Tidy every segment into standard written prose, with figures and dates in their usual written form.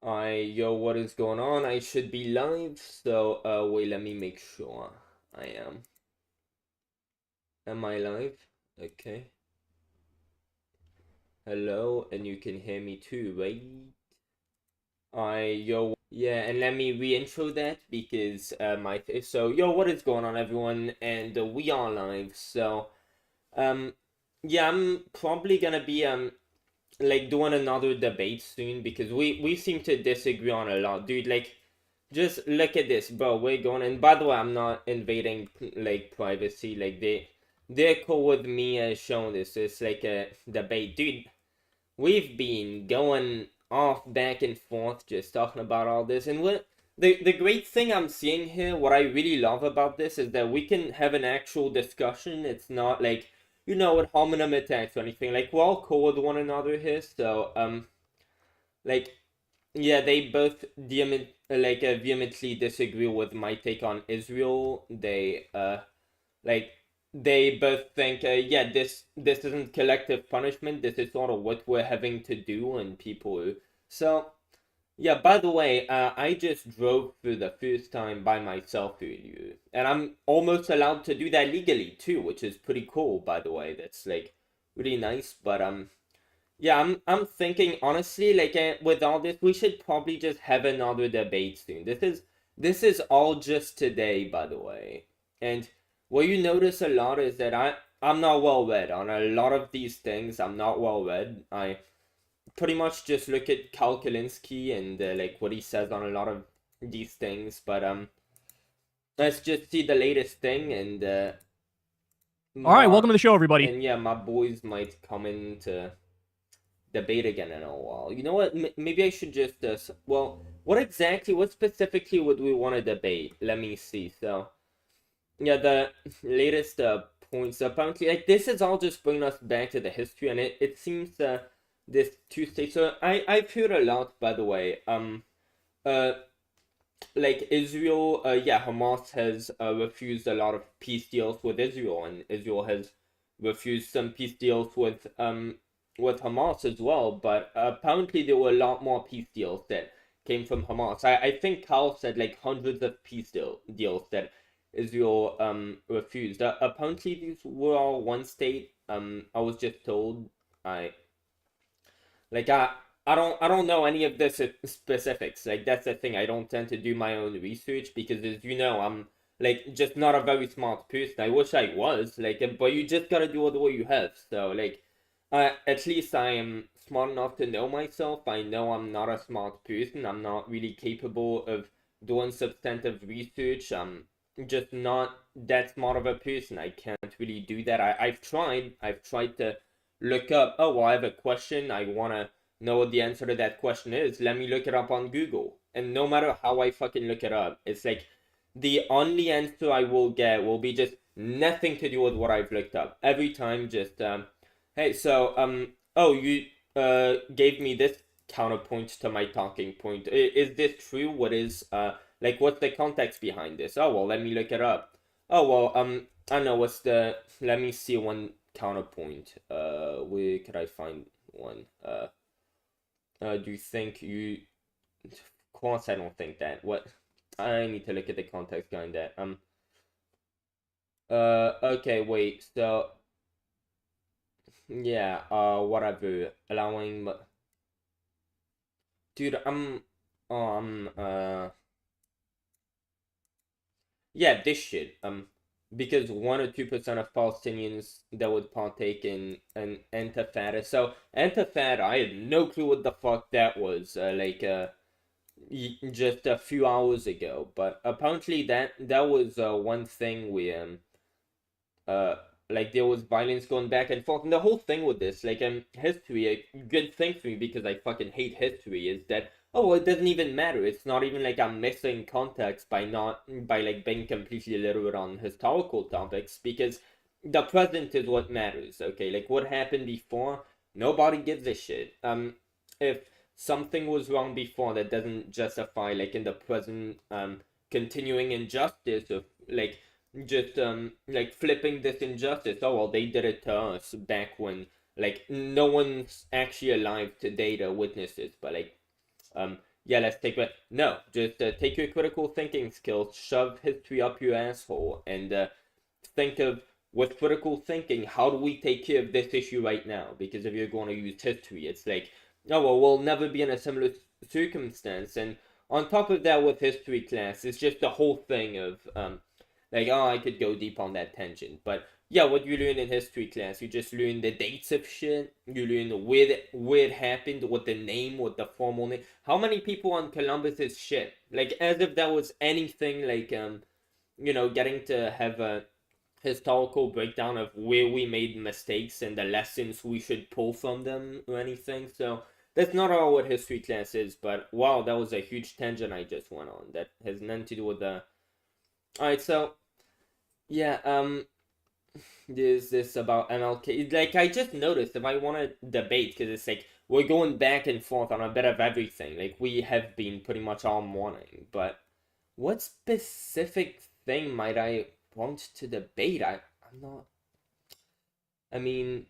Yo, what is going on? I should be live, so, wait, let me make sure I am. Am I live? Okay. Hello, and you can hear me too, right? Yeah, and let me re-intro that because, yo, what is going on, everyone? And we are live, so, um, yeah, I'm probably gonna be, like doing another debate soon because we seem to disagree on a lot, dude. Like, just look at this, bro. We're going, and by the way, I'm not invading like privacy. Like they're cool with me showing this. It's like a debate, dude. We've been going off back and forth, just talking about all this, and what the great thing I'm seeing here, what I really love about this, is that we can have an actual discussion. It's not like with hominem attacks or anything. Like we're all cool with one another here, so like yeah, they both vehemently disagree with my take on Israel. Like they both think yeah, this isn't collective punishment. This is sort of what we're having to do, and people. So yeah. By the way, I just drove for the first time by myself earlier, and I'm almost allowed to do that legally too, which is pretty cool. By the way, that's like really nice. But yeah, I'm thinking honestly, like with all this, we should probably just have another debate soon. This is all just today, by the way. And what you notice a lot is that I'm not well read on a lot of these things. I'm not well read. I pretty much just look at Cal Kalinske and like what he says on a lot of these things. But let's just see the latest thing and All right, welcome my to the show, everybody. and yeah, my boys might come in to debate again in a while. You know what? Maybe I should just well, what specifically would we want to debate? Let me see. So yeah, the latest points apparently, like, this is all just bringing us back to the history, and it seems this Tuesday. So I've heard a lot, by the way. Uh like Israel, yeah, Hamas has refused a lot of peace deals with Israel, and Israel has refused some peace deals with Hamas as well. But apparently there were a lot more peace deals that came from Hamas. I think Carl said like hundreds of deals that Israel refused. Apparently these were all one state. I was just told. I like I don't know any of the specifics. Like that's the thing. I don't tend to do my own research because, as you know, I'm like just not a very smart person. I wish I was like, but you just gotta do what you have. So like, at least I am smart enough to know myself. I know I'm not a smart person. I'm not really capable of doing substantive research. I'm just not that smart of a person. I can't really do that. I've tried. I've tried to look up, oh, well, I have a question. I want to know what the answer to that question is. Let me look it up on Google. And no matter how I fucking look it up, it's like the only answer I will get will be just nothing to do with what I've looked up. Every time, just, hey, so, oh, you, gave me this counterpoint to my talking point. Is this true? What is, like, what's the context behind this? Oh, well, let me look it up. Oh, well, I don't know, let me see one counterpoint. Where could I find one? Do you think you? Of course, I don't think that. What? I need to look at the context behind that. Okay, wait. So, yeah. Whatever. Dude, yeah, this shit. Because 1 or 2% of Palestinians that would partake in an anti-bds. So anti-bds, I had no clue what the fuck that was. Just a few hours ago, but apparently that was one thing we uh like there was violence going back and forth, and the whole thing with this, like, history, a good thing for me because I fucking hate history, is that, oh, well, it doesn't even matter. It's not even like I'm missing context by like being completely illiterate on historical topics, because the present is what matters. Okay, like what happened before, nobody gives a shit. If something was wrong before, that doesn't justify, like, in the present, continuing injustice of, like, just like flipping this injustice. Oh, well, they did it to us back when, like, no one's actually alive today to witness this, but like, yeah, let's take it. No, just take your critical thinking skills, shove history up your asshole, and think of, with critical thinking, how do we take care of this issue right now? Because if you're going to use history, it's like, oh, well, we'll never be in a similar circumstance. And on top of that, with history class, it's just the whole thing of, like, oh, I could go deep on that tangent. But yeah, what you learn in history class, you just learn the dates of shit. You learn where it happened, what the name, what the formal name. How many people on Columbus's shit? Like, as if that was anything like, getting to have a historical breakdown of where we made mistakes and the lessons we should pull from them or anything. So that's not all what history class is, but wow, that was a huge tangent I just went on. That has nothing to do with the. Alright, so yeah, there's this about MLK. Like, I just noticed if I want to debate, because it's like we're going back and forth on a bit of everything, like we have been pretty much all morning, but what specific thing might I want to debate? I'm not. I mean,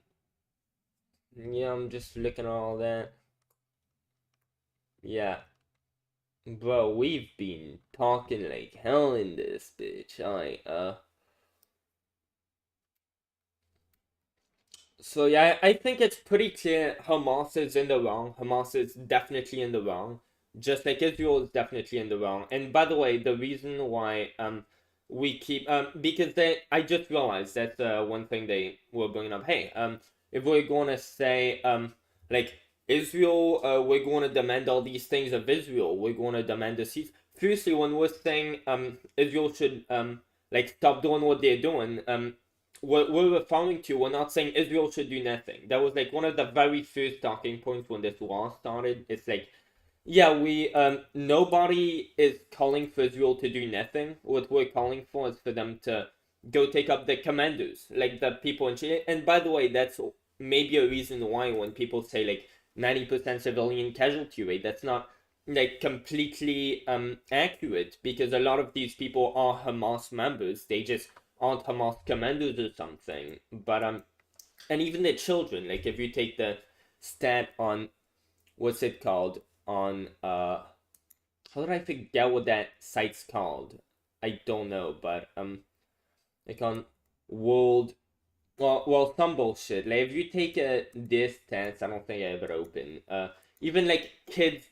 yeah, I'm just looking at all that. Yeah. Bro, we've been talking like hell in this bitch. So yeah, I think it's pretty clear Hamas is in the wrong. Hamas is definitely in the wrong. Just like Israel is definitely in the wrong. And by the way, the reason why we keep because I just realized that's one thing they were bringing up. Hey, if we're gonna say like Israel, we're gonna demand all these things of Israel. We're gonna demand the cease. Firstly, when we're saying Israel should like stop doing what they're doing, what we're referring to, we're not saying Israel should do nothing. That was like one of the very first talking points when this war started. It's like, yeah, we nobody is calling for Israel to do nothing. What we're calling for is for them to go take up the commanders, like the people in Chile. And by the way, that's maybe a reason why when people say like 90% civilian casualty rate, that's not like completely accurate, because a lot of these people are Hamas members. They just aren't Hamas commanders or something. But and even the children, like if you take the stat on what's it called on how did I forget what that site's called? I don't know, but like on world, well some bullshit. Like if you take this stats, I don't think I ever open even like kids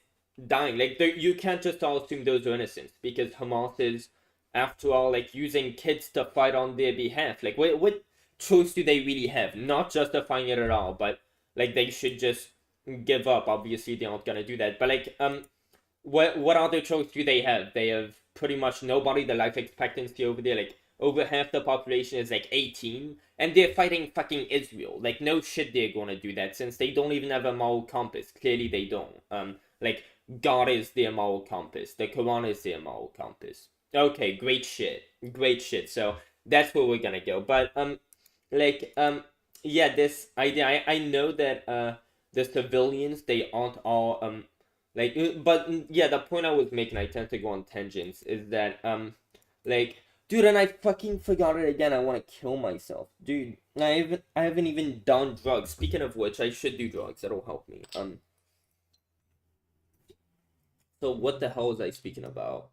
dying, like you can't just all assume those are innocent, because Hamas is, after all, like using kids to fight on their behalf. Like what choice do they really have? Not justifying it at all, but like they should just give up. Obviously they aren't gonna do that, but like what other choice do they have? They have pretty much nobody. The life expectancy over there, like over half the population is like 18, and they're fighting fucking Israel. Like no shit they're gonna do that, since they don't even have a moral compass. Clearly they don't. Like God is their moral compass. The Quran is their moral compass. Okay, great shit. Great shit. So that's where we're gonna go. But like yeah, this idea, I know that the civilians, they aren't all like but yeah, the point I was making, I tend to go on tangents, is that like dude, and I fucking forgot it again. I want to kill myself. Dude, I haven't even done drugs. Speaking of which, I should do drugs. That'll help me. So what the hell was I speaking about?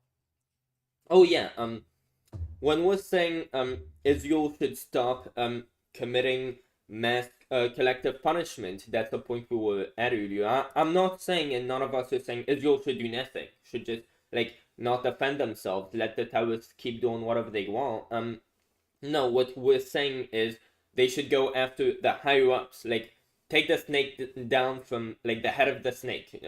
Oh yeah, when we're saying Israel should stop committing mass collective punishment, that's the point we were at earlier. I'm not saying, and none of us are saying, Israel should do nothing. Should just like not defend themselves, let the terrorists keep doing whatever they want. No, what we're saying is they should go after the higher ups, like take the snake down from like the head of the snake.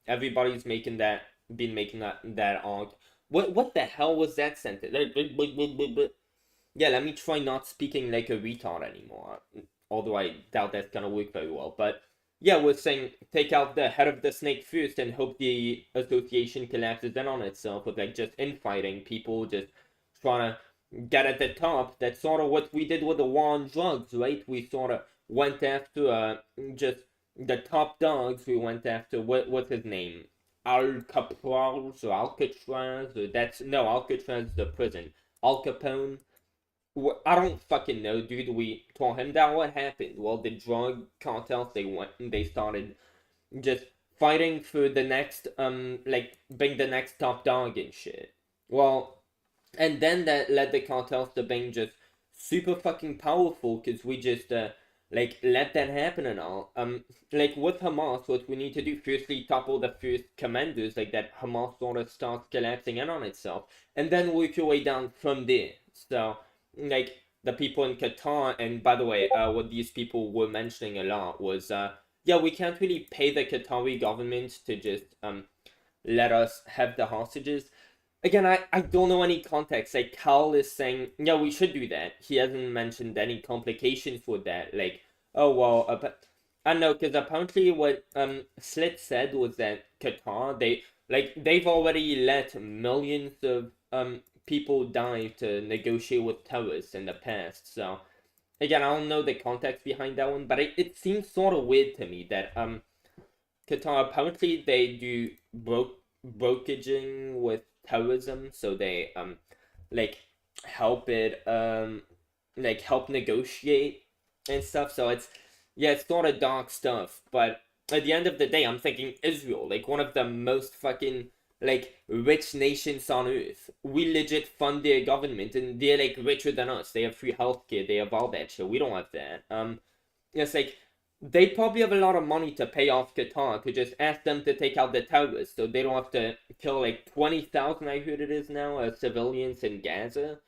Everybody's been making that arc. What the hell was that sentence? Yeah, let me try not speaking like a retard anymore. Although I doubt that's gonna work very well. But yeah, we're saying take out the head of the snake first and hope the association collapses in on itself with like just infighting, people just trying to get at the top. That's sort of what we did with the war on drugs, right? We sort of went after just the top dogs. We went after what's his name? Alcatraz or Alcatraz, or that's no, Alcatraz is the prison. Al Capone. I don't fucking know, dude. We tore him down. What happened? Well, the drug cartels, they started just fighting for the next like being the next top dog and shit. Well, and then that led the cartels to being just super fucking powerful because we just like let that happen and all. Like with Hamas, what we need to do firstly topple the first commanders, like that Hamas sort of starts collapsing in on itself, and then work your way down from there. So like the people in Qatar, and by the way, what these people were mentioning a lot was yeah, we can't really pay the Qatari government to just let us have the hostages. Again, I don't know any context. Like, Carl is saying, yeah, we should do that. He hasn't mentioned any complications with that. Like, oh, well, but I don't know, because apparently what Slit said was that Qatar, they've already let millions of people die to negotiate with terrorists in the past. So, again, I don't know the context behind that one, but it seems sort of weird to me that Qatar, apparently they do brokeraging with terrorism, so they like help it like help negotiate and stuff. So it's, yeah, it's sort of dark stuff, but at the end of the day, I'm thinking Israel, like one of the most fucking like rich nations on earth. We legit fund their government, and they're like richer than us. They have free healthcare, they have all that shit. We don't have that. It's like they probably have a lot of money to pay off Qatar to just ask them to take out the terrorists, so they don't have to kill like 20,000. I heard it is now civilians in Gaza.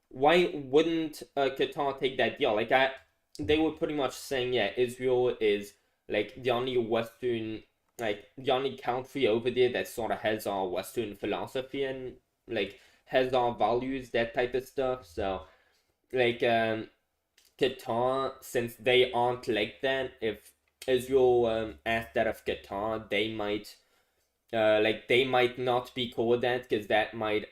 Why wouldn't Qatar take that deal? Like they were pretty much saying, yeah, Israel is like the only Western, like the only country over there that sort of has our Western philosophy and like has our values, that type of stuff. So like Qatar, since they aren't like that, if Israel asked that of Qatar, they might like they might not be cool with that because that might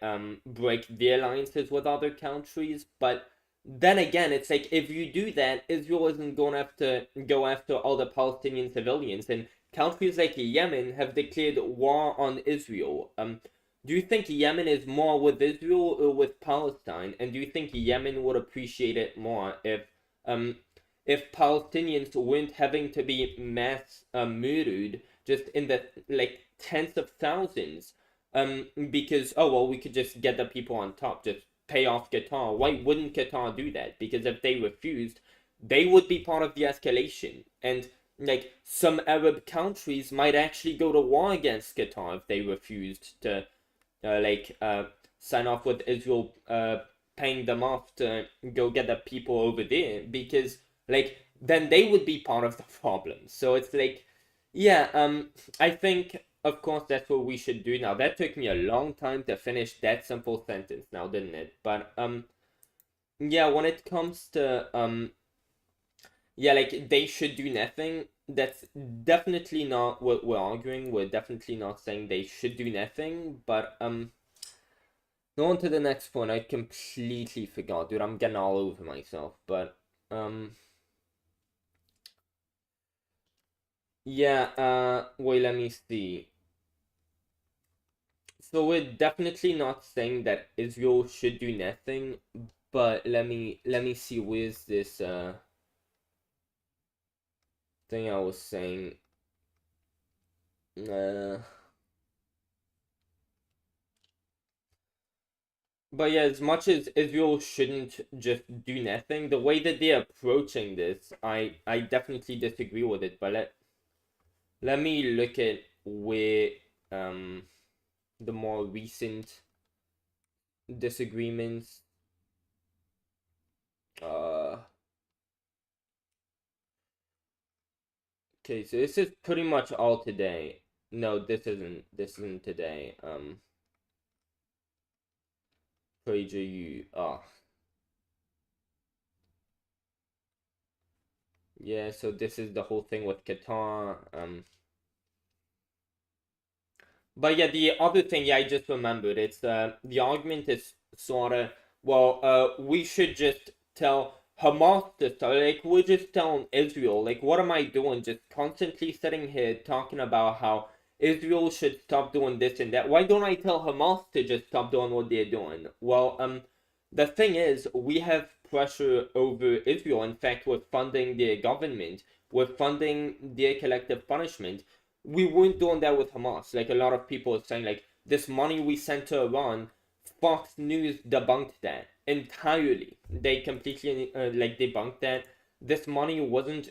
break their alliances with other countries. But then again, it's like if you do that, Israel isn't going to have to go after all the Palestinian civilians, and countries like Yemen have declared war on Israel. Do you think Yemen is more with Israel or with Palestine? And do you think Yemen would appreciate it more um if Palestinians weren't having to be mass murdered just in the like tens of thousands because, oh well, we could just get the people on top, just pay off Qatar. Why wouldn't Qatar do that? Because if they refused, they would be part of the escalation, and like some Arab countries might actually go to war against Qatar if they refused to sign off with Israel paying them off to go get the people over there, because like then they would be part of the problem. So it's like, yeah, I think of course that's what we should do now. That took me a long time to finish that simple sentence now, didn't it? But yeah, when it comes to yeah, like they should do nothing, that's definitely not what we're arguing. We're definitely not saying they should do nothing, but on to the next point. I completely forgot, dude. I'm getting all over myself, but yeah, wait, let me see. So we're definitely not saying that Israel should do nothing, but let me see, where's this thing I was saying. But yeah, as much as Israel shouldn't just do nothing, the way that they're approaching this, I definitely disagree with it. But let me look at where the more recent disagreements. Okay, so this is pretty much all today. No, this isn't. This isn't today. Prager you. Oh. Yeah, so this is the whole thing with Qatar. But yeah, the other thing, yeah, I just remembered. It's the argument is sort of, well, we should just tell Hamas to start. Like, we're just telling Israel. Like, what am I doing? Just constantly sitting here talking about how Israel should stop doing this and that. Why don't I tell Hamas to just stop doing what they're doing? Well, the thing is, we have pressure over Israel. In fact, we're funding their government. We're funding their collective punishment. we weren't doing that with Hamas. Like, a lot of people are saying, like, this money we sent to Iran, Fox News debunked that entirely. They completely like debunked that. This money wasn't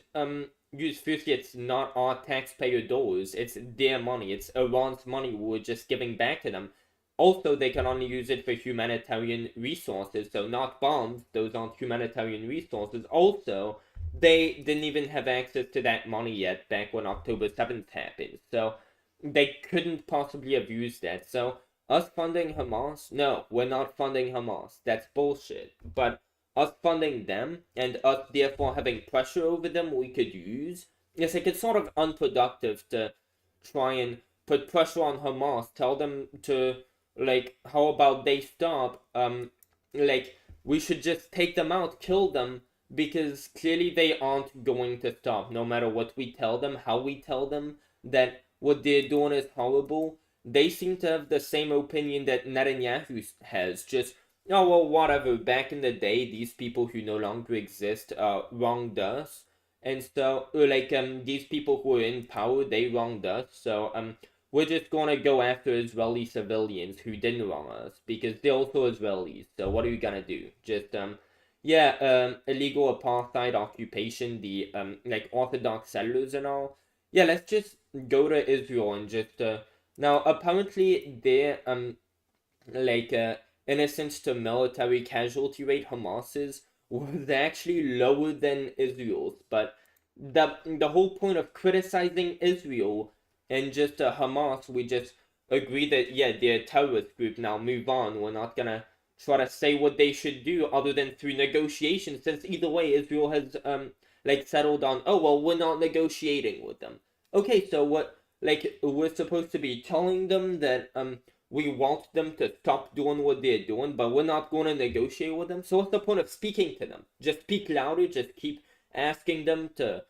used. Firstly, it's not our taxpayer dollars. It's their money. It's Iran's money. We're just giving back to them. Also, they can only use it for humanitarian resources, so not bombs. Those aren't humanitarian resources. Also, they didn't even have access to that money yet back when October 7th happened. So they couldn't possibly have used that. So us funding Hamas? No, we're not funding Hamas. That's bullshit. But us funding them and us therefore having pressure over them we could use. It's like it's sort of unproductive to try and put pressure on Hamas, tell them to like how about they stop? Like we should just take them out, kill them, because clearly they aren't going to stop no matter what we tell them, how we tell them that what they're doing is horrible. They seem to have the same opinion that Netanyahu has. Just, oh, well, whatever. Back in the day, these people who no longer exist wronged us. And so, these people who are in power, they wronged us. So, we're just gonna go after Israeli civilians who didn't wrong us because they're also Israelis. So, what are you gonna do? Just, illegal apartheid occupation, the, Orthodox settlers and all. Yeah, let's just go to Israel and just, now, apparently, their innocent to military casualty rate, Hamas's, was actually lower than Israel's. But the whole point of criticizing Israel and just Hamas, we just agree that yeah, they're a terrorist group. Now move on. We're not gonna try to say what they should do other than through negotiations. Since either way, Israel has settled on, oh well, we're not negotiating with them. Okay, so what? Like we're supposed to be telling them that we want them to stop doing what they're doing, but we're not going to negotiate with them. So what's the point of speaking to them? Just speak louder. Just keep asking them to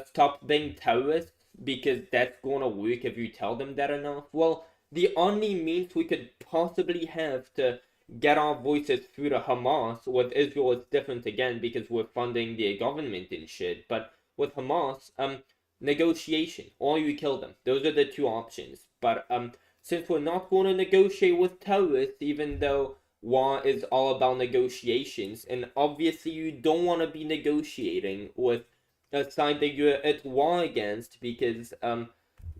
stop being terrorists because that's going to work if you tell them that enough. Well, the only means we could possibly have to get our voices through to Hamas with Israel is different again because we're funding their government and shit. But with Hamas, negotiation, or you kill them. Those are the two options. But since we're not going to negotiate with terrorists, even though war is all about negotiations, and obviously you don't want to be negotiating with a side that you're at war against because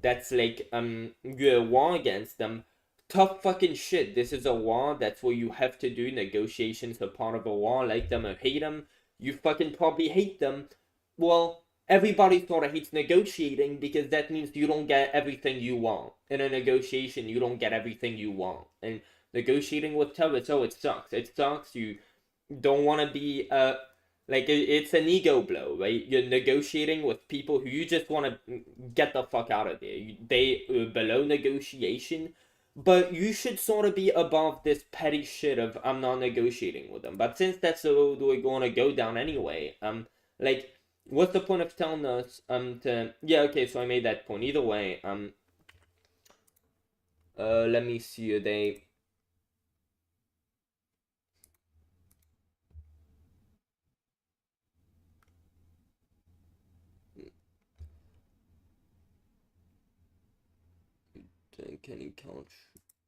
that's like you're at war against them. Tough fucking shit. This is a war. That's what you have to do. Negotiations are part of a war. Like them or hate them. You fucking probably hate them. Well, everybody sort of hates negotiating because that means you don't get everything you want. In a negotiation, you don't get everything you want. And negotiating with terrorists, oh, it sucks. It sucks. You don't want to be, it's an ego blow, right? You're negotiating with people who you just want to get the fuck out of there. They are below negotiation. But you should sort of be above this petty shit of I'm not negotiating with them. But since that's the road we're going to go down anyway, what's the point of telling us to yeah, okay, so I made that point. Either way, let me see, they can you count?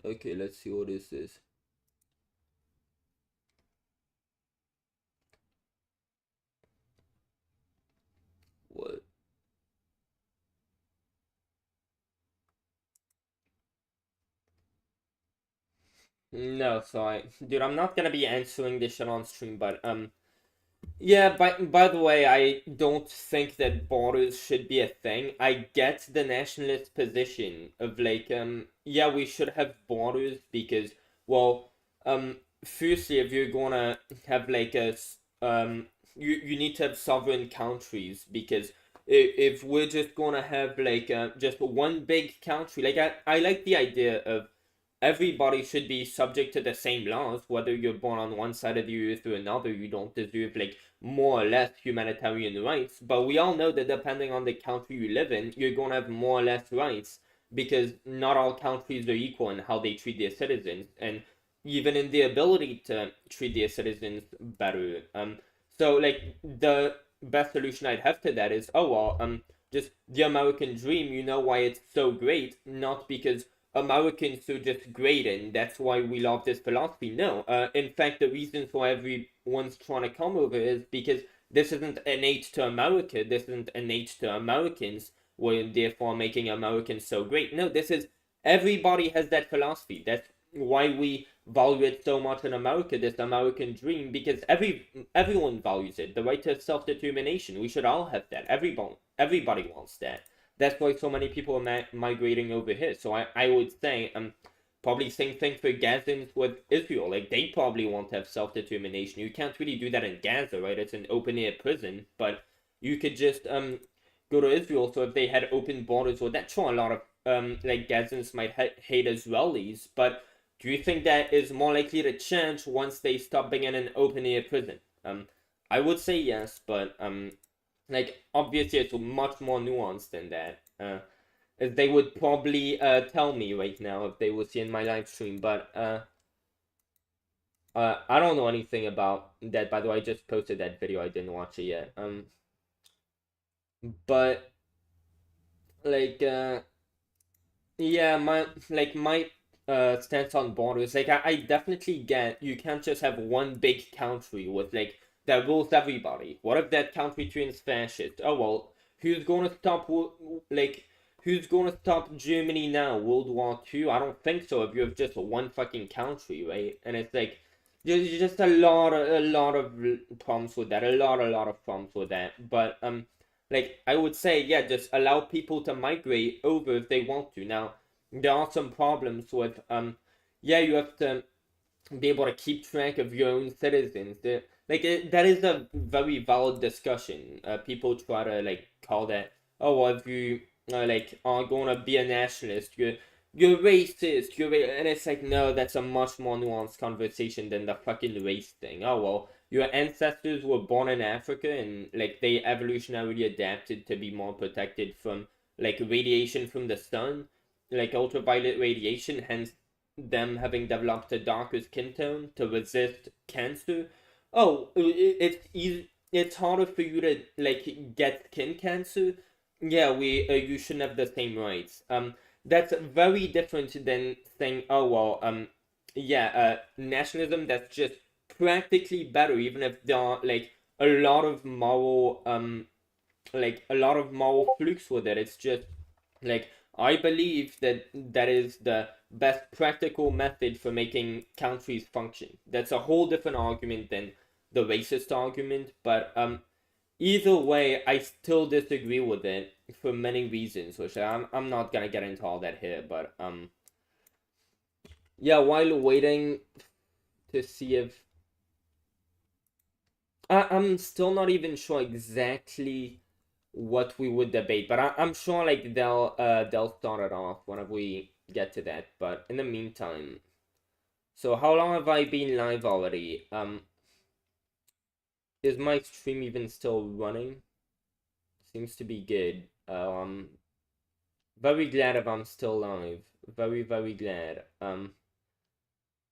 Okay, let's see what is this. What? No, sorry. Dude, I'm not gonna be answering this shit on stream, but, yeah, by the way, I don't think that borders should be a thing. I get the nationalist position of, yeah, we should have borders because, well, firstly, if you're gonna have, you need to have sovereign countries because if we're just gonna have, just one big country, I like the idea of everybody should be subject to the same laws, whether you're born on one side of the earth or another. You don't deserve more or less humanitarian rights. But we all know that depending on the country you live in, you're gonna have more or less rights because not all countries are equal in how they treat their citizens and even in the ability to treat their citizens better. So the best solution I'd have to that is, oh well, just the American dream. You know why it's so great, not because Americans are just great and that's why we love this philosophy. No, in fact, the reason for everyone's trying to come over is because this isn't innate to America. This isn't innate to Americans, we're therefore making Americans so great. No, this is everybody has that philosophy. That's why we value it so much in America, this American dream, because everyone values it. The right to self-determination. We should all have that. Everybody wants that. That's why so many people are migrating over here. So I would say probably same thing for Gazans with Israel. Like, they probably want to have self-determination. You can't really do that in Gaza, right? It's an open-air prison, but you could just go to Israel. So if they had open borders, well, that's sure a lot of like Gazans might hate Israelis, but do you think that is more likely to change once they stop being in an open-air prison? I would say yes, but like, obviously it's much more nuanced than that. As they would probably tell me right now if they were seeing my live stream, but I don't know anything about that. By the way, I just posted that video. I didn't watch it yet. But like yeah, my stance on borders, like I definitely get you can't just have one big country with like that rules everybody. What if that country turns fascist? Oh well, who's gonna stop who's gonna stop Germany now? World War II? I don't think so. If you have just one fucking country, right? And it's like there's just a lot of problems with that. A lot of problems with that. But like I would say, yeah, just allow people to migrate over if they want to. Now there are some problems with yeah, you have to be able to keep track of your own citizens. That is a very valid discussion. People try to like call that, oh well, if you like are gonna be a nationalist, you're racist, and it's like, no, that's a much more nuanced conversation than the fucking race thing. Oh well, your ancestors were born in Africa and like they evolutionarily adapted to be more protected from like radiation from the sun, like ultraviolet radiation, hence them having developed a darker skin tone to resist cancer. Oh, it's harder for you to like get skin cancer. Yeah, we you shouldn't have the same rights. That's very different than saying, oh well, yeah, nationalism that's just practically better, even if there are like a lot of moral flukes with it. It's just like I believe that that is the best practical method for making countries function. That's a whole different argument than the racist argument, but either way, I still disagree with it for many reasons, which I'm not gonna get into all that here, but yeah, while waiting to see if I'm still not even sure exactly what we would debate, but I'm sure like they'll start it off whenever we get to that. But in the meantime, so how long have I been live already? Is my stream even still running? Seems to be good. Very glad if I'm still live. Very glad.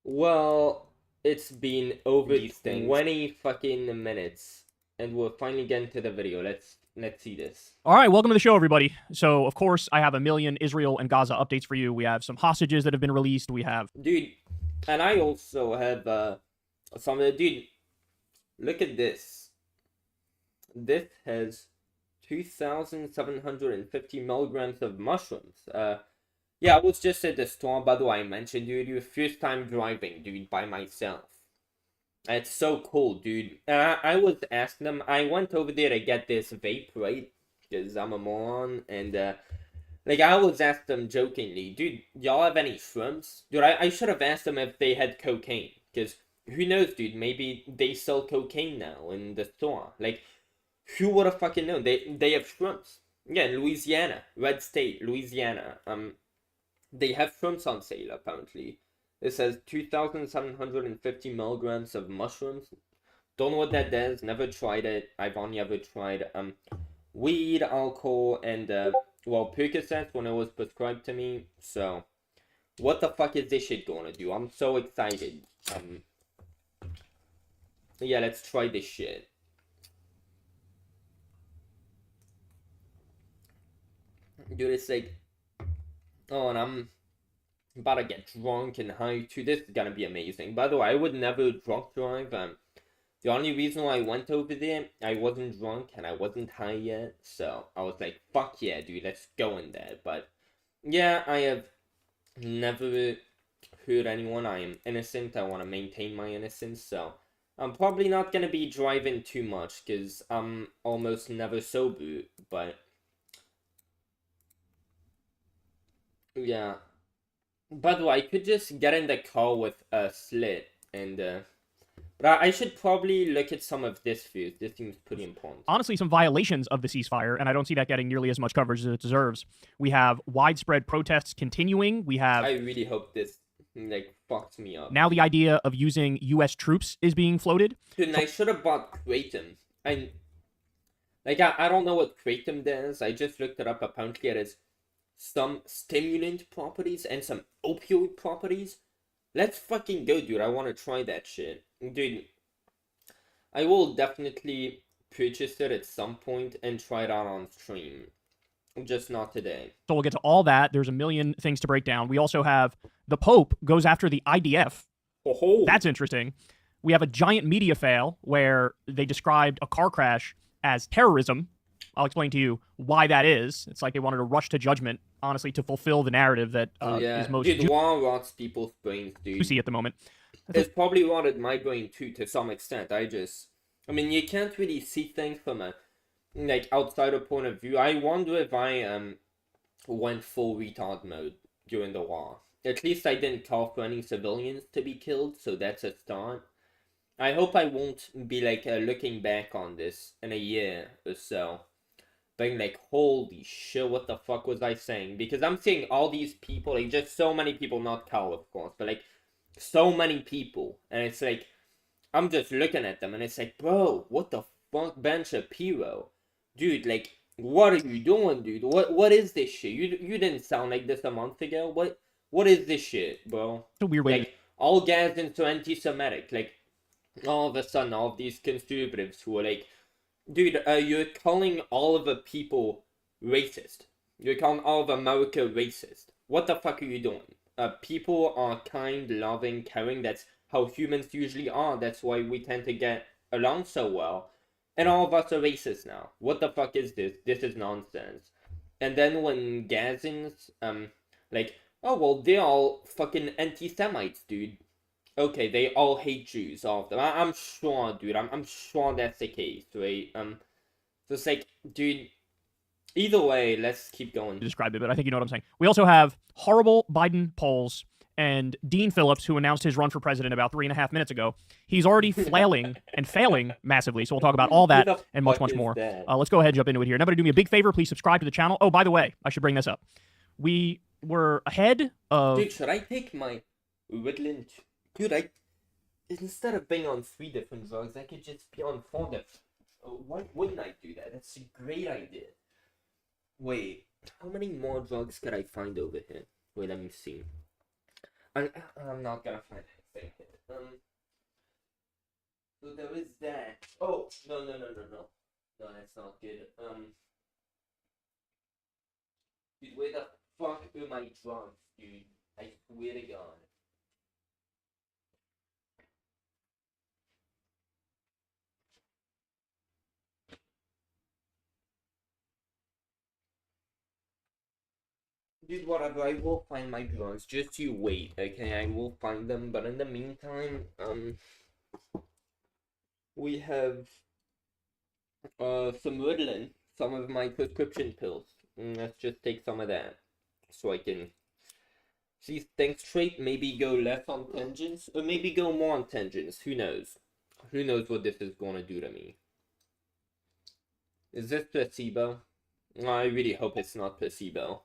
Well, it's been over 20 fucking minutes, and we're finally getting to the video. Let's see this. All right, welcome to the show, everybody. So, of course, I have a million Israel and Gaza updates for you. We have some hostages that have been released. We have... Dude, and I also have some... Dude, look at this. This has 2,750 milligrams of mushrooms. Yeah, I was just at the store, by the way, I mentioned, dude, your first time driving, dude, by myself. It's so cool, dude. I was asking them, I went over there to get this vape, right? Because I'm a moron, and, like, I always asked them jokingly, dude, y'all have any shrooms? Dude, I should have asked them if they had cocaine, because who knows, dude, maybe they sell cocaine now in the store. Like, who would have fucking known? They have shrooms. Yeah, in Louisiana, red state, Louisiana. They have shrooms on sale, apparently. It says 2,750 milligrams of mushrooms. Don't know what that does. Never tried it. I've only ever tried weed, alcohol, and well, Percocet when it was prescribed to me. So, what the fuck is this shit gonna do? I'm so excited. Yeah, let's try this shit. Dude, it's like, oh, and I'm about to get drunk and high too. This is gonna be amazing. By the way, I would never drunk drive. The only reason why I went over there, I wasn't drunk and I wasn't high yet. So I was like, fuck yeah, dude, let's go in there. But yeah, I have never hurt anyone. I am innocent. I want to maintain my innocence. So I'm probably not gonna be driving too much because I'm almost never sober. But yeah. By the way, I could just get in the car with a slit and but I should probably look at some of this first. This seems pretty important. Honestly, some violations of the ceasefire, and I don't see that getting nearly as much coverage as it deserves. We have widespread protests continuing. We have... I really hope this, like, fucks me up. Now the idea of using U.S. troops is being floated. Dude, and I should have bought Kratom. I don't know what Kratom does. I just looked it up. Apparently it has some stimulant properties and some opioid properties. Let's fucking go, dude. I want to try that shit. Dude, I will definitely purchase it at some point and try it out on stream. Just not today. So we'll get to all that. There's a million things to break down. We also have the Pope goes after the IDF. Oh. That's interesting. We have a giant media fail where they described a car crash as terrorism. I'll explain to you why that is. It's like they wanted to rush to judgment, honestly, to fulfill the narrative that is most war rots people's brains, dude. juicy at the moment. It's probably rotted my brain too, to some extent. I mean, you can't really see things from a like outsider point of view. I wonder if I went full retard mode during the war. At least I didn't call for any civilians to be killed, so that's a start. I hope I won't be like looking back on this in a year or so, being like, holy shit, what the fuck was I saying? Because I'm seeing all these people, like just so many people, not Carl of course, but like so many people, and it's like, I'm just looking at them and it's like, bro, what the fuck, Ben Shapiro? Dude, like, what are you doing, dude? What is this shit? You didn't sound like this a month ago. What is this shit, bro? It's a weird way. Like, all Gazans are anti-Semitic. Like, all of a sudden, all of these conservatives who are like, dude, you're calling all of the people racist. You're calling all of America racist. What the fuck are you doing? People are kind, loving, caring. That's how humans usually are. That's why we tend to get along so well. And all of us are racist now. What the fuck is this? This is nonsense. And then when Gazans, like, oh, well, they're all fucking anti-Semites, dude. Okay, they all hate Jews, all of them. I'm sure, dude. I'm sure that's the case, right? So it's like, dude, either way, let's keep going. Describe it, but I think you know what I'm saying. We also have horrible Biden polls and Dean Phillips, who announced his run for president about 3.5 minutes ago. He's already flailing and failing massively, so we'll talk about all that and much, much more. Let's go ahead and jump into it here. Everybody do me a big favor. Please subscribe to the channel. Oh, by the way, I should bring this up. We were ahead of... Dude, should I take my Ritalin? Dude, instead of being on 3 different drugs, I could just be on 4 different. Why wouldn't I do that? That's a great idea. Wait, how many more drugs could I find over here? Wait, let me see. I'm not gonna find anything. So there is that. Oh, no. No, that's not good. Dude, where the fuck are my drugs, dude? I swear to God. Dude, whatever, I will find my drugs. Just you wait, okay? I will find them, but in the meantime, we have, some Ritalin, some of my prescription pills. Let's just take some of that, so I can see things straight, maybe go less on tangents, or maybe go more on tangents, who knows? Who knows what this is gonna do to me? Is this placebo? I really hope it's not placebo.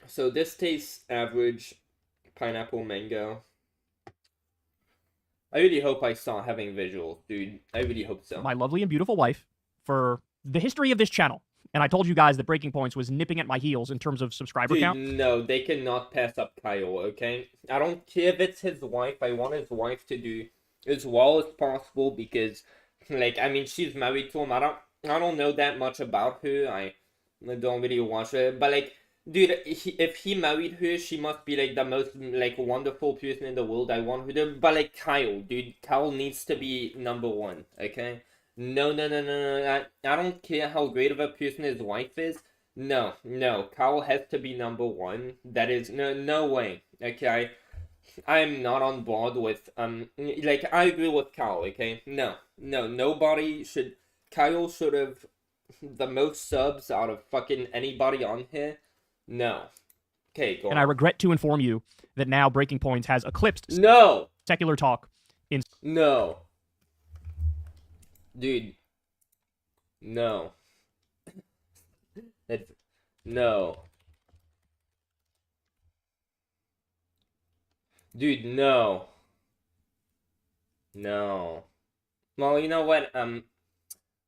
So this tastes average, pineapple mango. I really hope I start having visuals, dude. I really hope so. My lovely and beautiful wife for the history of this channel. And I told you guys that Breaking Points was nipping at my heels in terms of subscriber count. No, they cannot pass up Kyle, okay? I don't care if it's his wife. I want his wife to do as well as possible because Like, I mean, she's married to him. I don't know that much about her. I don't really watch her, but like, dude, if he married her, she must be like the most like wonderful person in the world. I want her to, but like Kyle, dude, Kyle needs to be number one. Okay, no, no, no, no, no. I don't care how great of a person his wife is. No, no, Kyle has to be number one. That is no way. Okay, I'm not on board with like I agree with Kyle, okay? No. No, nobody should Kyle should have the most subs out of fucking anybody on here. No. Okay, go And I on. regret to inform you that now Breaking Points has eclipsed No. secular talk in No. Dude. No. It's no. Dude, no. No. Well, you know what?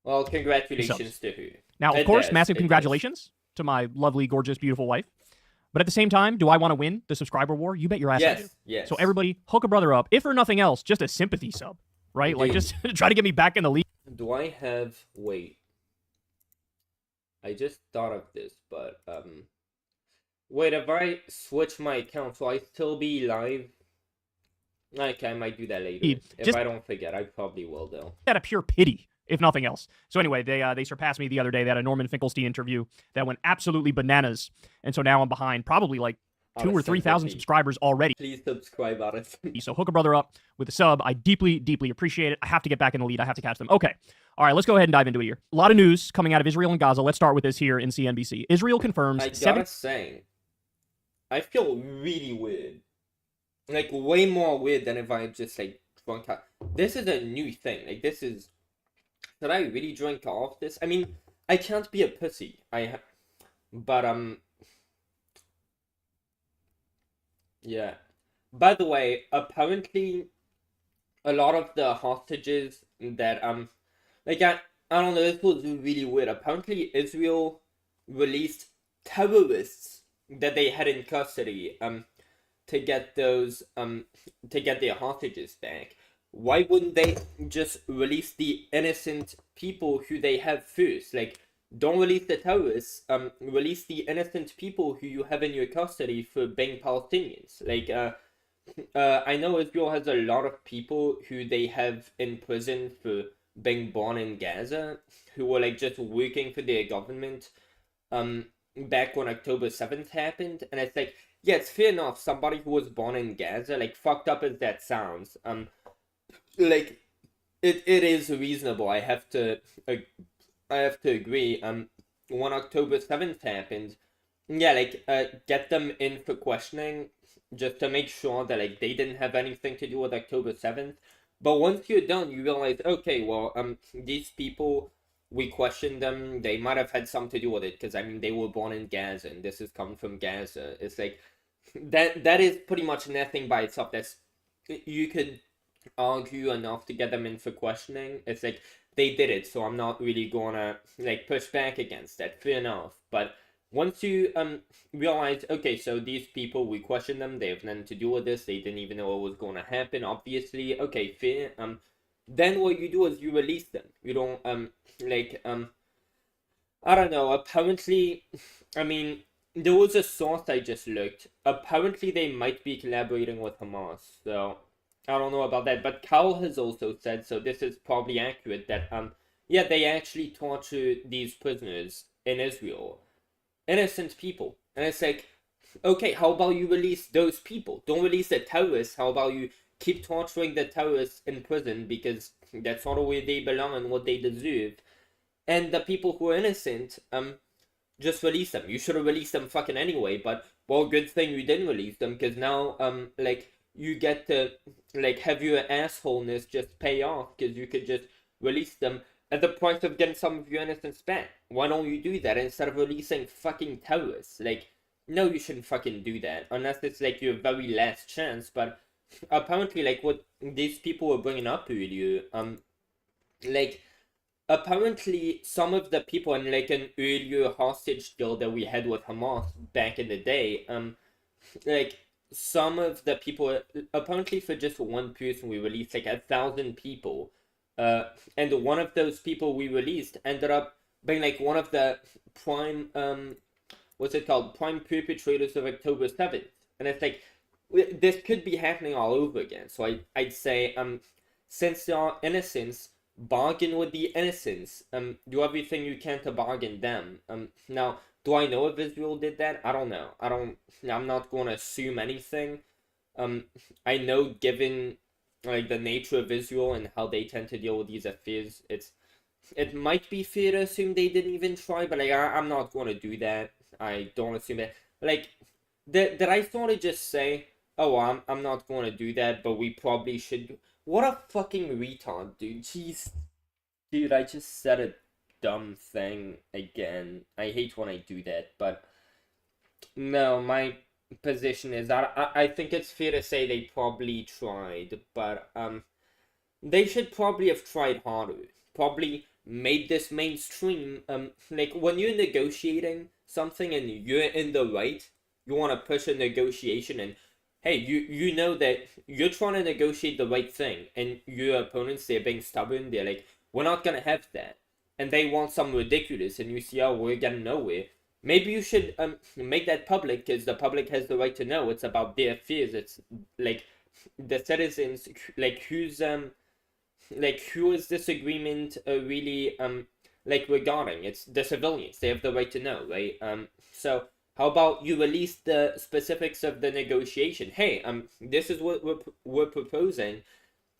Well, congratulations to who? Now, of It course, does, massive it does. congratulations to my lovely, gorgeous, beautiful wife. But at the same time, do I want to win the subscriber war? You bet your ass I do. Yes, yes. So everybody, hook a brother up. If for nothing else, just a sympathy sub, right? Like, Dude. just try to get me back in the league. Do I have... Wait. I just thought of this, but, Wait, if I switch my account, will I still be live? Okay, I might do that later. If I don't forget, I probably will, though. Out of pure pity, if nothing else. So anyway, they surpassed me the other day. They had a Norman Finkelstein interview that went absolutely bananas. And so now I'm behind probably like 2,000 or 3,000 subscribers already. Please subscribe, Addis. So hook a brother up with a sub. I deeply, deeply appreciate it. I have to get back in the lead. I have to catch them. Okay. All right, let's go ahead and dive into it here. A lot of news coming out of Israel and Gaza. Let's start with this here in CNBC. Israel confirms... I gotta say, I feel really weird. Like, way more weird than if I just, like, drunk out. This is a new thing. Like, this is... Did I really drink off this? I mean, I can't be a pussy. But, yeah. By the way, apparently, a lot of the hostages that, like, I don't know, this was really weird. Apparently, Israel released terrorists that they had in custody, to get those, to get their hostages back. Why wouldn't they just release the innocent people who they have first? Like, don't release the terrorists, release the innocent people who you have in your custody for being Palestinians. Like, I know Israel has a lot of people who they have in prison for being born in Gaza, who were, like, just working for their government, back when October 7th happened, and it's like, yeah, it's fair enough, somebody who was born in Gaza, like, fucked up as that sounds, like, it is reasonable, I have to agree, when October 7th happened, yeah, like, get them in for questioning, just to make sure that, like, they didn't have anything to do with October 7th, but once you're done, you realize, okay, well, these people... We questioned them. They might have had something to do with it because I mean they were born in Gaza and this is coming from Gaza. It's like that is pretty much nothing by itself. That's you could argue enough to get them in for questioning. It's like they did it, so I'm not really gonna like push back against that. Fair enough. But once you realize, okay, so these people we questioned them, they have nothing to do with this. They didn't even know what was gonna happen. Obviously, okay, fair. Then what you do is you release them. You don't like I don't know, apparently I mean there was a source I just looked. Apparently they might be collaborating with Hamas, so I don't know about that. But Cal has also said, so this is probably accurate, that yeah, they actually torture these prisoners in Israel. Innocent people. And it's like, okay, how about you release those people? Don't release the terrorists. How about you keep torturing the terrorists in prison because that's not where they belong and what they deserve. And the people who are innocent, just release them. You should have released them fucking anyway, but, well, good thing you didn't release them, because now, like, you get to, like, have your assholeness just pay off, because you could just release them at the price of getting some of your innocence back. Why don't you do that instead of releasing fucking terrorists? Like, no, you shouldn't fucking do that, unless it's, like, your very last chance, but apparently, like, what these people were bringing up earlier, like, apparently some of the people in, like, an earlier hostage deal that we had with Hamas back in the day, like, some of the people, apparently for just one person we released, like, 1,000 people and one of those people we released ended up being like one of the prime what's it called, prime perpetrators of October 7th. And it's like, this could be happening all over again. So I'd say, since there are innocents, bargain with the innocents. Do everything you can to bargain them. Now, do I know if Israel did that? I don't know. I'm not going to assume anything. I know, given like the nature of Israel and how they tend to deal with these affairs, it might be fair to assume they didn't even try, but like, I'm not going to do that. I don't assume that. Like, did I sort of just say, oh, I'm not going to do that, but we probably should. What a fucking retard, dude. Jeez. Dude, I just said a dumb thing again. I hate when I do that, but no, my position is that I think it's fair to say they probably tried, but they should probably have tried harder. Probably made this mainstream. Like, when you're negotiating something and you're in the right, you want to push a negotiation, and hey, you know that you're trying to negotiate the right thing, and your opponents, they're being stubborn, they're like, we're not gonna have that, and they want something ridiculous, and you see, oh, we're getting nowhere. Maybe you should make that public, because the public has the right to know. It's about their fears. It's like the citizens, like who is this agreement really like regarding? It's the civilians. They have the right to know, right? So how about you release the specifics of the negotiation? Hey, this is what we're proposing.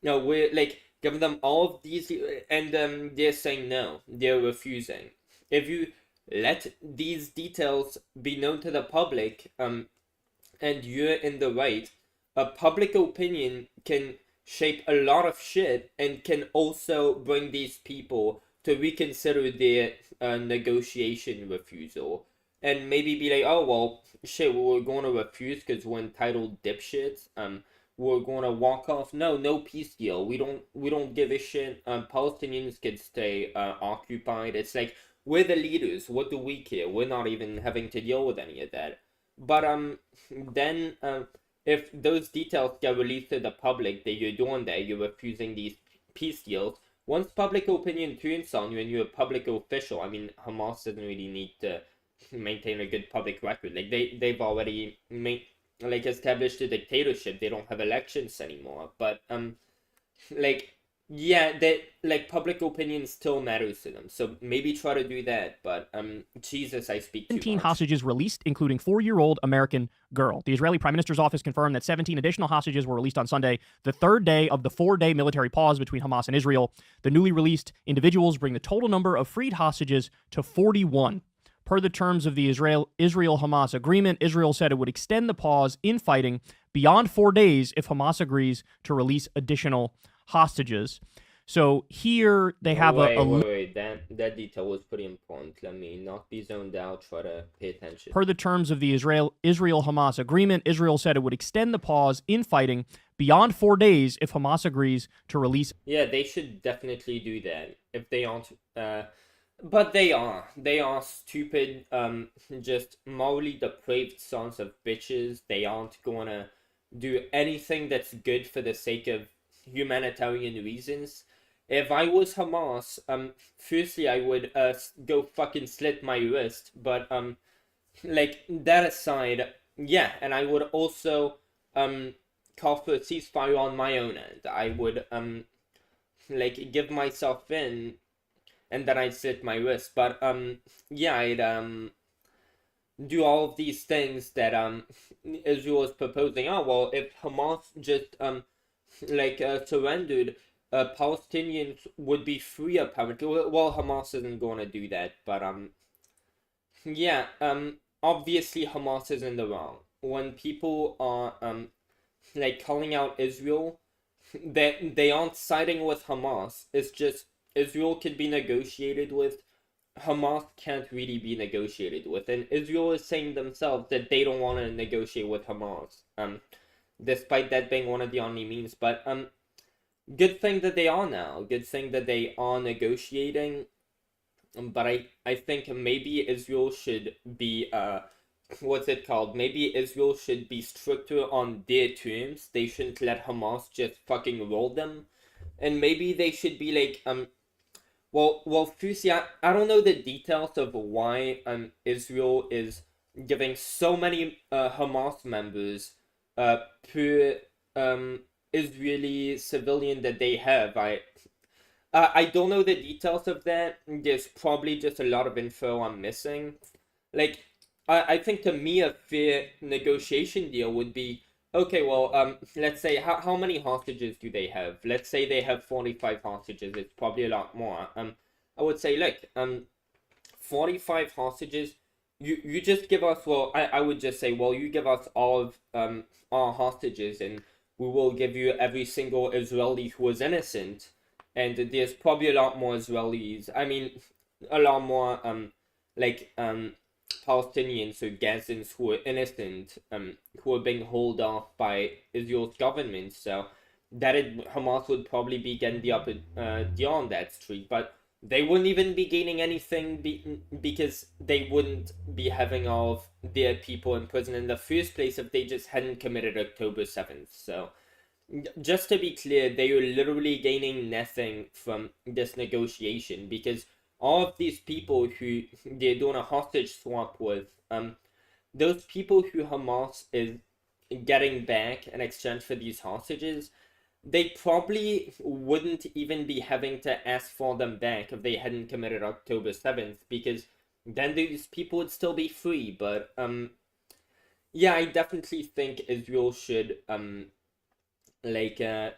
No, we're like giving them all of these, and they're saying no. They're refusing. If you let these details be known to the public, and you're in the right, a public opinion can shape a lot of shit and can also bring these people to reconsider their negotiation refusal. And maybe be like, oh, well, shit, we're going to refuse because we're entitled dipshits. We're going to walk off. No peace deal. We don't give a shit. Palestinians can stay occupied. It's like, we're the leaders. What do we care? We're not even having to deal with any of that. But then if those details get released to the public that you're doing that, you're refusing these peace deals. Once public opinion turns on you and you're a public official, I mean, Hamas doesn't really need to maintain a good public record. Like they've already established a dictatorship. They don't have elections anymore. But like, yeah, that like public opinion still matters to them. So maybe try to do that. But Jesus, I speak too 17 much. hostages released, including 4-year-old American girl. The Israeli Prime Minister's office confirmed that 17 additional hostages were released on Sunday, the third day of the 4-day military pause between Hamas and Israel. The newly released individuals bring the total number of freed hostages to 41. Per the terms of the Israel-Hamas agreement, Israel said it would extend the pause in fighting beyond 4 days if Hamas agrees to release additional hostages. So here they have wait. That detail was pretty important. Let me not be zoned out. Try to pay attention. Per the terms of the Israel-Hamas agreement, Israel said it would extend the pause in fighting beyond 4 days if Hamas agrees to release. Yeah, they should definitely do that if they aren't. But they are stupid. Just morally depraved sons of bitches. They aren't gonna do anything that's good for the sake of humanitarian reasons. If I was Hamas, firstly I would go fucking slit my wrist. But like that aside, yeah, and I would also call for a ceasefire on my own end. I would like give myself in, and then I'd slit my wrist. But yeah, I'd do all of these things that Israel is proposing. Oh well, if Hamas just surrendered, Palestinians would be free apparently. Well, Hamas isn't going to do that, but yeah, obviously Hamas is in the wrong. When people are calling out Israel, that they aren't siding with Hamas. It's just Israel can be negotiated with. Hamas can't really be negotiated with, and Israel is saying themselves that they don't want to negotiate with Hamas. Despite that being one of the only means, but good thing that they are now. Good thing that they are negotiating. But I think maybe Israel should be what's it called? Maybe Israel should be stricter on their terms. They shouldn't let Hamas just fucking roll them. and maybe they should be like well, Fusi, I don't know the details of why Israel is giving so many Hamas members per Israeli civilian that they have. I don't know the details of that. There's probably just a lot of info I'm missing. Like, I think to me a fair negotiation deal would be okay. Well, let's say how many hostages do they have? Let's say they have 45 hostages. It's probably a lot more. I would say, look, 45 hostages. You just give us. Well, I would just say, well, you give us all of our hostages, and we will give you every single Israeli who was innocent. And there's probably a lot more Israelis. I mean, a lot more like Palestinians or Gazans who are innocent, who are being held off by Israel's government. So Hamas would probably be getting the upper deal on that street, but they wouldn't even be gaining anything because they wouldn't be having all of their people in prison in the first place if they just hadn't committed October 7th. So just to be clear, they are literally gaining nothing from this negotiation because all of these people who they're doing a hostage swap with, those people who Hamas is getting back in exchange for these hostages, they probably wouldn't even be having to ask for them back if they hadn't committed October 7th, because then these people would still be free. But yeah, I definitely think Israel should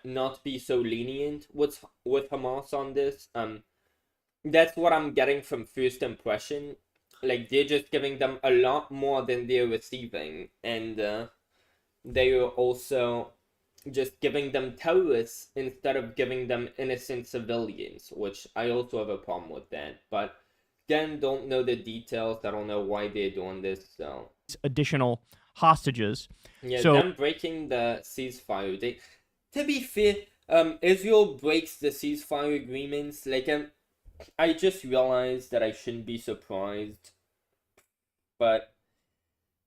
not be so lenient with Hamas on this. That's what I'm getting from first impression. Like, they're just giving them a lot more than they're receiving, and they are also just giving them terrorists instead of giving them innocent civilians, which I also have a problem with that. But again, don't know the details. I don't know why they're doing this. So additional hostages. yeah, So them breaking the ceasefire. To be fair, Israel breaks the ceasefire agreements. Like, I just realized that I shouldn't be surprised. But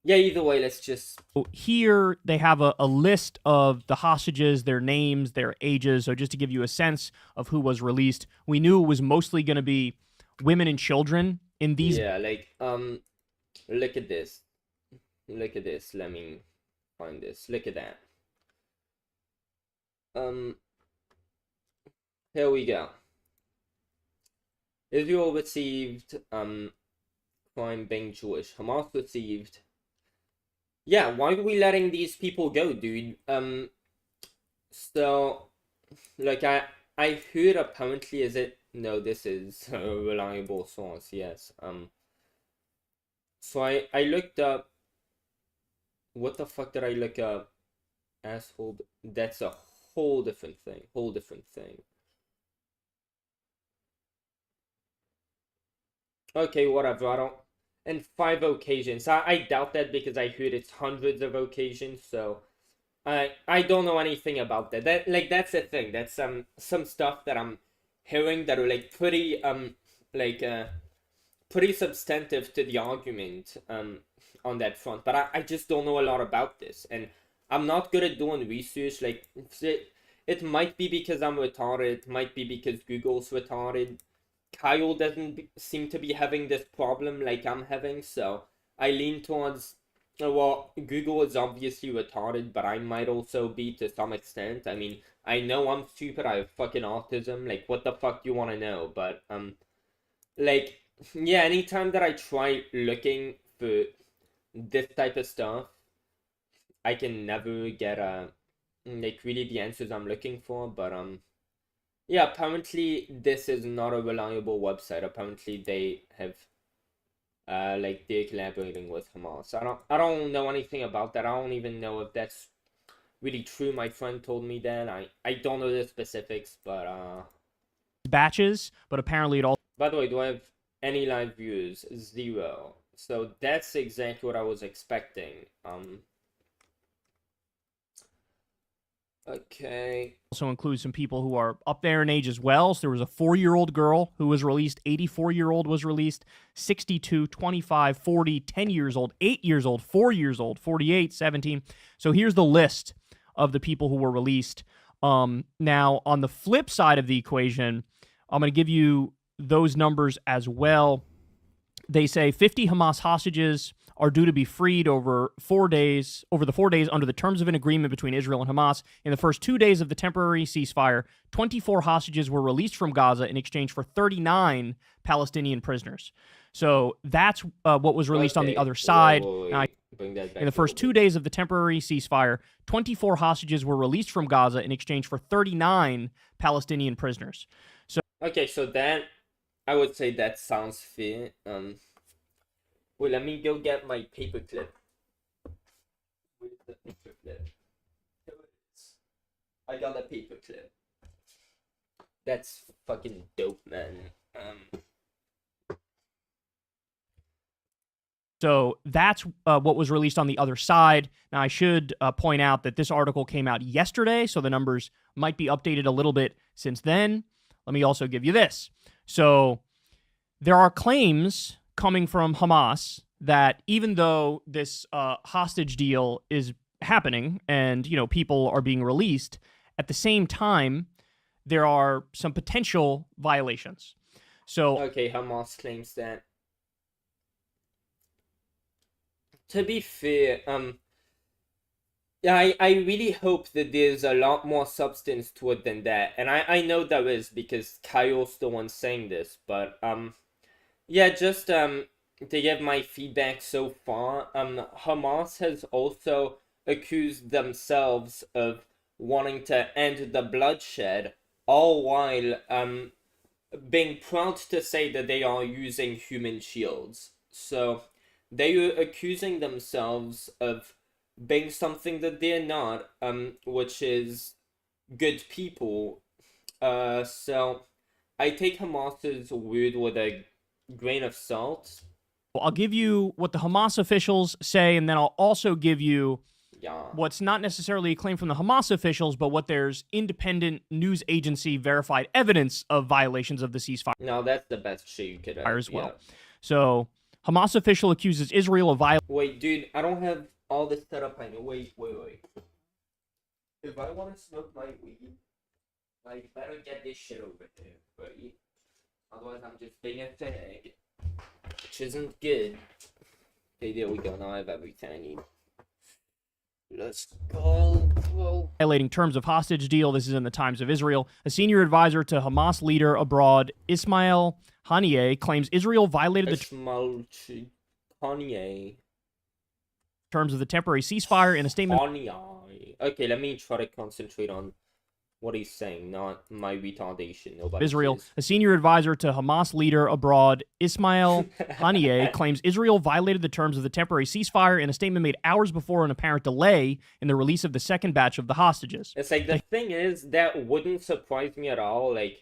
yeah, either way, let's just. here they have a list of the hostages, their names, their ages. So just to give you a sense of who was released, we knew it was mostly going to be women and children in these. Yeah, like, look at this. Look at this. Let me find this. Look at that. Here we go. Israel received crime being Jewish. Hamas received. Yeah, why are we letting these people go, dude? So, like, I heard apparently, no, this is a reliable source, yes. So I looked up, what the fuck did I look up? Asshole, that's a whole different thing, Okay, whatever, I don't. And 5 occasions. I doubt that because I heard it's hundreds of occasions, so I don't know anything about that. That's the thing. That's some stuff that I'm hearing that are like pretty pretty substantive to the argument on that front. But I just don't know a lot about this, and I'm not good at doing research. Like, it might be because I'm retarded, it might be because Google's retarded. Kyle doesn't seem to be having this problem like I'm having, so I lean towards, well, Google is obviously retarded, but I might also be to some extent. I mean, I know I'm stupid, I have fucking autism, like, what the fuck do you want to know? But, like, yeah, anytime that I try looking for this type of stuff, I can never get, like, really the answers I'm looking for, but, yeah, apparently this is not a reliable website. Apparently they have, like, they're collaborating with Hamas. I don't know anything about that. I don't even know if that's really true. My friend told me that. I don't know the specifics, but batches, but apparently it all. By the way, do I have any live views? 0. So that's exactly what I was expecting. Okay. Also includes some people who are up there in age as well. So there was a 4-year-old girl who was released, 84-year-old was released, 62, 25, 40, 10 years old, 8 years old, 4 years old, 48, 17. So here's the list of the people who were released. Now, on the flip side of the equation, I'm going to give you those numbers as well. They say 50 Hamas hostages are due to be freed over the 4 days under the terms of an agreement between Israel and Hamas. In the first 2 days of the temporary ceasefire, 24 hostages were released from Gaza in exchange for 39 Palestinian prisoners. So that's what was released on the other side. Bring that back In the first 2 days of the temporary ceasefire, 24 hostages were released from Gaza in exchange for 39 Palestinian prisoners. Okay, so that, I would say that sounds fair. Wait, let me go get my paperclip. Where's the paperclip? Here it is. I got a paperclip. That's fucking dope, man. So that's what was released on the other side. Now, I should point out that this article came out yesterday, so the numbers might be updated a little bit since then. Let me also give you this. So there are claims coming from Hamas that even though this hostage deal is happening and, people are being released, at the same time, there are some potential violations. So okay, Hamas claims that. To be fair, yeah, I really hope that there's a lot more substance to it than that. And I know there is because Kyle's the one saying this, but yeah, just to give my feedback so far, Hamas has also accused themselves of wanting to end the bloodshed, all while being proud to say that they are using human shields. So they are accusing themselves of being something that they're not, which is good people. So I take Hamas's word with a grain of salt. I'll give you what the Hamas officials say, and then I'll also give you what's not necessarily a claim from the Hamas officials, but what there's independent news agency verified evidence of violations of the ceasefire. No, that's the best shit you could have. As well. Yeah. So Hamas official accuses Israel of violence. Wait, dude, I don't have all this set up. I know. Wait. If I want to smoke my weed, I better get this shit over there, right? Otherwise, I'm just being a fag, which isn't good. Okay, there we go. Now I have everything I need. Let's go. Whoa. Violating terms of hostage deal. This is in the Times of Israel. A senior advisor to Hamas leader abroad, Ismail Haniyeh, claims Israel violated the terms of the temporary ceasefire in a statement. Okay, let me try to concentrate on what he's saying, not my retardation. Nobody Israel. cares. A senior advisor to Hamas leader abroad, Ismail Haniyeh, claims Israel violated the terms of the temporary ceasefire in a statement made hours before an apparent delay in the release of the second batch of the hostages. It's like, the thing is, that wouldn't surprise me at all. Like,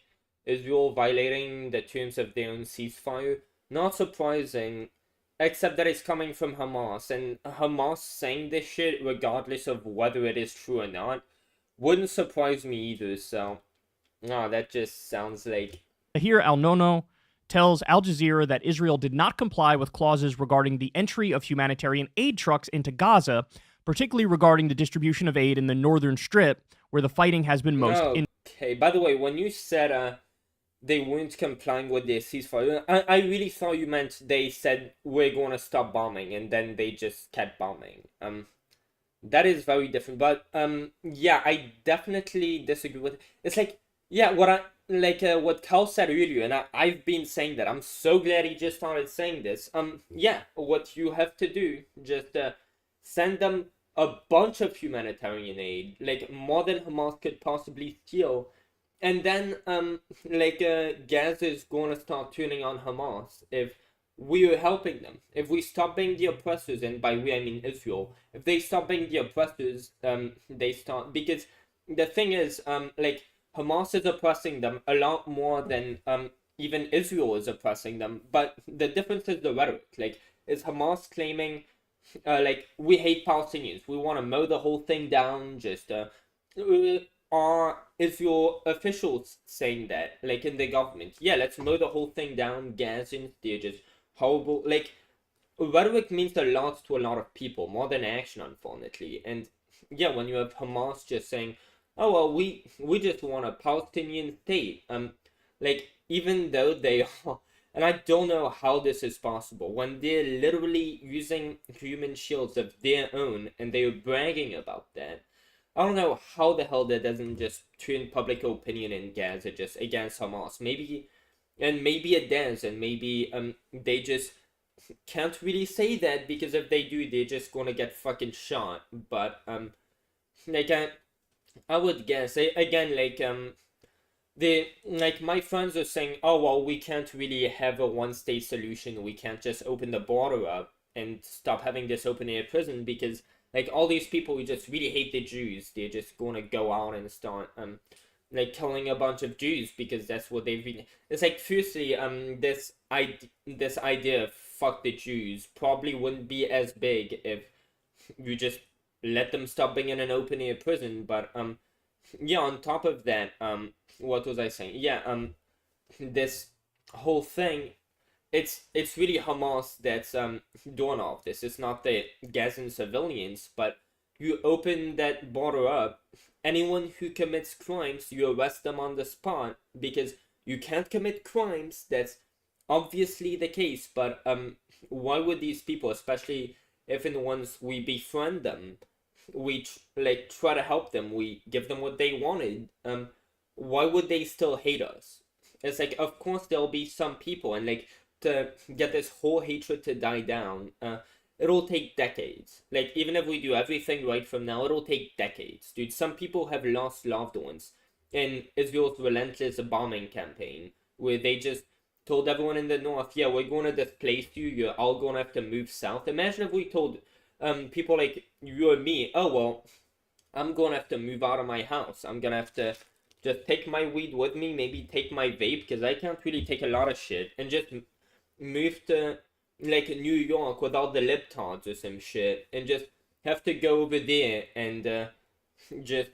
Israel violating the terms of their own ceasefire, not surprising, except that it's coming from Hamas, and Hamas saying this shit regardless of whether it is true or not wouldn't surprise me either. So that just sounds like... Here, Al-Nono tells Al Jazeera that Israel did not comply with clauses regarding the entry of humanitarian aid trucks into Gaza, particularly regarding the distribution of aid in the northern strip, where the fighting has been most... Okay, by the way, when you said they weren't complying with their ceasefire, I really thought you meant they said, we're going to stop bombing, and then they just kept bombing. That is very different, but yeah, I definitely disagree with it. It's like, yeah, what Carl said earlier, and I've been saying that. I'm so glad he just started saying this. Yeah, what you have to do, just send them a bunch of humanitarian aid, like more than Hamas could possibly steal, and then Gaza is going to start turning on Hamas if we are helping them. If we stop being the oppressors, and by we I mean Israel, if they stop being the oppressors, they start, because the thing is, Hamas is oppressing them a lot more than even Israel is oppressing them. But the difference is the rhetoric. Like, is Hamas claiming, we hate Palestinians, we want to mow the whole thing down, just are Israel officials saying that, like in the government? Yeah, let's mow the whole thing down, Gazans, they're just horrible. Like, rhetoric means a lot to a lot of people, more than action, unfortunately. And yeah, when you have Hamas just saying, oh well, we just want a Palestinian state. Like even though they are, and I don't know how this is possible when they're literally using human shields of their own and they're bragging about that. I don't know how the hell that doesn't just turn public opinion in Gaza just against Hamas. Maybe, and maybe it does, and maybe they just can't really say that because if they do, they're just gonna get fucking shot. But like I would guess again like the like my friends are saying, oh well, we can't really have a one-state solution. We can't just open the border up and stop having this open-air prison because like all these people who just really hate the Jews, they're just gonna go out and start like killing a bunch of Jews because that's what they've been. It's like firstly this idea of fuck the Jews probably wouldn't be as big if you just let them stop being in an open-air prison. But yeah, on top of that, what was I saying? Yeah, this whole thing, it's really Hamas that's doing all of this. It's not the Gazan civilians, but you open that border up, anyone who commits crimes, you arrest them on the spot because you can't commit crimes. That's obviously the case, but why would these people, especially if in once we befriend them, we like try to help them, we give them what they wanted, why would they still hate us? It's like, of course there'll be some people, and like to get this whole hatred to die down, it'll take decades. Like even if we do everything right from now, it'll take decades, dude. Some people have lost loved ones in Israel's relentless bombing campaign, where they just told everyone in the north, yeah, we're going to displace you, you're all going to have to move south. Imagine if we told people like you and me, oh well, I'm going to have to move out of my house. I'm going to have to just take my weed with me, maybe take my vape, because I can't really take a lot of shit, and just move to like New York without the libtards or some shit, and just have to go over there and just,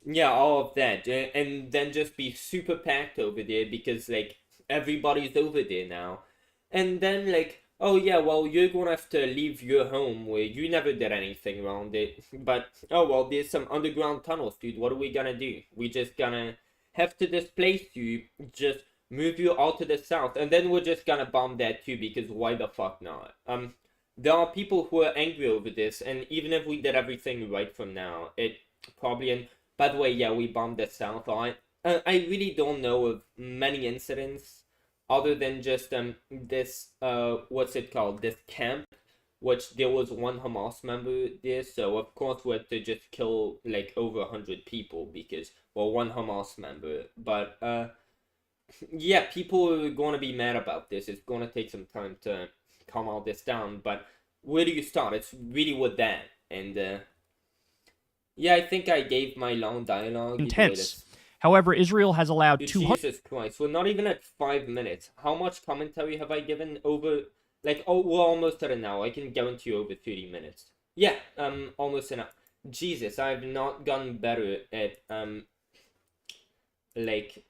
yeah, all of that, and then just be super packed over there because like everybody's over there now. And then like, oh yeah, well, you're gonna have to leave your home where you never did anything around it, but oh well, there's some underground tunnels, dude. What are we gonna do? We just gonna have to displace you, just move you all to the south, and then we're just gonna bomb that too, because why the fuck not? There are people who are angry over this, and even if we did everything right from now, it probably, and by the way, yeah, we bombed the south. I really don't know of many incidents other than just this what's it called, this camp, which there was one Hamas member there, so of course we had to just kill like over 100 people because, well, one Hamas member. But yeah, people are going to be mad about this. It's going to take some time to calm all this down, but where do you start? It's really with that. And yeah, I think I gave my long dialogue. Intense. However, Israel has allowed Dude, 200. Jesus Christ, we're not even at 5 minutes. How much commentary have I given? Over, like, oh, we're almost at an hour. I can guarantee you over 30 minutes. Yeah, almost an hour. Jesus, I've not gotten better at, like,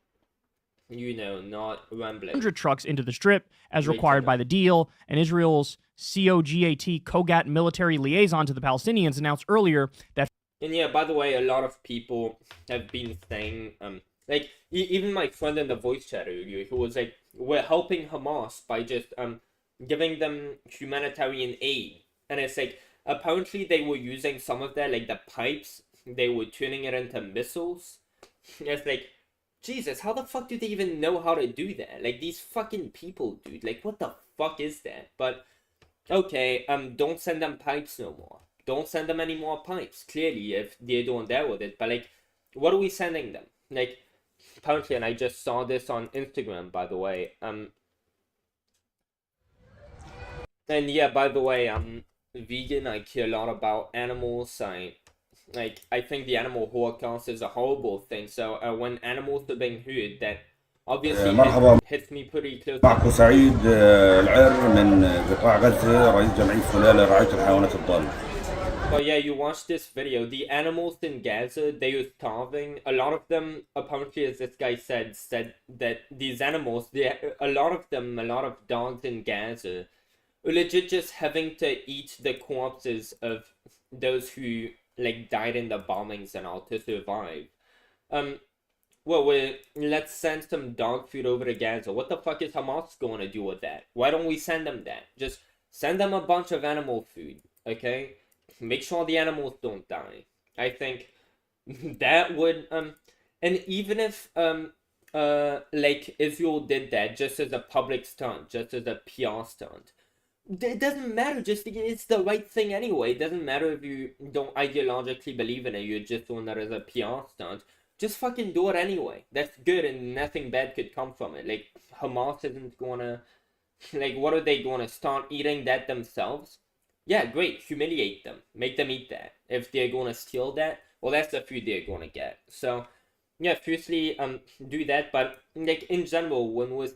you know, not rambling. 100 trucks into the strip, as required by the deal, and Israel's COGAT, COGAT military liaison to the Palestinians, announced earlier that. And yeah, by the way, a lot of people have been saying, like, even my friend in the voice chat earlier, who was like, we're helping Hamas by just, giving them humanitarian aid. And it's like, apparently they were using some of that, like, the pipes, they were turning it into missiles. It's like, Jesus, how the fuck do they even know how to do that? Like, these fucking people, dude, like, what the fuck is that? But, okay, don't send them pipes no more. Don't send them any more pipes, clearly, if they're doing that with it. But, like, what are we sending them? Like, apparently, and I just saw this on Instagram, by the way. And yeah, by the way, I'm vegan. I care a lot about animals. I think the animal holocaust is a horrible thing. So, when animals are being hurt, that obviously hits me pretty close. معكم سعيد العر من قطاع غزة رئيس جمعية سلالة رعاية الحيوانات الضالة. But yeah, you watch this video. The animals in Gaza, they are starving. A lot of them, apparently, as this guy said that these animals, a lot of dogs in Gaza, are legit just having to eat the corpses of those who like died in the bombings and all to survive. Well, let's send some dog food over to Gaza. What the fuck is Hamas going to do with that? Why don't we send them that? Just send them a bunch of animal food, okay? Make sure the animals don't die. I think that would and even if like Israel did that just as a public stunt, just as a PR stunt, it doesn't matter. Just it's the right thing anyway. It doesn't matter if you don't ideologically believe in it. You're just doing that as a PR stunt. Just fucking do it anyway. That's good, and nothing bad could come from it. Like, Hamas isn't gonna... Like, what are they gonna start eating that themselves? Yeah, great. Humiliate them. Make them eat that. If they're gonna steal that, well, that's the food they're gonna get. So, yeah, firstly, do that. But, like, in general, when we're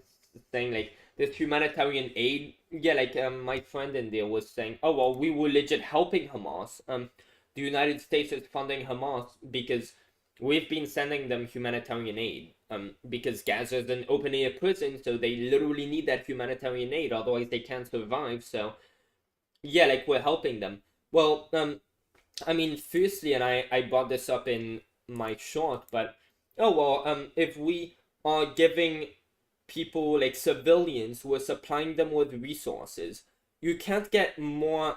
saying, like, this humanitarian aid, yeah, like, my friend in there was saying, oh, well, we were legit helping Hamas. The United States is funding Hamas because... we've been sending them humanitarian aid, because Gaza is an open-air prison, so they literally need that humanitarian aid, otherwise they can't survive, so, yeah, like, we're helping them. Well, I mean, firstly, and I brought this up in my short, but, oh, well, if we are giving people, like, civilians, we're supplying them with resources, you can't get more,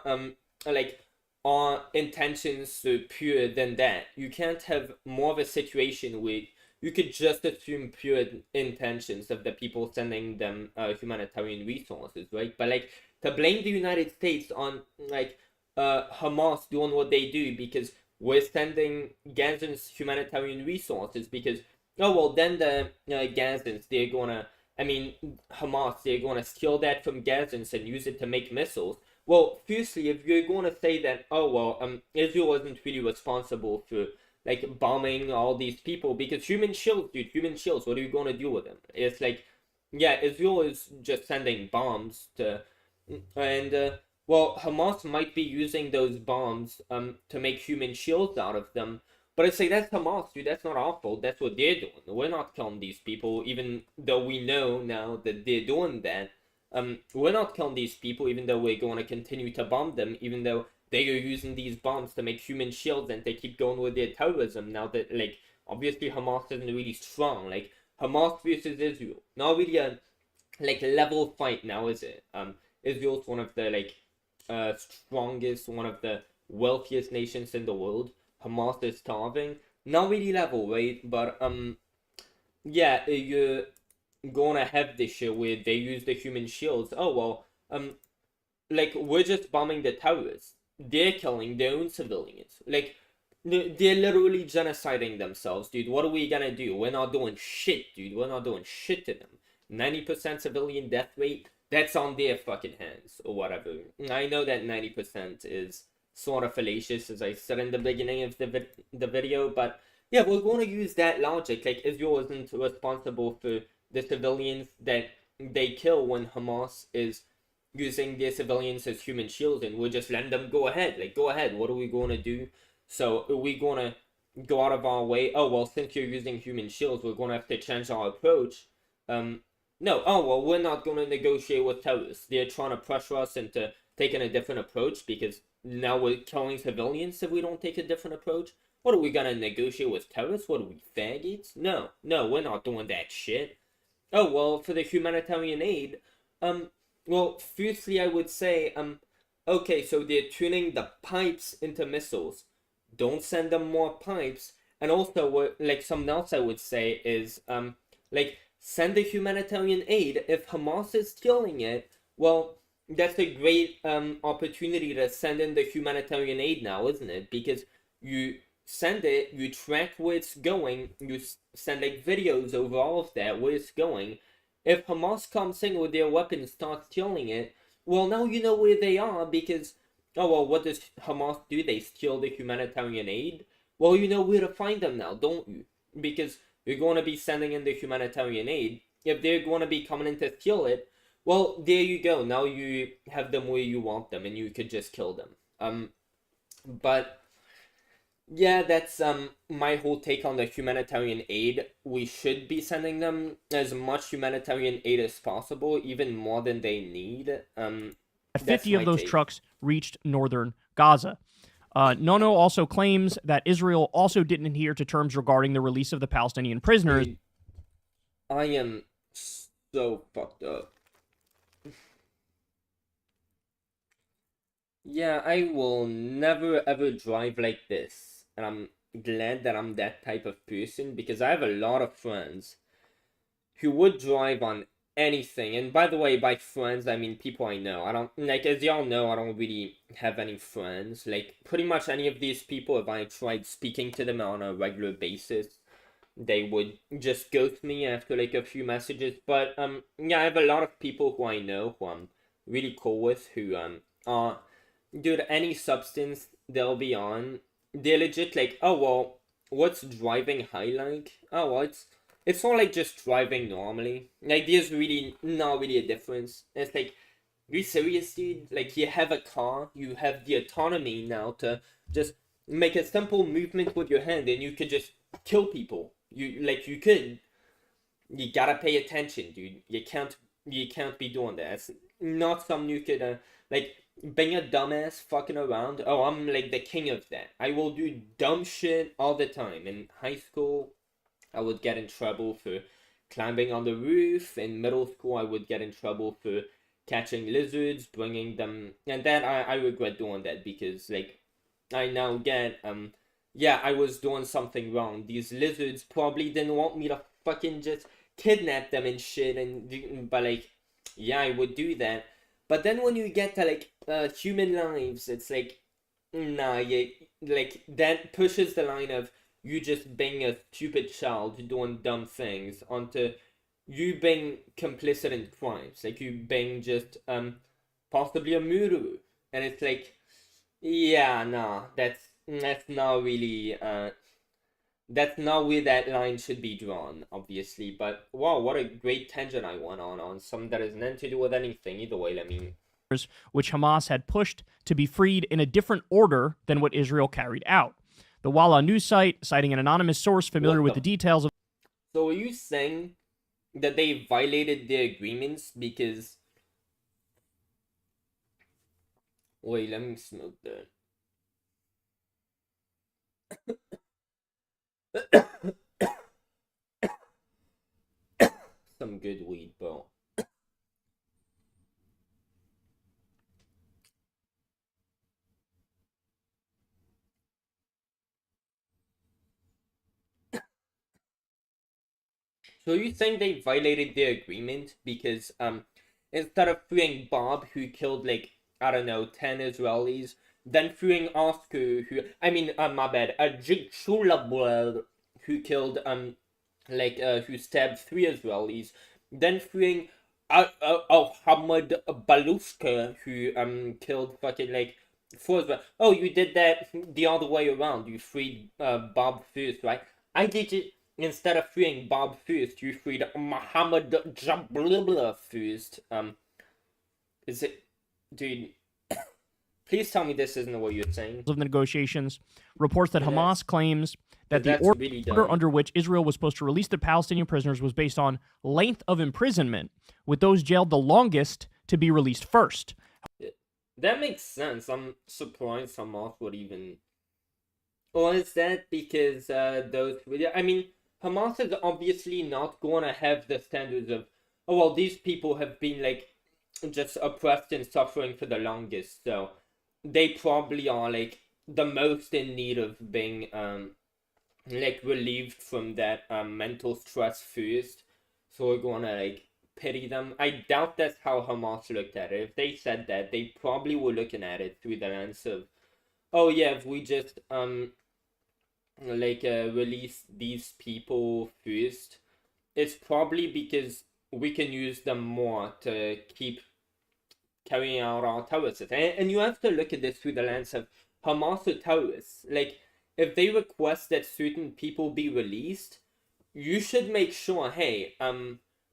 like, our intentions pure than that. You can't have more of a situation where you could just assume pure intentions of the people sending them humanitarian resources, right? But like to blame the United States on like Hamas doing what they do because we're sending Gazans humanitarian resources because oh well then the Gazans they're gonna Hamas they're gonna steal that from Gazans and use it to make missiles. Well, firstly, if you're going to say that, oh, well, Israel wasn't really responsible for, like, bombing all these people, because human shields, dude, human shields, what are you going to do with them? It's like, yeah, Israel is just sending bombs to, and, well, Hamas might be using those bombs, to make human shields out of them, but it's like, that's Hamas, dude, that's not our fault, that's what they're doing. We're not killing these people, even though we know now that they're doing that. We're not killing these people, even though we're going to continue to bomb them, even though they are using these bombs to make human shields and they keep going with their terrorism now that, like, obviously Hamas isn't really strong. Like, Hamas versus Israel. Not really a, like, level fight now, is it? Israel's one of the, like, strongest, one of the wealthiest nations in the world. Hamas is starving. Not really level, right? But, yeah, you're gonna have this shit where they use the human shields. Oh well, like we're just bombing the terrorists. They're killing their own civilians. Like they're literally genociding themselves, dude. What are we gonna do? We're not doing shit, dude. We're not doing shit to them. 90% civilian death rate. That's on their fucking hands or whatever. I know that 90% is sort of fallacious, as I said in the beginning of the video, but yeah, we're going to use that logic. Like Israel isn't responsible for the civilians that they kill when Hamas is using their civilians as human shields, and we're just letting them go ahead. Like, go ahead. What are we going to do? So, are we going to go out of our way? Oh, well, since you're using human shields, we're going to have to change our approach. No. Oh, well, we're not going to negotiate with terrorists. They're trying to pressure us into taking a different approach because now we're killing civilians if we don't take a different approach. What are we going to negotiate with terrorists? What are we, faggots? No, we're not doing that shit. Oh, well, for the humanitarian aid, well, firstly, I would say, okay, so they're turning the pipes into missiles. Don't send them more pipes. And also, what, like, something else I would say is, like, send the humanitarian aid. If Hamas is killing it, well, that's a great, opportunity to send in the humanitarian aid now, isn't it? Because you send it, you track where it's going, you send like videos over all of that, where it's going. If Hamas comes in with their weapons, starts killing it, well now you know where they are because, oh well, what does Hamas do? They steal the humanitarian aid? Well, you know where to find them now, don't you? Because you're going to be sending in the humanitarian aid. If they're going to be coming in to steal it, well, there you go. Now you have them where you want them and you could just kill them. But yeah, that's my whole take on the humanitarian aid. We should be sending them as much humanitarian aid as possible, even more than they need. 50 of those trucks reached northern Gaza. Nono also claims that Israel also didn't adhere to terms regarding the release of the Palestinian prisoners. Dude, I am so fucked up. Yeah, I will never ever drive like this. And I'm glad that I'm that type of person because I have a lot of friends who would drive on anything. And by the way, by friends, I mean people I know. I don't, like, as y'all know, I don't really have any friends. Like, pretty much any of these people, if I tried speaking to them on a regular basis, they would just ghost me after like a few messages. But yeah, I have a lot of people who I know who I'm really cool with who are, dude, any substance they'll be on, they're legit like, oh well, what's driving high like? Oh well, it's not like just driving normally. Like there's really not really a difference. It's like, you serious, dude? Like you have a car, you have the autonomy now to just make a simple movement with your hand and you could just kill people. You could. You gotta pay attention, dude. You can't be doing that. It's not something you could like being a dumbass fucking around. Oh, I'm like the king of that. I will do dumb shit all the time. In high school, I would get in trouble for climbing on the roof. In middle school, I would get in trouble for catching lizards, bringing them, and that I regret doing that because like I now get yeah, I was doing something wrong. These lizards probably didn't want me to fucking just kidnap them and shit, and but like, yeah, I would do that. But then when you get to like human lives, it's like, nah, yeah, like that pushes the line of you just being a stupid child doing dumb things onto you being complicit in crimes, like you being just possibly a murderer, and it's like, yeah, nah, that's not really that's not where that line should be drawn, obviously. But wow, what a great tangent I went on something that has nothing to do with anything. Either way, I mean, which Hamas had pushed to be freed in a different order than what Israel carried out. The Walla news site, citing an anonymous source familiar with the details of. So are you saying that they violated their agreements because? Wait, let me smoke that. Some good weed, bro. So you think they violated their agreement because instead of freeing Bob, who killed like, I don't know, 10 Israelis, then freeing Oscar, who, I mean, my bad, Jigshulabwad, who killed who stabbed 3 Israelis, then freeing Hamad Baluska, who killed fucking like 4 Israelis. Oh, you did that the other way around. You freed Bob first, right? I did it. Instead of freeing Bob first, you freed Muhammad Jablibla first. Is it, dude? Please tell me this isn't what you're saying. Of the negotiations, reports that Hamas claims that the That's order really dumb. under which Israel was supposed to release the Palestinian prisoners was based on length of imprisonment, with those jailed the longest to be released first. That makes sense. I'm surprised Hamas would even. Or is that because those? I mean, Hamas is obviously not going to have the standards of, oh well, these people have been like just oppressed and suffering for the longest, so they probably are like the most in need of being like relieved from that mental stress first. So we're gonna like pity them. I doubt that's how Hamas looked at it. If they said that, they probably were looking at it through the lens of, oh yeah, if we just release these people first, it's probably because we can use them more to keep carrying out our terrorists. And you have to look at this through the lens of Hamas are terrorists. Like, if they request that certain people be released, you should make sure, hey,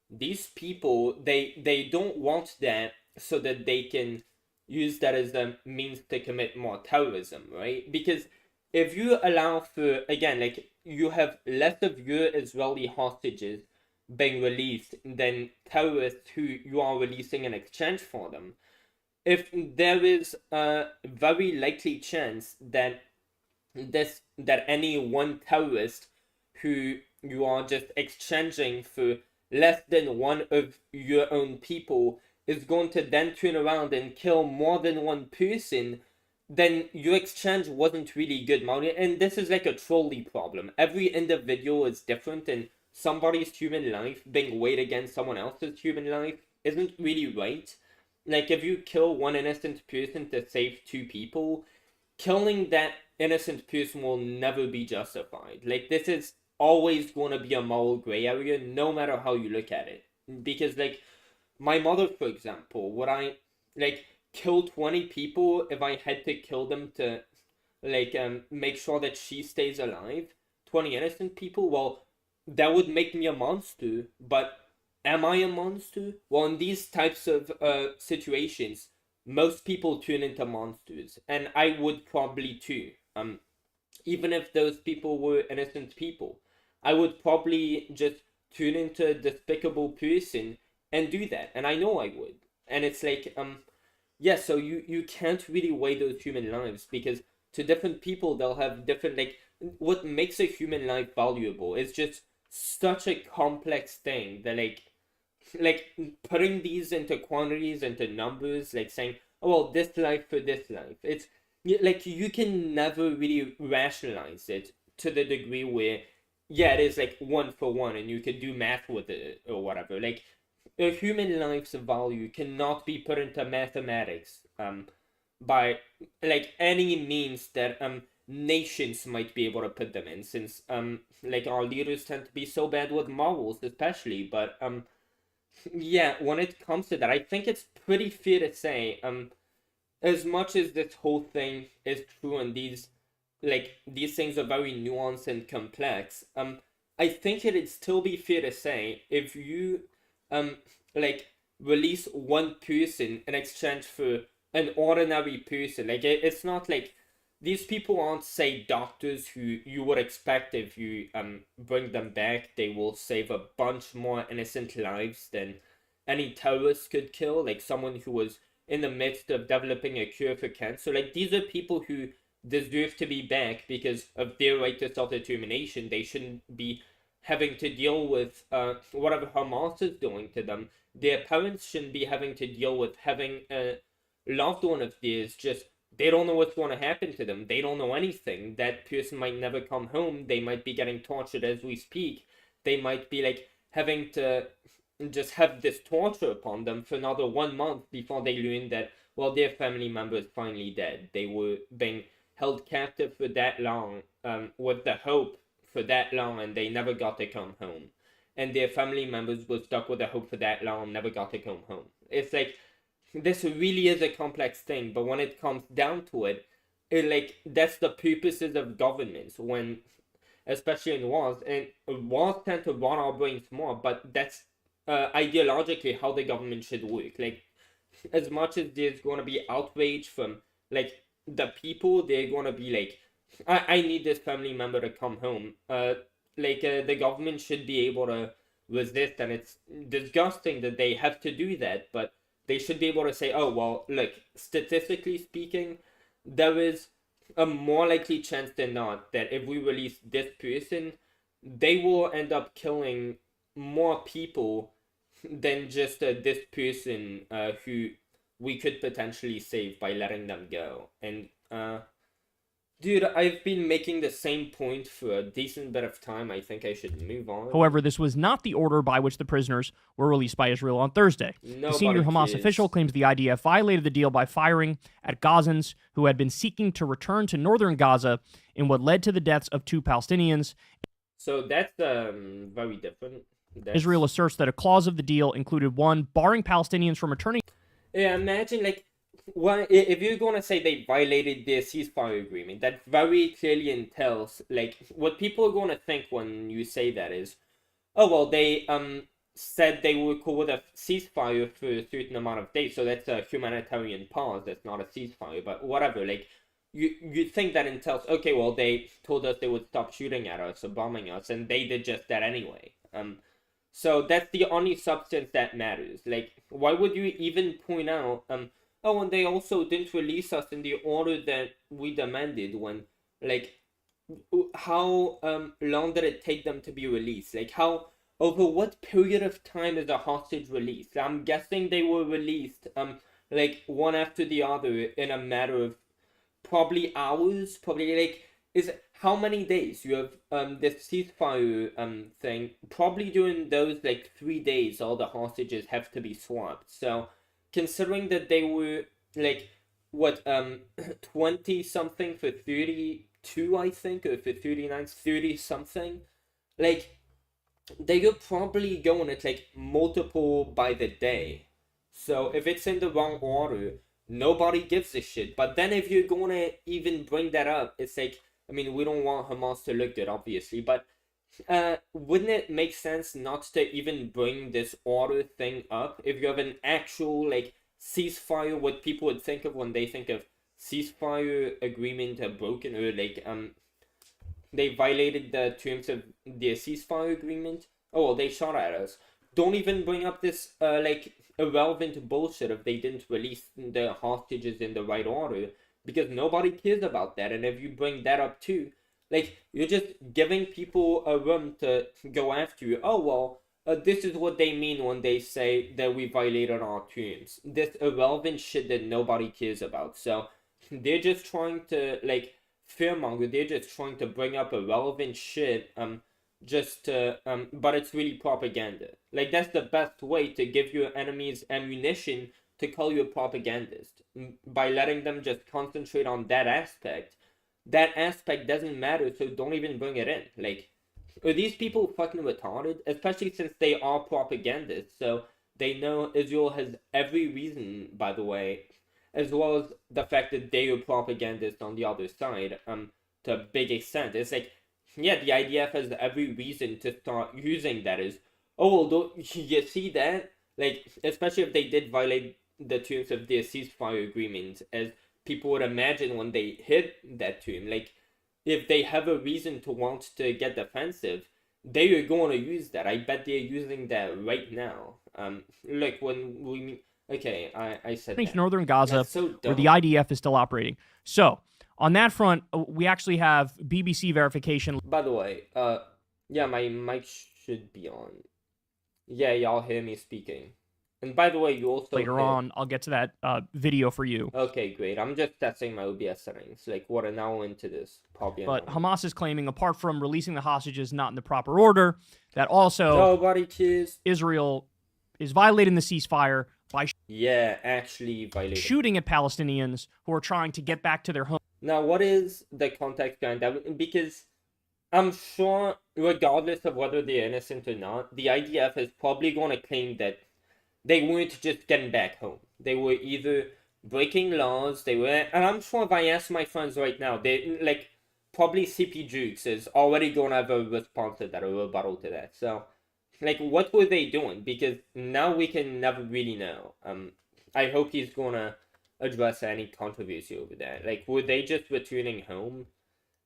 these people, they don't want that so that they can use that as a means to commit more terrorism, right? Because if you allow for, again, like, you have less of your Israeli hostages being released than terrorists who you are releasing in exchange for them, if there is a very likely chance that any one terrorist who you are just exchanging for less than one of your own people is going to then turn around and kill more than one person, then your exchange wasn't really good, Mario. And this is like a trolley problem. Every individual is different, and somebody's human life being weighed against someone else's human life isn't really right. Like, if you kill one innocent person to save two people, killing that innocent person will never be justified. Like, this is always going to be a moral gray area, no matter how you look at it. Because, like, my mother, for example, would I, like, kill 20 people if I had to kill them to, like, make sure that she stays alive? 20 innocent people? Well, that would make me a monster, but am I a monster? Well, in these types of situations, most people turn into monsters, and I would probably too. Even if those people were innocent people, I would probably just turn into a despicable person and do that, and I know I would. And it's like, yeah, so you can't really weigh those human lives, because to different people they'll have different, like, what makes a human life valuable is just such a complex thing that, like putting these into quantities, into numbers, like saying, oh well, this life for this life, it's like you can never really rationalize it to the degree where, yeah, it is like one for one and you can do math with it or whatever. Like, a human life's value cannot be put into mathematics by like any means that nations might be able to put them in, since like our leaders tend to be so bad with morals especially. But yeah, when it comes to that, I think it's pretty fair to say, as much as this whole thing is true and these things are very nuanced and complex, I think it'd still be fair to say, if you like release one person in exchange for an ordinary person, like it's not like these people aren't, say, doctors who you would expect if you bring them back they will save a bunch more innocent lives than any terrorist could kill, like someone who was in the midst of developing a cure for cancer. Like, these are people who deserve to be back because of their right to self-determination. They shouldn't be having to deal with whatever Hamas is doing to them. Their parents shouldn't be having to deal with having a loved one of theirs just, they don't know what's going to happen to them. They don't know anything. That person might never come home. They might be getting tortured as we speak. They might be like having to just have this torture upon them for another 1 month before they learn that, well, their family member is finally dead. They were being held captive for that long, with the hope for that long, and they never got to come home. And their family members were stuck with the hope for that long, never got to come home. It's like, this really is a complex thing, but when it comes down to it, like, that's the purposes of governments, when, especially in wars, and wars tend to run our brains more, but that's ideologically how the government should work. Like, as much as there's going to be outrage from, like, the people, they're going to be like, I need this family member to come home. The government should be able to resist, and it's disgusting that they have to do that, but they should be able to say, oh, well, look, statistically speaking, there is a more likely chance than not that if we release this person, they will end up killing more people than just this person who we could potentially save by letting them go. And dude, I've been making the same point for a decent bit of time. I think I should move on. However, this was not the order by which the prisoners were released by Israel on Thursday. The senior Hamas official claims the IDF violated the deal by firing at Gazans who had been seeking to return to northern Gaza in what led to the deaths of 2 Palestinians. So that's very different. Israel asserts that a clause of the deal included one barring Palestinians from returning. Yeah, imagine, like, well, if you're gonna say they violated their ceasefire agreement, that very clearly entails, like, what people are gonna think when you say that is, oh well, they said they were cool with a ceasefire for a certain amount of days, so that's a humanitarian pause. That's not a ceasefire, but whatever. Like, you think that entails, okay, well, they told us they would stop shooting at us or bombing us, and they did just that anyway. So that's the only substance that matters. Like, why would you even point out oh, and they also didn't release us in the order that we demanded when, like, how long did it take them to be released? Like, how, over what period of time is a hostage released? I'm guessing they were released, like, one after the other in a matter of probably hours, probably, like, is how many days you have this ceasefire thing? Probably during those like 3 days, all the hostages have to be swapped. So, considering that they were like what 20 something for 32, I think, or for 39, 30 something, like they could probably go on it like multiple by the day. So if it's in the wrong order, nobody gives a shit. But then if you're gonna even bring that up, it's like, I mean, we don't want Hamas to look good, obviously, but wouldn't it make sense not to even bring this order thing up if you have an actual like ceasefire? What people would think of when they think of ceasefire agreement broken, or like they violated the terms of the ceasefire agreement. Oh well, they shot at us. Don't even bring up this like irrelevant bullshit if they didn't release the hostages in the right order, because nobody cares about that. And if you bring that up too, like, you're just giving people a room to go after you. Oh well, this is what they mean when they say that we violated our terms. This irrelevant shit that nobody cares about. So they're just trying to like fearmonger. They're just trying to bring up irrelevant shit. Just to but it's really propaganda. Like, that's the best way to give your enemies ammunition to call you a propagandist, by letting them just concentrate on that aspect. That aspect doesn't matter, so don't even bring it in. Like, are these people fucking retarded? Especially since they are propagandists, so they know Israel has every reason, by the way, as well as the fact that they are propagandists on the other side, to a big extent. It's like, yeah, the IDF has every reason to start using that as, oh, well, don't you see that? Like, especially if they did violate the terms of their ceasefire agreement, as people would imagine when they hit that term. Like, if they have a reason to want to get defensive, they are going to use that. I bet they're using that right now. Look, when we... Okay, I said that. Northern Gaza, so where the IDF is still operating. So, on that front, we actually have BBC verification. By the way, yeah, my mic should be on. Yeah, y'all hear me speaking. And by the way, you also later on, I'll get to that video for you. Okay, great. I'm just testing my OBS settings. Like, what an hour into this, probably. But Hamas is claiming, apart from releasing the hostages not in the proper order, that also nobody cares. Israel is violating the ceasefire by actually violating, shooting at Palestinians who are trying to get back to their home. Now, what is the context behind that? Because I'm sure, regardless of whether they're innocent or not, the IDF is probably going to claim that they weren't just getting back home. They were either breaking laws, and I'm sure if I ask my friends right now, they, like, probably CP Jukes is already going to have a response to that, or a rebuttal to that. So, like, what were they doing? Because now we can never really know. I hope he's going to address any controversy over that. Like, were they just returning home?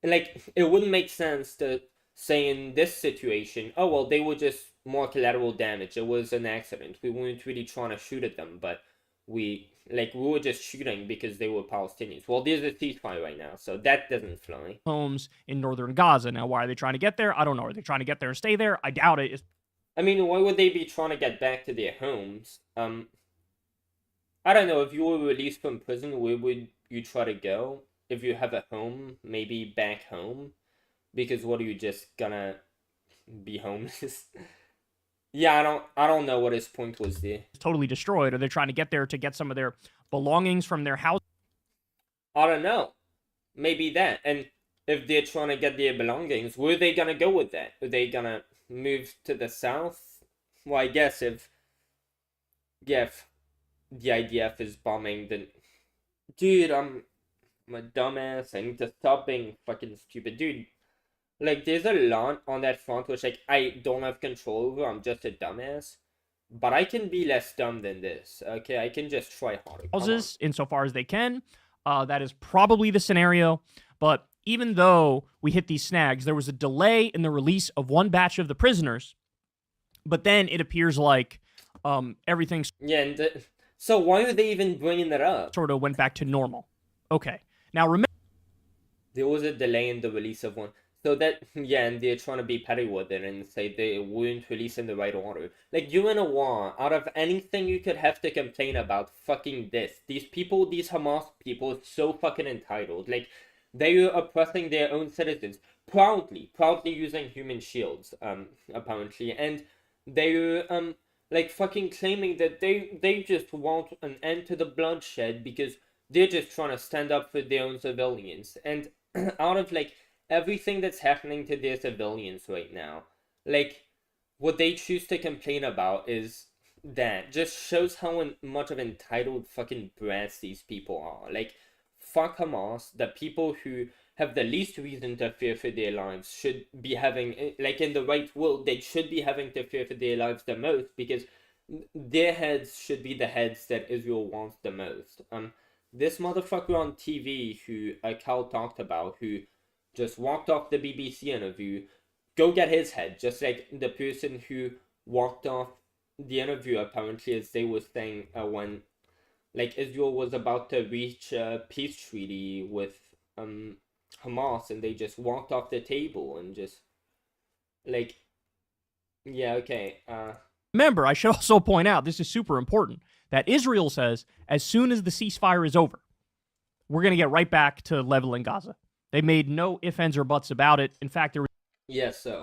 And, like, it wouldn't make sense to say in this situation, oh, well, they were just more collateral damage. It was an accident. We weren't really trying to shoot at them, but we were just shooting because they were Palestinians. Well, there's a ceasefire right now, so that doesn't fly. Homes in northern Gaza. Now, why are they trying to get there? I don't know. Are they trying to get there and stay there? I doubt it. I mean, why would they be trying to get back to their homes? I don't know. If you were released from prison, where would you try to go? If you have a home, maybe back home? Because what, are you just gonna be homeless? Yeah, I don't know what his point was there. Totally destroyed, or they're trying to get there to get some of their belongings from their house. I don't know. Maybe that. And if they're trying to get their belongings, where are they gonna go with that? Are they gonna move to the south? Well, I guess if the IDF is bombing, then... Dude, I'm a dumbass. I need to stop being fucking stupid. Dude, like, there's a lot on that front which, like, I don't have control over. I'm just a dumbass. But I can be less dumb than this, okay? I can just try harder. Houses, insofar as they can. That is probably the scenario. But even though we hit these snags, there was a delay in the release of one batch of the prisoners. But then it appears like everything's... Yeah, and So why are they even bringing that up? sort of went back to normal. Okay. Now remember, There was a delay in the release of one. So that, yeah, and they're trying to be petty with it and say they weren't released in the right order. Like, you're in a war. Out of anything you could have to complain about, fucking this. These people, these Hamas people, are so fucking entitled. Like, they are oppressing their own citizens. Proudly using human shields, apparently. And they are, like, fucking claiming that they just want an end to the bloodshed because they're just trying to stand up for their own civilians. And out of, like, everything that's happening to their civilians right now, like, what they choose to complain about is that just shows how much of entitled fucking brats these people are. Like, fuck Hamas. The people who have the least reason to fear for their lives should be having, like, in the right world, they should be having to fear for their lives the most because their heads should be the heads that Israel wants the most. This motherfucker on TV who Cal talked about, who just walked off the BBC interview, go get his head. Just like the person who walked off the interview, apparently, as they were saying, when, like, Israel was about to reach a peace treaty with Hamas, and they just walked off the table and just, like, yeah, okay. remember, I should also point out, this is super important, that Israel says as soon as the ceasefire is over, we're going to get right back to leveling Gaza. They made no ifs, ands, or buts about it. In fact, there was... Yeah, so,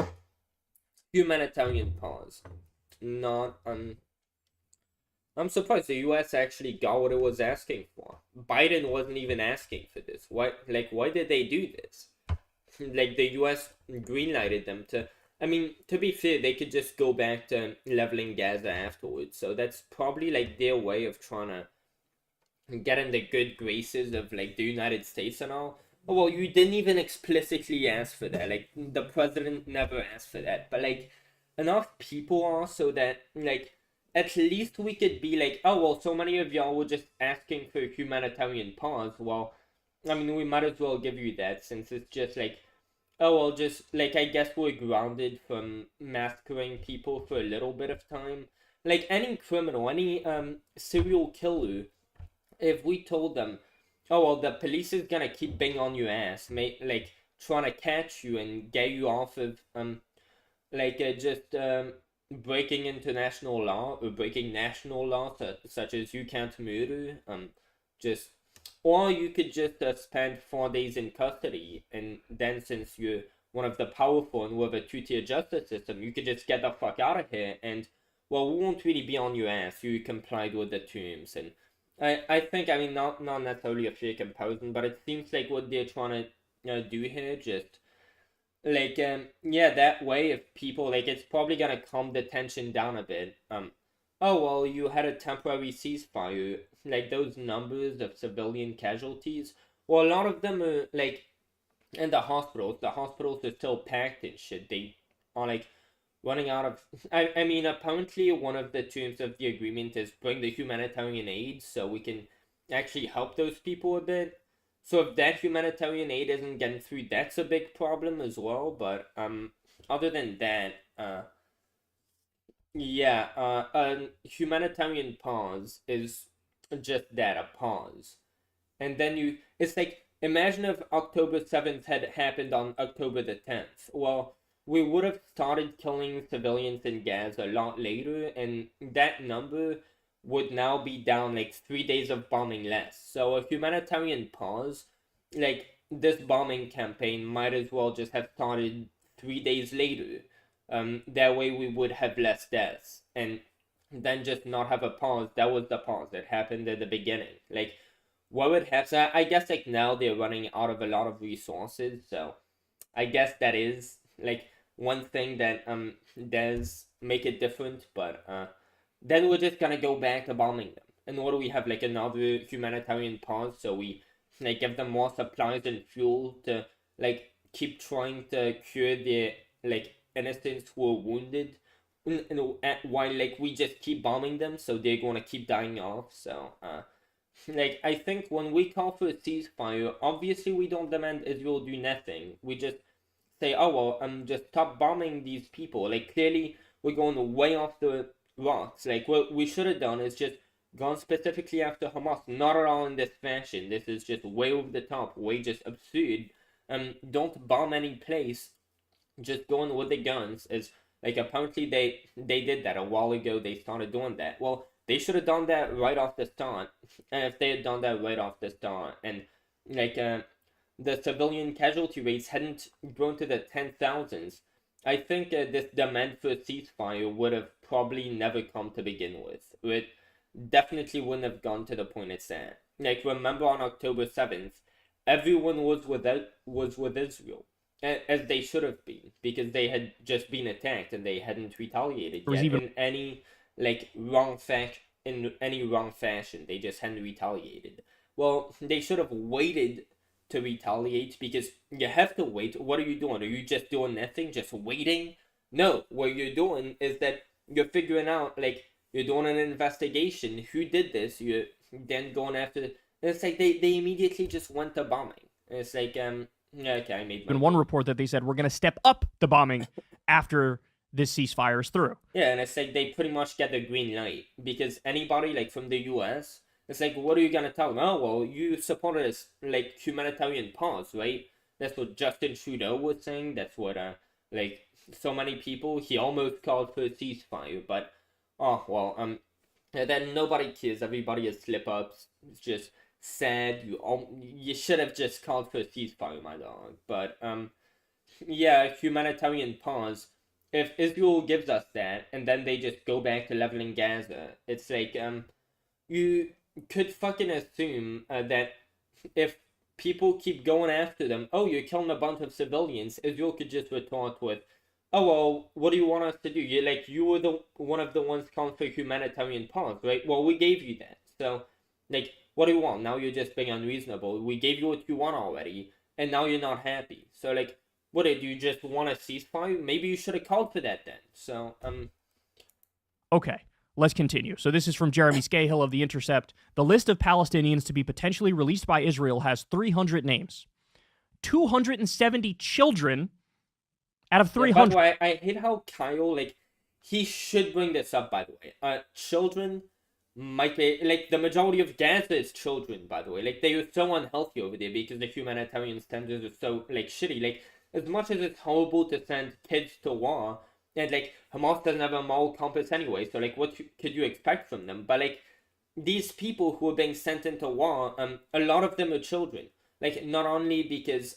humanitarian pause. Not, I'm surprised the US actually got what it was asking for. Biden wasn't even asking for this. Why did they do this? Like, the US greenlighted them to... I mean, to be fair, they could just go back to leveling Gaza afterwards. So that's probably, like, their way of trying to get in the good graces of, like, the United States and all. Oh, well, you didn't even explicitly ask for that. Like, the president never asked for that. But, like, enough people are so that, like, at least we could be like, oh, well, so many of y'all were just asking for a humanitarian pause. Well, I mean, we might as well give you that since it's just, like, oh, well, just, like, I guess we're grounded from massacring people for a little bit of time. Like, any criminal, any serial killer, if we told them, oh, well, the police is gonna keep banging on your ass, like, trying to catch you and get you off of, just breaking international law, or breaking national law, such as you can't murder, or you could just spend 4 days in custody, and then since you're one of the powerful and with a two-tier justice system, you could just get the fuck out of here, and, well, we won't really be on your ass. You complied with the terms, and I think, I mean, not necessarily a fair comparison, but it seems like what they're trying to do here, just, like, yeah, that way, if people, like, it's probably gonna calm the tension down a bit. Oh, well, you had a temporary ceasefire, like, those numbers of civilian casualties, well, a lot of them are, like, in the hospitals are still packed and shit. They are, like, running out of, I mean, apparently one of the terms of the agreement is bring the humanitarian aid so we can actually help those people a bit. So if that humanitarian aid isn't getting through, that's a big problem as well, but, other than that, yeah, a humanitarian pause is just that, a pause. And then it's like, imagine if October 7th had happened on October the 10th. Well, we would have started killing civilians in Gaza a lot later, and that number would now be down, like, 3 days of bombing less. So a humanitarian pause, like, this bombing campaign might as well just have started 3 days later. That way we would have less deaths, and then just not have a pause. That was the pause that happened at the beginning. Like, what would happen? I guess, like, now they're running out of a lot of resources, so I guess that is, like, one thing that does make it different, but then we're just gonna go back to bombing them. And what do we have, like, another humanitarian pause, so we, like, give them more supplies and fuel to, like, keep trying to cure their, like, innocents who are wounded, while, like, we just keep bombing them, so they're gonna keep dying off. So like, I think when we call for a ceasefire, obviously we don't demand Israel do nothing. We just say, oh, well, just stop bombing these people. Like, clearly we're going way off the rocks. Like, what we should have done is just gone specifically after Hamas. Not at all in this fashion. This is just way over the top, way just absurd. Don't bomb any place. Just going with the guns. Is like apparently they did that a while ago. They started doing that. Well, they should have done that right off the start. And if they had done that right off the start, and like the civilian casualty rates hadn't grown to the 10,000s, I think this demand for a ceasefire would have probably never come to begin with. It definitely wouldn't have gone to the point it's at. Like, remember on October 7th, everyone was with Israel, as they should have been, because they had just been attacked and they hadn't retaliated yet in any wrong fashion. They just hadn't retaliated. Well, they should have waited to retaliate, because you have to wait. What are you doing? Are you just doing nothing, just waiting? No, what you're doing is that you're figuring out, like, you're doing an investigation. Who did this? You're then going after. It's like they immediately just went to bombing. It's like okay, I made. Been one report that they said we're going to step up the bombing after this ceasefire is through. Yeah, and it's like they pretty much get the green light, because anybody like from the U.S. It's like, what are you gonna tell them? Oh, well, you supported this like humanitarian pause, right? That's what Justin Trudeau was saying. That's what like so many people. He almost called for a ceasefire, but oh well, and then nobody cares. Everybody has slip ups. It's just sad. You should have just called for a ceasefire, my dog. But yeah, humanitarian pause. If Israel gives us that, and then they just go back to leveling Gaza, it's like you could fucking assume that if people keep going after them, oh, you're killing a bunch of civilians, Israel could just retort with, oh, well, what do you want us to do? You were one of the ones calling for humanitarian pause, right? Well, we gave you that. So, like, what do you want? Now you're just being unreasonable. We gave you what you want already, and now you're not happy. So, like, what did you just want a ceasefire? Maybe you should have called for that then. So, Okay. Let's continue. So this is from Jeremy Scahill of The Intercept. The list of Palestinians to be potentially released by Israel has 300 names. 270 children out of 300. Yeah, by the way, I hate how Kyle, like, he should bring this up, by the way. Children might be, like, the majority of Gaza is children, by the way. Like, they are so unhealthy over there because the humanitarian standards are so, like, shitty. Like, as much as it's horrible to send kids to war, and, like, Hamas doesn't have a moral compass anyway, so, like, what could you expect from them? But, like, these people who are being sent into war, a lot of them are children. Like, not only because,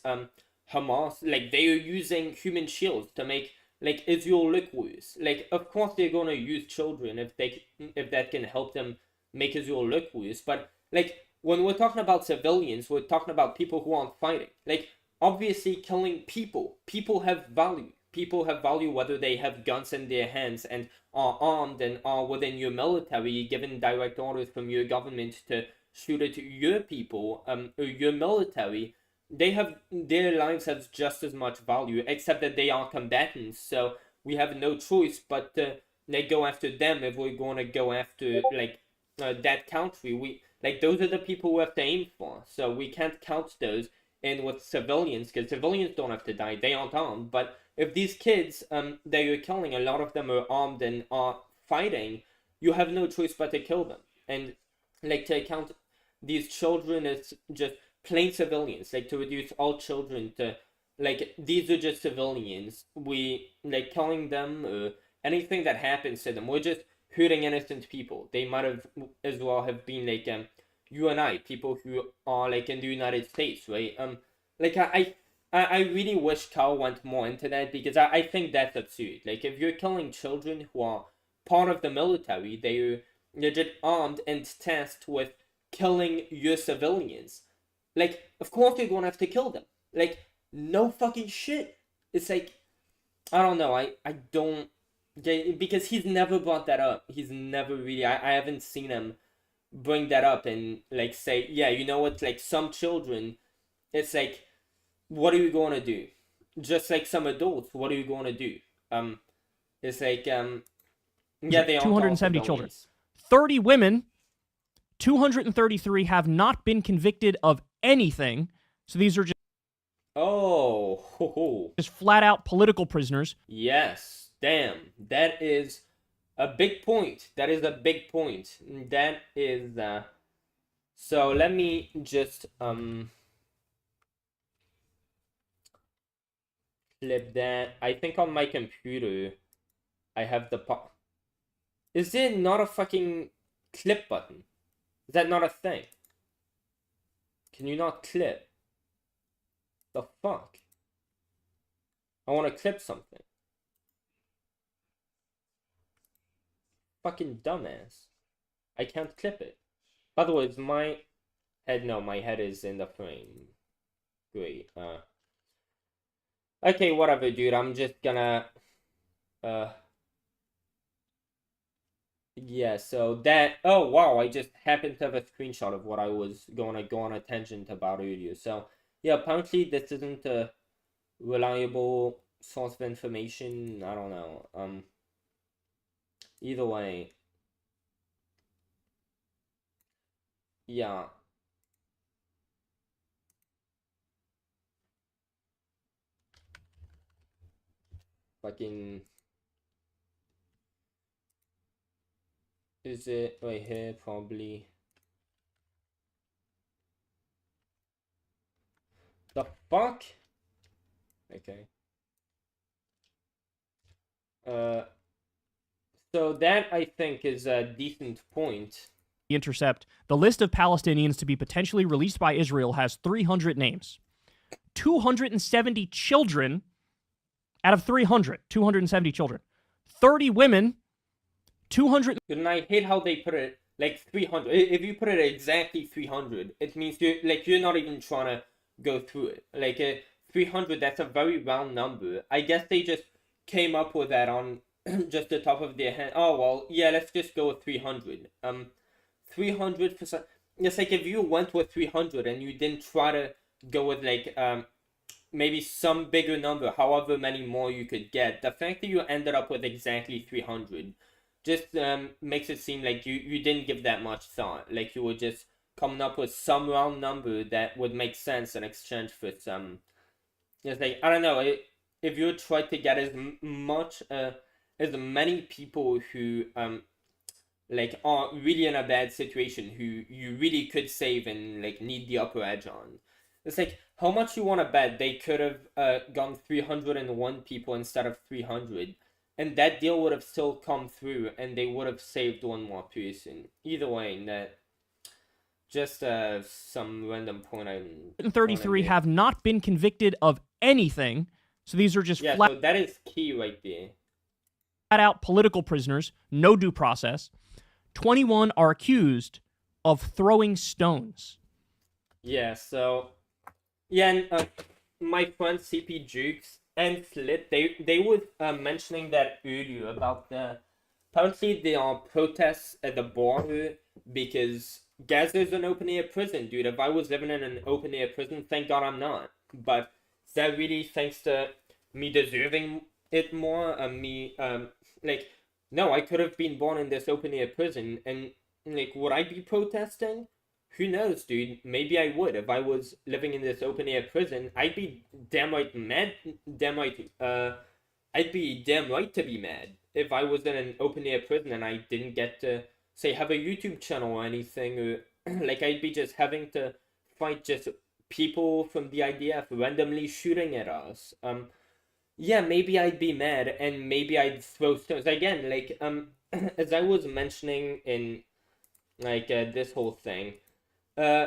Hamas, like, they are using human shields to make, like, Israel look worse. Like, of course they're gonna use children if that can help them make Israel look worse. But, like, when we're talking about civilians, we're talking about people who aren't fighting. Like, obviously killing people have value. People have value whether they have guns in their hands and are armed and are within your military, given direct orders from your government to shoot at your people, or your military. Their lives have just as much value, except that they are combatants, so we have no choice but to go after them if we're going to go after, like, that country. Those are the people we have to aim for, so we can't count those in with civilians, because civilians don't have to die, they aren't armed. But if these kids that you're killing, a lot of them are armed and are fighting, you have no choice but to kill them. And, like, to count these children as just plain civilians, like, to reduce all children to, like, these are just civilians. We, like, killing them or anything that happens to them, we're just hurting innocent people. They might have as well have been, like, you and I, people who are, like, in the United States, right? Like, I really wish Carl went more into that, because I think that's absurd. Like, if you're killing children who are part of the military, they're legit armed and tasked with killing your civilians. Like, of course you're gonna have to kill them. Like, no fucking shit. It's like, I don't know, I don't get it, because he's never brought that up. He's never really, I haven't seen him bring that up and, like, say, yeah, you know what, like, some children, it's like, what are you going to do? Just like some adults, what are you going to do? It's like, yeah, they are 270 children. 30 women, 233 have not been convicted of anything. So these are just just flat out political prisoners. Yes, damn, that is A big point. That is a big point. That is so let me just flip that. I think on my computer I have the Is there not a fucking clip button? Is that not a thing? Can you not clip? The fuck? I want to clip something. Fucking dumbass. I can't clip it. By the way, it's my head. No, my head is in the frame. Great. Okay, whatever, dude. I'm just gonna yeah, so that, oh wow, I just happened to have a screenshot of what I was going to go on a tangent about earlier. So yeah, apparently this isn't a reliable source of information. I don't know. Either way, yeah. Fucking, is it right here? Probably. The fuck? Okay. So that I think is a decent point. The Intercept, the list of Palestinians to be potentially released by Israel has 300 names. 270 children out of 300. 270 children. 30 women. 200. And I hate how they put it like 300. If you put it exactly 300, it means you're not even trying to go through it. Like 300, that's a very round number. I guess they just came up with that on just the top of their head. Oh well, yeah, let's just go with 300. 300%. It's like if you went with 300 and you didn't try to go with like maybe some bigger number, however many more you could get. The fact that you ended up with exactly 300 just makes it seem like you didn't give that much thought. Like you were just coming up with some round number that would make sense in exchange for some. It's like, I don't know, if you try to get as much as many people who like are really in a bad situation, who you really could save and like need the upper edge on. It's like, how much you want to bet they could have gone 301 people instead of 300, and that deal would have still come through, and they would have saved one more person. Either way, that just some random point. 33 have not been convicted of anything, so these are just flat. So that is key right there. Flat out political prisoners, no due process. 21 are accused of throwing stones. Yeah, so yeah, and my friends CP Jukes and Slit, they were mentioning that earlier about apparently there are protests at the border because Gaza is an open air prison, dude. If I was living in an open air prison, thank God I'm not. But is that really thanks to me deserving it more? Like, no, I could have been born in this open air prison, and like, would I be protesting? Who knows, dude? Maybe I would. If I was living in this open air prison, I'd be damn right mad. I'd be damn right to be mad if I was in an open air prison and I didn't get to, say, have a YouTube channel or anything, or like I'd be just having to fight just people from the IDF randomly shooting at us. Yeah, maybe I'd be mad and maybe I'd throw stones again. Like as I was mentioning in like this whole thing. There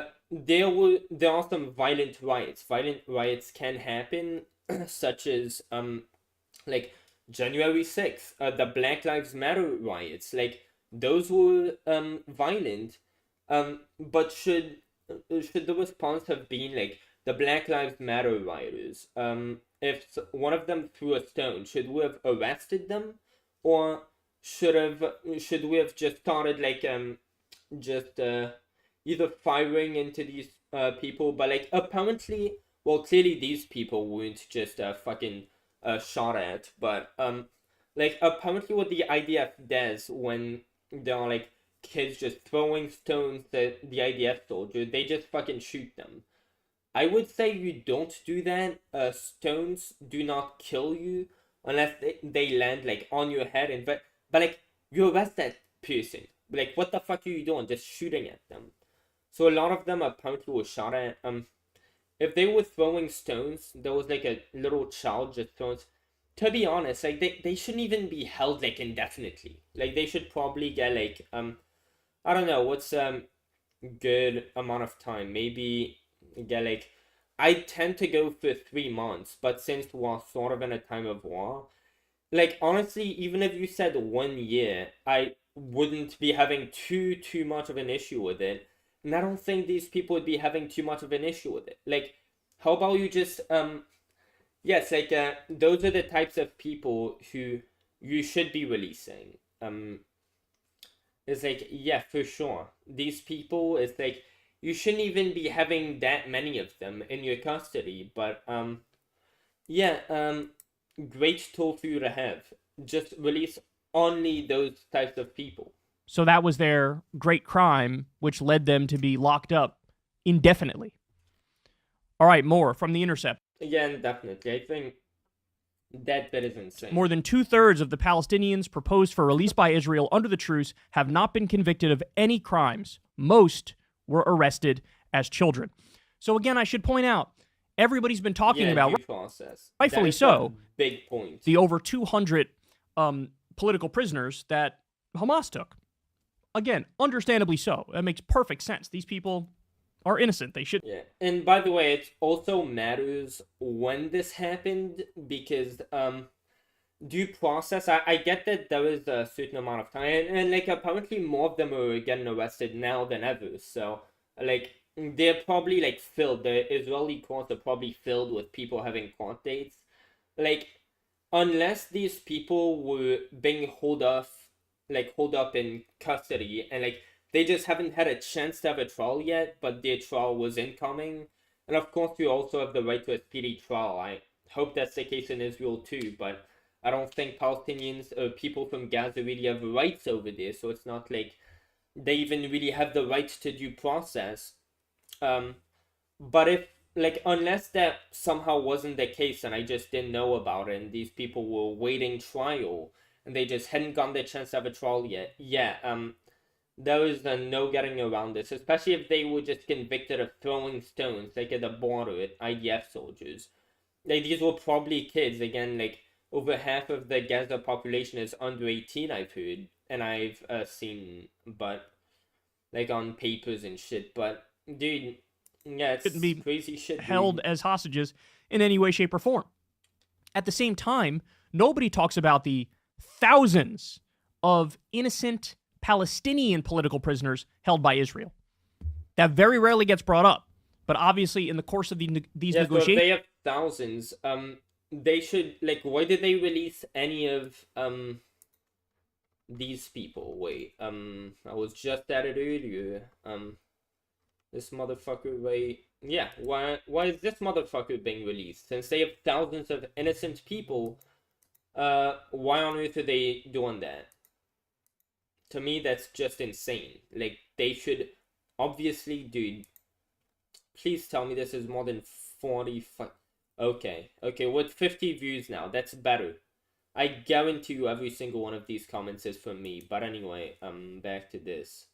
are some violent riots. Violent riots can happen, such as like January 6th, the Black Lives Matter riots. Like those were violent. But should the response have been like the Black Lives Matter rioters? If one of them threw a stone, should we have arrested them, or should we have just started like just either firing into these people? But like apparently, well, clearly these people weren't just fucking shot at, but like apparently what the IDF does when there are like kids just throwing stones at the IDF soldier, they just fucking shoot them. I would say you don't do that. Stones do not kill you unless they land like on your head, and but like you arrest that person. Like, what the fuck are you doing? Just shooting at them. So a lot of them apparently were shot at. If they were throwing stones, there was like a little child just throwing. To be honest, like they shouldn't even be held like indefinitely. Like they should probably get like I don't know what's good amount of time. Maybe get like I tend to go for 3 months, but since we're sort of in a time of war, like honestly, even if you said 1 year, I wouldn't be having too much of an issue with it. And I don't think these people would be having too much of an issue with it. Like, how about you just yes, like those are the types of people who you should be releasing. It's like, yeah, for sure. These people, it's like you shouldn't even be having that many of them in your custody, but yeah, great tool for you to have. Just release only those types of people. So that was their great crime, which led them to be locked up indefinitely. All right, more from The Intercept. Yeah, definitely. I think that bit is insane. More than 2/3 of the Palestinians proposed for release by Israel under the truce have not been convicted of any crimes. Most were arrested as children. So again, I should point out, everybody's been talking about, due process. rightfully That is so, a big point. the over 200 political prisoners that Hamas took. Again, understandably so. That makes perfect sense. These people are innocent. They should. Yeah, and by the way, it also matters when this happened because due process. I get that there is a certain amount of time, and like apparently more of them are getting arrested now than ever. So like they're probably like filled. The Israeli courts are probably filled with people having court dates. Like unless these people were being hold up in custody and like they just haven't had a chance to have a trial yet, but their trial was incoming. And of course, you also have the right to a speedy trial. I hope that's the case in Israel too, but I don't think Palestinians or people from Gaza really have rights over there, so it's not like they even really have the right to due process. But if, like, unless that somehow wasn't the case and I just didn't know about it and these people were waiting trial and they just hadn't gotten the chance to have a trial yet, yeah, there is no getting around this, especially if they were just convicted of throwing stones, like at the border at IDF soldiers. Like, these were probably kids. Again, like, over half of the Gaza population is under 18, I've heard, and I've seen, but, like, on papers and shit. But, dude, yeah, it's Shouldn't be crazy shit, dude. held as hostages in any way, shape, or form. At the same time, nobody talks about the thousands of innocent Palestinian political prisoners held by Israel. That very rarely gets brought up. But obviously, in the course of these So negotiations, if they have thousands, they should, like, why did they release any of these people? Wait, I was just at it earlier. This motherfucker, wait, yeah, why is this motherfucker being released? Since they have thousands of innocent people, why on earth are they doing that? To me, that's just insane. Like, they should, obviously, dude, please tell me this is more than 45. Okay, with 50 views now, that's better. I guarantee you every single one of these comments is from me. But anyway, back to this.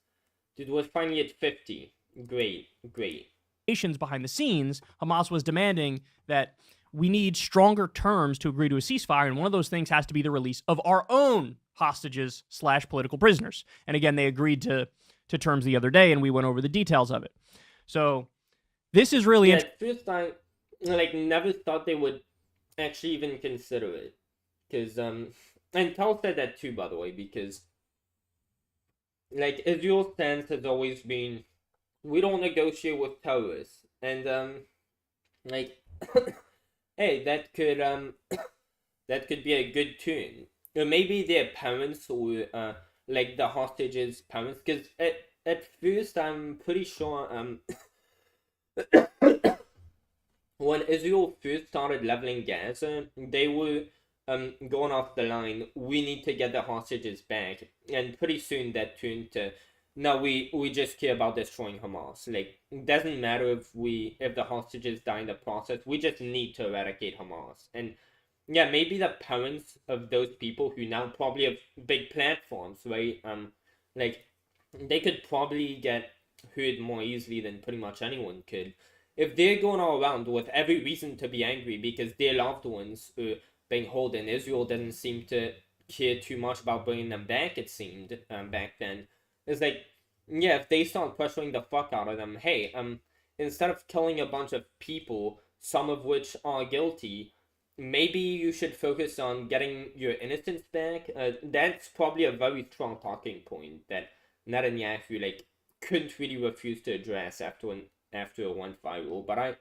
Dude, we're finally at 50. Great. behind the scenes, Hamas was demanding that we need stronger terms to agree to a ceasefire, and one of those things has to be the release of our own hostages / political prisoners. And again, they agreed to terms the other day, and we went over the details of it. So this is really Yeah, at first I never thought they would actually even consider it, because and Tal said that too, by the way, because like Israel's stance has always been we don't negotiate with terrorists, and like hey, that could that could be a good turn. Or maybe their parents or like the hostages' parents, because at first I'm pretty sure when Israel first started leveling Gaza, they were going off the line, we need to get the hostages back, and pretty soon that turned to no, we just care about destroying Hamas. Like, it doesn't matter if the hostages die in the process, we just need to eradicate Hamas. And yeah, maybe the parents of those people who now probably have big platforms, right? Like they could probably get heard more easily than pretty much anyone could. If they're going all around with every reason to be angry because their loved ones are being held in Israel doesn't seem to care too much about bringing them back, it seemed, back then. It's like, yeah, if they start pressuring the fuck out of them, hey, instead of killing a bunch of people, some of which are guilty, maybe you should focus on getting your innocence back. That's probably a very strong talking point that Netanyahu like couldn't really refuse to address after it went viral. But I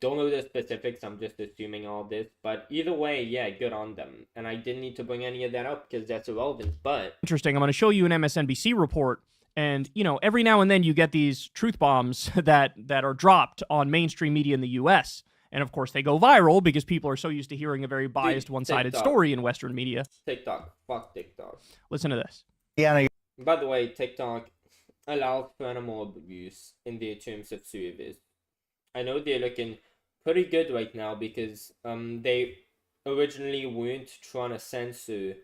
don't know the specifics. I'm just assuming all this. But either way, yeah, good on them. And I didn't need to bring any of that up because that's irrelevant. But Interesting. I'm going to show you an MSNBC report. And, you know, every now and then you get these truth bombs that are dropped on mainstream media in the U.S. And, of course, they go viral because people are so used to hearing a very biased, one-sided story in Western media. TikTok. Fuck TikTok. Listen to this. Yeah. By the way, TikTok allows for animal abuse in their terms of service. I know they're looking pretty good right now because they originally weren't trying to censor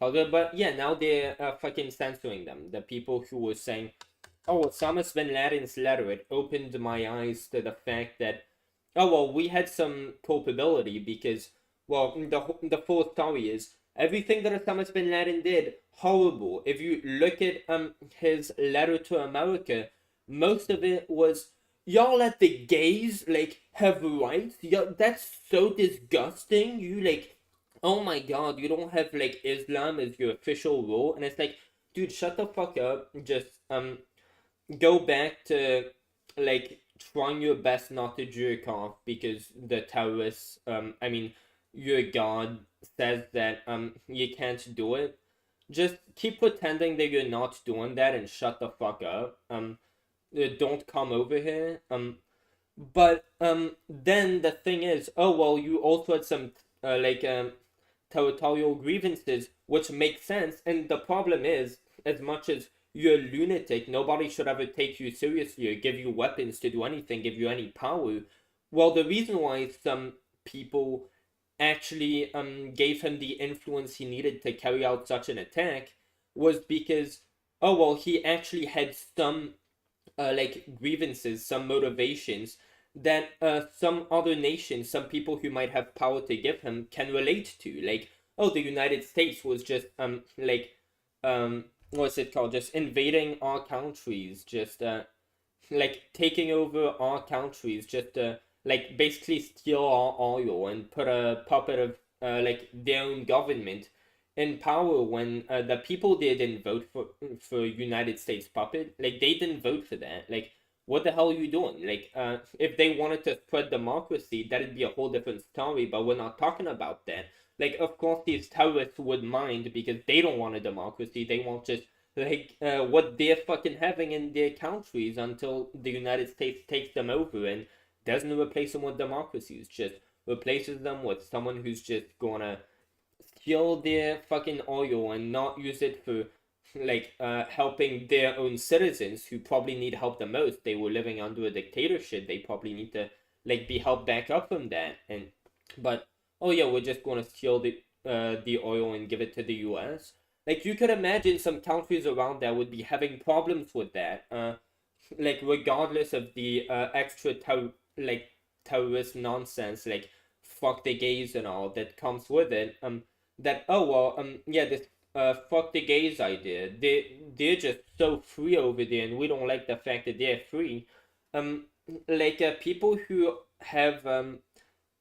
public, but yeah, now they're fucking censoring them. The people who were saying, oh, Osama bin Laden's letter, it opened my eyes to the fact that, oh, well, we had some culpability because, well, the full story is everything that Osama bin Laden did, horrible. If you look at his letter to America, most of it was, y'all let the gays, like, have rights? That's so disgusting. You, like, oh my god, you don't have, like, Islam as your official rule? And it's like, dude, shut the fuck up. Just, go back to, like, trying your best not to jerk off because the terrorists, I mean, your god says that, you can't do it. Just keep pretending that you're not doing that and shut the fuck up. Don't come over here. But, then the thing is, oh, well, you also had some, territorial grievances, which makes sense. And the problem is, as much as you're a lunatic, nobody should ever take you seriously or give you weapons to do anything, give you any power. Well, the reason why some people actually gave him the influence he needed to carry out such an attack was because, oh, well, he actually had some grievances, some motivations that some other nations, some people who might have power to give him can relate to. Like, oh, the United States was just what's it called? Just invading our countries, just taking over our countries, just basically steal our oil and put a puppet of their own government in power when the people there didn't vote for United States puppet. Like, they didn't vote for that. Like, what the hell are you doing? Like, if they wanted to spread democracy, that'd be a whole different story, but we're not talking about that. Like, of course, these terrorists would mind because they don't want a democracy. They want just, what they're fucking having in their countries until the United States takes them over and doesn't replace them with democracies, just replaces them with someone who's just gonna steal their fucking oil and not use it for helping their own citizens who probably need help the most. They were living under a dictatorship. They probably need to be helped back up from that. But oh yeah, we're just gonna steal the oil and give it to the U.S. Like, you could imagine some countries around there would be having problems with that. Regardless of the extra terrorist nonsense, like fuck the gays and all that comes with it. This fuck the gays idea. They're just so free over there, and we don't like the fact that they're free. People who have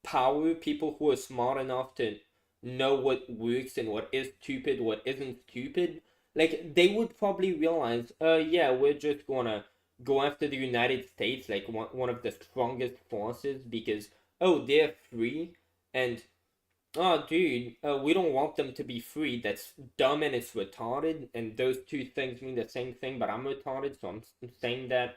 power, people who are smart enough to know what works and what is stupid, what isn't stupid, like, they would probably realize, we're just gonna go after the United States, like one of the strongest forces, because, oh, they're free, and oh, dude, we don't want them to be free. That's dumb and it's retarded, and those two things mean the same thing, but I'm retarded, so I'm saying that,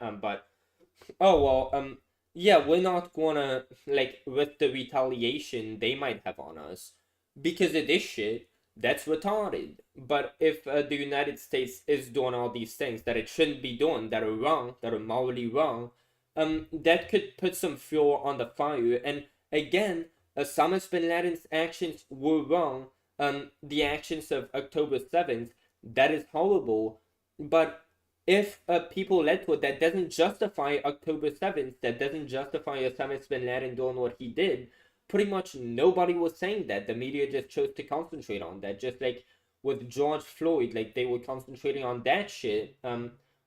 we're not gonna, risk the retaliation they might have on us, because of this shit, that's retarded. But if the United States is doing all these things that it shouldn't be doing, that are wrong, that are morally wrong, that could put some fuel on the fire, and again, Osama bin Laden's actions were wrong. The actions of October 7th, that is horrible. But if people led to it, that doesn't justify October 7th, that doesn't justify Osama bin Laden doing what he did. Pretty much nobody was saying that. The media just chose to concentrate on that. Just like with George Floyd, like they were concentrating on that shit.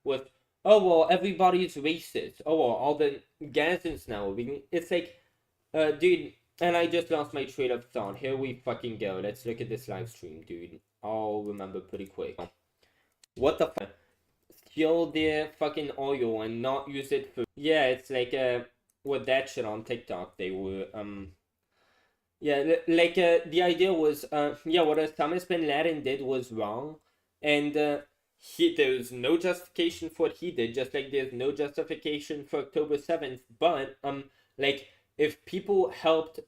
With, oh well, everybody's racist. Oh well, all the Gazans now. It's like, dude, and I just lost my train of thought. Here we fucking go. Let's look at this live stream, dude. I'll remember pretty quick. What the fuck? Steal their fucking oil and not use it for. Yeah, it's like, with that shit on TikTok, they were, yeah, like, the idea was, yeah, what Osama bin Laden did was wrong, and, there's no justification for what he did, just like there's no justification for October 7th, but, like, if people helped,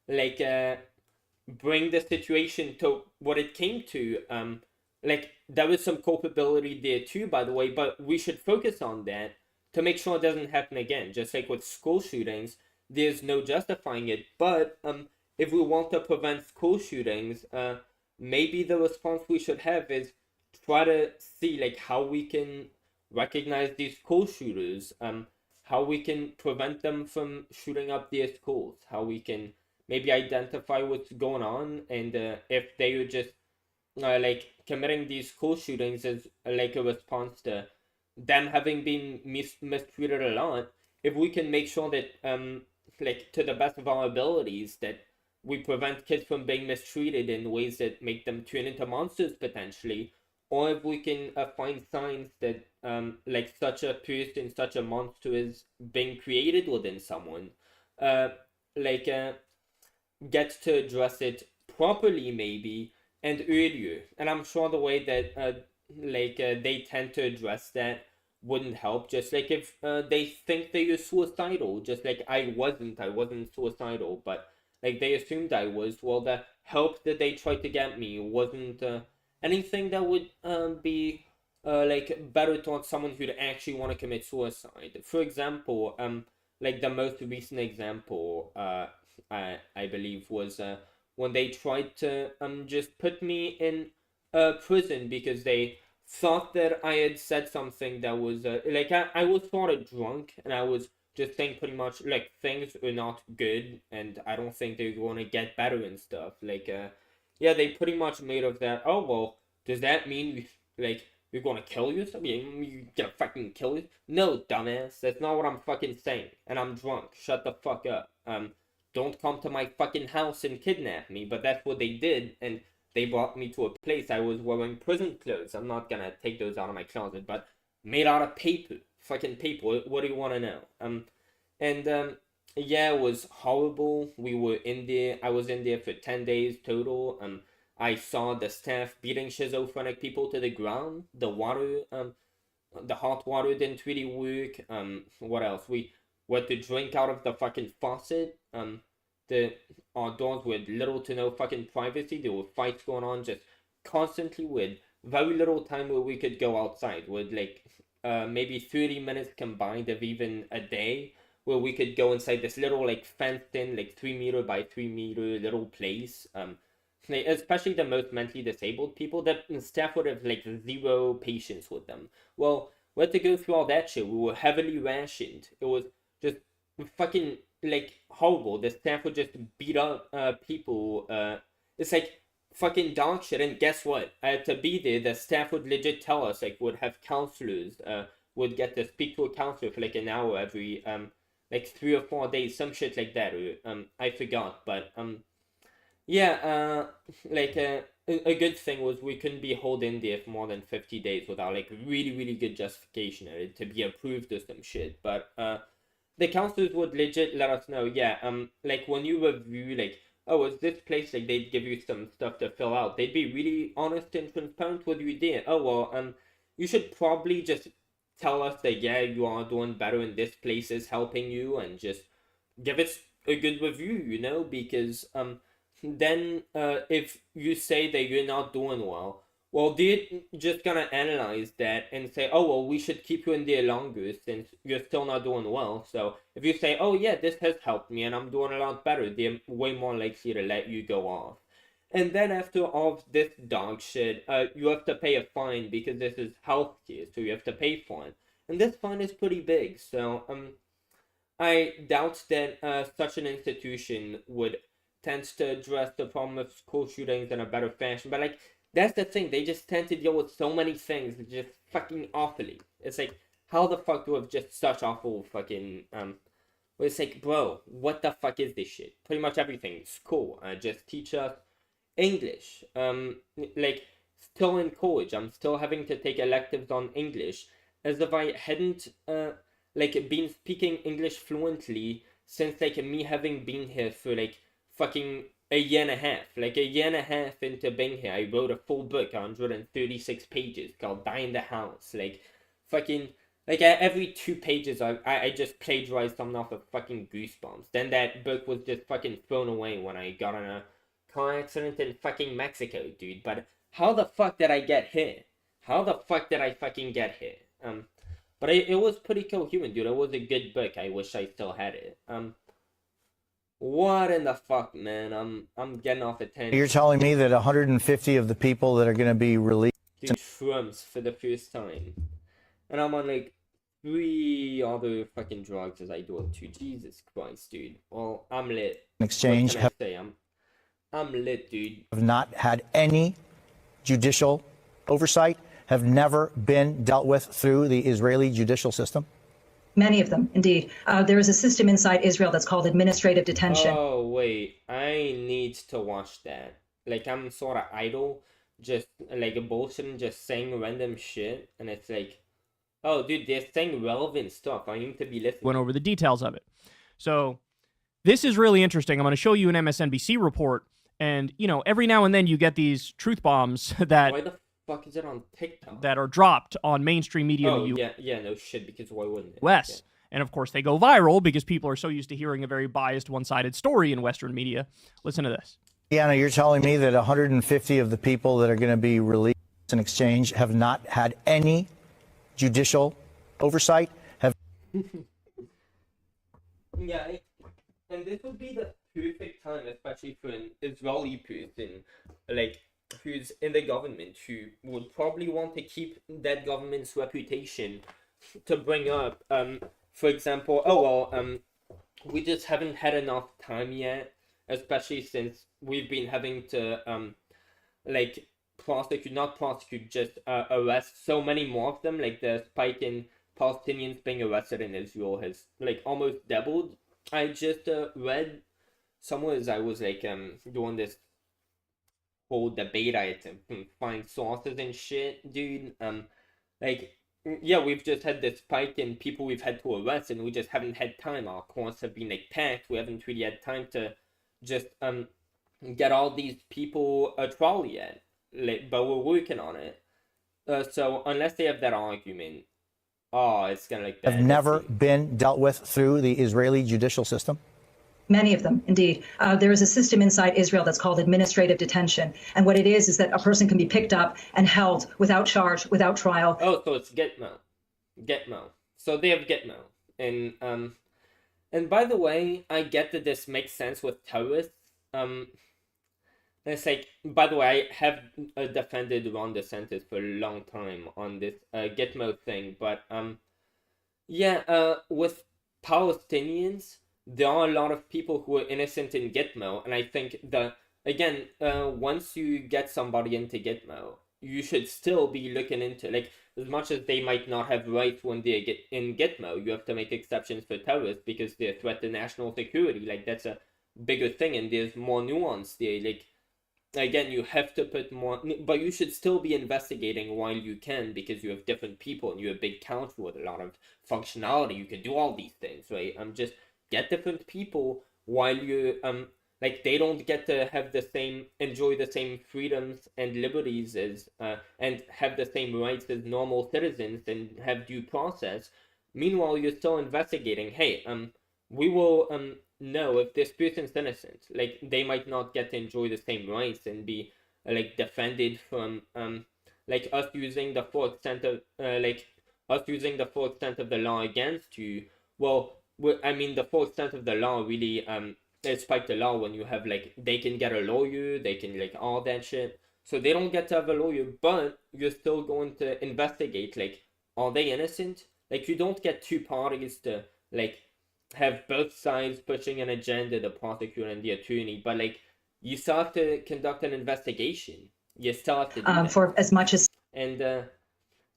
like, bring the situation to what it came to, like, there was some culpability there too, by the way, but we should focus on that to make sure it doesn't happen again. Just like with school shootings, there's no justifying it, but, if we want to prevent school shootings, maybe the response we should have is try to see, like, how we can recognize these school shooters, how we can prevent them from shooting up their schools, how we can maybe identify what's going on, and if they are just like committing these school shootings as like a response to them having been mistreated a lot, if we can make sure that like to the best of our abilities that we prevent kids from being mistreated in ways that make them turn into monsters potentially, or if we can find signs that like such a person, such a monster is being created within someone, like get to address it properly maybe and earlier. And I'm sure the way that like they tend to address that wouldn't help. Just like if they think they are suicidal, just like I wasn't suicidal, but like they assumed I was. Well, the help that they tried to get me wasn't anything that would be like better towards someone who'd actually want to commit suicide. For example, like the most recent example, I believe was when they tried to just put me in prison because they thought that I had said something that was like I was sort of drunk and I was just saying pretty much like things are not good and I don't think they're going to get better and stuff. Like yeah, they pretty much made of that. Oh well, does that mean like you're gonna kill yourself? You gonna fucking kill you? No, dumbass. That's not what I'm fucking saying. And I'm drunk. Shut the fuck up. Don't come to my fucking house and kidnap me. But that's what they did, and they brought me to a place. I was wearing prison clothes. I'm not gonna take those out of my closet, but made out of paper. Fucking paper. What do you want to know? Yeah, it was horrible. We were in there. I was in there for 10 days total. I saw the staff beating schizophrenic people to the ground. The water, the hot water didn't really work. What else? We had to drink out of the fucking faucet. Our doors with little to no fucking privacy. There were fights going on just constantly with very little time where we could go outside. With like maybe 30 minutes combined of even a day where we could go inside this little like fenced in like 3 meter by 3 meter little place. Like, especially the most mentally disabled people, that staff would have like zero patience with them. Well, we had to go through all that shit. We were heavily rationed. It was just fucking like horrible. The staff would just beat up people. It's like fucking dog shit. And guess what? I had to be there. The staff would legit tell us, like, would have counselors. Would get to speak to a counselor for like an hour every like 3 or 4 days, some shit like that. Or I forgot, but yeah, like a good thing was we couldn't be held in there for more than 50 days without like really good justification to be approved or some shit. But the counselors would legit let us know, yeah, like when you review like, oh, is this place, like they'd give you some stuff to fill out. They'd be really honest and transparent with you there. Oh well, you should probably just tell us that yeah, you are doing better and this place is helping you, and just give us a good review, you know, because then if you say that you're not doing well, Well, they're just gonna analyze that and say, oh, well, we should keep you in there longer since you're still not doing well. So if you say, oh, yeah, this has helped me and I'm doing a lot better, they're way more likely to let you go off. And then after all of this dog shit, you have to pay a fine because this is healthcare, so you have to pay for it. And this fine is pretty big, so I doubt that such an institution would tend to address the problem of school shootings in a better fashion. But like, that's the thing, they just tend to deal with so many things just fucking awfully. It's like, how the fuck do we have just such awful fucking it's like, bro, what the fuck is this shit? Pretty much everything. School, just teach us English. Like, still in college, I'm still having to take electives on English, as if I hadn't like been speaking English fluently since like me having been here for like fucking a year and a half. Like a year and a half into being here, I wrote a full book, 136 pages, called Die in the House. Like, fucking, like every 2 pages, I just plagiarized something off of fucking Goosebumps. Then that book was just fucking thrown away when I got in a car accident in fucking Mexico, dude. But how the fuck did I get here? How the fuck did I fucking get here? But it was pretty coherent, dude. It was a good book. I wish I still had it. What in the fuck, man? I'm getting off a tangent. You're telling me that 150 of the people that are going to be released do shrooms for the first time, and I'm on like 3 other fucking drugs as I do it too. Jesus Christ, dude. Well, I'm lit. in exchange What can I say? I'm lit, dude. have not had any judicial oversight, have never been dealt with through the Israeli judicial system? Many of them, indeed. There is a system inside Israel that's called administrative detention. Oh, wait. I need to watch that. Like, I'm sort of idle, just like bullshitting, just saying random shit. And it's like, oh, dude, they're saying relevant stuff. I need to be listening. Went over the details of it. So this is really interesting. I'm going to show you an MSNBC report. And, you know, every now and then you get these truth bombs that Why the fuck is it on TikTok? that are dropped on mainstream media Oh, in the yeah, no shit, because why wouldn't it? US. Yeah. And of course, they go viral because people are so used to hearing a very biased, one-sided story in Western media. Listen to this. Deanna, you're telling me that 150 of the people that are going to be released in exchange have not had any judicial oversight, have Yeah, and this would be the perfect time, especially for an Israeli person, like, who's in the government, who would probably want to keep that government's reputation, to bring up, for example, we just haven't had enough time yet, especially since we've been having to, like, not prosecute, just arrest so many more of them. Like, the spike in Palestinians being arrested in Israel has, like, almost doubled. I just read somewhere as I was, like, doing this whole debate, I had to find sources and shit, dude. Like, yeah, we've just had this spike in people we've had to arrest, and we just haven't had time. Our courts have been, like, packed. We haven't really had time to just get all these people a trial yet. Like, but we're working on it. So unless they have that argument, it's gonna like that. have never been dealt with through the Israeli judicial system? Many of them, indeed. There is a system inside Israel that's called administrative detention. And what it is that a person can be picked up and held without charge, without trial. Oh, so it's Gitmo. So they have Gitmo. And by the way, I get that this makes sense with terrorists. It's like, by the way, I have defended Ron DeSantis for a long time on this Gitmo thing, but with Palestinians, there are a lot of people who are innocent in Gitmo, and I think once you get somebody into Gitmo, you should still be looking into, like, as much as they might not have rights when they get in Gitmo, you have to make exceptions for terrorists because they're a threat to national security. Like, that's a bigger thing, and there's more nuance there. Like, again, you have to put more, but you should still be investigating while you can, because you have different people and you're a big council with a lot of functionality. You can do all these things, right? Just get different people while you like, they don't get to have enjoy the same freedoms and liberties as and have the same rights as normal citizens and have due process. Meanwhile, you're still investigating. Hey, we will know if this person's innocent. Like, they might not get to enjoy the same rights and be like defended from like us using the full extent of the law against you, well, I mean, the full extent of the law really spiked the law when you have like they can get a lawyer, they can like all that shit. So they don't get to have a lawyer, but you're still going to investigate, like, are they innocent? Like, you don't get two parties to, like, have both sides pushing an agenda, the prosecutor and the attorney, but, like, you still have to conduct an investigation. You still have to do that. For as much as... And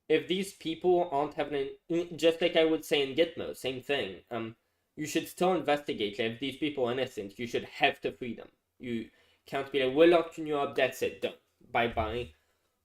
if these people aren't having just like I would say in Gitmo, same thing, you should still investigate. Like, if these people are innocent, you should have to free them. You can't be like, we're locking you up, that's it, done. Bye-bye.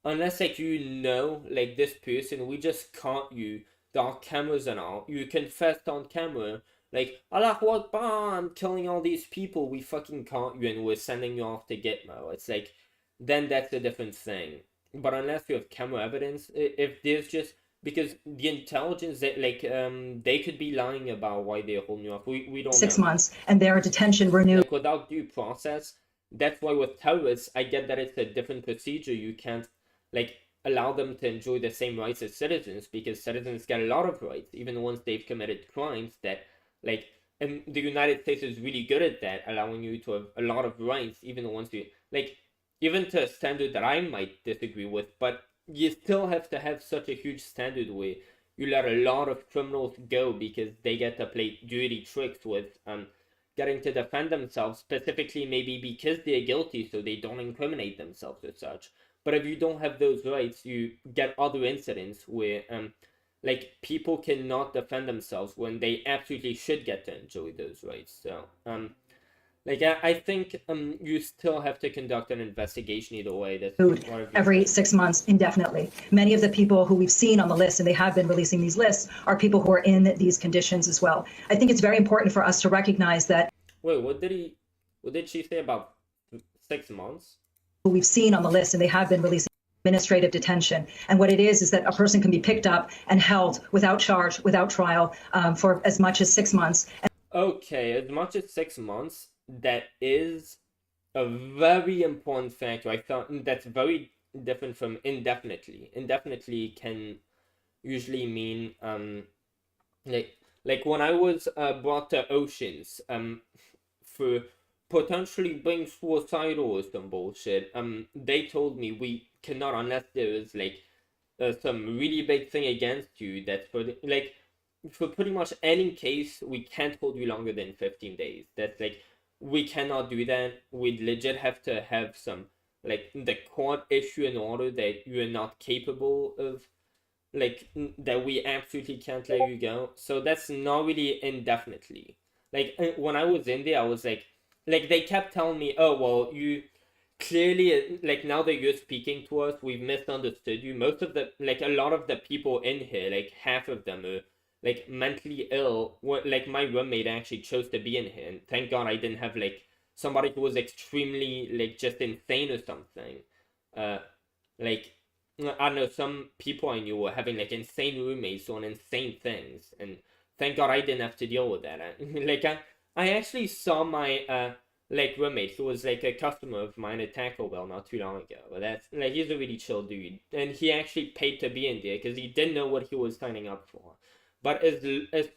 Unless, like, you know, like, this person, we just caught you, there are cameras and all, you confessed on camera, like, Allahu Akbar, I'm killing all these people, we fucking caught you and we're sending you off to Gitmo. It's like, then that's a different thing. But unless you have camera evidence, if there's just, because the intelligence, that like, they could be lying about why they're holding you off, we don't know. 6 months, and their detention renewed. Like, without due process, that's why with terrorists, I get that it's a different procedure. You can't, like, allow them to enjoy the same rights as citizens, because citizens get a lot of rights, even once they've committed crimes that, like, and the United States is really good at that, allowing you to have a lot of rights, even once you, like, even to a standard that I might disagree with, but you still have to have such a huge standard where you let a lot of criminals go because they get to play dirty tricks with, getting to defend themselves, specifically maybe because they're guilty, so they don't incriminate themselves as such. But if you don't have those rights, you get other incidents where, like, people cannot defend themselves when they absolutely should get to enjoy those rights. So, like, I think you still have to conduct an investigation either way. That's every 6 months indefinitely. Many of the people who we've seen on the list, and they have been releasing these lists, are people who are in these conditions as well. I think it's very important for us to recognize that. Wait, what did she say about 6 months? Who we've seen on the list, and they have been releasing administrative detention. And what it is that a person can be picked up and held without charge, without trial, for as much as 6 months. Okay, as much as 6 months. That is a very important factor. I thought that's very different from indefinitely. Indefinitely can usually mean like when I was brought to Oceans for potentially being suicidal or some bullshit, they told me we cannot, unless there is like some really big thing against you, that's for the, like, for pretty much any case, we can't hold you longer than 15 days. That's like, we cannot do that. We legit have to have some, like, the court issue an order that you're not capable of, like, that we absolutely can't let you go. So that's not really indefinitely. Like, when I was in there, I was like, they kept telling me, oh, well, you clearly, like, now that you're speaking to us, we've misunderstood you. Most of the, like, a lot of the people in here, like, half of them are, like, mentally ill. Like, my roommate actually chose to be in here, and thank God I didn't have, like, somebody who was extremely, like, just insane or something. Like, I don't know, some people I knew were having, like, insane roommates on insane things, and thank God I didn't have to deal with that. Like, I actually saw my, like, roommate, who was, like, a customer of mine at Taco Bell not too long ago. But that's, like, he's a really chill dude, and he actually paid to be in there, because he didn't know what he was signing up for. But as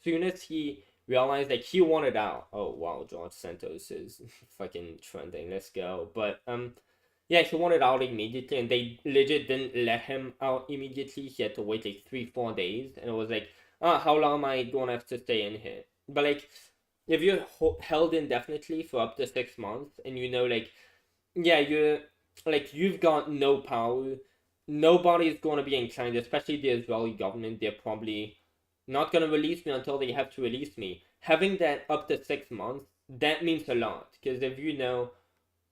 soon as he realized, like, he wanted out. Oh, wow, George Santos is fucking trending. Let's go. But, yeah, he wanted out immediately, and they legit didn't let him out immediately. He had to wait, like, 3-4 days. And it was like, how long am I going to have to stay in here? But, like, if you're held indefinitely for up to 6 months, and you know, like, yeah, you're, like, you've got no power. Nobody's going to be inclined, especially the Israeli government. They're probably not going to release me until they have to release me. Having that up to 6 months, that means a lot. Because if you know,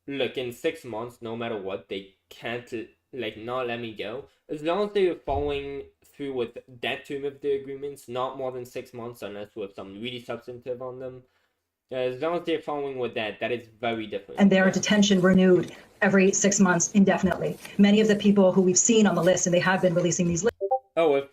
look, in 6 months, no matter what, they can't, like, not let me go. As long as they're following through with that term of the agreements, not more than 6 months, unless with some really substantive on them. As long as they're following with that, that is very different. And their detention renewed every 6 months indefinitely. Many of the people who we've seen on the list, and they have been releasing these lists. Oh, if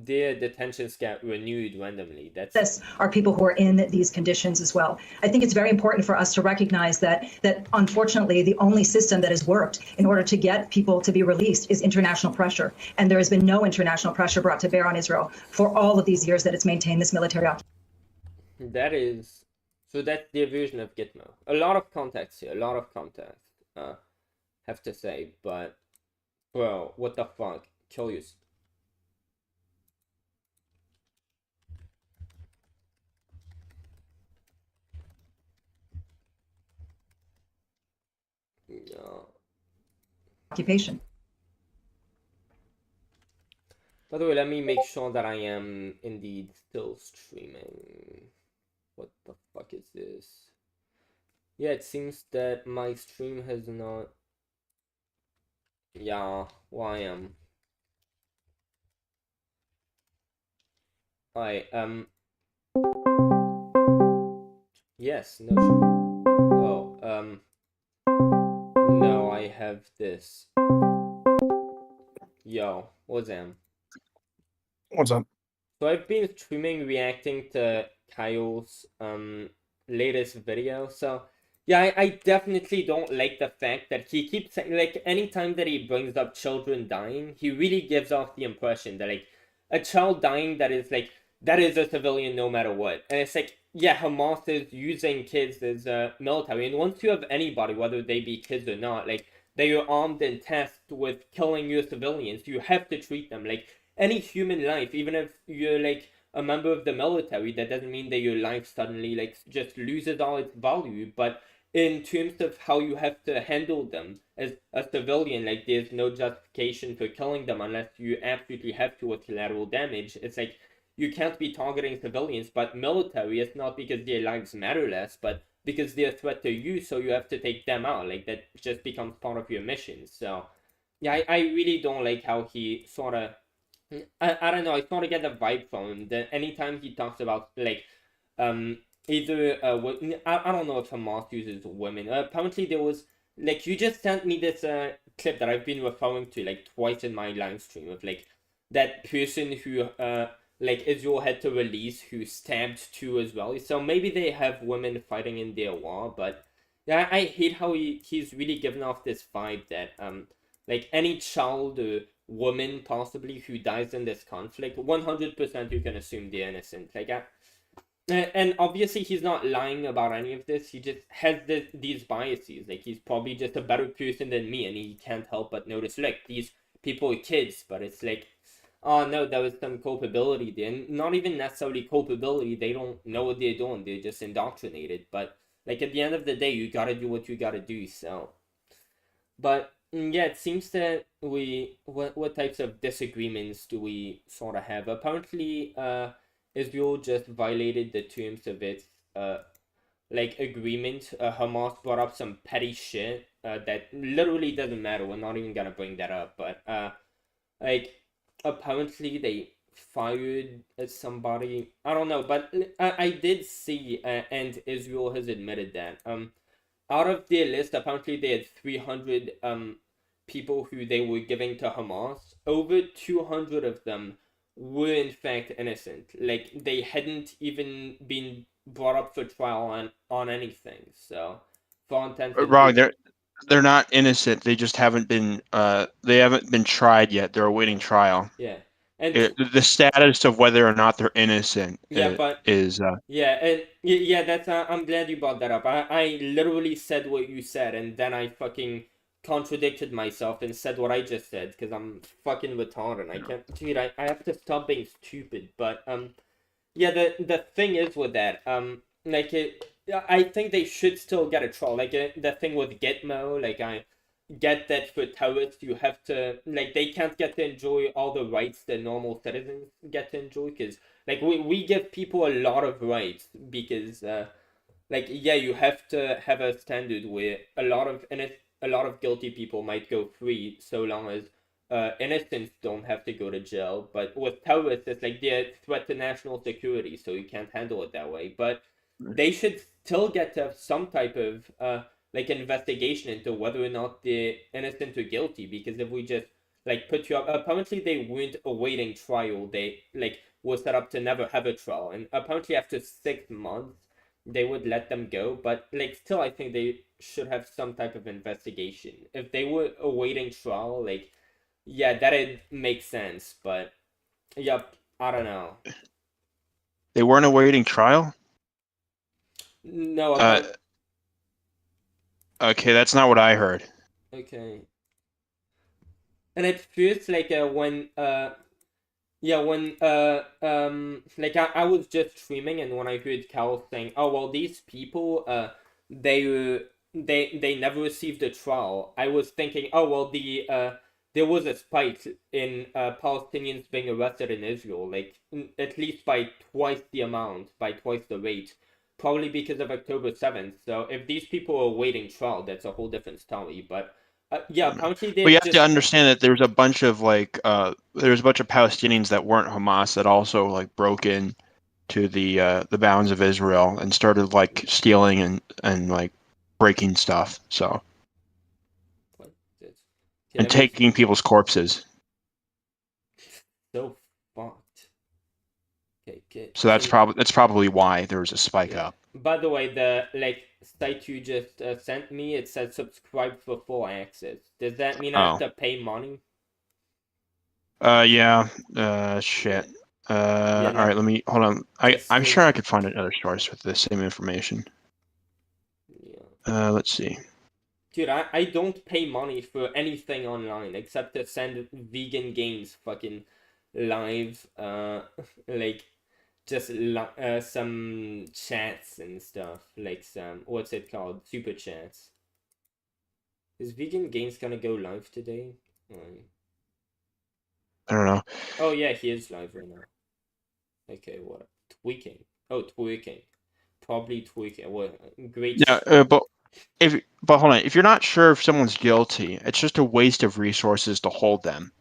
their detentions get renewed randomly. This are people who are in these conditions as well. I think it's very important for us to recognize that unfortunately the only system that has worked in order to get people to be released is international pressure, and there has been no international pressure brought to bear on Israel for all of these years that it's maintained this military occupation. So that's their version of Gitmo. A lot of context here, a lot of context. Have to say, but bro, what the fuck? Kill you. Occupation. By the way, let me make sure that I am indeed still streaming. What the fuck is this? Yeah, it seems that my stream has not... Yeah, well, I am. Yes, no. Oh, no, I have this. Yo, what's up? What's up? So I've been streaming reacting to Kyle's latest video. So yeah, I definitely don't like the fact that he keeps saying, like, anytime that he brings up children dying, he really gives off the impression that, like, a child dying that is a civilian no matter what. And it's like, yeah, Hamas is using kids as military, and once you have anybody, whether they be kids or not, like, they are armed and tasked with killing your civilians, you have to treat them like any human life. Even if you're like a member of the military, that doesn't mean that your life suddenly like just loses all its value. But in terms of how you have to handle them as a civilian, like, there's no justification for killing them unless you absolutely have to with collateral damage. It's like, you can't be targeting civilians, but military, it's not because their lives matter less, but because they're a threat to you, so you have to take them out. Like, that just becomes part of your mission. So yeah, I really don't like how he sort of... I don't know, I sort of get the vibe from him that anytime he talks about, like, either, I don't know if Hamas uses women. Apparently there was, like, you just sent me this clip that I've been referring to, like, twice in my live stream of, like, that person who, like, Israel had to release who stabbed two as well. So maybe they have women fighting in their war, but yeah, I hate how he's really given off this vibe that, like, any child or woman possibly who dies in this conflict, 100% you can assume they're innocent. Like, and obviously he's not lying about any of this. He just has these biases. Like, he's probably just a better person than me, and he can't help but notice, look, these people are kids. But it's like, oh no, there was some culpability there. And not even necessarily culpability. They don't know what they're doing. They're just indoctrinated. But like, at the end of the day, you gotta do what you gotta do. So, but yeah, it seems that what types of disagreements do we sort of have? Apparently, Israel just violated the terms of its like agreement. Hamas brought up some petty shit that literally doesn't matter. We're not even gonna bring that up. But like, apparently they fired somebody. I don't know, but I did see, and Israel has admitted that out of their list, apparently they had 300 people who they were giving to Hamas. Over 200 of them were in fact innocent. Like, they hadn't even been brought up for trial on anything. So, for intents and Wrong. They're not innocent. They just haven't been tried yet. They're awaiting trial. Yeah. And the status of whether or not they're innocent is yeah, that's I'm glad you brought that up. I literally said what you said, and then I fucking contradicted myself and said what I just said because I'm fucking retarded. I can't, dude. I have to stop being stupid. But yeah, the thing is with that, like, I think they should still get a trial. Like, the thing with Gitmo, like, I get that for terrorists you have to, like, they can't get to enjoy all the rights that normal citizens get to enjoy, because like we give people a lot of rights because like, yeah, you have to have a standard where a lot of guilty people might go free so long as innocents don't have to go to jail. But with terrorists, it's like they're a threat to national security, so you can't handle it that way. But they should still get to have some type of like investigation into whether or not they're innocent or guilty, because if we just like put you up. Apparently they weren't awaiting trial. They like were set up to never have a trial, and apparently after 6 months they would let them go. But like still, I think they should have some type of investigation. If they were awaiting trial, like yeah, that'd make sense. But yep, I don't know. They weren't awaiting trial? No, Okay, that's not what I heard. okay. And at first, like when like I was just streaming, and when I heard Cal saying, "Oh well, these people they never received a trial," I was thinking, "Oh well, there was a spike in Palestinians being arrested in Israel, like at least by twice the amount, by twice the rate, probably because of October 7th. So if these people are awaiting trial, that's a whole different story. But yeah, apparently they But you have to understand that there's a bunch of Palestinians that weren't Hamas that also like broke in to the bounds of Israel and started like stealing and like breaking stuff. So and taking people's corpses. So fucked. Okay. So that's probably why there was a spike up. By the way, the site you just sent me, it says subscribe for full access. Does that mean I have to pay money? Yeah. Shit. All right. Let me hold on. I'm sure I could find another source with the same information. Yeah. Let's see. Dude, I don't pay money for anything online except to send vegan games fucking live, like just some chats and stuff, like some, what's it called, super chats. Is vegan games gonna go live today? I don't know. Oh yeah, he is live right now. Okay, what? Tweaking. Oh, tweaking. Probably tweaking. Well, great. Yeah, but hold on. If you're not sure if someone's guilty, it's just a waste of resources to hold them.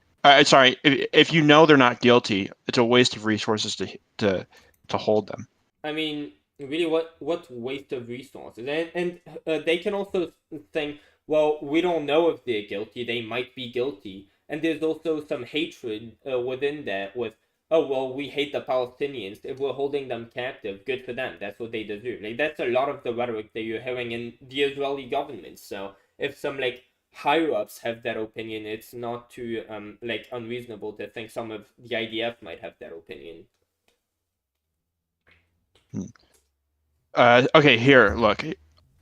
Sorry, if you know they're not guilty, it's a waste of resources to hold them. I mean, really, what waste of resources? And they can also think, well, we don't know if they're guilty. They might be guilty. And there's also some hatred within that with, oh, well, we hate the Palestinians. If we're holding them captive, good for them. That's what they deserve. Like, that's a lot of the rhetoric that you're hearing in the Israeli government. So if some, higher-ups have that opinion, it's not too, unreasonable to think some of the IDF might have that opinion. Okay, here, look.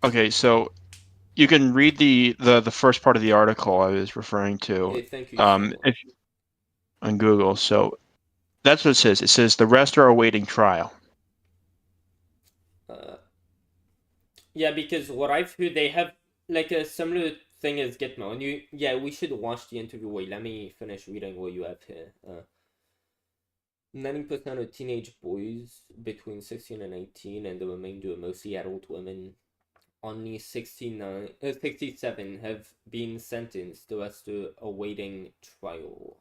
Okay, so you can read the first part of the article I was referring to. Okay, thank you. On Google. So that's what it says. It says the rest are awaiting trial. Yeah, because what I've heard, they have a similar thing as Gitmo. And we should watch the interview. Wait, let me finish reading what you have here. 90% of teenage boys between 16 and 18, and the remainder are mostly adult women. Only 67 have been sentenced. The rest are awaiting trial.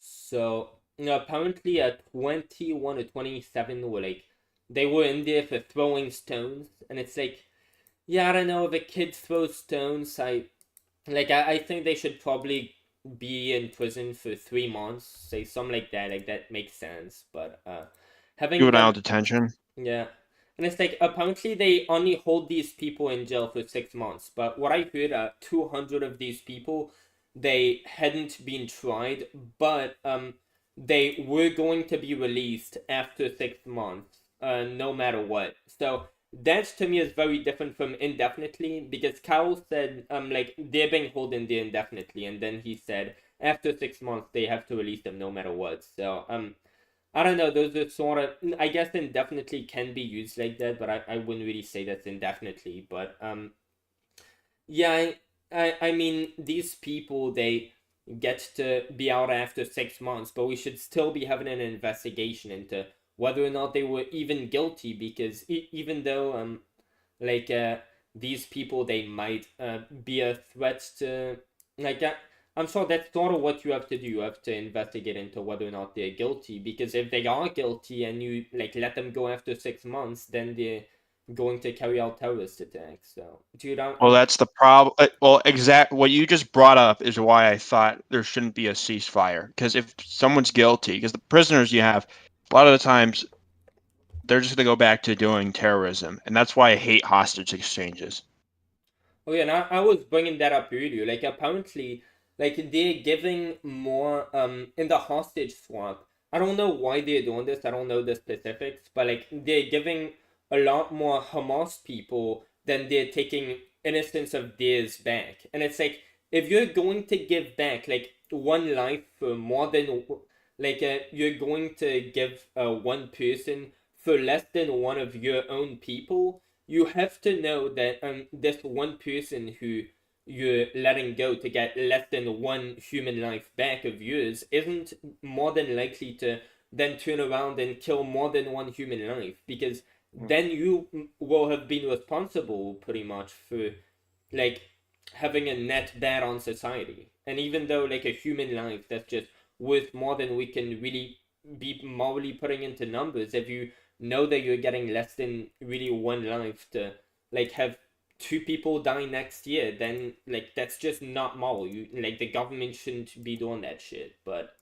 So apparently, 21 or 27 were they were in there for throwing stones, and it's yeah, I don't know, if a kid throws stones, I think they should probably be in prison for 3 months, say something like that makes sense. But having juvenile detention. Yeah. And it's apparently they only hold these people in jail for 6 months. But what I heard, 200 of these people, they hadn't been tried, but they were going to be released after 6 months, no matter what. So that to me is very different from indefinitely, because Kyle said they're being held in there indefinitely, and then he said after 6 months they have to release them no matter what. So I don't know, those are sort of, I guess indefinitely can be used like that, but I wouldn't really say that's indefinitely. But yeah, I mean, these people, they get to be out after 6 months, but we should still be having an investigation into whether or not they were even guilty, because even though these people, they might be a threat to I'm sure that's sort of what you have to do. You have to investigate into whether or not they're guilty, because if they are guilty and you let them go after 6 months, then going to carry out terrorist attacks. So, dude, Well, that's the problem. Well, what you just brought up is why I thought there shouldn't be a ceasefire. Because if someone's guilty, because the prisoners you have, a lot of the times they're just going to go back to doing terrorism, and that's why I hate hostage exchanges. Oh yeah, and I was bringing that up earlier. Like apparently, like they're giving more in the hostage swap. I don't know why they're doing this. I don't know the specifics, but like they're giving a lot more Hamas people than they're taking innocence of theirs back. And it's like if you're going to give back like one life for more than like you're going to give one person for less than one of your own people, you have to know that this one person who you're letting go to get less than one human life back of yours isn't more than likely to then turn around and kill more than one human life, because then you will have been responsible pretty much for like having a net bad on society. And even though like a human life that's just worth more than we can really be morally putting into numbers, if you know that you're getting less than really one life to like have two people die next year, then like that's just not moral. You like the government shouldn't be doing that shit. But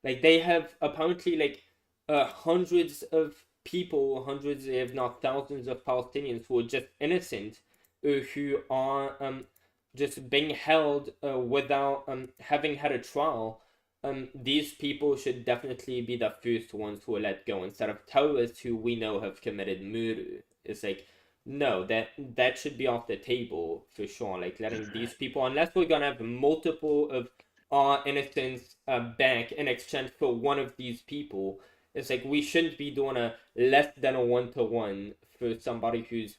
like they have apparently like hundreds of people, hundreds if not thousands of Palestinians who are just innocent, who are just being held without having had a trial. These people should definitely be the first ones who are let go instead of terrorists who we know have committed murder. It's like, no, that should be off the table for sure. Like letting these people, unless we're gonna have multiple of our innocence back in exchange for one of these people, it's like we shouldn't be doing a less than a 1-to-1 for somebody who's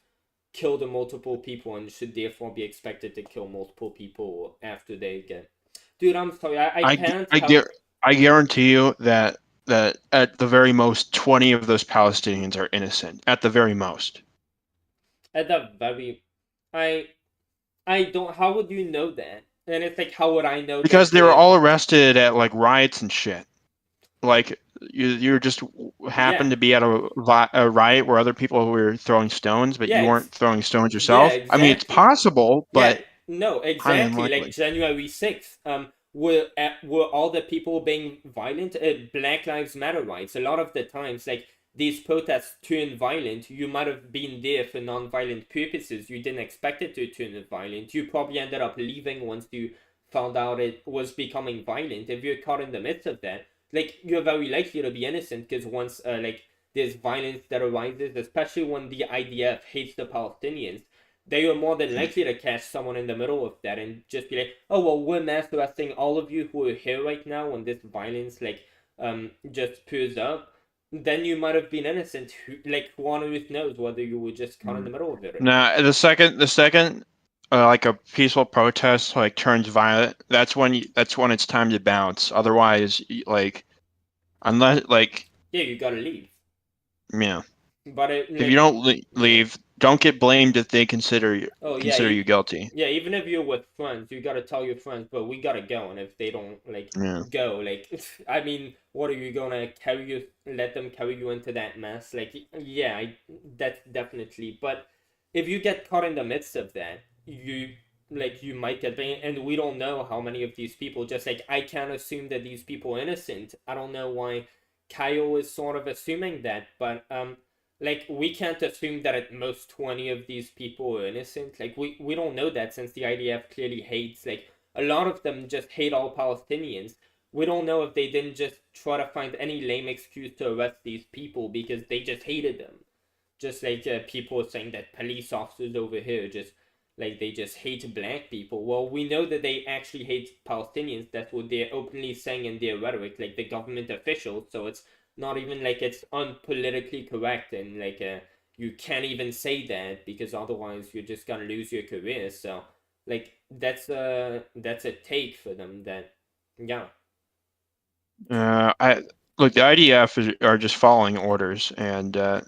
killed multiple people and should therefore be expected to kill multiple people after they get. Dude, I'm sorry, I can't help. I guarantee you that at the very most 20 of those Palestinians are innocent. At the very most. At the very, I don't. How would you know that? And it's like, how would I know? Because that they were all arrested at like riots and shit. Like you just happened Yeah. to be at a riot where other people were throwing stones, but Yeah, you weren't throwing stones yeah, yourself. I mean, it's exactly. possible, Yeah, but no, highly exactly. Like unlikely. January 6th, were all the people being violent? Black Lives Matter riots. A lot of the times, like these protests turn violent. You might have been there for non-violent purposes. You didn't expect it to turn violent. You probably ended up leaving once you found out it was becoming violent. If you're caught in the midst of that, like you're very likely to be innocent, because once like there's violence that arises, especially when the IDF hates the Palestinians, they are more than likely to catch someone in the middle of that and just be like, oh well, we're mass arresting all of you who are here right now when this violence like just pours up. Then you might have been innocent. Like who on earth knows whether you were just caught in the middle of it or not. Nah, the second like a peaceful protest like turns violent, that's when it's time to bounce. Otherwise, like unless like Yeah, you gotta leave. yeah, But it if you like don't leave, don't get blamed if they consider you oh yeah, you guilty. yeah. Even if you're with friends, you gotta tell your friends, but we gotta go. And if they don't like Yeah. go, like I mean, what are you gonna carry you? Let them carry you into that mess? Like yeah, that's definitely. But if you get caught in the midst of that, you might get banned, and we don't know how many of these people. Just like I can't assume that these people are innocent. I don't know why Kyle is sort of assuming that, but like we can't assume that at most 20 of these people are innocent. Like we don't know that, since the IDF clearly hates, like a lot of them just hate all Palestinians. We don't know if they didn't just try to find any lame excuse to arrest these people because they just hated them. Just like people saying that police officers over here just like they just hate black people. Well, we know that they actually hate Palestinians. That's what they're openly saying in their rhetoric, like the government officials. So it's not even like it's unpolitically correct, and like you can't even say that because otherwise you're just gonna lose your career. So like that's a take for them that yeah. I look, the IDF are just following orders, and I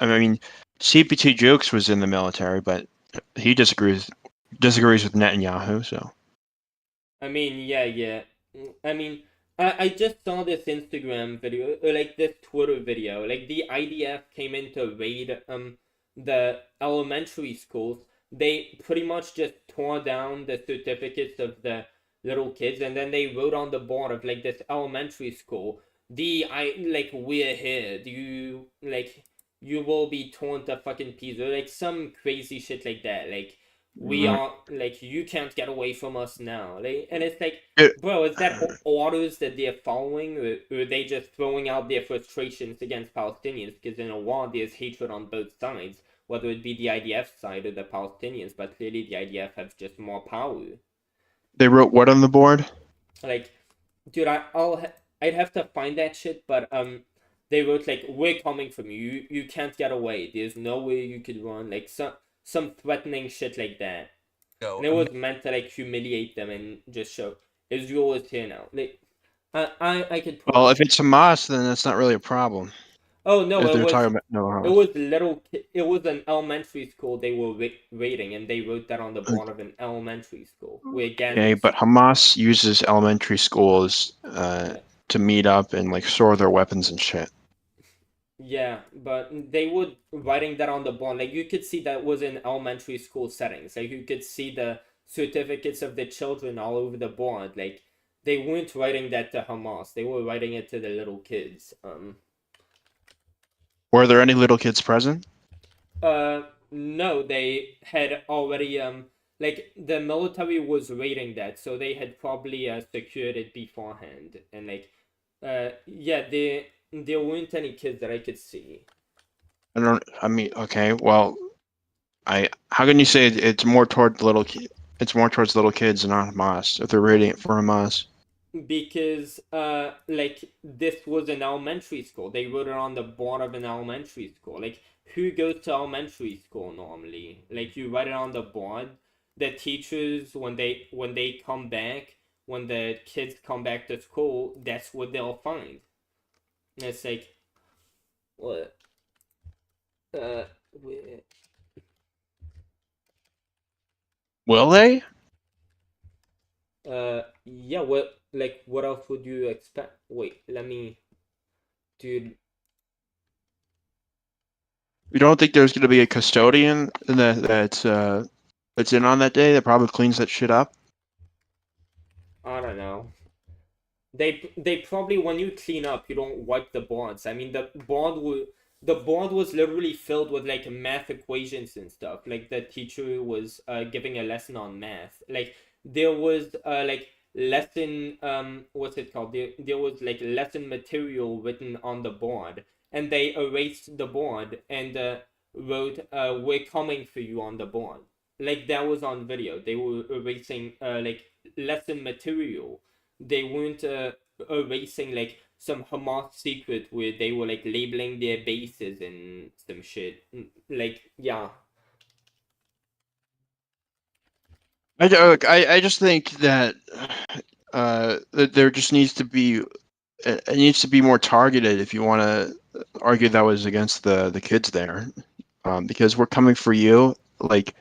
mean, CPT Jukes was in the military, but he disagrees with Netanyahu. So I mean, yeah. I mean, I just saw this Instagram video, or like this Twitter video. Like the IDF came in to raid the elementary schools, they pretty much just tore down the certificates of the little kids, and then they wrote on the board of like this elementary school, we're here. You will be torn to fucking pieces, or like some crazy shit like that. Like we are like you can't get away from us now. Like, and it's like, bro, is that orders that they're following, or are they just throwing out their frustrations against Palestinians? Because in a war, there's hatred on both sides, whether it be the IDF side or the Palestinians. But clearly, the IDF have just more power. They wrote what on the board? Like, dude, I'd have to find that shit, but they wrote like, we're coming from you. You can't get away. There's no way you could run. Like some threatening shit like that. And it was meant to like humiliate them and just show Israel is here now. Like, I could. Well, if it's Hamas, then that's not really a problem. Oh no, If they're it talking about no was Hamas. it was an elementary school they were raiding, and they wrote that on the board of an elementary school. Okay, but Hamas uses elementary schools to meet up and like store their weapons and shit. Yeah, but they were writing that on the board. Like, you could see that was in elementary school settings. Like, you could see the certificates of the children all over the board. Like, they weren't writing that to Hamas. They were writing it to the little kids. Were there any little kids present? No, they had already, like, the military was raiding that, so they had probably secured it beforehand. And, like, yeah, there weren't any kids that I could see. Okay, well, how can you say it's more towards little kids and not Hamas if they're raiding it for Hamas? Because like, this was an elementary school. They wrote it on the board of an elementary school. Like, who goes to elementary school normally? Like, you write it on the board. The teachers, when they come back, when the kids come back to school, that's what they'll find. And it's like, what? Will they? Yeah, what else would you expect? Wait, dude. You don't think there's going to be a custodian that's in on that day that probably cleans that shit up? I don't know. They probably, when you clean up, you don't wipe the boards. I mean, the board was literally filled with like math equations and stuff. Like, the teacher was giving a lesson on math. Like, there was like lesson what's it called? There was like lesson material written on the board, and they erased the board and wrote "We're coming for you" on the board. Like, that was on video. They were erasing like lesson material. They weren't erasing like some Hamas secret where they were like labeling their bases and some shit. Like, yeah. I just think that there just needs to be more targeted if you want to argue that was against the kids there, because we're coming for you. Like,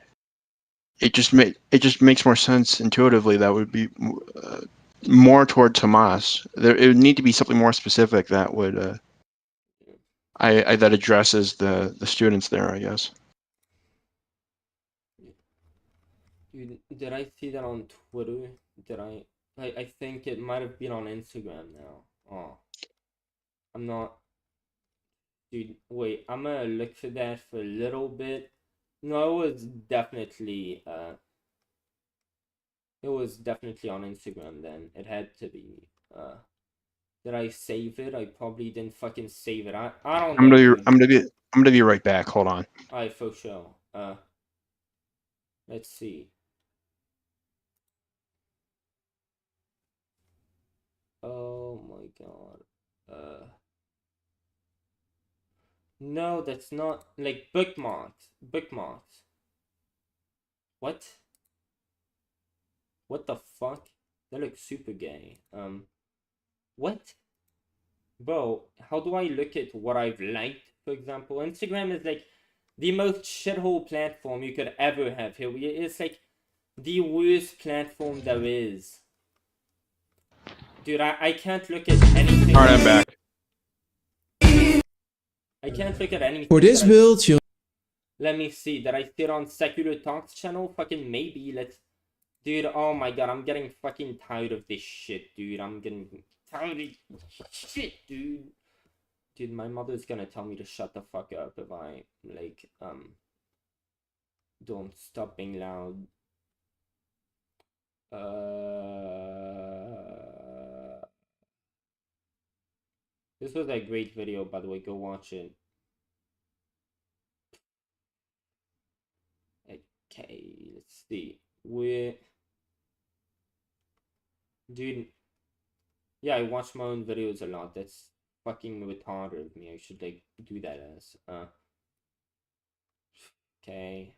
it just makes more sense intuitively. That would be more towards Hamas. It would need to be something more specific that would that addresses the students there, I guess. Did I see that on Twitter? I think it might have been on Instagram now. Oh, I'm not. Dude, wait, I'm gonna look for that for a little bit. No, it was definitely on Instagram then. It had to be. Did I save it? I probably didn't fucking save it. I don't know. I'm gonna be right back. Hold on. Alright, for sure. Let's see. Oh my god. No, that's not, like, bookmarks. What? What the fuck? That looks super gay. What? Bro, how do I look at what I've liked, for example? Instagram is like the most shithole platform you could ever have here. It's like the worst platform there is. Dude, I can't look at anything. Alright, I'm back. I can't look at anything. For this build, Let me see. Did I see it on Secular Talks channel? Fucking maybe. Let's... Dude, oh my god, I'm getting fucking tired of this shit, dude. I'm getting tired of shit, dude. Dude, my mother's gonna tell me to shut the fuck up if I, like, don't stop being loud. This was a great video, by the way. Go watch it. Okay, let's see. Dude, yeah, I watch my own videos a lot. That's fucking retarded of me. I should, like, do that as, okay.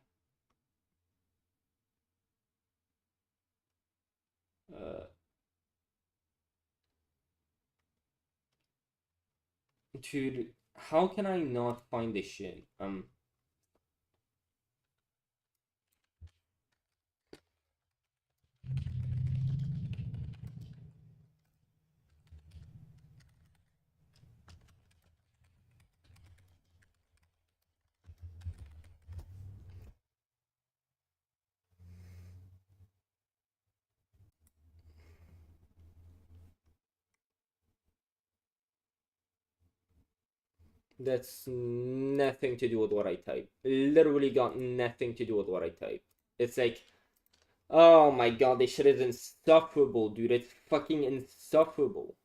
Dude, how can I not find this shit? That's nothing to do with what I type. Literally got nothing to do with what I type. It's like, oh my god, this shit is insufferable, dude. It's fucking insufferable.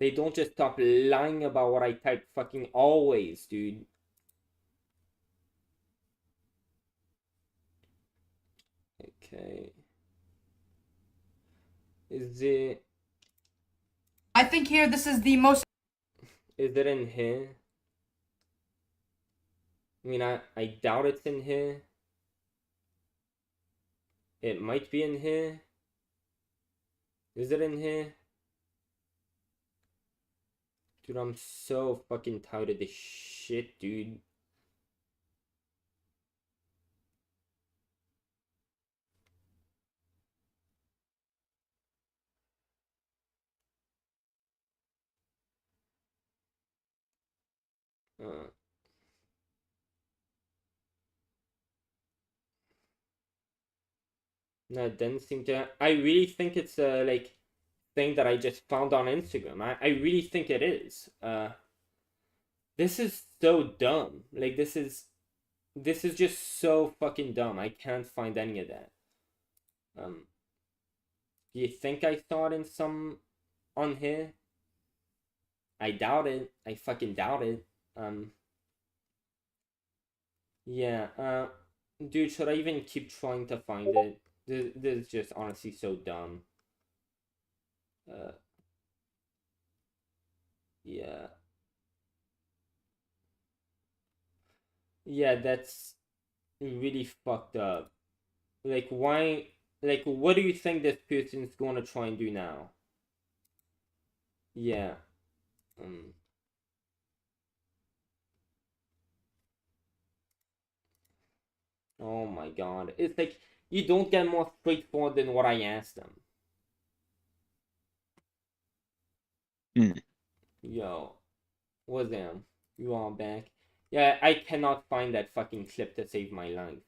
They don't just stop lying about what I type fucking always, dude. Okay. Is it... I think here this is the most... Is it in here? I mean, I doubt it's in here. It might be in here. Is it in here? Dude, I'm so fucking tired of this shit, dude. No, it didn't seem to. I really think it's a like thing that I just found on Instagram. I really think it is. This is so dumb. Like this is just so fucking dumb. I can't find any of that. Do you think I saw it in some on here? I doubt it. I fucking doubt it. Yeah, dude, should I even keep trying to find it? This is just honestly so dumb. Yeah. Yeah, that's really fucked up. Like, why? Like, what do you think this person's gonna try and do now? Yeah. Oh my god. It's like, you don't get more straightforward than what I asked them. Yo. What's them? You are back. Yeah, I cannot find that fucking clip to save my life.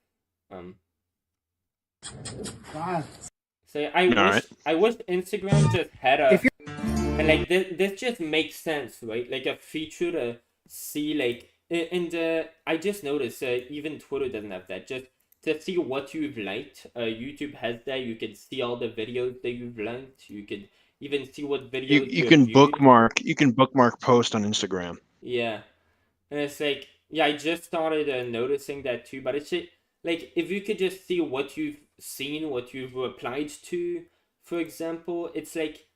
So I wish Instagram just had a... And like, this just makes sense, right? Like a feature to see, like... And I just noticed, even Twitter doesn't have that. Just to see what you've liked. YouTube has that. You can see all the videos that you've liked. You could even see what videos you can bookmark. You can bookmark post on Instagram. Yeah, and it's like, yeah, I just started noticing that too. But it's just, like, if you could just see what you've seen, what you've replied to, for example, it's like,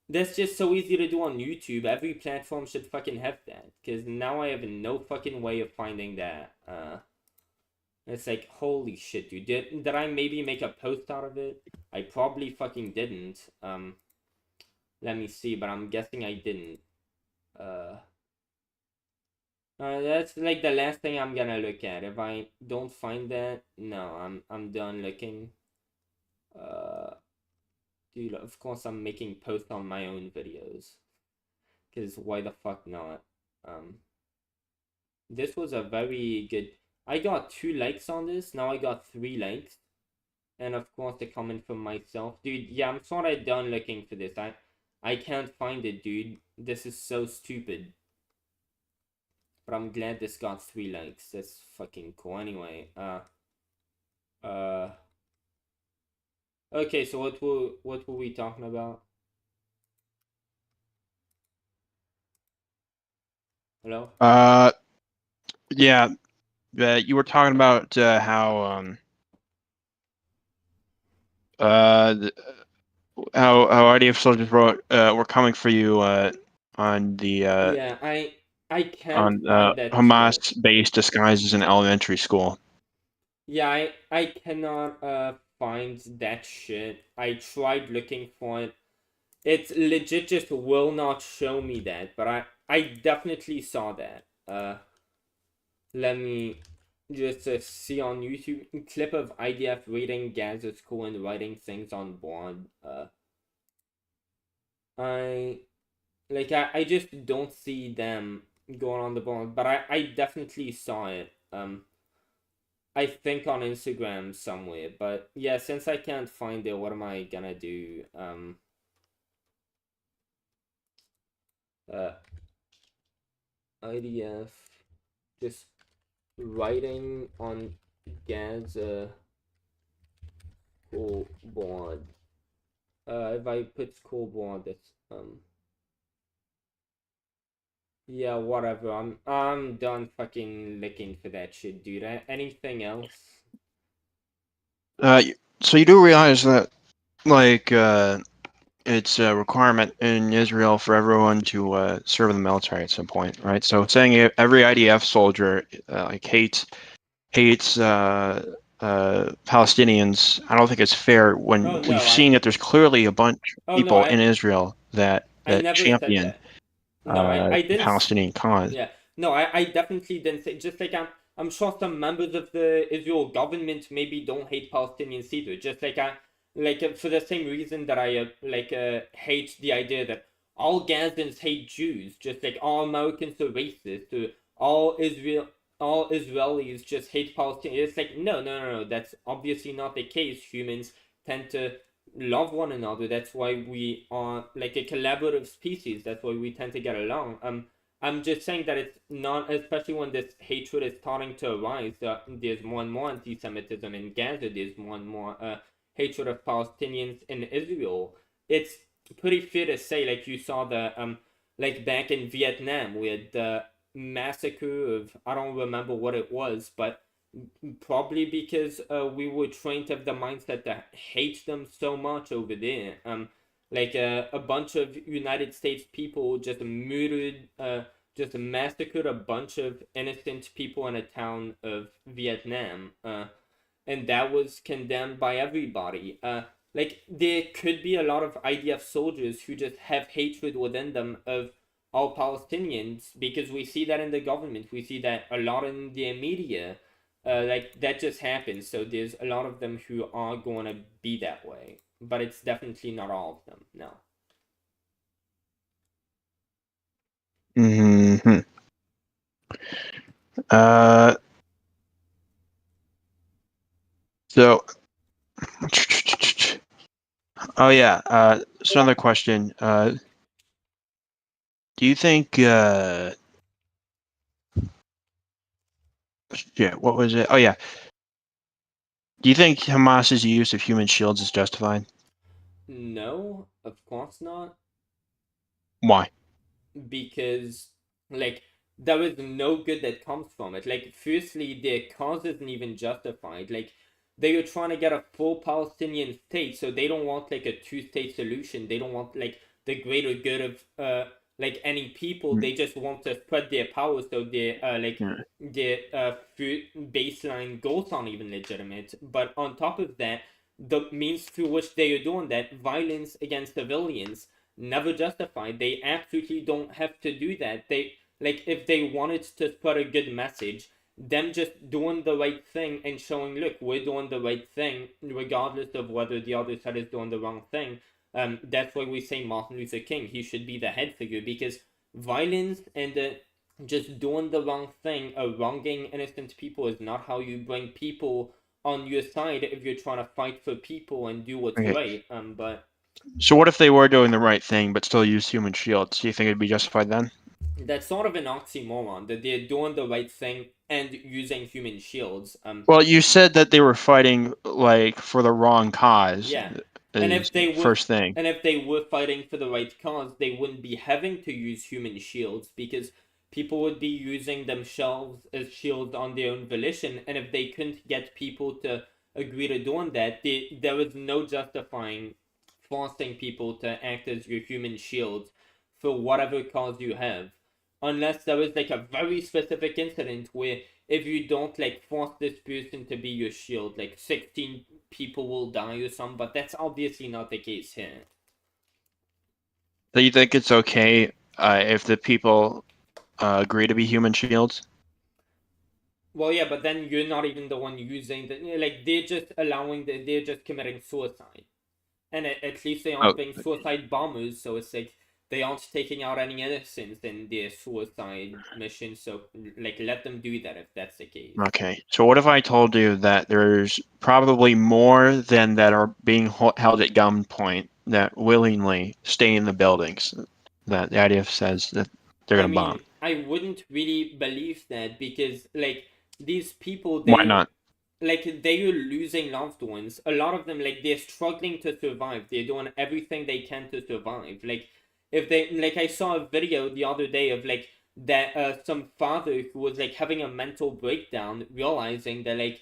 that's just so easy to do on YouTube. Every platform should fucking have that. Because now I have no fucking way of finding that. It's like, holy shit, dude. Did I maybe make a post out of it? I probably fucking didn't. Let me see, but I'm guessing I didn't. That's like the last thing I'm gonna look at. If I don't find that, no, I'm done looking. Dude, of course I'm making posts on my own videos. Cause why the fuck not? This was a very good. I got 2 likes on this. Now I got 3 likes. And of course the comment from myself. Dude, yeah, I'm sort of done looking for this. I can't find it, dude. This is so stupid. But I'm glad this got 3 likes. That's fucking cool. Anyway, okay, so what were we talking about? Hello? Yeah, you were talking about how IDF soldiers were coming for you on the Yeah, I can't on find that shit. Hamas-based disguises in elementary school. Yeah, I cannot find that shit. I tried looking for it. It's legit just will not show me that, but I definitely saw that. Let me just see on YouTube clip of IDF raiding Gaza school and writing things on board. I just don't see them going on the board, but I definitely saw it. I think on Instagram somewhere, but yeah, since I can't find it, what am I gonna do? IDF just writing on Gaza school board. If I put school board, that's yeah, whatever. I'm done fucking looking for that shit, dude. Anything else? So you do realize that, like, it's a requirement in Israel for everyone to serve in the military at some point, right? So saying every IDF soldier like hates Palestinians, I don't think it's fair when Oh, no, we've seen that there's clearly a bunch of Oh, no, people in Israel that I never said champion that. No, I the didn't. Palestinian cause. Yeah, no, I definitely didn't say. Just like I'm sure some members of the Israel government maybe don't hate Palestinians either. Just like for the same reason that I hate the idea that all Gazans hate Jews. Just like all Americans are racist. Or all Israelis just hate Palestinians. It's like no. That's obviously not the case. Humans tend to love one another. That's why we are like a collaborative species. That's why we tend to get along. I'm just saying that it's not, especially when this hatred is starting to arise. There's more and more anti-Semitism in Gaza. There's more and more hatred of Palestinians in Israel. It's pretty fair to say, like you saw the like back in Vietnam with the massacre of, I don't remember what it was, but probably because we were trained to have the mindset to hate them so much over there. A bunch of United States people just murdered, just massacred a bunch of innocent people in a town of Vietnam, and that was condemned by everybody. There could be a lot of IDF soldiers who just have hatred within them of all Palestinians, because we see that in the government, we see that a lot in the media. That just happens. So there's a lot of them who are going to be that way, but it's definitely not all of them. No. Mm-hmm. So, oh yeah. So another question. Do you think? Yeah. What was it? Oh yeah. Do you think Hamas's use of human shields is justified? No, of course not. Why? Because there is no good that comes from it. Firstly, their cause isn't even justified. They are trying to get a full Palestinian state, so they don't want a two-state solution. They don't want the greater good of any people. They just want to spread their power, so their baseline goals aren't even legitimate. But on top of that, the means through which they are doing that, violence against civilians, never justified. They absolutely don't have to do that. They if they wanted to spread a good message, them just doing the right thing and showing, look, we're doing the right thing regardless of whether the other side is doing the wrong thing. That's why we say Martin Luther King, he should be the head figure, because violence and just doing the wrong thing or wronging innocent people is not how you bring people on your side if you're trying to fight for people and do what's Okay. right. But So what if they were doing the right thing but still use human shields? Do you think it'd be justified then? that's sort of an oxymoron that they're doing the right thing and using human shields. Well, you said that they were fighting like for the wrong cause. Yeah. And Is if they were first thing. and if they were fighting for the right cause, they wouldn't be having to use human shields because people would be using themselves as shields on their own volition. And if they couldn't get people to agree to doing that, there was no justifying forcing people to act as your human shields for whatever cause you have. Unless there was like a very specific incident where if you don't like force this person to be your shield, like 16 people will die or something, but that's obviously not the case here. Do you think it's okay if the people agree to be human shields? Well, yeah, but then you're not even the one using the like they're just they're just committing suicide, and at least they aren't being suicide bombers, so it's like they aren't taking out any innocents in their suicide mission. So like let them do that if that's the case. Okay. So what if I told you that there's probably more than that are being held at gunpoint that willingly stay in the buildings? That the IDF says that they're going to bomb. I wouldn't really believe that because like these people, Why not? like they are losing loved ones. A lot of them, like they're struggling to survive. They're doing everything they can to survive. Like if they, like I saw a video the other day of like that some father who was like having a mental breakdown, realizing that like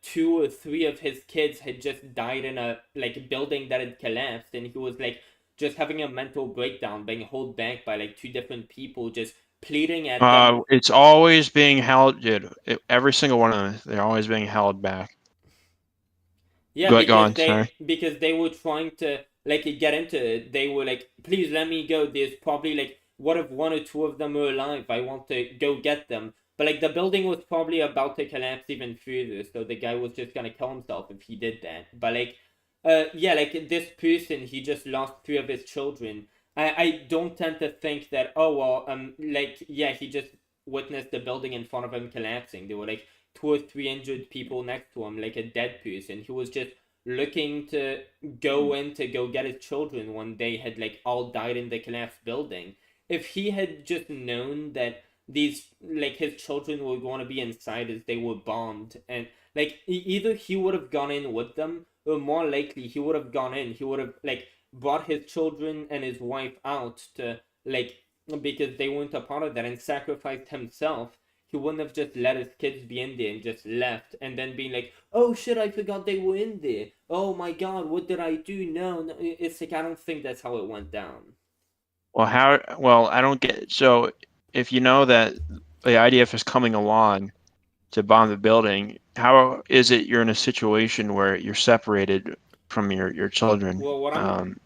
2 or 3 of his kids had just died in a like building that had collapsed, and he was like just having a mental breakdown, being held back by like 2 different people, just pleading at them. It's always being held, dude. Every single one of them, they're always being held back. Yeah, because they were trying to like get into it. They were like, please let me go. There's probably like, what if 1 or 2 of them are alive? I want to go get them. But like the building was probably about to collapse even further, so the guy was just gonna kill himself if he did that. But like, yeah, like this person, he just lost 3 of his children. I don't tend to think that, oh well, like yeah, he just witnessed the building in front of him collapsing. There were like 2 or 3 injured people next to him, like a dead person. He was just looking to go in to go get his children when they had like all died in the collapsed building. If he had just known that these like his children were going to be inside as they were bombed, and like either he would have gone in with them, or more likely he would have gone in. He would have like brought his children and his wife out to like because they weren't a part of that, and sacrificed himself. He wouldn't have just let his kids be in there and just left and then being like, oh shit, I forgot they were in there. Oh my god, what did I do? No, it's like I don't think that's how it went down. Well, well, I don't get it. So if you know that the IDF is coming along to bomb the building, how is it you're in a situation where you're separated from your children? Well,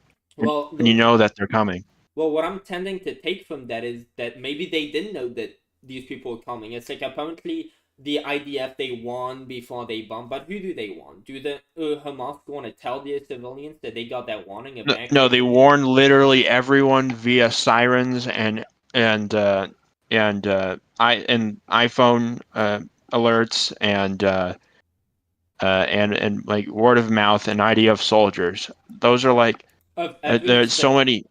and you know that they're coming. Well, what I'm tending to take from that is that maybe they didn't know that these people were coming. It's like apparently the IDF, they warn before they bomb, but who do they warn? Do the Hamas want to tell their civilians that they got that warning? No, they warn literally everyone via sirens and iPhone alerts and like word of mouth and IDF soldiers. Those are like there's so many.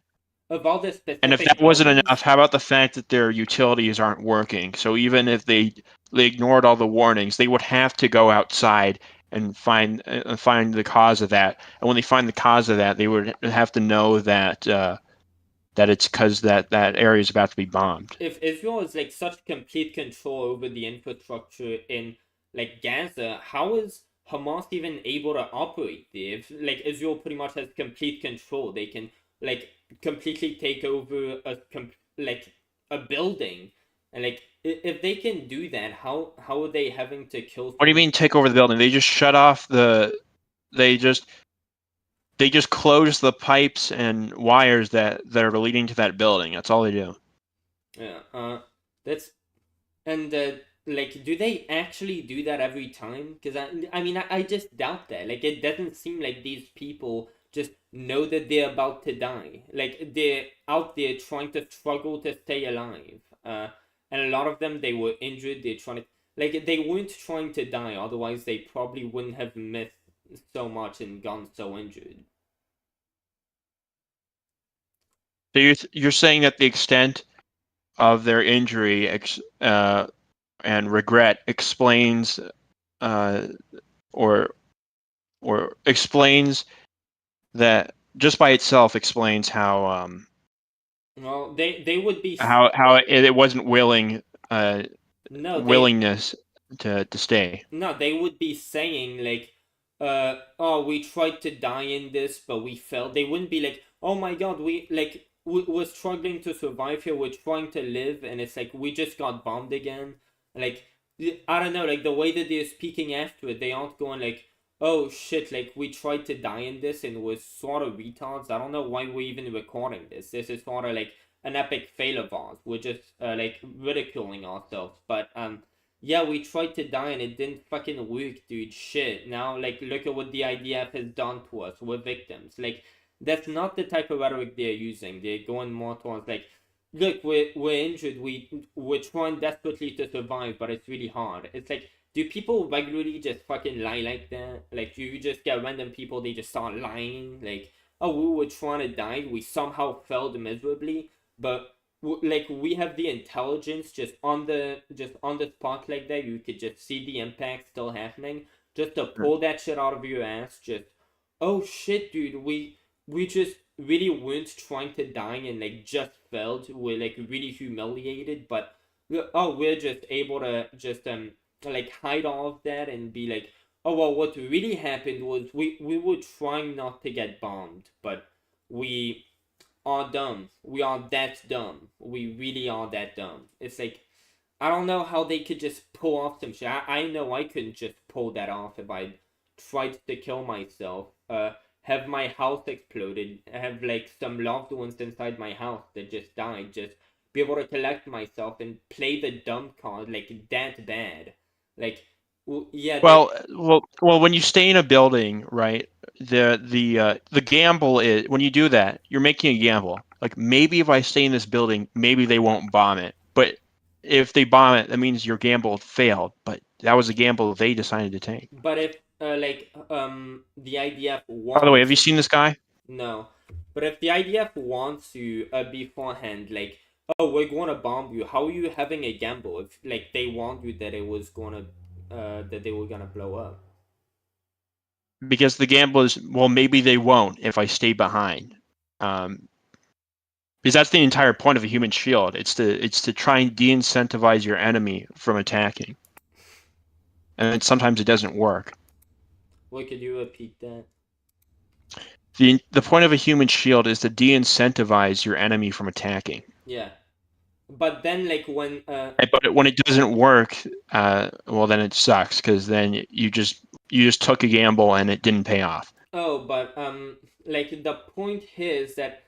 Of all the specific and if that wasn't enough, how about the fact that their utilities aren't working? So even if they ignored all the warnings, they would have to go outside and find the cause of that. And when they find the cause of that, they would have to know that that it's because that area is about to be bombed. If Israel is like such complete control over the infrastructure in like Gaza, how is Hamas even able to operate there? If like Israel pretty much has complete control, they can like completely take over a building, and like if they can do that, how are they having to kill? What do you mean take over the building? They just shut off they just close the pipes and wires that are leading to that building. That's all they do. Yeah, that's and like, do they actually do that every time? Because I mean, I just doubt that. Like, it doesn't seem like these people just know that they're about to die. Like, they're out there trying to struggle to stay alive. and a lot of them, they were injured. They're trying to, like, they weren't trying to die. Otherwise, they probably wouldn't have missed so much and gone so injured. So you're saying that the extent of their injury and regret explains or explains that just by itself explains how Well, they would be how it wasn't no, willingness to stay. No, they would be saying like, oh, we tried to die in this, but we failed. They wouldn't be like, oh my god, we're struggling to survive here. We're trying to live, and it's like we just got bombed again. Like, I don't know, like the way that they're speaking after it, they aren't going like, oh shit, like we tried to die in this and we're sort of retards. I don't know why we're even recording this. This is sort of like an epic fail of ours. We're just like ridiculing ourselves, but yeah, we tried to die and it didn't fucking work, dude. Shit. Now, like, look at what the IDF has done to us. We're victims. Like, that's not the type of rhetoric they're using. They're going more towards, like, look, we're injured. We're trying desperately to survive, but it's really hard. It's like, do people regularly just fucking lie like that? Like, you just get random people, they just start lying. Like, oh, we were trying to die. We somehow failed miserably, but like we have the intelligence just on the spot like that. You could just see the impact still happening, just to pull that shit out of your ass. Just, oh shit, dude, we just really weren't trying to die and like just failed. We're like really humiliated, but oh, we're just able to just like hide all of that and be like, oh well, what really happened was we were trying not to get bombed, but we are dumb. We are that dumb. We really are that dumb. It's like, I don't know how they could just pull off some shit. I know I couldn't just pull that off if I tried to kill myself. Have my house exploded. Have like some loved ones inside my house that just died. Just be able to collect myself and play the dumb card like that bad. Like, yeah. Well, when you stay in a building, right? The gamble is when you do that, you're making a gamble. Like maybe if I stay in this building, maybe they won't bomb it. But if they bomb it, that means your gamble failed. But that was a gamble they decided to take. But if the IDF wants. By the way, have you seen this guy? No, but if the IDF wants you beforehand, like, oh, we're gonna bomb you. How are you having a gamble if like they warned you that it was gonna that they were gonna blow up? Because the gamble is, well, maybe they won't if I stay behind. Because that's the entire point of a human shield. It's to try and de-incentivize your enemy from attacking. And sometimes it doesn't work. Wait, could you repeat that? The point of a human shield is to de-incentivize your enemy from attacking. Yeah. But then, like, when But when it doesn't work, well, then it sucks because then you just took a gamble and it didn't pay off. Oh, but like the point here is that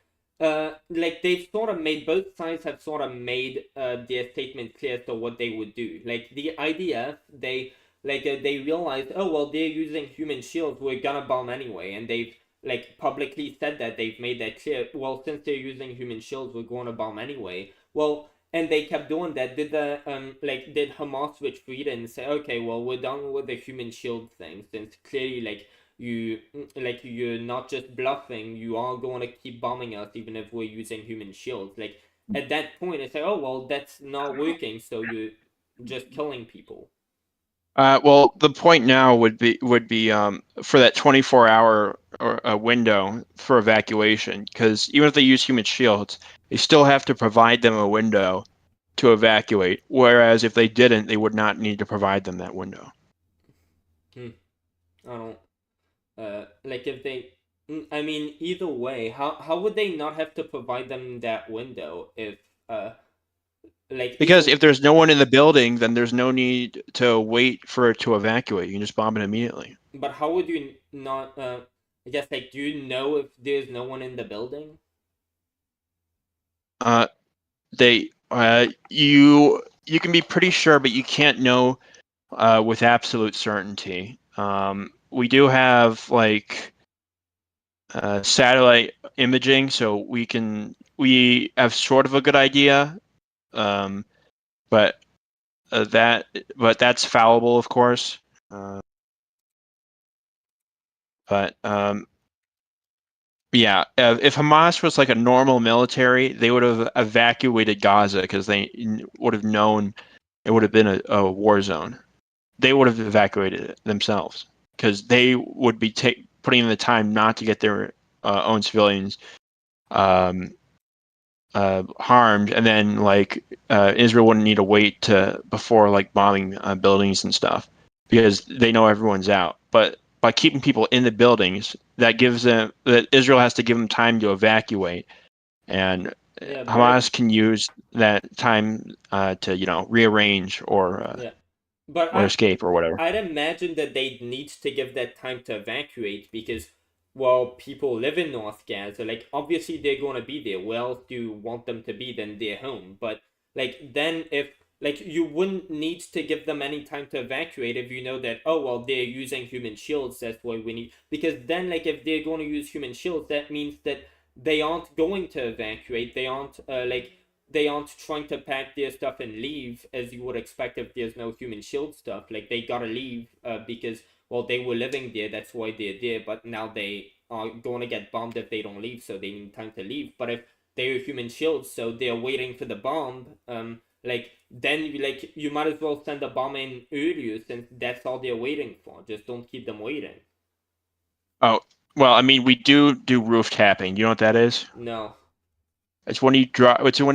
like they've sort of made, both sides have sort of made their statement clear as to what they would do. Like the IDF, they realized, oh well, they're using human shields, we're gonna bomb anyway, and they've like publicly said that, they've made that clear. Well, since they're using human shields, we're going to bomb anyway. Well, and they kept doing that. Did did Hamas retreat and say, okay, well, we're done with the human shield thing, since clearly you're not just bluffing, you are going to keep bombing us even if we're using human shields. Like at that point, it's like, oh well, that's not working, so you're just killing people. Well, the point now would be for that 24-hour window for evacuation, because even if they use human shields, they still have to provide them a window to evacuate. Whereas if they didn't, they would not need to provide them that window. I don't. Like if they, I mean, either way, how would they not have to provide them that window if because if there's no one in the building, then there's no need to wait for it to evacuate. You can just bomb it immediately. But how would you not? I guess do you know if there's no one in the building? You can be pretty sure, but you can't know with absolute certainty. We do have satellite imaging, so we have sort of a good idea. but that's fallible, of course. Yeah, if Hamas was like a normal military, they would have evacuated Gaza because they would have known it would have been a war zone. They would have evacuated it themselves because they would be putting in the time not to get their own civilians harmed, and then like Israel wouldn't need to wait before like bombing buildings and stuff because they know everyone's out. But by keeping people in the buildings, that Israel has to give them time to evacuate, and Yeah, Hamas can use that time to rearrange or but escape or whatever. I'd imagine that they'd need to give that time to evacuate because, well, people live in North Gaza. Like, obviously they're gonna be there. Where else do you want them to be than their home? But like, then if like you wouldn't need to give them any time to evacuate if you know that, oh well, they're using human shields. That's why we need, because then like if they're going to use human shields, that means that they aren't going to evacuate. They aren't trying to pack their stuff and leave as you would expect if there's no human shield stuff. Like, they gotta leave because, well, they were living there, that's why they're there, but now they are going to get bombed if they don't leave, so they need time to leave. But if they're human shields, so they're waiting for the bomb, then you might as well send the bomb in earlier since that's all they're waiting for. Just don't keep them waiting. Oh, well, I mean, we do roof tapping. You know what that is? No. It's when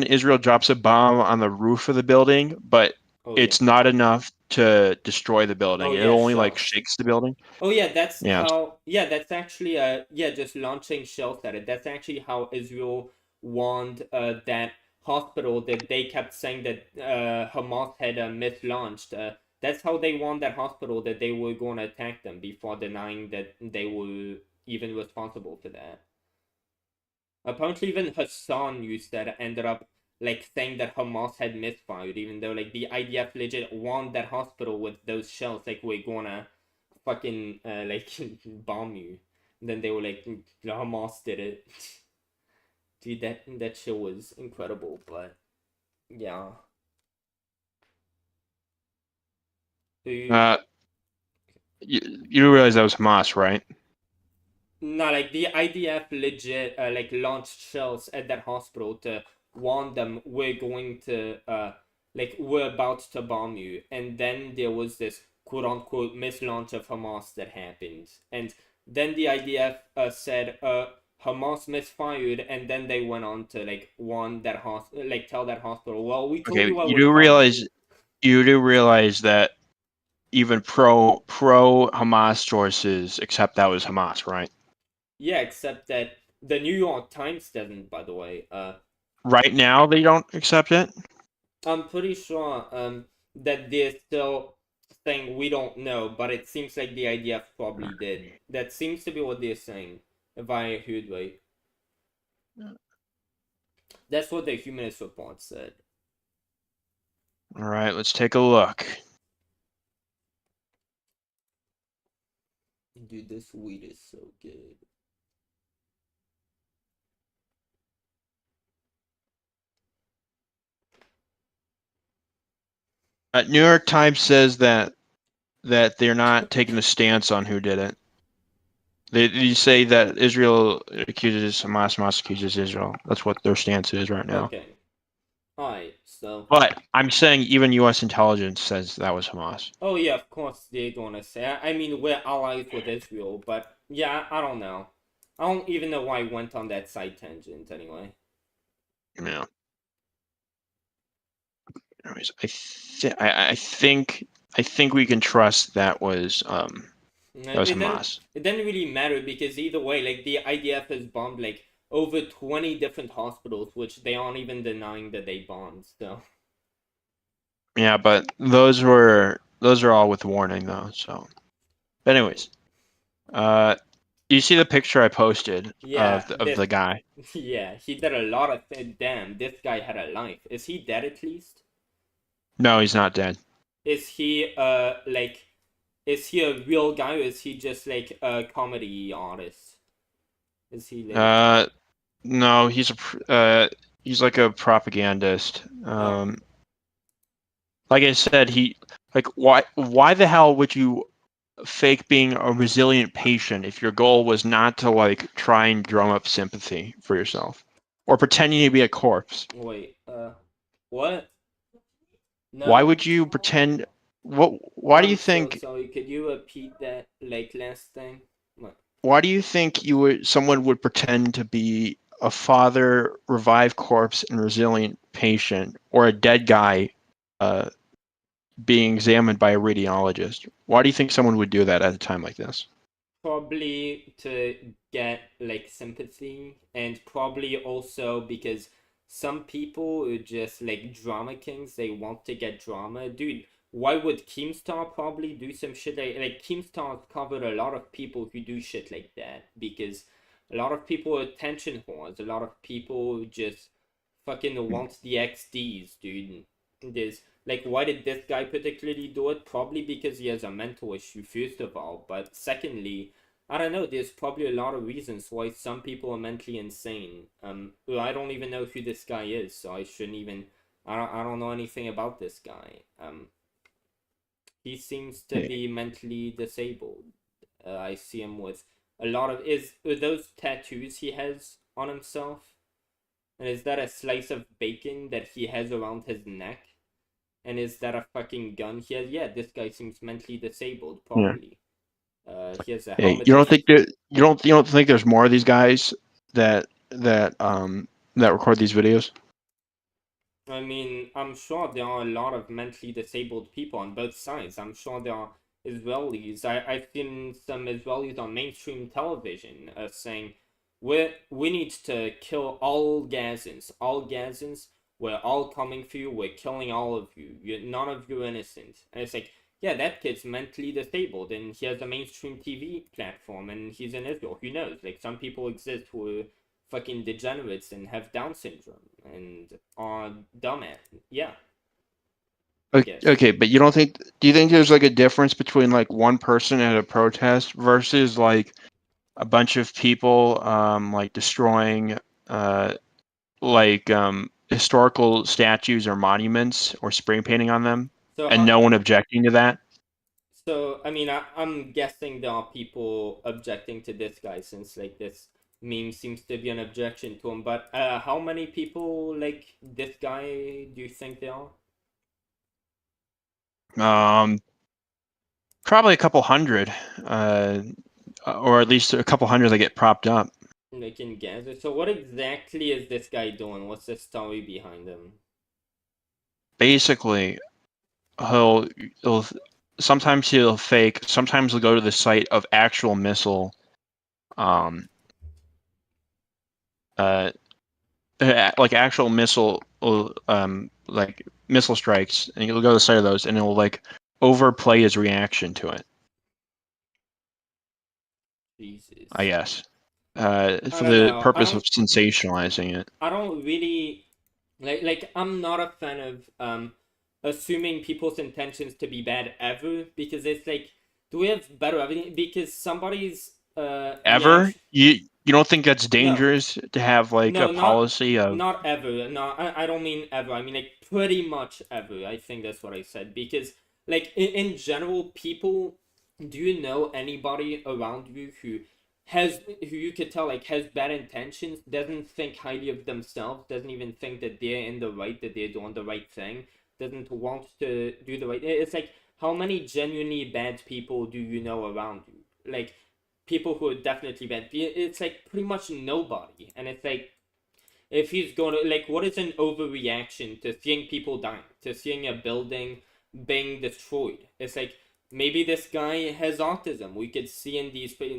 Israel drops a bomb on the roof of the building, but it's not enough to destroy the building. It only like shakes the building. Oh yeah, that's how. Yeah, that's actually just launching shells at it. That's actually how Israel warned that hospital that they kept saying that Hamas had mislaunched. That's how they warned that hospital that they were going to attack them before denying that they were even responsible for that. Apparently, even Hassan used that ended up like saying that Hamas had misfired, even though like the IDF legit warned that hospital with those shells, like, we're gonna fucking bomb you. And then they were like, Hamas did it. Dude, that show was incredible, but yeah. You realize that was Hamas, right? No, like the IDF legit launched shells at that hospital to warn them we're about to bomb you, and then there was this quote unquote mislaunch of Hamas that happened, and then the IDF said Hamas misfired, and then they went on to warn that tell that hospital, well, we told you what you do realize that even pro Hamas sources accept that was Hamas, right? Yeah, except that the New York Times doesn't, by the way. Right now, they don't accept it? I'm pretty sure that they're still saying we don't know, but it seems like the IDF probably did. That seems to be what they're saying, if I heard right. That's what the Humanist Report said. All right, let's take a look. Dude, this weed is so good. New York Times says that they're not taking a stance on who did it. They say that Israel accuses Hamas, Hamas accuses Israel. That's what their stance is right now. Okay. Alright, so... But I'm saying even U.S. intelligence says that was Hamas. Oh yeah, of course they're gonna say. I mean, we're allies with Israel, but yeah, I don't know. I don't even know why I went on that side tangent anyway. Yeah. Anyways, I think we can trust that was Hamas. It didn't really matter because either way, like, the IDF has bombed over 20 different hospitals, which they aren't even denying that they bombed. So. Yeah, but those are all with warning though. So, but anyways, you see the picture I posted of the guy? Yeah, he did a lot of things. Damn, this guy had a life. Is he dead at least? No, he's not dead. Is he is he a real guy, or is he just a comedy artist? Is he no, he's like a propagandist. like I said, why the hell would you fake being a resilient patient if your goal was not to like try and drum up sympathy for yourself or pretending to be a corpse? Wait, what? No. Why would you pretend? Why do you I'm so think? sorry. Could you repeat that like last thing? What? Why do you think someone would pretend to be a father, revived corpse, and resilient patient, or a dead guy, being examined by a radiologist? Why do you think someone would do that at a time like this? Probably to get like sympathy, and probably also because some people are just like drama kings. They want to get drama, dude. Why would Keemstar probably do some shit like Keemstar covered a lot of people who do shit like that, because a lot of people are attention whores. A lot of people just fucking want the XDs, dude. There's like, why did this guy particularly do it? Probably because he has a mental issue, first of all. But secondly, I don't know, there's probably a lot of reasons why some people are mentally insane. Well, I don't even know who this guy is, so I shouldn't even. I don't know anything about this guy. He seems to be mentally disabled. I see him with a lot of are those tattoos he has on himself, and is that a slice of bacon that he has around his neck? And is that a fucking gun he has? Yeah, this guy seems mentally disabled. Probably. He has a helmet. You don't think you don't think there's more of these guys that record these videos? I mean, I'm sure there are a lot of mentally disabled people on both sides. I'm sure there are Israelis. I've seen some Israelis on mainstream television saying, we need to kill all Gazans. All Gazans, we're all coming for you. We're killing all of you. None of you are innocent. And it's like, yeah, that kid's mentally disabled, and he has a mainstream TV platform, and he's in Israel. Who knows? Like, some people exist who are fucking degenerates and have Down syndrome and are dumbass. Yeah. Okay, but you don't think? Do you think there's like a difference between like one person at a protest versus like a bunch of people like destroying historical statues or monuments or spray painting on them, So and no one objecting to that? So I mean, I'm guessing there are people objecting to this guy, since like this meme seems to be an objection to him. But how many people like this guy do you think there are? Probably a couple hundred, or at least a couple hundred that get propped up. Like in Gaza. So what exactly is this guy doing? What's the story behind him? Basically, he'll sometimes he'll fake. Sometimes he'll go to the site of actual missile, like actual missile, like missile strikes, and he'll go to the site of those, and he'll like overplay his reaction to it. Jesus. I guess. For the purpose of sensationalizing it. I don't really like I'm not a fan of assuming people's intentions to be bad ever, because it's like, do we have better evidence? Because somebody's ever? You don't think that's dangerous to have like a policy of not ever. No, I don't mean ever. I mean like pretty much ever. I think that's what I said, because like in general, people, do you know anybody around you who you could tell like has bad intentions, doesn't think highly of themselves, doesn't even think that they're in the right, that they're doing the right thing, doesn't want to do the right? It's like, how many genuinely bad people do you know around you? Like, people who are definitely bad. It's like pretty much nobody. And it's like, if he's going to, like, what is an overreaction to seeing people dying, to seeing a building being destroyed? It's like, maybe this guy has autism. We could see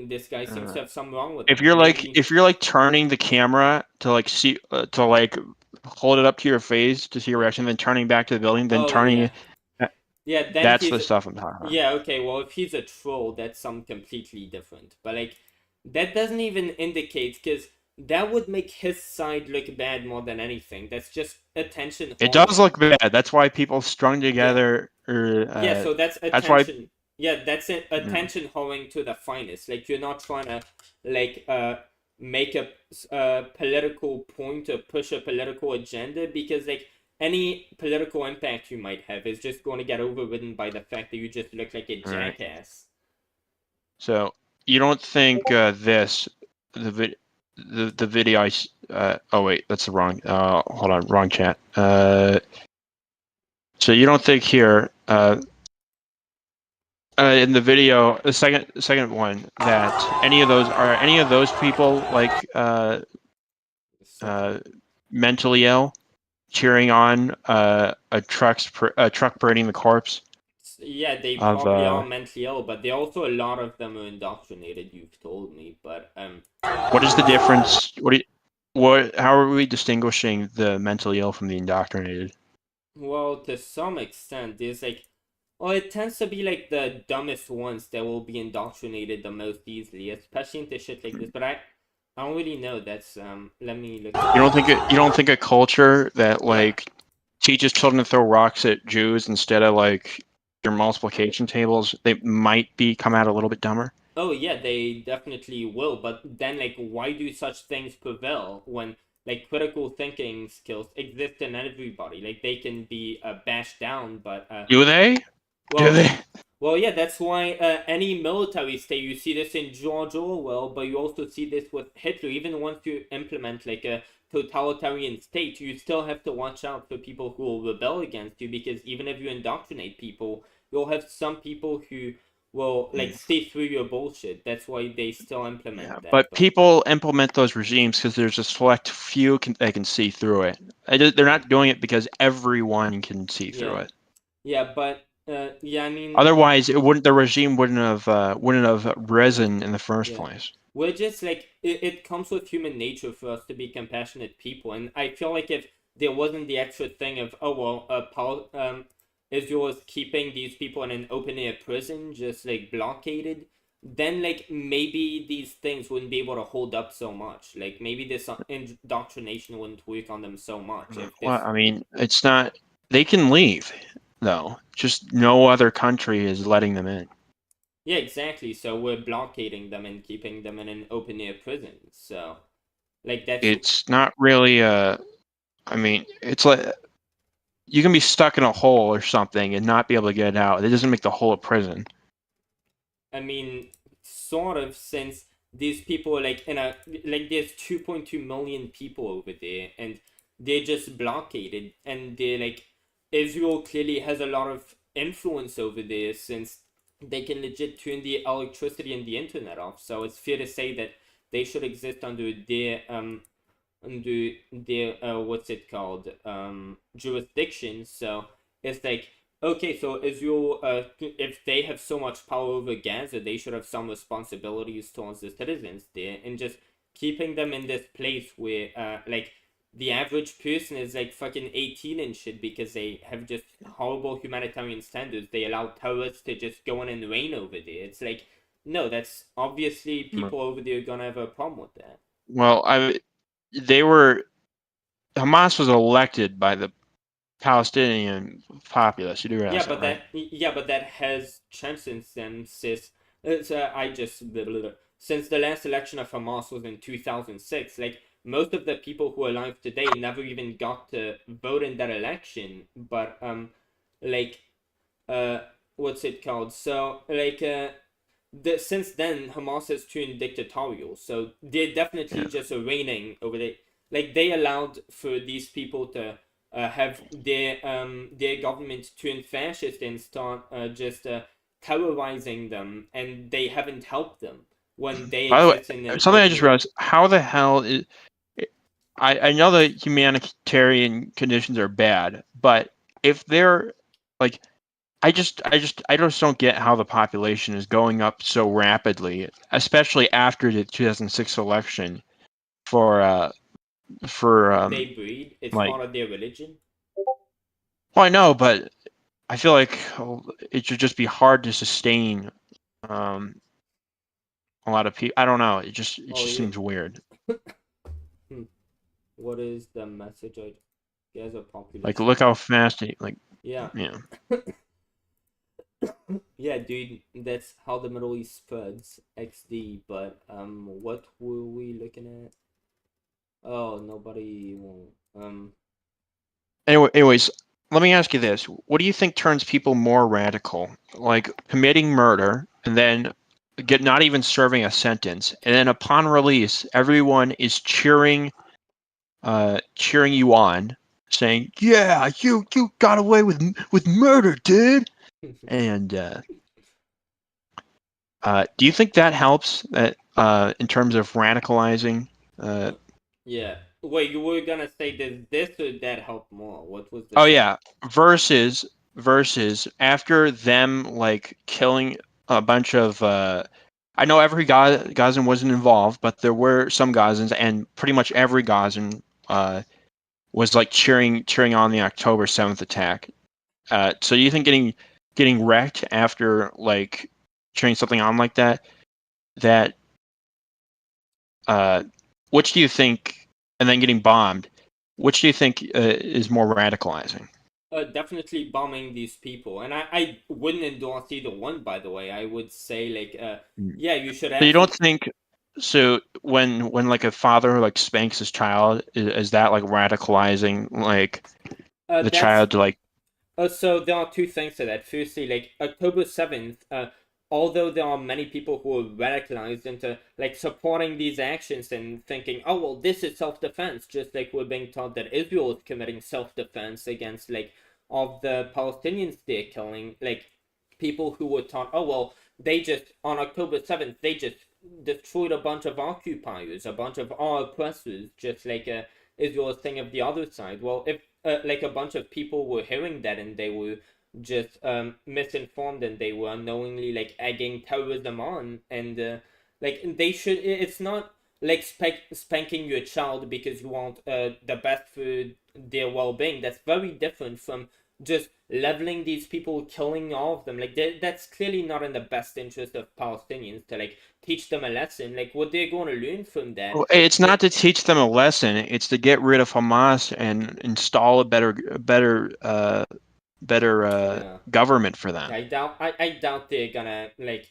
this guy seems to have something wrong with him. If you're like turning the camera to like see to like hold it up to your face to see your reaction, then turning back to the building, then turning yeah, then that's the stuff I'm talking about. Yeah, okay, well, if he's a troll, that's something completely different. But like, that doesn't even indicate, because that would make his side look bad more than anything. That's just attention. It does look bad. That's why people strung together. Yeah, so that's attention. That's why, yeah, that's it. Attention whoring to the finest. Like, you're not trying to like make a political point or push a political agenda, because like any political impact you might have is just going to get overridden by the fact that you just look like a All right. jackass. So you don't think the video oh wait, that's the wrong hold on, wrong chat. So you don't think here in the video, the second one, that any of those people like mentally ill, cheering on a truck parading the corpse Yeah, they of probably are mentally ill, but there also a lot of them are indoctrinated. You've told me, but what is the difference? How are we distinguishing the mentally ill from the indoctrinated? well, to some extent, there's like, well, it tends to be like the dumbest ones that will be indoctrinated the most easily, especially into shit like this. But I don't really know. That's let me look. You don't think a culture that like teaches children to throw rocks at Jews instead of like their multiplication tables, they might come out a little bit dumber? Oh yeah, they definitely will. But then, like, why do such things prevail when like critical thinking skills exist in everybody? Like they can be bashed down, but Do they? well, Do they? well, yeah, that's why any military state, you see this in George Orwell, but you also see this with Hitler. Even once you implement like a totalitarian state, you still have to watch out for people who will rebel against you, because even if you indoctrinate people, you'll have some people who will like see through your bullshit. That's why they still implement that. But people implement those regimes because there's a select few that can see through it. They're not doing it because everyone can see through it. Yeah, but yeah, I mean, otherwise the regime wouldn't have risen in the first place. We're just like it comes with human nature for us to be compassionate people, and I feel like if there wasn't the extra thing of Israel is keeping these people in an open air prison, just like blockaded, then like maybe these things wouldn't be able to hold up so much. Like maybe this indoctrination wouldn't work on them so much. If this... Well, I mean, it's not. They can leave, though. Just no other country is letting them in. Yeah, exactly. So we're blockading them and keeping them in an open air prison. So, like that's. It's not really I mean, it's like you can be stuck in a hole or something and not be able to get out. It doesn't make the hole a prison. I mean, sort of, since these people are like in a like there's 2.2 million people over there, and they're just blockaded, and they're like Israel clearly has a lot of influence over there since they can legit turn the electricity and the internet off. So it's fair to say that they should exist under their what's it called jurisdiction. So it's like, okay, so Israel, if they have so much power over Gaza, they should have some responsibilities towards the citizens there, and just keeping them in this place where like the average person is like fucking 18 and shit, because they have just horrible humanitarian standards. They allow terrorists to just go in and reign over there. It's like, no, that's obviously people over there are gonna have a problem with that. Well, Hamas was elected by the Palestinian populace. You do realize but that has transcended them since since the last election of Hamas was in 2006. Like most of the people who are alive today never even got to vote in that election. But what's it called? So since then Hamas has turned dictatorial. So they're definitely just reigning over there. Like they allowed for these people to have their government turn fascist and start just terrorizing them, and they haven't helped them when they exist in the something I just realized. How the hell is I know the humanitarian conditions are bad, but if they're like I just don't get how the population is going up so rapidly, especially after the 2006 election for they breed. It's part of their religion. Well, I know, but I feel like it should just be hard to sustain a lot of people. I don't know. It just seems weird. What is the message? Gaza population. Like, look how fast it Yeah. Yeah. Yeah, dude, that's how the Middle East spreads. XD, but what were we looking at? Oh, nobody won't. Anyways, let me ask you this: what do you think turns people more radical, like committing murder and then not even serving a sentence, and then upon release, everyone is cheering you on, saying, "Yeah, you got away with murder, dude." And do you think that helps in terms of radicalizing? Yeah. Wait, you were gonna say this or that help more? What was the Oh second? yeah, versus after them like killing a bunch of. I know every Gazan wasn't involved, but there were some Gazans, and pretty much every Gazan was like cheering on the October 7th attack. So you think getting wrecked after like cheering something on like that, which do you think, and then getting bombed, which do you think is more radicalizing? Definitely bombing these people, and I wouldn't endorse either one. By the way, I would say like, yeah, you should So you don't absolutely. think so when like a father like spanks his child, is that like radicalizing like the That's child to like So there are two things to that. Firstly, like October 7th, although there are many people who are radicalized into like supporting these actions and thinking, oh well, this is self-defense, just like we're being taught that Israel is committing self-defense against like of the Palestinians they're killing, like people who were taught, oh well, they just on October 7th they just destroyed a bunch of occupiers, a bunch of our oppressors, just like Israel is saying of the other side. Well, if like a bunch of people were hearing that and they were just misinformed and they were unknowingly like egging terrorism on, and like they should, it's not like spanking your child because you want the best for their well-being. That's very different from just leveling these people, killing all of them. Like that's clearly not in the best interest of Palestinians to like teach them a lesson. Like what they're going to learn from that. Well, it's They, not to teach them a lesson, it's to get rid of Hamas and install a better yeah. government for them. I doubt they're gonna like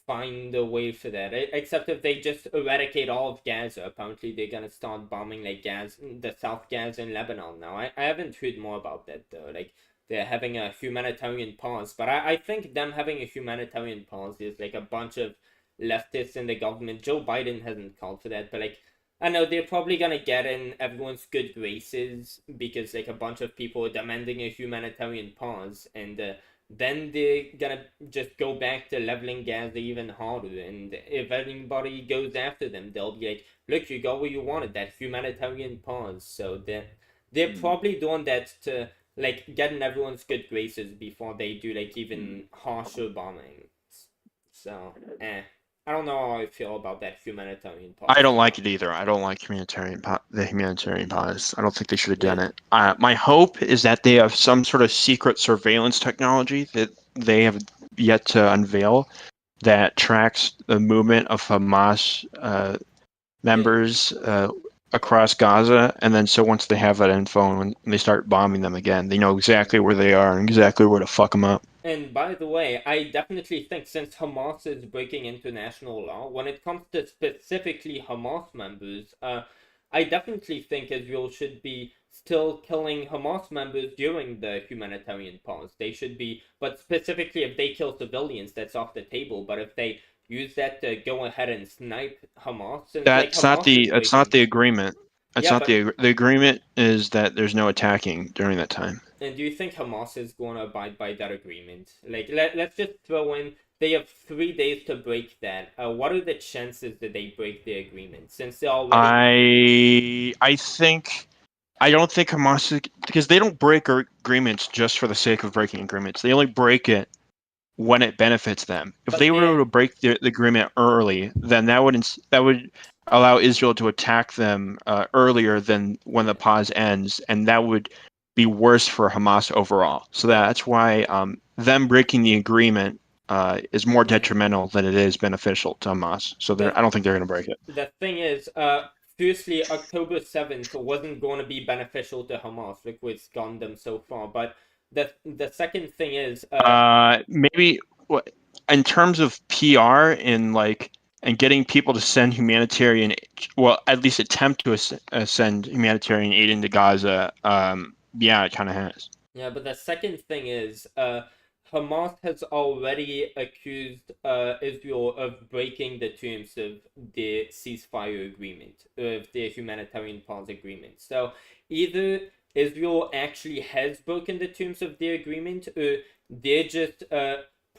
find a way for that. Except if they just eradicate all of Gaza. Apparently they're gonna start bombing like the South Gaza in Lebanon now. I haven't heard more about that though. Like they're having a humanitarian pause, but I think them having a humanitarian pause is like a bunch of leftists in the government. Joe Biden hasn't called for that, but like I know they're probably gonna get in everyone's good graces because like a bunch of people are demanding a humanitarian pause, and then they're gonna just go back to leveling Gaza even harder. And if anybody goes after them, they'll be like, "Look, you got what you wanted, that humanitarian pause." So they're probably doing that to like get in everyone's good graces before they do like even harsher bombing. So, I don't know how I feel about that humanitarian I pause. don't To be like honest. it either. I don't like the humanitarian pause. I don't think they should have Yeah. done it. My hope is that they have some sort of secret surveillance technology that they have yet to unveil that tracks the movement of Hamas And members across Gaza, and then so once they have that info, when they start bombing them again, they know exactly where they are and exactly where to fuck them up. And by the way, I definitely think since Hamas is breaking international law, when it comes to specifically Hamas members, I definitely think Israel should be still killing Hamas members during the humanitarian pause. They should be, but specifically if they kill civilians, that's off the table. But if they use that to go ahead and snipe Hamas, since like Hamas is That's not breaking, the agreement. That's yeah, not but the agreement is that there's no attacking during that time. and do you think Hamas is going to abide by that agreement? Like, let's just throw in, they have 3 days to break that. What are the chances that they break the agreement? Since they're already. I think I don't think Hamas, because they don't break agreements just for the sake of breaking agreements. They only break it when it benefits them. If But they were able they. to break the agreement early, then that would allow Israel to attack them earlier than when the pause ends, and that would be worse for Hamas overall. So The, that's why them breaking the agreement is more mhm. detrimental than it is beneficial to Hamas. So the, I don't think they're going to break it. the thing is, firstly, October 7th wasn't going to be beneficial to Hamas. Look what's gone them so far. But the second thing is, Maybe in terms of PR and like and getting people to send humanitarian, well, at least attempt to send humanitarian aid into Gaza. yeah, it kind of has. Yeah, but the second thing is, Hamas has already accused Israel of breaking the terms of the ceasefire agreement, of the humanitarian pause agreement. So either Israel actually has broken the terms of the agreement, or they're just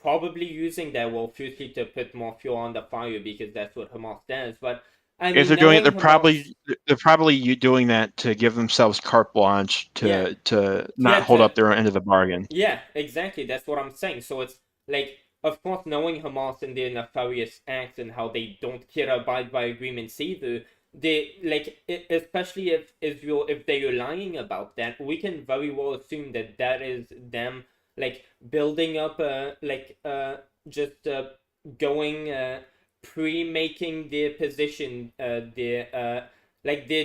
probably using that, well, firstly to put more fuel on the fire because that's what Hamas does. But I If mean, they're doing it, knowing Hamas, they're probably doing that to give themselves carte blanche yeah, to yeah, not hold up their end of the bargain. yeah, exactly. That's what I'm saying. So it's like, of course, knowing Hamas and their nefarious acts and how they don't care to abide by agreements either, they like, especially if Israel, if they are lying about that, we can very well assume that that is them like building up, just going pre-making their position, their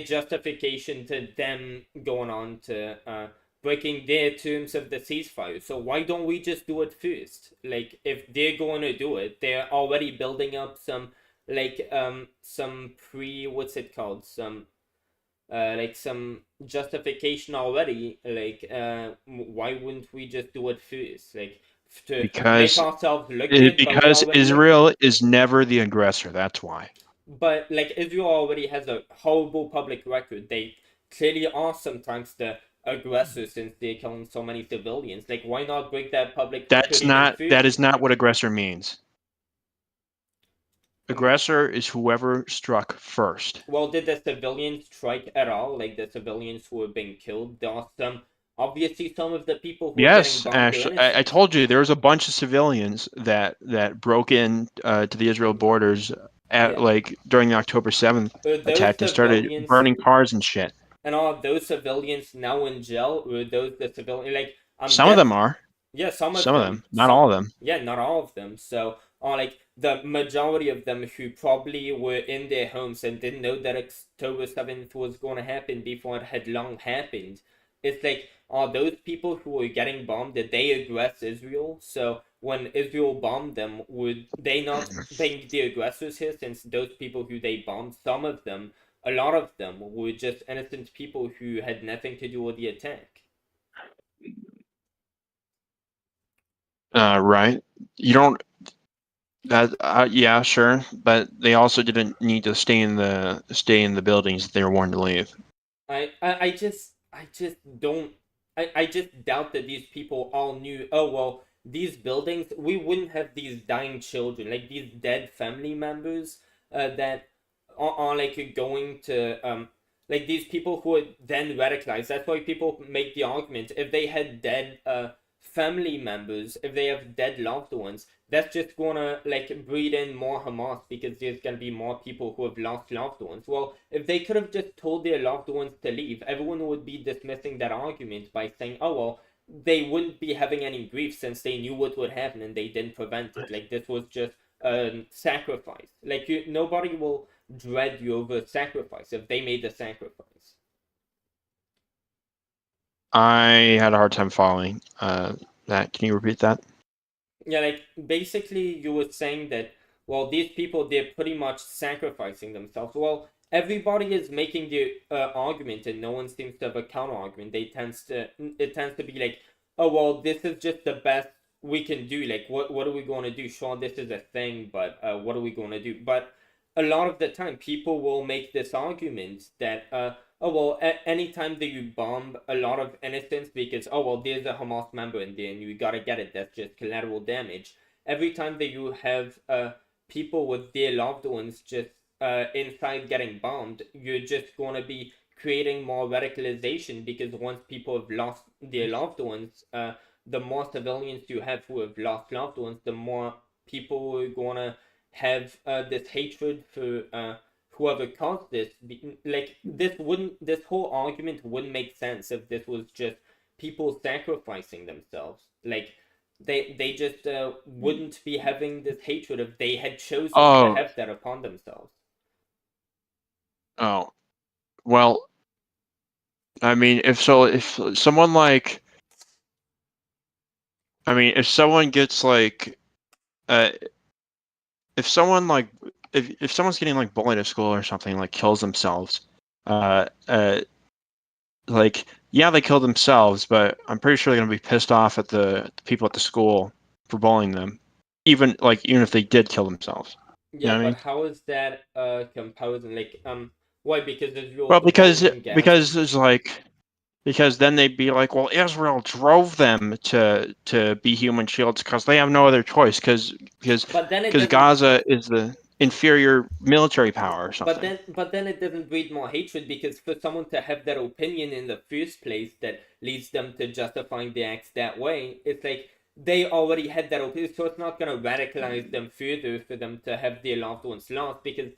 justification to them going on to breaking their terms of the ceasefire. So why don't we just do it first? Like, if they're going to do it, they're already building up some pre, what's it called, some justification already. Why wouldn't we just do it first? Like, to make Because ourselves look good, but we because already look Israel good. is never the aggressor. That's why. But like, Israel already has a horrible public record. They clearly are sometimes the aggressor since they're killing so many civilians. Like, why not break that public record even That is further? not what aggressor means. Aggressor is whoever struck first. Well, did the civilians strike at all? Like, the civilians who were being killed? There are obviously some of the people who are getting Yes, bombed are actually, I innocent. told you there was a bunch of civilians that broke in to the Israel borders at Yeah. like during the October 7th Those attack and started civilians, burning cars and shit. and are those civilians now in jail? Or those the civilian, like, I'm Some of them guess are. yeah, some of Some of them, them, not all of them. yeah, not all of them. So, like, the majority of them who probably were in their homes and didn't know that October 7th was going to happen before it had long happened. It's like, are those people who were getting bombed, did they aggress Israel? So when Israel bombed them, would they not be the aggressors here, since those people who they bombed, some of them, a lot of them, were just innocent people who had nothing to do with the attack? Right. You don't. That yeah, sure, but they also didn't need to stay in the buildings that they were warned to leave. I just don't. I just doubt that these people all knew. Oh well, these buildings. We wouldn't have these dying children, like these dead family members, that are like going to like these people who are then radicalized. That's why people make the argument, if they had dead family members, if they have dead loved ones, that's just gonna like breed in more Hamas, because there's gonna be more people who have lost loved ones. Well, if they could have just told their loved ones to leave, everyone would be dismissing that argument by saying, oh well, they wouldn't be having any grief since they knew what would happen and they didn't prevent it. Like, this was just a sacrifice. Like, nobody will dread you over sacrifice if they made the sacrifice. I had a hard time following that. Can you repeat that? Yeah, like, basically you were saying that, well, these people, they're pretty much sacrificing themselves. Well, everybody is making the argument and no one seems to have a counter argument. It tends to be like, oh well, this is just the best we can do. Like, what are we going to do? Sure, this is a thing, but what are we going to do? But a lot of the time people will make this argument that oh well, anytime that you bomb a lot of innocents, because oh well, there's a Hamas member in there and you gotta get it, that's just collateral damage. Every time that you have people with their loved ones just inside getting bombed, you're just gonna be creating more radicalization, because once people have lost their loved ones, the more civilians you have who have lost loved ones, the more people are gonna have this hatred for whoever caused this. Like, this whole argument wouldn't make sense if this was just people sacrificing themselves. Like, they just wouldn't be having this hatred if they had chosen to Oh, have that upon themselves. oh. Well, I mean, if someone like, I mean, if someone gets like, uh, if someone like, if someone's getting like bullied at school or something, like kills themselves, like yeah, they killed themselves, but I'm pretty sure they're gonna be pissed off at the people at the school for bullying them, even if they did kill themselves. You know Yeah, what I but mean? how is that comparison? Like, why? Because Well, Israel's because bombing Gaza. because there's because then they'd be like, well, Israel drove them to be human shields because they have no other choice But then it because doesn't. Gaza is the inferior military power or But something. then it doesn't breed more hatred, because for someone to have that opinion in the first place that leads them to justifying the acts that way, it's like they already had that opinion, so it's not gonna radicalize them further for them to have their loved ones lost, because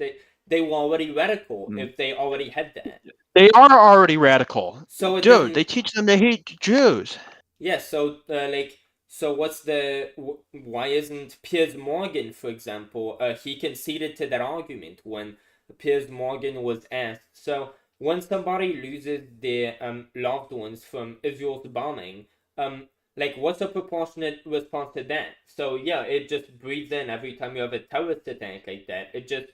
they were already radical if they already had that. They are already radical, So it dude. doesn't. They teach them to hate Jews. Yeah, so so what's the why isn't Piers Morgan, for example, he conceded to that argument when Piers Morgan was asked. So when somebody loses their loved ones from Israel's bombing, like what's a proportionate response to that? So yeah, it just breathes in every time you have a terrorist attack like that. It just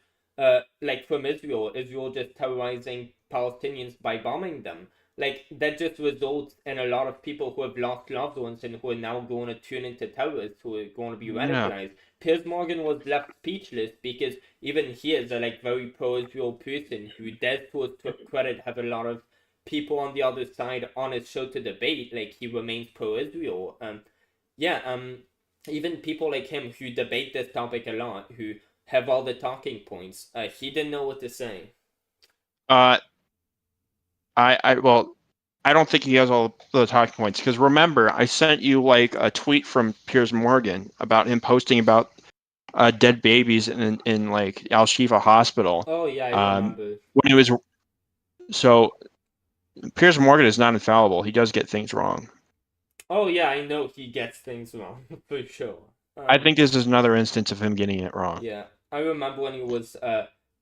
like from Israel just terrorizing Palestinians by bombing them, like that just results in a lot of people who have lost loved ones and who are now going to turn into terrorists, who are going to be Yeah. radicalized. Piers Morgan was left speechless because even he is a like very pro-Israel person who does, to his credit, have a lot of people on the other side on his show to debate. Like he remains pro-Israel. Yeah. Even people like him who debate this topic a lot, who have all the talking points, he didn't know what to say. Uh, well, I don't think he has all the talking points because remember, I sent you like a tweet from Piers Morgan about him posting about dead babies in like Al Shifa Hospital. Oh yeah, I remember. When it was so Piers Morgan is not infallible. He does get things wrong. Oh yeah, I know he gets things wrong for sure. I think this is another instance of him getting it wrong. Yeah, I remember when he was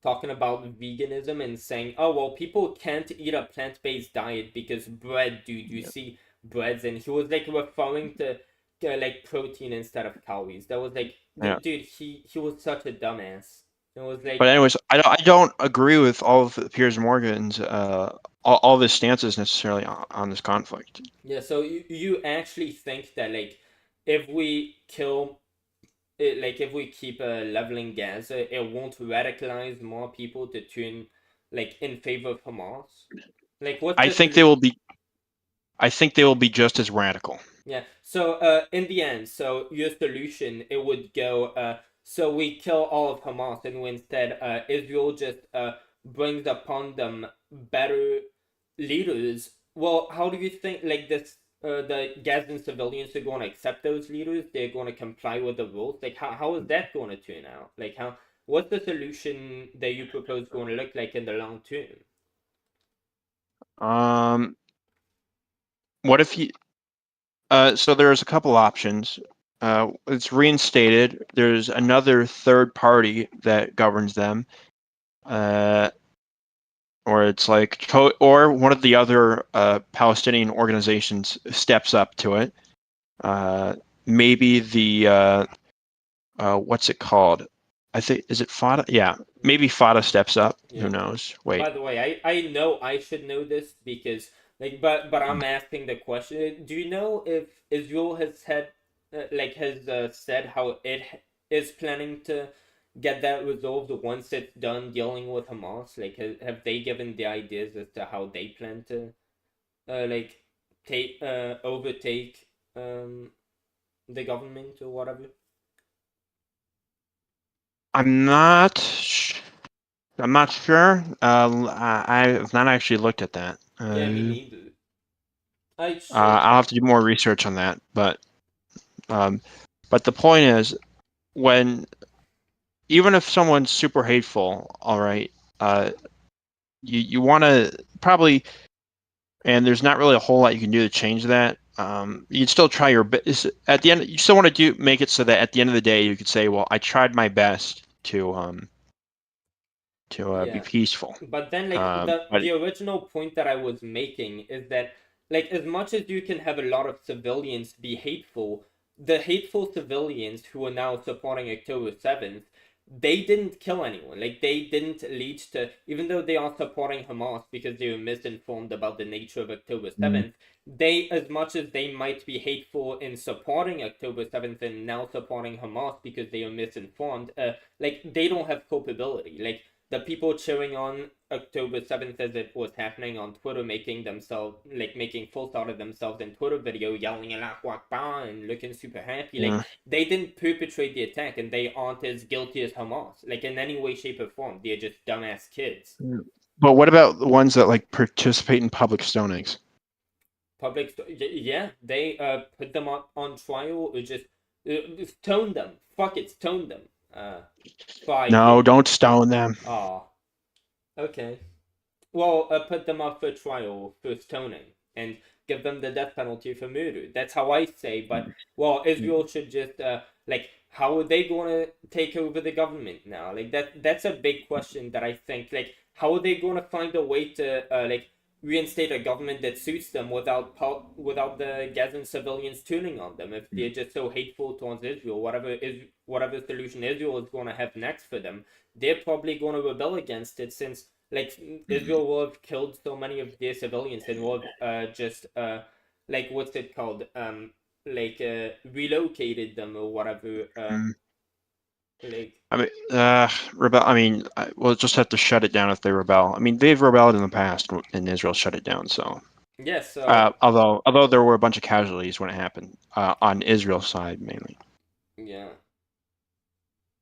talking about veganism and saying, "Oh well, people can't eat a plant-based diet because bread, dude. You see breads," and he was like referring to like protein instead of calories. That was like, Yeah. dude, he was such a dumbass. It was like, But anyways, I don't agree with all of Piers Morgan's all of his stances necessarily on this conflict. yeah. So you actually think that like if we kill it, like if we keep leveling Gaza, it won't radicalize more people to turn like in favor of Hamas? Like what's I the think they will be. I think they will be just as radical. Yeah. So in the end, so your solution, it would go so we kill all of Hamas, and we instead Israel just brings upon them better leaders. Well, how do you think like this the Gazan civilians are going to accept those leaders? They're going to comply with the rules? Like how is that going to turn out? Like what's the solution that you propose going to look like in the long term? What if you? So there's a couple options. It's reinstated. There's another third party that governs them, or it's like, or one of the other Palestinian organizations steps up to it. Maybe the what's it called? I think, is it Fada? Yeah, maybe Fada steps up. Yeah. Who knows? Wait. By the way, I know I should know this because like but I'm asking the question. Do you know if Israel has had said how it is planning to get that resolved once it's done dealing with Hamas? Like have they given the ideas as to how they plan to like take overtake the government or whatever? I'm not sure. I've not actually looked at that. Yeah, me neither. I'll have to do more research on that. But the point is, when even if someone's super hateful, all right, you want to probably, and there's not really a whole lot you can do to change that. You'd still try your best. At the end, you still want to make it so that at the end of the day, you could say, "Well, I tried my best to be peaceful." But then, like the original point that I was making is that, like, as much as you can have a lot of civilians be hateful, the hateful civilians who are now supporting October 7th, they didn't kill anyone. Like, they didn't lead to, even though they are supporting Hamas because they were misinformed about the nature of October 7th, they, as much as they might be hateful in supporting October 7th and now supporting Hamas because they are misinformed, like, they don't have culpability. Like, the people cheering on October 7th as it was happening on Twitter, making fools out of themselves in Twitter video, yelling Allahu Akbar and looking super happy. Like, they didn't perpetrate the attack, and they aren't as guilty as Hamas, like, in any way, shape, or form. They're just dumbass kids. But what about the ones that like participate in public stonings? Yeah, they put them on trial, or just stone them. Fuck it, stone them. No, don't stone them. Oh, okay. Well, put them up for trial for stoning and give them the death penalty for murder. That's how I say. But, well, Israel should just like, how are they going to take over the government now? Like, that's a big question that I think, like, how are they going to find a way to like reinstate a government that suits them without the Gazan civilians turning on them if they're just so hateful towards Israel? Whatever solution Israel is going to have next for them, they're probably going to rebel against it, since, like, Israel will have killed so many of their civilians and will have just like, what's it called, like, relocated them or whatever. Like, I mean, rebel. I mean, we'll just have to shut it down if they rebel. I mean, they've rebelled in the past, and Israel shut it down. So, yes. So, although there were a bunch of casualties when it happened on Israel's side mainly. yeah.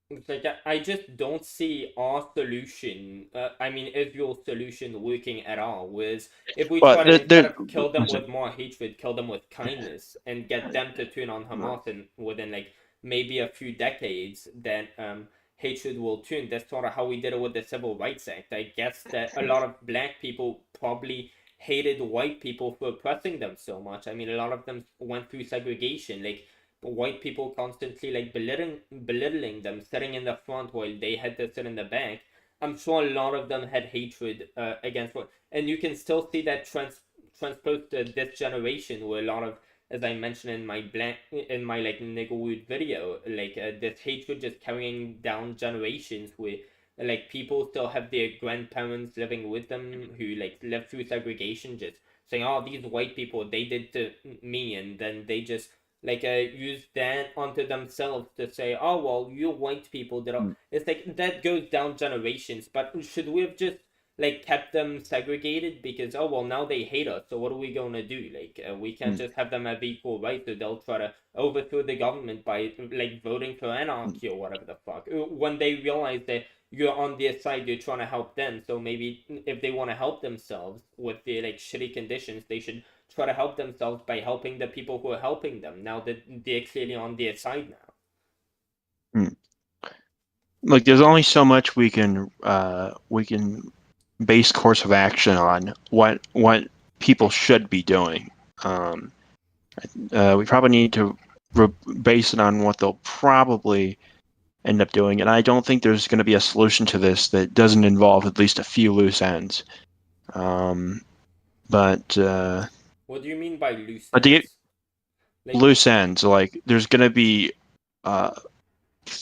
It's like, I just don't see our solution, I mean Israel's solution, working at all. Whereas if we try to, instead of kill them with more hatred, kill them with kindness and get them to turn on Hamas, and within, like, maybe a few decades, then hatred will turn. That's sort of how we did it with the Civil Rights Act. I guess that a lot of black people probably hated white people for oppressing them so much. I mean, a lot of them went through segregation. Like, white people constantly, like, belittling them, sitting in the front while they had to sit in the back. I'm sure a lot of them had hatred against what, and you can still see that transposed to this generation, where a lot of, as I mentioned in my like Niggerwood video, like, this hatred just carrying down generations, where, like, people still have their grandparents living with them who, like, lived through segregation, just saying, oh, these white people, they did to me, and then they just, like, use that onto themselves to say, oh, well, you white people did all. It's like, that goes down generations. But should we have just, like, kept them segregated because, oh, well, now they hate us, so what are we going to do? Like, we can't just have them have equal rights, so they'll try to overthrow the government by, like, voting for anarchy or whatever the fuck. When they realize that you're on their side, you're trying to help them, so maybe if they want to help themselves with their, like, shitty conditions, they should try to help themselves by helping the people who are helping them, now that they're clearly on their side now. Like, there's only so much we can base course of action on what people should be doing. We probably need to base it on what they'll probably end up doing, and I don't think there's going to be a solution to this that doesn't involve at least a few loose ends. But what do you mean by loose ends? Like, loose ends, like, there's going to be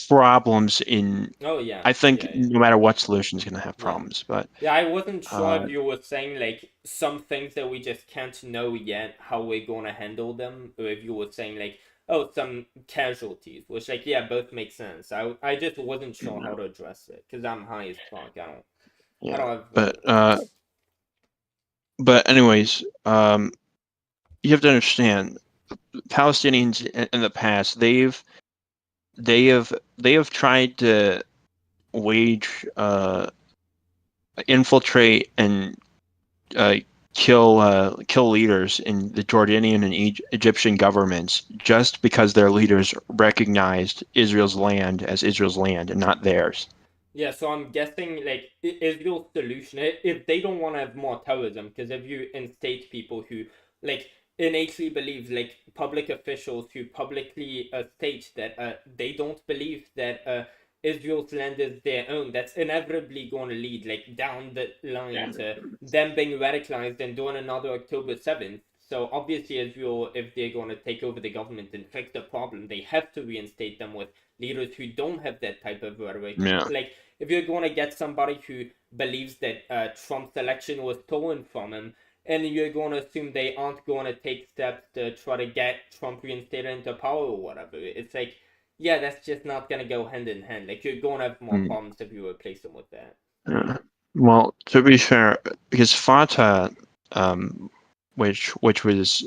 problems in. Oh yeah. I think no matter what solution is going to have problems, but yeah, I wasn't sure if you were saying, like, some things that we just can't know yet how we're going to handle them, or if you were saying, like, oh, some casualties, which, like, yeah, both make sense. I just wasn't sure how to address it because I'm high as fuck. I don't have. But anyways, you have to understand, Palestinians in the past, they have tried to wage, infiltrate and kill leaders in the Jordanian and Egyptian governments just because their leaders recognized Israel's land as Israel's land and not theirs. Yeah, so I'm guessing, like, Israel's solution, if they don't want to have more terrorism, because if you instate people who, like, innately believe, like, public officials who publicly state that they don't believe that Israel's land is their own, that's inevitably going to lead, like, down the line to them being radicalized and doing another October 7th. So obviously Israel, if they're going to take over the government and fix the problem, they have to reinstate them with leaders who don't have that type of rhetoric. Yeah. Like, if you're going to get somebody who believes that Trump's election was stolen from him, and you're going to assume they aren't going to take steps to try to get Trump reinstated into power or whatever, it's like, yeah, that's just not going to go hand in hand. Like, you're going to have more problems if you replace them with that. Yeah. Well, to be fair, because Fatah, which was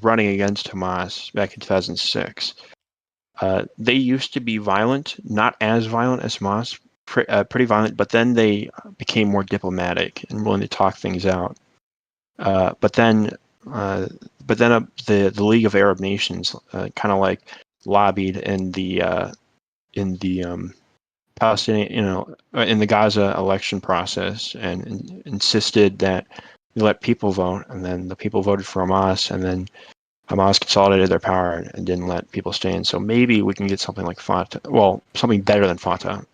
running against Hamas back in 2006, they used to be violent, not as violent as Hamas, pretty violent, but then they became more diplomatic and willing to talk things out. But then the League of Arab Nations kind of like lobbied in the Palestinian, in the Gaza election process, and insisted that they let people vote, and then the people voted for Hamas, and then Hamas consolidated their power and didn't let people stay in. So maybe we can get something like Fatah, well, something better than Fatah,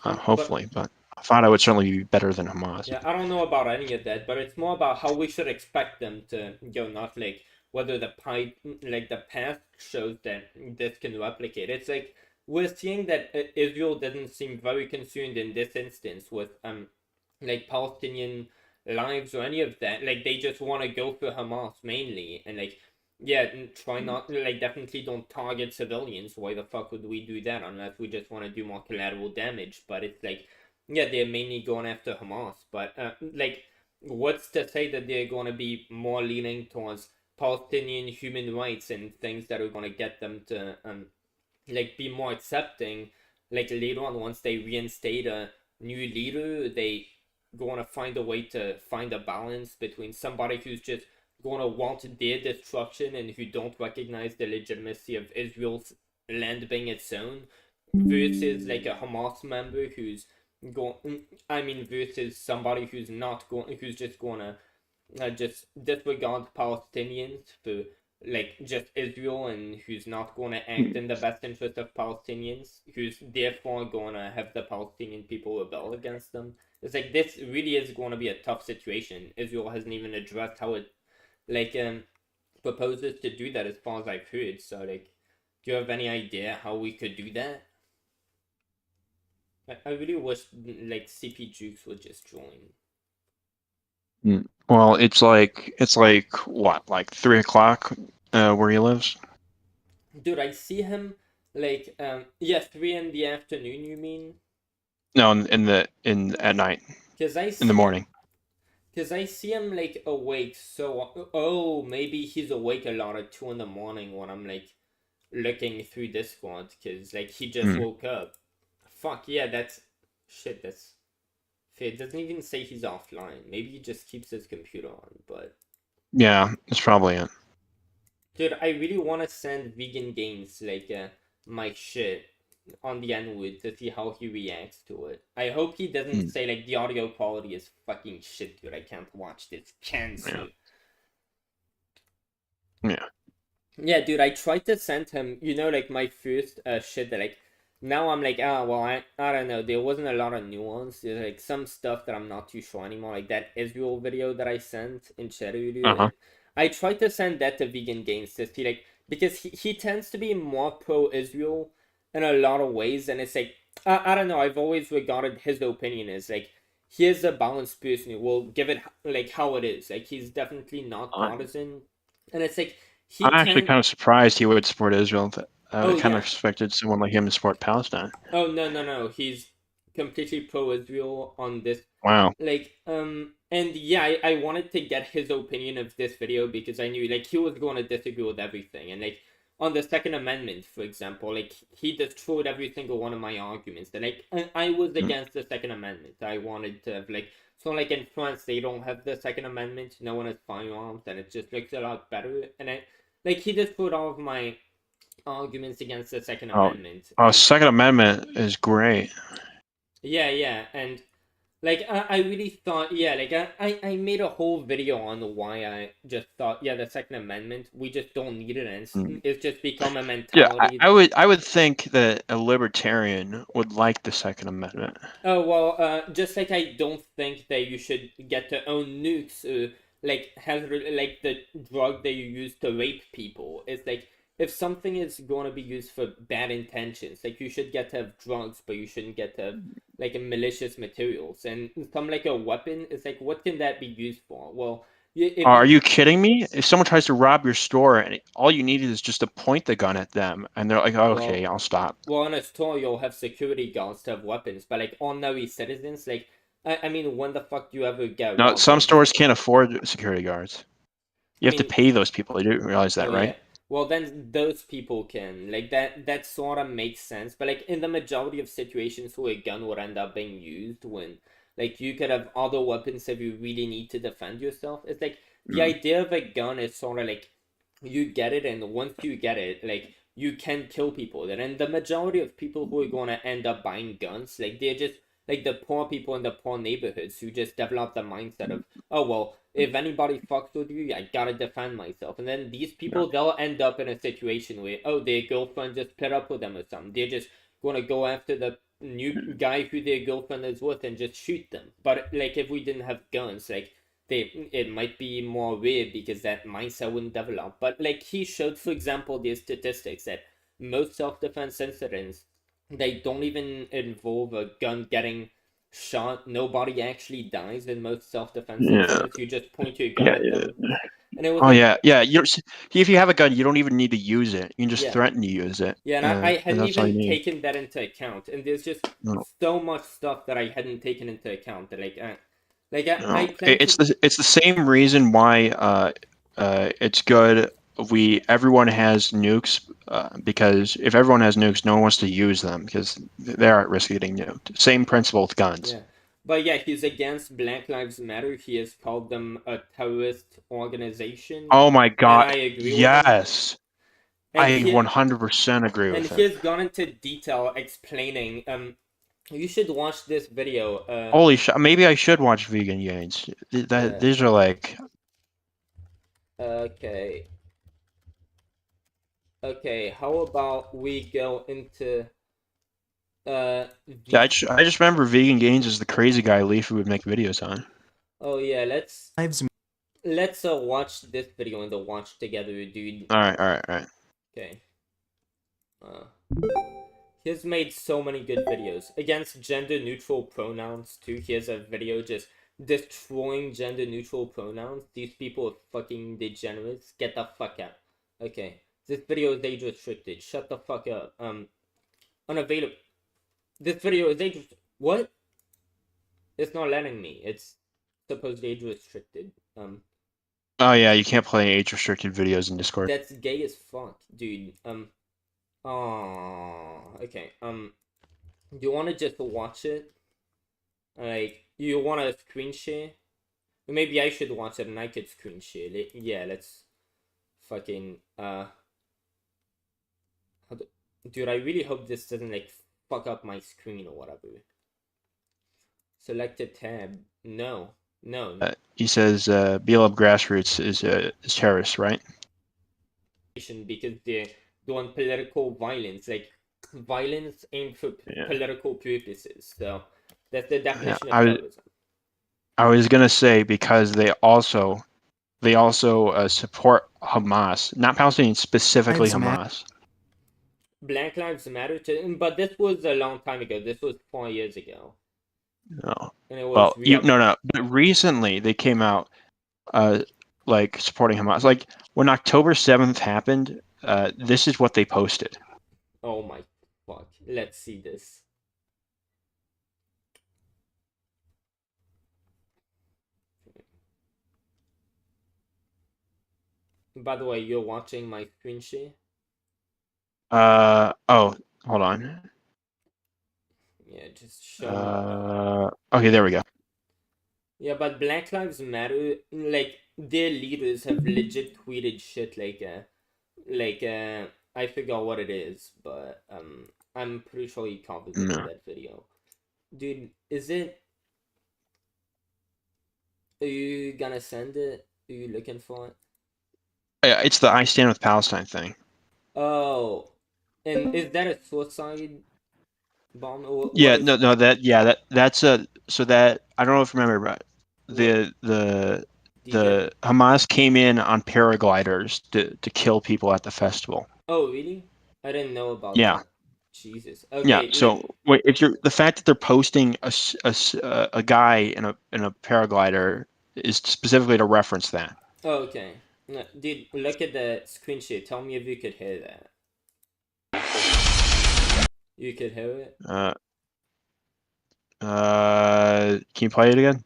hopefully. But Fatah would certainly be better than Hamas. Yeah, I don't know about any of that, but it's more about how we should expect them to go, not like whether the past shows that this can replicate. It's like we're seeing that Israel doesn't seem very concerned in this instance with like Palestinian lives or any of that. Like, they just want to go for Hamas mainly, and like, yeah, try not, like, definitely don't target civilians. Why the fuck would we do that unless we just want to do more collateral damage? But it's like, yeah, they're mainly going after Hamas, but like, what's to say that they're going to be more leaning towards Palestinian human rights and things that are going to get them to like be more accepting? Like, later on, once they reinstate a new leader, they going to find a way to find a balance between somebody who's just going to want their destruction and who don't recognize the legitimacy of Israel's land being its own, versus like a Hamas member who's versus somebody who's just gonna just disregard Palestinians for like just Israel, and who's not gonna act in the best interest of Palestinians, who's therefore gonna have the Palestinian people rebel against them. It's like, this really is going to be a tough situation. Israel hasn't even addressed how it proposes to do that, as far as I've heard. So like, do you have any idea how we could do that? I really wish like CP Jukes would just join. Well, it's like what, like 3:00 where he lives? Dude, I see him like 3 in the afternoon. You mean? No, at night. In the morning. Because I see him like awake. So maybe he's awake a lot at 2 in the morning when I'm like looking through Discord, because like he just woke up. Fuck yeah, that's shit. That's fair. It doesn't even say he's offline. Maybe he just keeps his computer on. But yeah, that's probably it. dude, I really want to send Vegan Games like my shit on the N-word to see how he reacts to it. I hope he doesn't say like the audio quality is fucking shit, dude. I can't watch this. Cancel. Yeah, dude. I tried to send him, like my first shit that like. Now I'm like, I don't know. There wasn't a lot of nuance. There's like some stuff that I'm not too sure anymore. Like that Israel video that I sent in chat earlier. Like, I tried to send that to Vegan Games to see, like, because he tends to be more pro-Israel in a lot of ways, and it's like, I don't know. I've always regarded his opinion as like, he is a balanced person who will give it like how it is. Like, he's definitely not partisan, and it's like I'm actually kind of surprised he would support Israel. I kind of expected someone like him to support Palestine. Oh, no. He's completely pro-Israel on this. Wow. Like, and yeah, I wanted to get his opinion of this video because I knew, like, he was going to disagree with everything. And, like, on the Second Amendment, for example, like, he destroyed every single one of my arguments. And, like, I was against the Second Amendment. I wanted to have, like, so, like, in France, they don't have the Second Amendment. No one has firearms, and it just looks a lot better. And, he destroyed all of my arguments against the Second Amendment. Second Amendment is great. Yeah, and like I really thought, like I made a whole video on why I just thought, the Second Amendment, we just don't need it, and it's just become a mentality. Yeah, I would think that a libertarian would like the Second Amendment. Oh well, just like I don't think that you should get to own nukes or like the drug that you use to rape people. It's like, if something is going to be used for bad intentions, like you should get to have drugs, but you shouldn't get to have like malicious materials. And some like a weapon, it's like, what can that be used for? Well, Are you kidding me? If someone tries to rob your store and all you need is just to point the gun at them, and they're like, oh, okay, I'll stop. Well, in a store, you'll have security guards to have weapons, but like ordinary citizens, like, I mean, when the fuck do you ever get No, robbed? some stores can't afford security guards. You have to pay those people. You do realize that, right? Yeah. Well, then those people can, like, that sort of makes sense. But like in the majority of situations where a gun would end up being used, when like you could have other weapons if you really need to defend yourself. It's like the idea of a gun is sort of like, you get it, and once you get it, like, you can kill people. And the majority of people who are gonna end up buying guns, like, they're just like the poor people in the poor neighborhoods who just develop the mindset of, oh well, if anybody fucks with you, I gotta defend myself. And then these people, they'll end up in a situation where, oh, their girlfriend just put up with them or something. They're just gonna go after the new guy who their girlfriend is with and just shoot them. But like, if we didn't have guns, like, it might be more weird because that mindset wouldn't develop. But like, he showed, for example, the statistics that most self-defense incidents, they don't even involve a gun getting shot. Nobody actually dies in most self-defense incidents. You just point your gun at them. And it was if you have a gun, you don't even need to use it. You can just threaten to use it. Yeah, and I hadn't even taken that into account. And there's just so much stuff that I hadn't taken into account that it's the same reason why it's good everyone has nukes, because if everyone has nukes, no one wants to use them because they're at risk of getting nuked. Same principle with guns. Yeah. But yeah, he's against Black Lives Matter. He has called them a terrorist organization. Oh my god. And I agree yes. With I 100% agree with him. And he has gone into detail explaining, you should watch this video. Holy shit, maybe I should watch Vegan Gains. These are like... Okay, how about we go into... I just remember Vegan Gains is the crazy guy Leafy would make videos on. Oh yeah, let's watch this video and watch together, dude. Alright. Okay. He's made so many good videos. Against gender-neutral pronouns, too. He has a video just destroying gender-neutral pronouns. These people are fucking degenerates. Get the fuck out. Okay. This video is age-restricted. Shut the fuck up. Unavailable. This video is age... What? It's not letting me. It's supposed age-restricted. Oh yeah, you can't play age-restricted videos in Discord. That's gay as fuck, dude. Oh, okay. You want to just watch it? Like, you want to screen share? Maybe I should watch it and I could screen share. Yeah, let's fucking, dude, I really hope this doesn't, like, fuck up my screen or whatever. Select a tab. No. He says, BLM Grassroots is terrorist, right? Because they're doing political violence, like violence aimed for political purposes. So that's the definition of terrorism. I was gonna say because they also support Hamas, not Palestinians, specifically Hamas. Black Lives Matter too, but this was a long time ago. This was 4 years ago. No. And it was no. But recently they came out like supporting Hamas. Like when October 7th happened, this is what they posted. Oh my fuck. Let's see this. By the way, you're watching my screen share? Oh, hold on. Yeah, just show okay, there we go. Yeah, but Black Lives Matter, like, their leaders have legit tweeted shit like, I forgot what it is, but, I'm pretty sure he copied that video. Dude, is it... Are you gonna send it? Are you looking for it? Yeah, it's the I Stand With Palestine thing. Oh, and is that a suicide bomb? Or yeah, that's so that I don't know if you remember, but the the Hamas came in on paragliders to kill people at the festival. Oh, really? I didn't know about Yeah. that. Jesus. Yeah. Okay. So if you're the fact that they're posting a guy in a paraglider is specifically to reference that. Oh, okay. No, dude, look at the screenshot. Tell me if you could hear that. You could hear it? Can you play it again?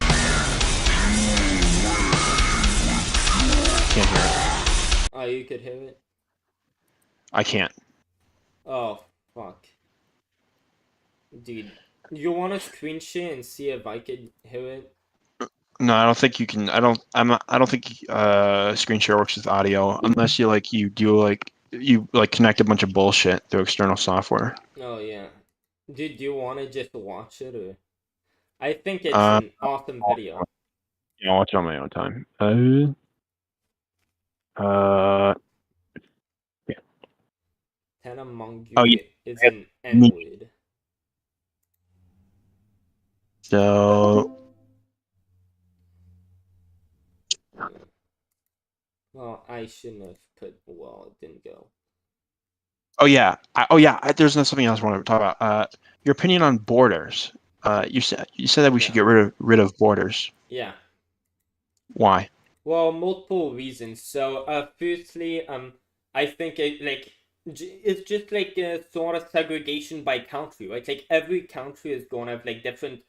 Can't hear it. Oh, you could hear it? I can't. Oh, fuck. Dude, you want to screen share and see if I could hear it? No, I don't think you can. I don't think screen share works with audio unless you connect a bunch of bullshit through external software. Oh, yeah. Dude, do you want to just watch it or? I think it's Uh, an awesome video. Yeah, I'll watch it on my own time. Yeah. Ten among you Oh, yeah. is an N-word. So Well, I shouldn't have put. Well, it didn't go. there's something else I want to talk about. Your opinion on borders. You said that we should get rid of borders. Yeah. Why? Well, multiple reasons. So, firstly, I think it's just like a sort of segregation by country, right? Like every country is going to have like different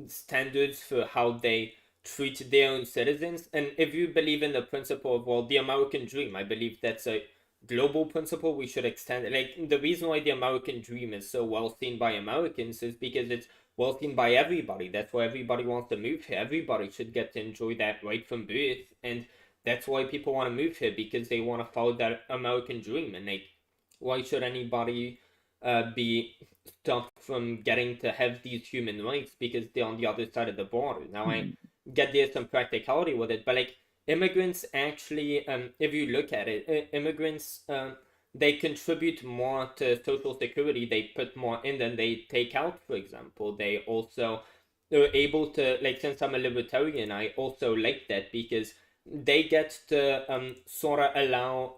standards for how they treat their own citizens. And if you believe in the principle of, well, the American dream, I believe that's a global principle we should extend it. Like the reason why the American dream is so well seen by Americans is because it's well seen by everybody. That's why everybody wants to move here. Everybody should get to enjoy that right from birth, and that's why people want to move here, because they want to follow that American dream. And like, why should anybody be stopped from getting to have these human rights because they're on the other side of the border? Now I get there's some practicality with it, but like immigrants actually, if you look at it, immigrants they contribute more to social security. They put more in than they take out, for example. They also are able to, like, since I'm a libertarian, I also like that because they get to sort of allow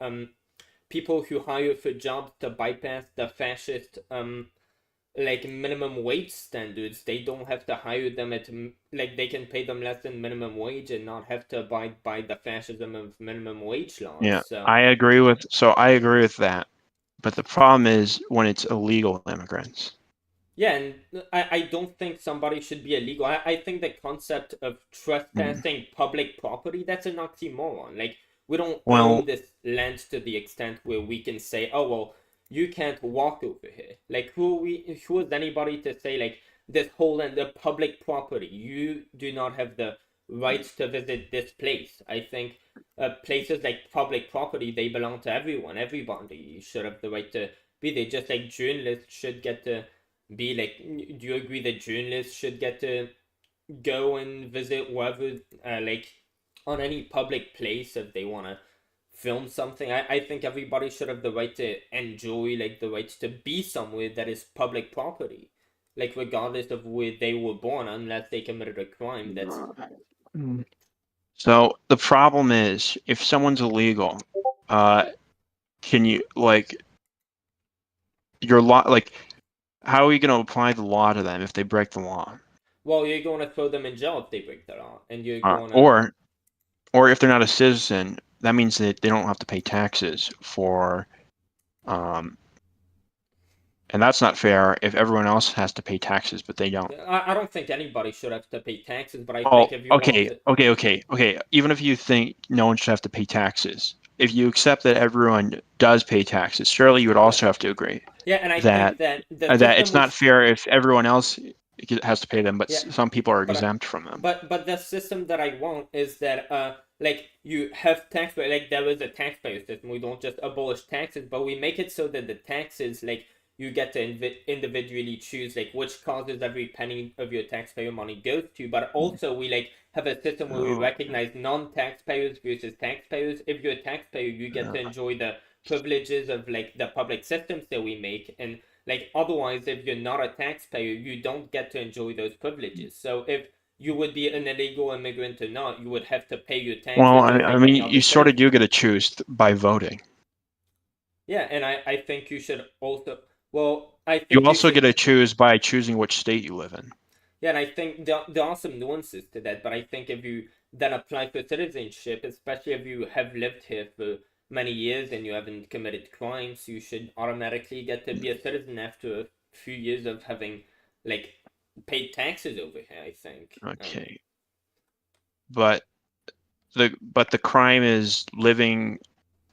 people who hire for jobs to bypass the fascist like minimum wage standards. They don't have to hire them at like they can pay them less than minimum wage and not have to abide by the fascism of minimum wage laws. Yeah, so I agree with that, but the problem is when it's illegal immigrants. yeah, and I don't think somebody should be illegal. I think the concept of trespassing public property, that's an oxymoron. Like, we don't own this land to the extent where we can say, oh well, you can't walk over here. Like, who is anybody to say, like, this whole land, the public property, you do not have the right to visit this place? I think places like public property, they belong to everyone. Everybody should have the right to be there. Just like journalists should get to be like, do you agree that journalists should get to go and visit wherever, like, on any public place if they want to film something? I think everybody should have the right to enjoy, like, the right to be somewhere that is public property, like, regardless of where they were born, unless they committed a crime. That's so the problem is, if someone's illegal, can you, like, your law, like, how are you going to apply the law to them if they break the law? Well, you're going to throw them in jail if they break the law, and you're going to... or if they're not a citizen, that means that they don't have to pay taxes for, and that's not fair if everyone else has to pay taxes, but they don't. I don't think anybody should have to pay taxes, but I think if you okay. Even if you think no one should have to pay taxes, if you accept that everyone does pay taxes, surely you would also have to agree. Yeah, and I think that it's not fair if everyone else has to pay them, but some people are exempt from them. But the system that I want is that like, you have taxpayer, like, there is a taxpayer system. We don't just abolish taxes, but we make it so that the taxes, like, you get to individually choose, like, which causes every penny of your taxpayer money goes to. But also we, like, have a system where we recognize non-taxpayers versus taxpayers. If you're a taxpayer, you get to enjoy the privileges of, like, the public systems that we make, and, like, otherwise, if you're not a taxpayer, you don't get to enjoy those privileges. So if you would be an illegal immigrant or not, you would have to pay your taxes. Well, just I like mean, any other you sort of citizen. do get to choose by voting. Yeah, and I think you should also. Well, I You think you also should. get to choose by choosing which state you live in. Yeah, and I think there are some nuances to that, but I think if you then apply for citizenship, especially if you have lived here for many years and you haven't committed crimes, you should automatically get to be a citizen after a few years of having like paid taxes over here, I think. Okay. But the crime is living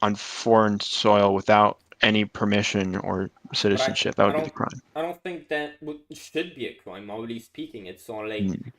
on foreign soil without any permission or citizenship. That would be the crime. I don't think that should be a crime, morally speaking. It's all like Mm,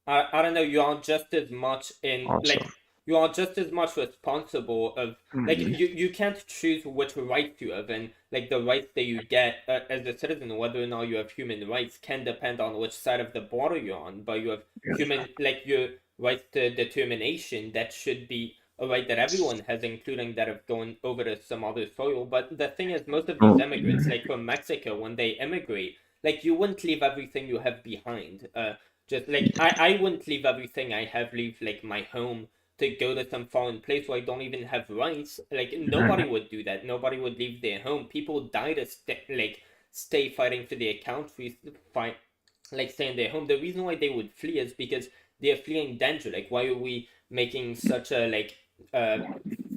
I don't know. You are just as much in also. like you are just as much responsible of like Mm, you can't choose which rights you have, and like the rights that you get as a citizen, whether or not you have human rights, can depend on which side of the border you're on. But you have human like your rights to determination that should be a right that everyone has, including that of going over to some other soil. But the thing is, most of these immigrants, like from Mexico, when they immigrate, like you wouldn't leave everything you have behind. Just like I wouldn't leave everything I have, leave like my home to go to some foreign place where I don't even have rights. Like nobody would do that. Nobody would leave their home. People die to stay fighting for their countries, fight like stay in their home. The reason why they would flee is because they're fleeing danger. Like why are we making such a uh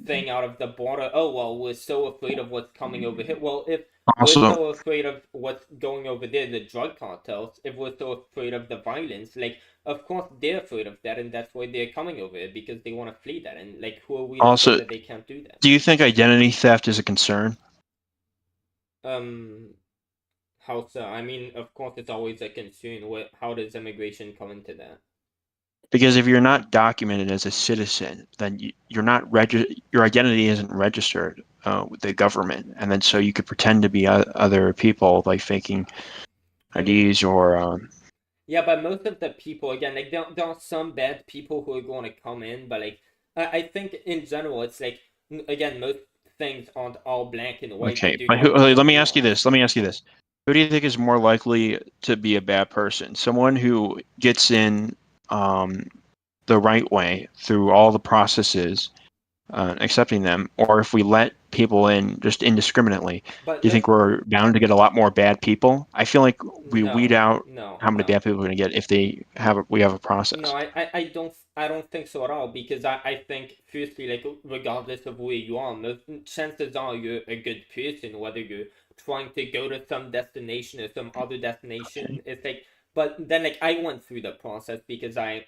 thing out of the border? Oh well, we're so afraid of what's coming over here. Well, if we're Also, so afraid of what's going over there, the drug cartels, if we're so afraid of the violence, like, of course they're afraid of that, and that's why they're coming over here, because they want to flee that. And, like, who are we to say also, that they can't do that? do you think identity theft is a concern? How so? I mean, of course it's always a concern. How does immigration come into that? Because if you're not documented as a citizen, then you're not your identity isn't registered with the government, and then so you could pretend to be other people by faking I mean, IDs or yeah, but most of the people, again, like, there are some bad people who are going to come in, but, like, I think in general, it's like, again, most things aren't all black and white. They okay. do But come with let some me ask you nuance. this. Let me ask you this. Who do you think is more likely to be a bad person? Someone who gets in the right way through all the processes, accepting them, or if we let people in just indiscriminately, But do you think we're bound to get a lot more bad people? I feel like we weed out no, how many no. bad people we're gonna get if we have a process. No, I don't think so at all, because I think firstly, like, regardless of where you are, most chances are you're a good person, whether you're trying to go to some destination or some other destination. It's like, but then, like, I went through the process because I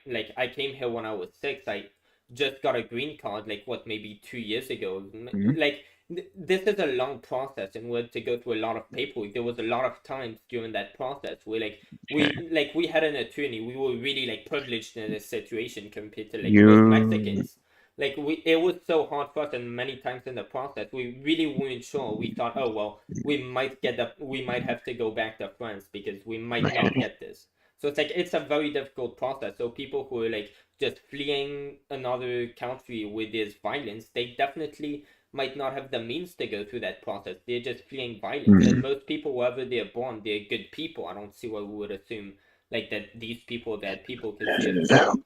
came here when I was 6. I just got a green card, like, what, maybe 2 years ago. Mhm. Like, this is a long process, and we had to go through a lot of paperwork. There was a lot of times during that process where, like, Okay. we had an attorney. We were really, like, privileged in this situation compared to, like, most You Mexicans. Like, it was so hard for us, and many times in the process we really weren't sure. We thought, oh well, we might have to go back to France because we might not okay? get this. So it's like it's a very difficult process. So people who are, like, just fleeing another country with this violence, they definitely might not have the means to go through that process. They're just fleeing violence. And Hmm. most people, wherever they're born, they're good people. I don't see why we would assume, like, that these people are bad people because they're fleeing.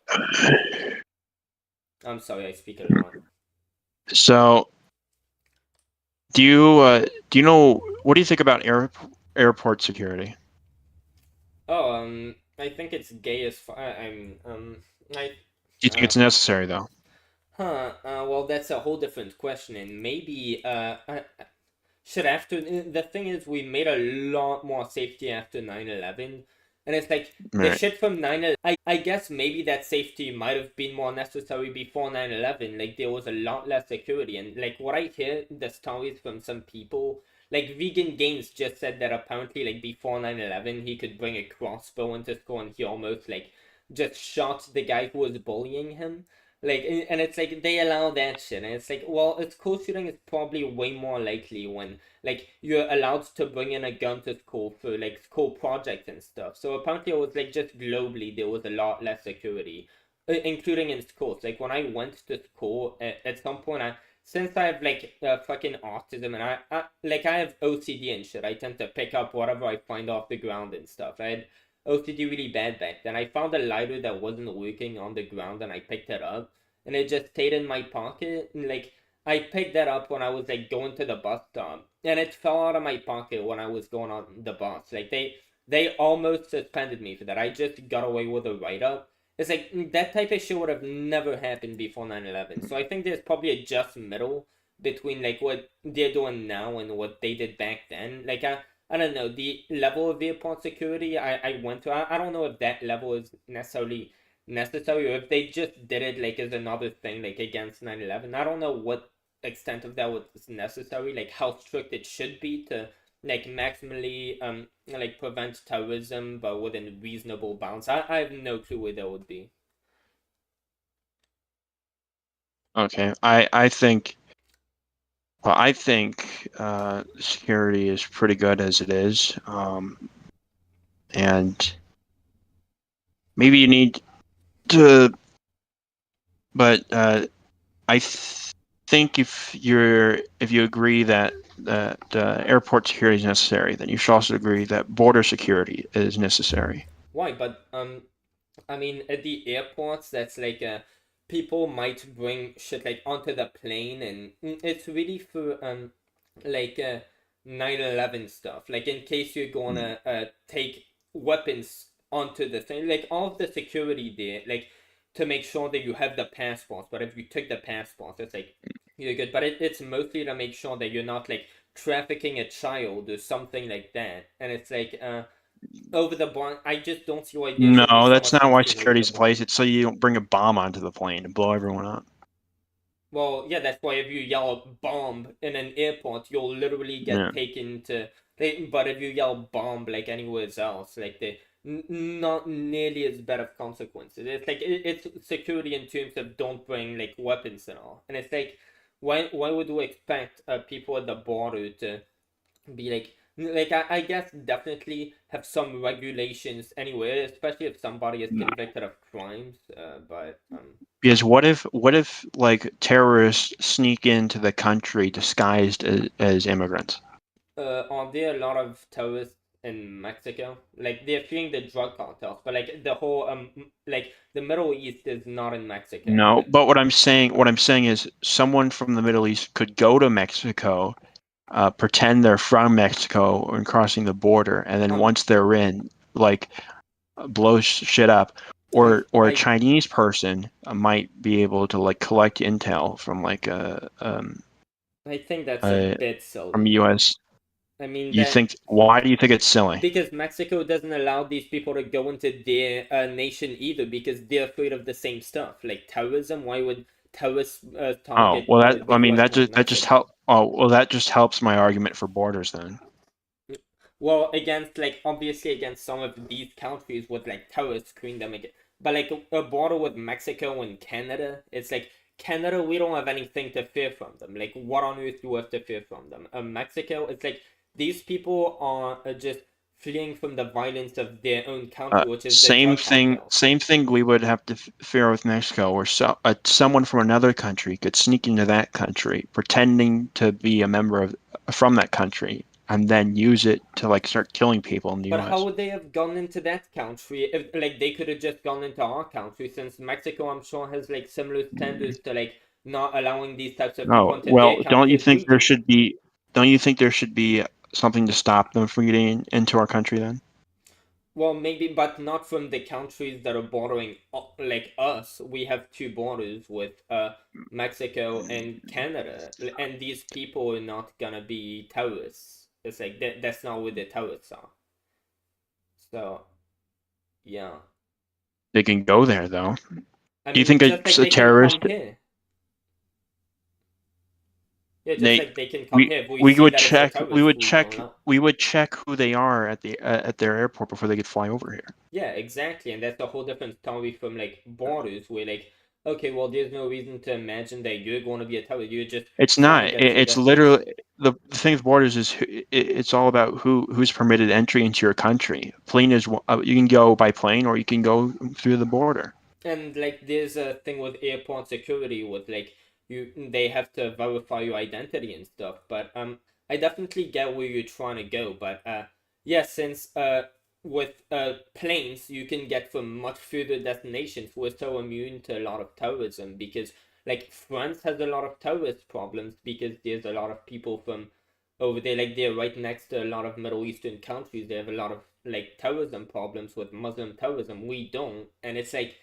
I'm sorry, I speak a lot. So, do you know what do you think about airport security? Oh, I think it's gay as far. I, Do you think uh, it's necessary though? well, that's a whole different question, and maybe, should after the thing is, we made a lot more safety after 9/11, and it's like the Right. shit from 9/11. I guess maybe that safety might have been more necessary before 9/11. Like, there was a lot less security, and, like, what I hear the stories from some people, like, Vegan Gaines just said that apparently, like, before 9/11 he could bring a crossbow into school, and he almost, like, just shot the guy who was bullying him. Like, and it's like they allow that shit, and it's like, well, a school shooting is probably way more likely when, like, you're allowed to bring in a gun to school for, like, school projects and stuff. So apparently it was, like, just globally there was a lot less security, including in schools. Like, when I went to school, at some point, since I have, like, fucking autism, and I have OCD and shit, I tend to pick up whatever I find off the ground and stuff, right? OCD really bad back then. I found a lighter that wasn't working on the ground and I picked it up and it just stayed in my pocket. And like I picked that up when I was like going to the bus stop and it fell out of my pocket when I was going on the bus. Like they almost suspended me for that. I just got away with a write-up. It's like that type of shit would have never happened before 9/11. So I think there's probably a just middle between like what they're doing now and what they did back then. Like I don't know, the level of airport security I went to, I don't know if that level is necessarily necessary or if they just did it like as another thing like against 9/11. I don't know what extent of that was necessary, like how strict it should be to like maximally like prevent terrorism but within reasonable bounds. I have no clue where that would be. Okay, I think. Well, I think security is pretty good as it is, and maybe you need to. But I think if you agree that airport security is necessary, then you should also agree that border security is necessary. Why? But I mean, at the airports, that's like people might bring shit like onto the plane, and it's really for like 9/11 stuff. Like in case you're gonna take weapons onto the thing, like all of the security there, like to make sure that you have the passports. But if you took the passports, it's like you're good. But it's mostly to make sure that you're not like trafficking a child or something like that. And it's like over the border. I just don't see why there should be No, so that's much not why confusion over security the is in border. place. It's so you don't bring a bomb onto the plane and blow everyone up. Well, yeah, that's why if you yell bomb in an airport, you'll literally get Yeah. taken to. But if you yell bomb like anywhere else, like they not nearly as bad of consequences. It's like it's security in terms of don't bring like weapons and all, and it's like why would we expect people at the border to be like I guess definitely have some regulations anyway, especially if somebody is convicted of crimes. But Because what if like terrorists sneak into the country disguised as immigrants? are there a lot of terrorists in Mexico? Like they're fearing the drug cartels, but like the whole like the Middle East is not in Mexico. No, but what I'm saying is someone from the Middle East could go to Mexico, pretend they're from Mexico and crossing the border, and then Um, once they're in, like blow shit up. Or a I Chinese person might be able to like collect intel from like I think that's a uh bit from silly. U.S. I mean You that think why do you think it's silly? because Mexico doesn't allow these people to go into their nation either because they're afraid of the same stuff like terrorism. Why would terrorists Oh, target well the I mean U.S. more than that just Mexico? help. Oh, well that just helps my argument for borders then. Well, against like obviously against some of these countries with like terrorists screwing them again, but like a border with Mexico and Canada, it's like Canada we don't have anything to fear from them. Like what on earth do we have to fear from them? Mexico, it's like these people are just fleeing from the violence of their own country, which is the drug cartels. Same thing we would have to fear with Mexico, where someone from another country could sneak into that country, pretending to be a member of from that country, and then use it to like start killing people in the But how U.S. would they have gone into that country if like they could have just gone into our country since Mexico I'm sure has like similar standards to like not allowing these types of people Oh, into their well, country as we do. don't you think there should be something to stop them from getting into our country then? Well, maybe, but not from the countries that are bordering like us. We have two borders with Mexico and Canada, and these people are not gonna be terrorists. It's like that's not where the terrorists are. So yeah, They can go there though. I Do you mean, think just like a they can terrorist? come here. Yeah, just They like they can come here. If we we see would that it's a check terrorist, we will not. we would check who they are at their airport before they could fly over here. Yeah, exactly, and that's a whole different story from like borders, where like, okay, well, there's no reason to imagine that you're going to be a terrorist. You're just It's trying not. to get to your It's literally destination. the thing with borders is it's all about who's permitted entry into your country. Plane is you can go by plane or you can go through the border. And like, there's a thing with airport security with like they have to verify your identity and stuff. But I definitely get where you're trying to go. But yeah, since with planes you can get from much further destinations. We're so immune to a lot of terrorism because like France has a lot of terrorist problems because there's a lot of people from over there, like they're right next to a lot of Middle Eastern countries. They have a lot of like terrorism problems with Muslim terrorism. We don't, and it's like,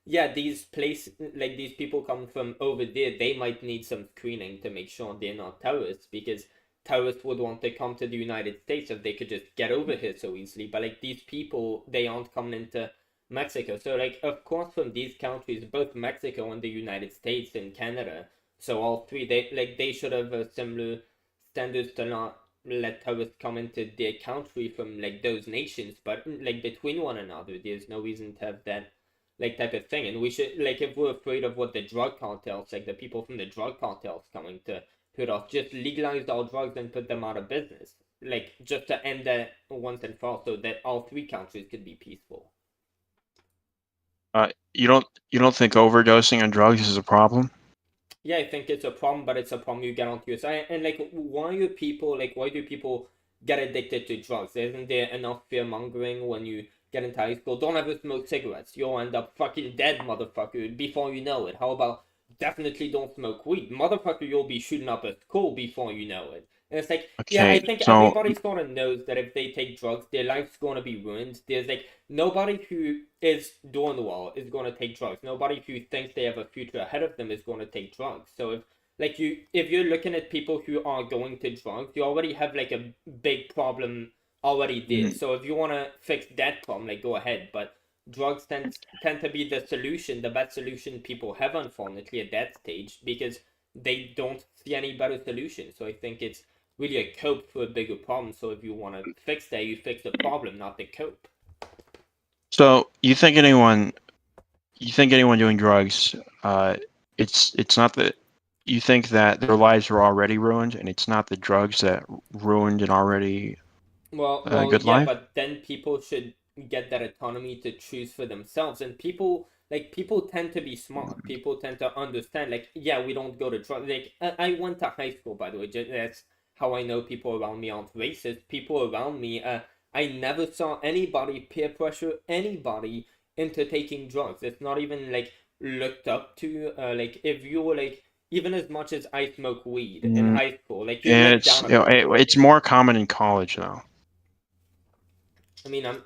yeah, these like these people come from over there, they might need some screening to make sure they're not terrorists because terrorists would want to come to the United States if they could just get over here so easily. But like these people, they aren't coming into Mexico. So like of course from these countries, both Mexico and the United States and Canada, so all three, they should have a similar standards to not let terrorists come into their country from like those nations, but like between one another, there's no reason to have that like type of thing. And we should like if we're afraid of what the drug cartels, like the people from the drug cartels coming to put us, just legalize all drugs and put them out of business. Like just to end that once and for all, so that all three countries could be peaceful. You don't think overdosing on drugs is a problem? Yeah, I think it's a problem, but it's a problem you get onto your side. And like, why do people get addicted to drugs? Isn't there enough fear mongering when you get into high school? Don't ever smoke cigarettes. You'll end up fucking dead, motherfucker, before you know it. How about definitely don't smoke weed? Motherfucker, you'll be shooting up a school before you know it. And it's like, yeah, I think so everybody sort of knows that if they take drugs, their life's going to be ruined. There's like, nobody who is doing well is going to take drugs. Nobody who thinks they have a future ahead of them is going to take drugs. So if you're looking at people who are going to drugs, you already have like a big problem already there. So if you want to fix that problem, like go ahead. But drugs tend to be the solution, the best solution people have, unfortunately, at that stage, because they don't see any better solution. So I think it's really a cope for a bigger problem. So if you want to fix that, you fix the problem, not the cope. So you think anyone doing drugs, it's not that you think that their lives are already ruined, and it's not the drugs that ruined an already good life? But then people should get that autonomy to choose for themselves. And people tend to be smart. People tend to understand. Like, yeah, we don't go to drugs. Like, I went to high school, by the way. That's how I know people around me aren't racist. People around me, I never saw anybody peer pressure anybody into taking drugs. It's not even like looked up to. Like if you were like, even as much as I smoke weed in high school, like you look down upon it's more common in college though. I mean, I'm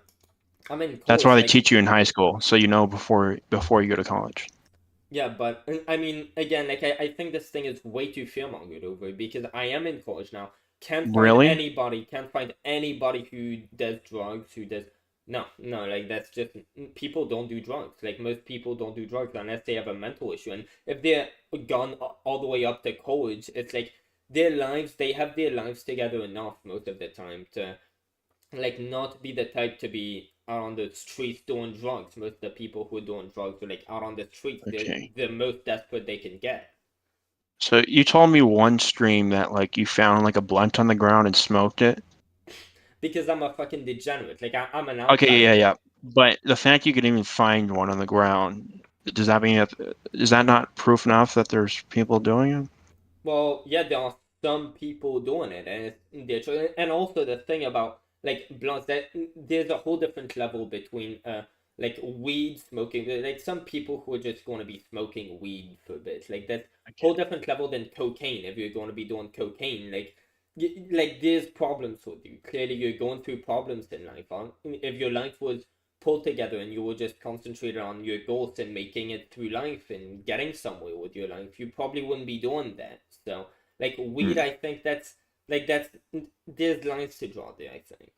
in college. That's why they teach you in high school, so you know before you go to college. Yeah, but I mean, again, like I think this thing is way too fear-mongered over because I am in college now. Can't find anybody who does drugs, who does no, like that's just people don't do drugs. Like most people don't do drugs unless they have a mental issue. And if they're gone all the way up to college, it's like they have their lives together enough most of the time to like not be the type to be out on the streets doing drugs. Most of the people who are doing drugs are like out on the streets. Okay. They're the most desperate they can get. So you told me one stream that like you found like a blunt on the ground and smoked it. Because I'm a fucking degenerate. Like I'm an outlier. Okay, yeah. But the fact you could even find one on the ground, does that mean is that not proof enough that there's people doing it? Well, yeah, there are some people doing it, and also the thing about like blunts, that there's a whole different level between like weed smoking. Like some people who are just going to be smoking weed for a bit, like that's a whole different level than cocaine. If you're going to be doing cocaine, like there's problems with you. Clearly, you're going through problems in life. If your life was pulled together and you were just concentrated on your goals and making it through life and getting somewhere with your life, you probably wouldn't be doing that. So, like weed, I think that's there's lines to draw there. I think.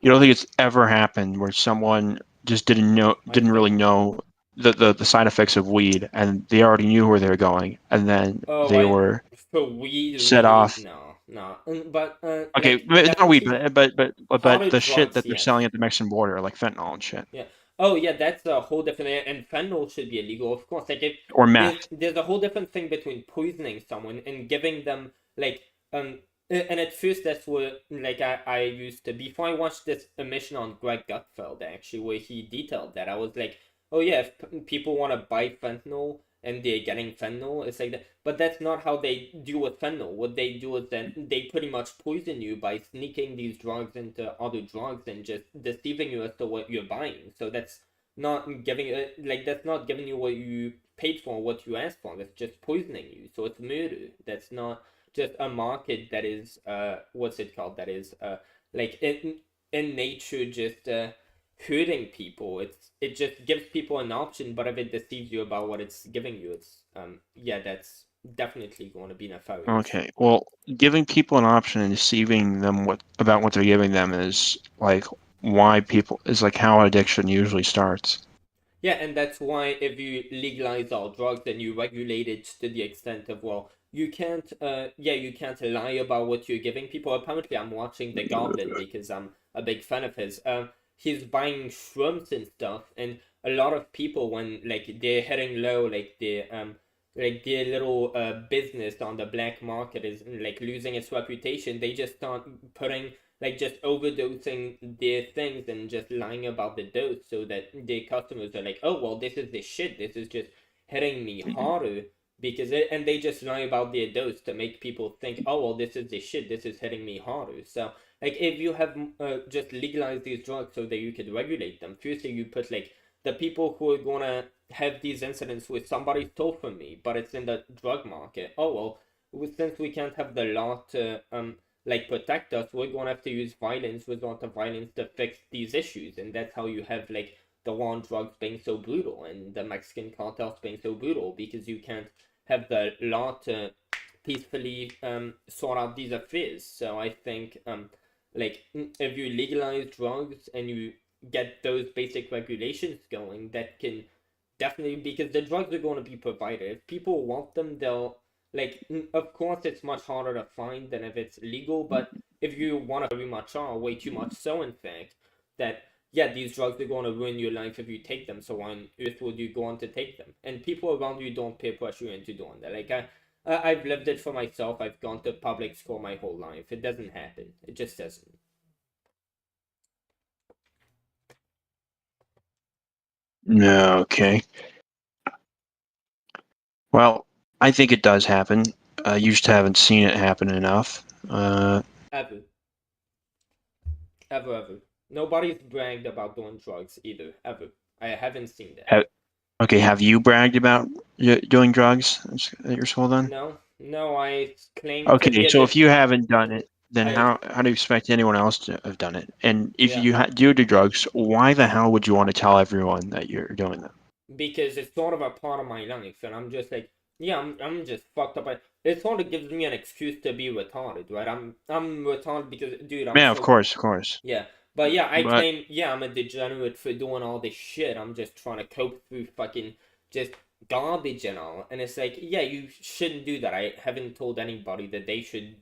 You don't think it's ever happened where someone just didn't really know the side effects of weed, and they already knew where they were going, and then they were for weed set off. No, but okay, like, not weed, but the shit that they're yes. selling at the Mexican border, like fentanyl and shit. Yeah. Oh yeah, that's a whole different. And fentanyl should be illegal, of course. Like or meth. There's a whole different thing between poisoning someone and giving them like And at first, that's what like I used to, before I watched this emission on Greg Gutfeld actually, where he detailed that, I was like, oh yeah, if people want to buy fentanyl and they're getting fentanyl. It's like that, but that's not how they deal with fentanyl. What they do is that they pretty much poison you by sneaking these drugs into other drugs and just deceiving you as to what you're buying. So that's not giving that's not giving you what you paid for, what you asked for. That's just poisoning you. So it's murder. That's not just a market that is what's it called? That is like in nature just hurting people. It just gives people an option, but if it deceives you about what it's giving you, it's yeah, that's definitely going to be nefarious. Okay, well, giving people an option and deceiving them about what they're giving them is like how addiction usually starts. Yeah, and that's why if you legalize all drugs and you regulate it to the extent of, well, you can't you can't lie about what you're giving people. Apparently I'm watching The Goblin because I'm a big fan of his. He's buying shrooms and stuff, and a lot of people, when like they're hitting low, like their little business on the black market is like losing its reputation, they just start putting like just overdosing their things and just lying about the dose so that their customers are like, oh, well, this is the shit. This is just hitting me harder and they just lie about their dose to make people think, oh, well, this is the shit. This is hitting me harder. So like if you have just legalized these drugs so that you could regulate them, firstly, you put like the people who are gonna have these incidents with somebody stole from me, but it's in the drug market. Oh, well, since we can't have the law to like protect us, we're gonna have to use violence, resort to violence to fix these issues, and that's how you have like the war on drugs being so brutal and the Mexican cartels being so brutal, because you can't have the law to peacefully sort out these affairs. So I think like if you legalize drugs and you get those basic regulations going, that can definitely, because the drugs are going to be provided. If people want them, they'll like, of course, it's much harder to find than if it's legal, but if you want to very much are, way too much so, in fact, that, yeah, these drugs are going to ruin your life if you take them, so why on earth would you go on to take them? And people around you don't peer pressure you into doing that. Like, I've lived it for myself. I've gone to public school my whole life. It doesn't happen. It just doesn't. No, okay. Well, I think it does happen. You just haven't seen it happen enough. Ever. Ever. Nobody's bragged about doing drugs either. Ever. I haven't seen that. Okay, have you bragged about doing drugs at your school then? No, I claim to Okay, be so if you haven't done it, then I- how do you expect anyone else to have done it? And if Yeah. you do drugs, why the hell would you want to tell everyone that you're doing them? Because it's sort of a part of my life, and I'm just like, yeah, I'm just fucked up. It sort of gives me an excuse to be retarded, right? I'm retarded because, dude, Yeah, of course. Yeah, but yeah, I But- claim, yeah, I'm a degenerate for doing all this shit. I'm just trying to cope through fucking just garbage and all. And it's like, yeah, you shouldn't do that. I haven't told anybody that they should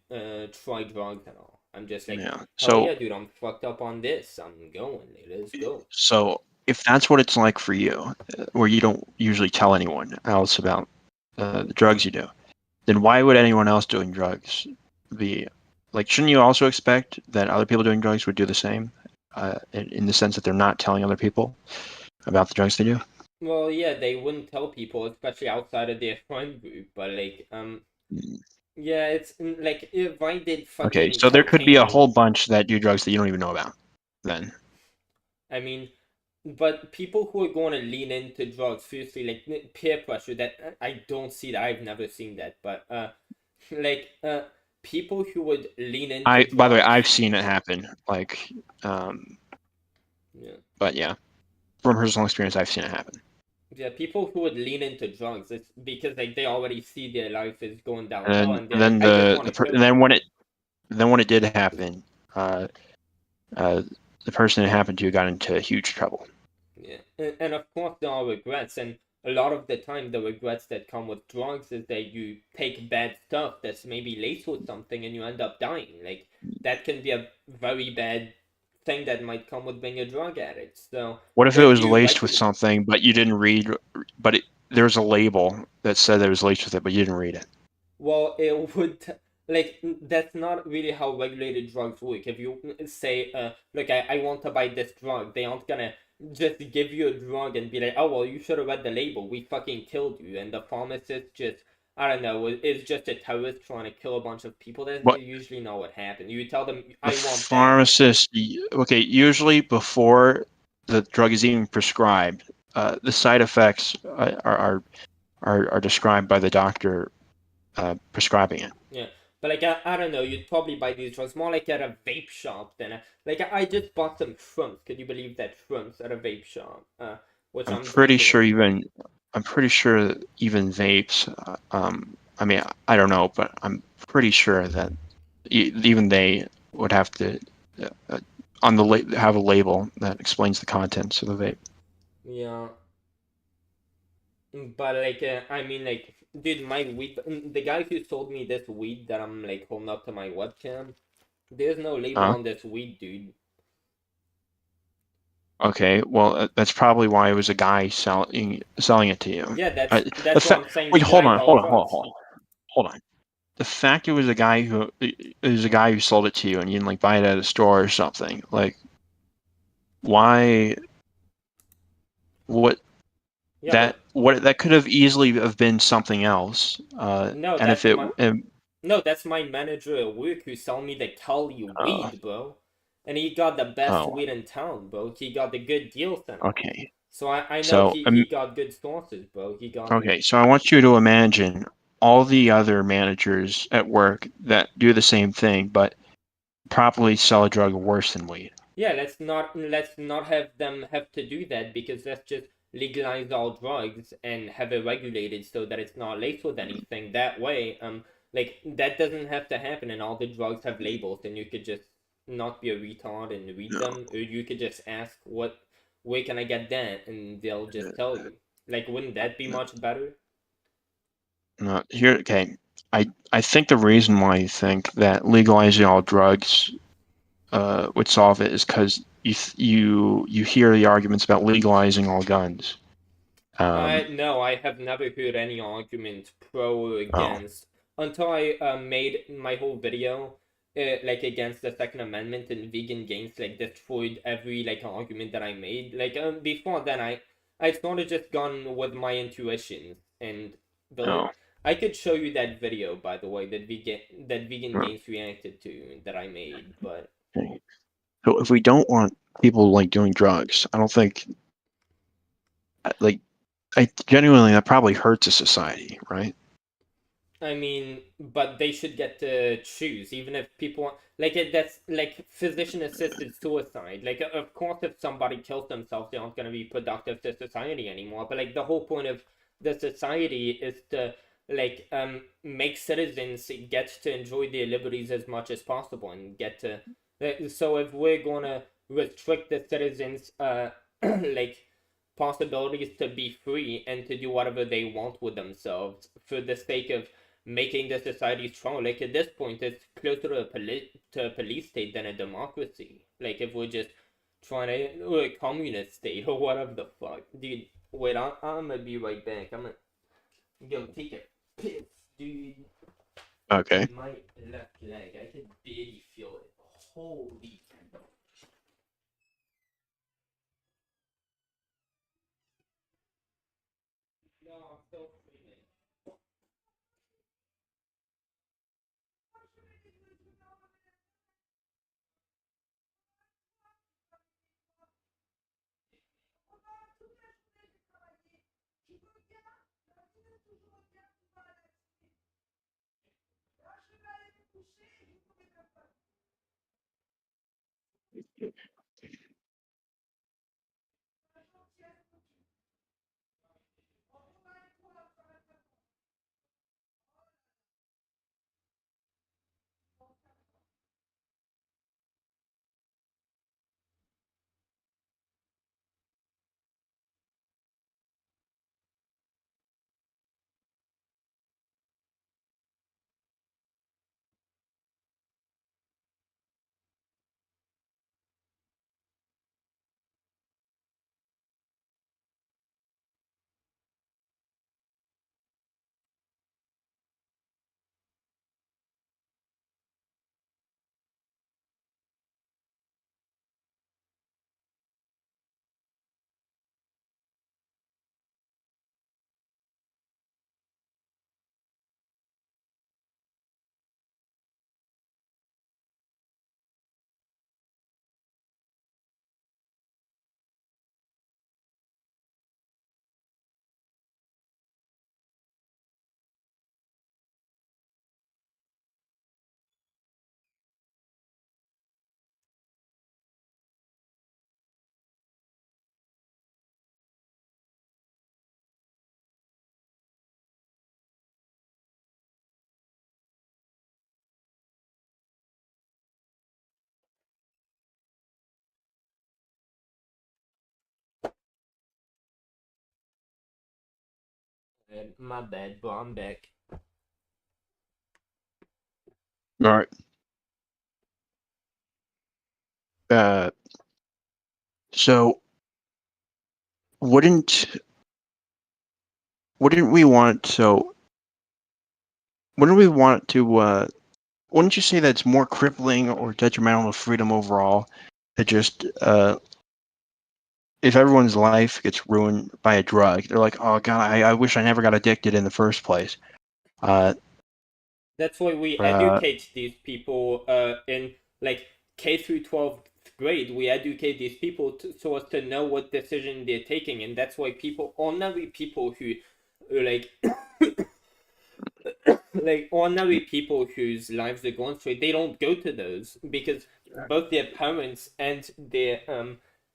try drugs and all. I'm just like, Yeah. oh So yeah, dude, I'm fucked up on this. I'm going. Let's go. So if that's what it's like for you, where you don't usually tell anyone else about the drugs you do, then why would anyone else doing drugs be like? Shouldn't you also expect that other people doing drugs would do the same, in the sense that they're not telling other people about the drugs they do? Well, yeah, they wouldn't tell people, especially outside of their friend group. But like, yeah, it's like if I did fucking. Okay, so there could be a cocaine, whole bunch that do drugs that you don't even know about. Then. I mean, but people who are going to lean into drugs, firstly, like peer pressure, that I don't see that. I've never seen that. But like people who would lean into. By the way, drugs- I've seen it happen. Like, Yeah. But yeah, from personal experience, I've seen it happen. Yeah, people who would lean into drugs, it's because like they already see their life is going downhill, And and then, they're like, I just wanna kill then when it did happen, the person it happened to got into huge trouble. Yeah, and of course there are regrets, and a lot of the time the regrets that come with drugs is that you take bad stuff that's maybe laced with something and you end up dying. Like that can be a very bad thing that might come with being a drug addict. So what if it was you laced with regulate- something, but you didn't read, but there was a label that said it was laced with it, but you didn't read it? Well, it would like that's not really how regulated drugs work. If you say, look, I want to buy this drug, they aren't gonna just give you a drug and be like, oh well, you should have read the label. We fucking killed you, and the pharmacist just, I don't know, is just a terrorist trying to kill a bunch of people. That's What usually not what happened. You tell them, the I want that. pharmacist? Okay, usually before the drug is even prescribed, the side effects are described by the doctor prescribing it. Yeah, but like I don't know, you'd probably buy these drugs more like at a vape shop than like I just bought some shrooms. Could you believe that shrooms at a vape shop? Which I'm I'm pretty drinking sure right now. even I'm pretty sure that even vapes. I mean, I don't know, but I'm pretty sure that even they would have to on the have a label that explains the contents of the vape. Yeah, but like I mean like, dude, my weed. The guy who sold me this weed that I'm like holding up to my webcam, there's no label Huh? on this weed, dude. Okay, well, that's probably why it was a guy selling it to you. Yeah, The that's what fact. I'm saying. Wait, These guys are hold on. The fact it was a guy who sold it to you, and you didn't like buy it at a store or something. Like, why? What Yeah, but what that could have easily have been something else. no, And if that's it, my no, that's my manager at work who sell me the Cali uh, weed, bro. And he got the best oh, weed in town, bro. He got the good deals in it. okay. So I know So he got good sources, bro. He got okay, so I want you to imagine all the other managers at work that do the same thing, but probably sell a drug worse than weed. yeah. Let's not have them have to do that, because let's just legalize all drugs and have it regulated so that it's not laced with anything. That way, like that doesn't have to happen, and all the drugs have labels, and you could just not be a retard and read No, them, or you could just ask where can I get that, and they'll just tell you. Like, wouldn't that be no, much better? no. Here, okay. I think the reason why you think that legalizing all drugs would solve it is because you hear the arguments about legalizing all guns. No, I have never heard any argument pro or Oh, against until I made my whole video like against the Second Amendment and vegan gains, like destroyed every like argument that I made. Like before then, I sort of just gone with my intuitions, and the no. I could show you that video, by the way, that vegan No. gains reacted to that I made, but Okay. So if we don't want people like doing drugs, I don't think like I genuinely that probably hurts a society, right? I mean, but they should get to choose, even if people want, like that's like physician-assisted suicide. Like, of course, if somebody kills themselves, they aren't going to be productive to society anymore. But like the whole point of the society is to like make citizens get to enjoy their liberties as much as possible and get to. So if we're gonna restrict the citizens, like possibilities to be free and to do whatever they want with themselves for the sake of making the society strong. Like at this point, it's closer to a police state than a democracy. Like if we're just trying to, or a communist state or whatever the fuck. Dude, wait, I'm gonna be right back. I'm gonna go take a piss, dude. Okay. My left leg, I can barely feel it. Holy. No, I'm still freezing. My bad, bro. I'm back. All right. So wouldn't we want so wouldn't we want to wouldn't you say that's more crippling or detrimental to freedom overall to just if everyone's life gets ruined by a drug, they're like, oh god, I wish I never got addicted in the first place. That's why we educate these people in like K through 12th grade. We educate these people so as to know what decision they're taking, and that's why people, ordinary people who like like ordinary people whose lives are going straight, they don't go to those because both their parents and their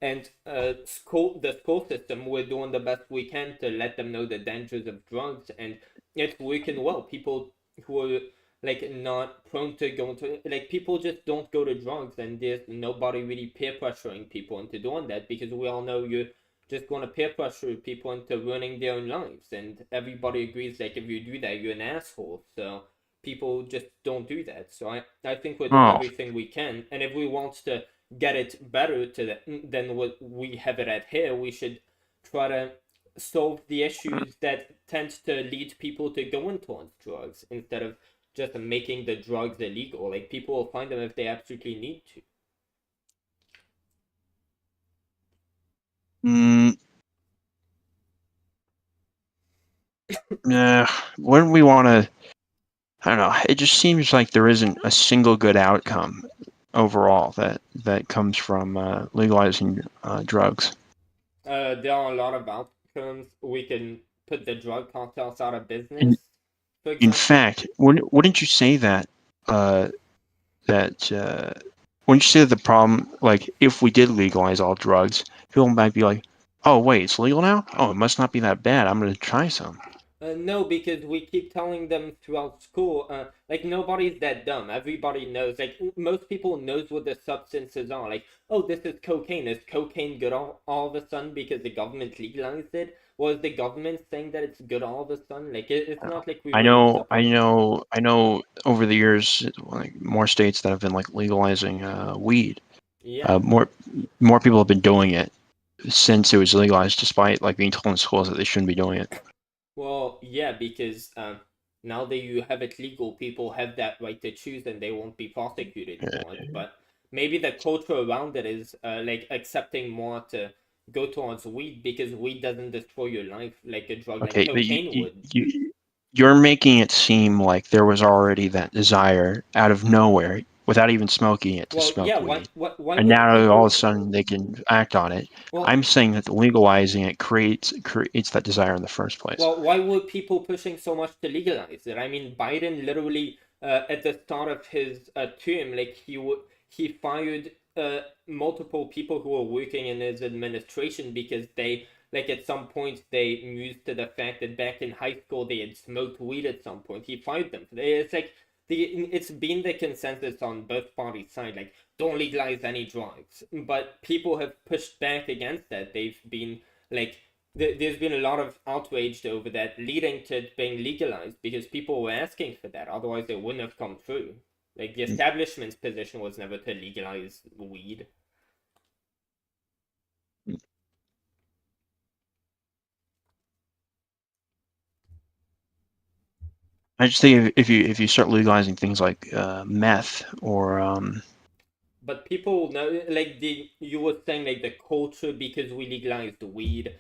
the school system, we're doing the best we can to let them know the dangers of drugs, and it's working well. People who are like not prone to going to, like, people just don't go to drugs, and there's nobody really peer pressuring people into doing that, because we all know you're just going to peer pressure people into ruining their own lives, and everybody agrees like if you do that you're an asshole. So people just don't do that. So I think we're doing everything we can, and if we want to get it better than what we have it at here, we should try to solve the issues that tend to lead people to going towards drugs instead of just making the drugs illegal. Like, people will find them if they absolutely need to. Wouldn't we want to? I don't know. It just seems like there isn't a single good outcome overall that comes from legalizing drugs. There are a lot of outcomes. We can put the drug cartels out of business. In fact, wouldn't you say that wouldn't you say that the problem, like, if we did legalize all drugs, people might be like, oh wait, it's legal now? Oh, it must not be that bad. I'm gonna try some. No, because we keep telling them throughout school, like, nobody's that dumb. Everybody knows, like, most people knows what the substances are. Like, oh, this is cocaine. Is cocaine good all of a sudden because the government legalized it? Was the government saying that it's good all of a sudden? Like, it's not like we. I know. Over the years, like, more states that have been like legalizing weed. Yeah. More people have been doing it since it was legalized, despite like being told in schools that they shouldn't be doing it. Well, yeah, because now that you have it legal, people have that right to choose, and they won't be prosecuted for it. But maybe the culture around it is like accepting more to go towards weed, because weed doesn't destroy your life like a drug like cocaine would. You're making it seem like there was already that desire out of nowhere, without even smoking it, to smoke weed. Why And would now people... all of a sudden they can act on it. Well, I'm saying that legalizing it creates that desire in the first place. well, why were people pushing so much to legalize it? I mean, Biden literally at the start of his term, like, he fired multiple people who were working in his administration because they, like, at some point they mused to the fact that back in high school they had smoked weed at some point. He fired them. It's like it's been the consensus on both parties' side, like, don't legalize any drugs. But people have pushed back against that. They've been like, there's been a lot of outrage over that, leading to it being legalized because people were asking for that. Otherwise, it wouldn't have come through. Like, the establishment's position was never to legalize weed. I just think if you start legalizing things like meth or But people know, like, you were saying, like, the culture, because we legalized weed,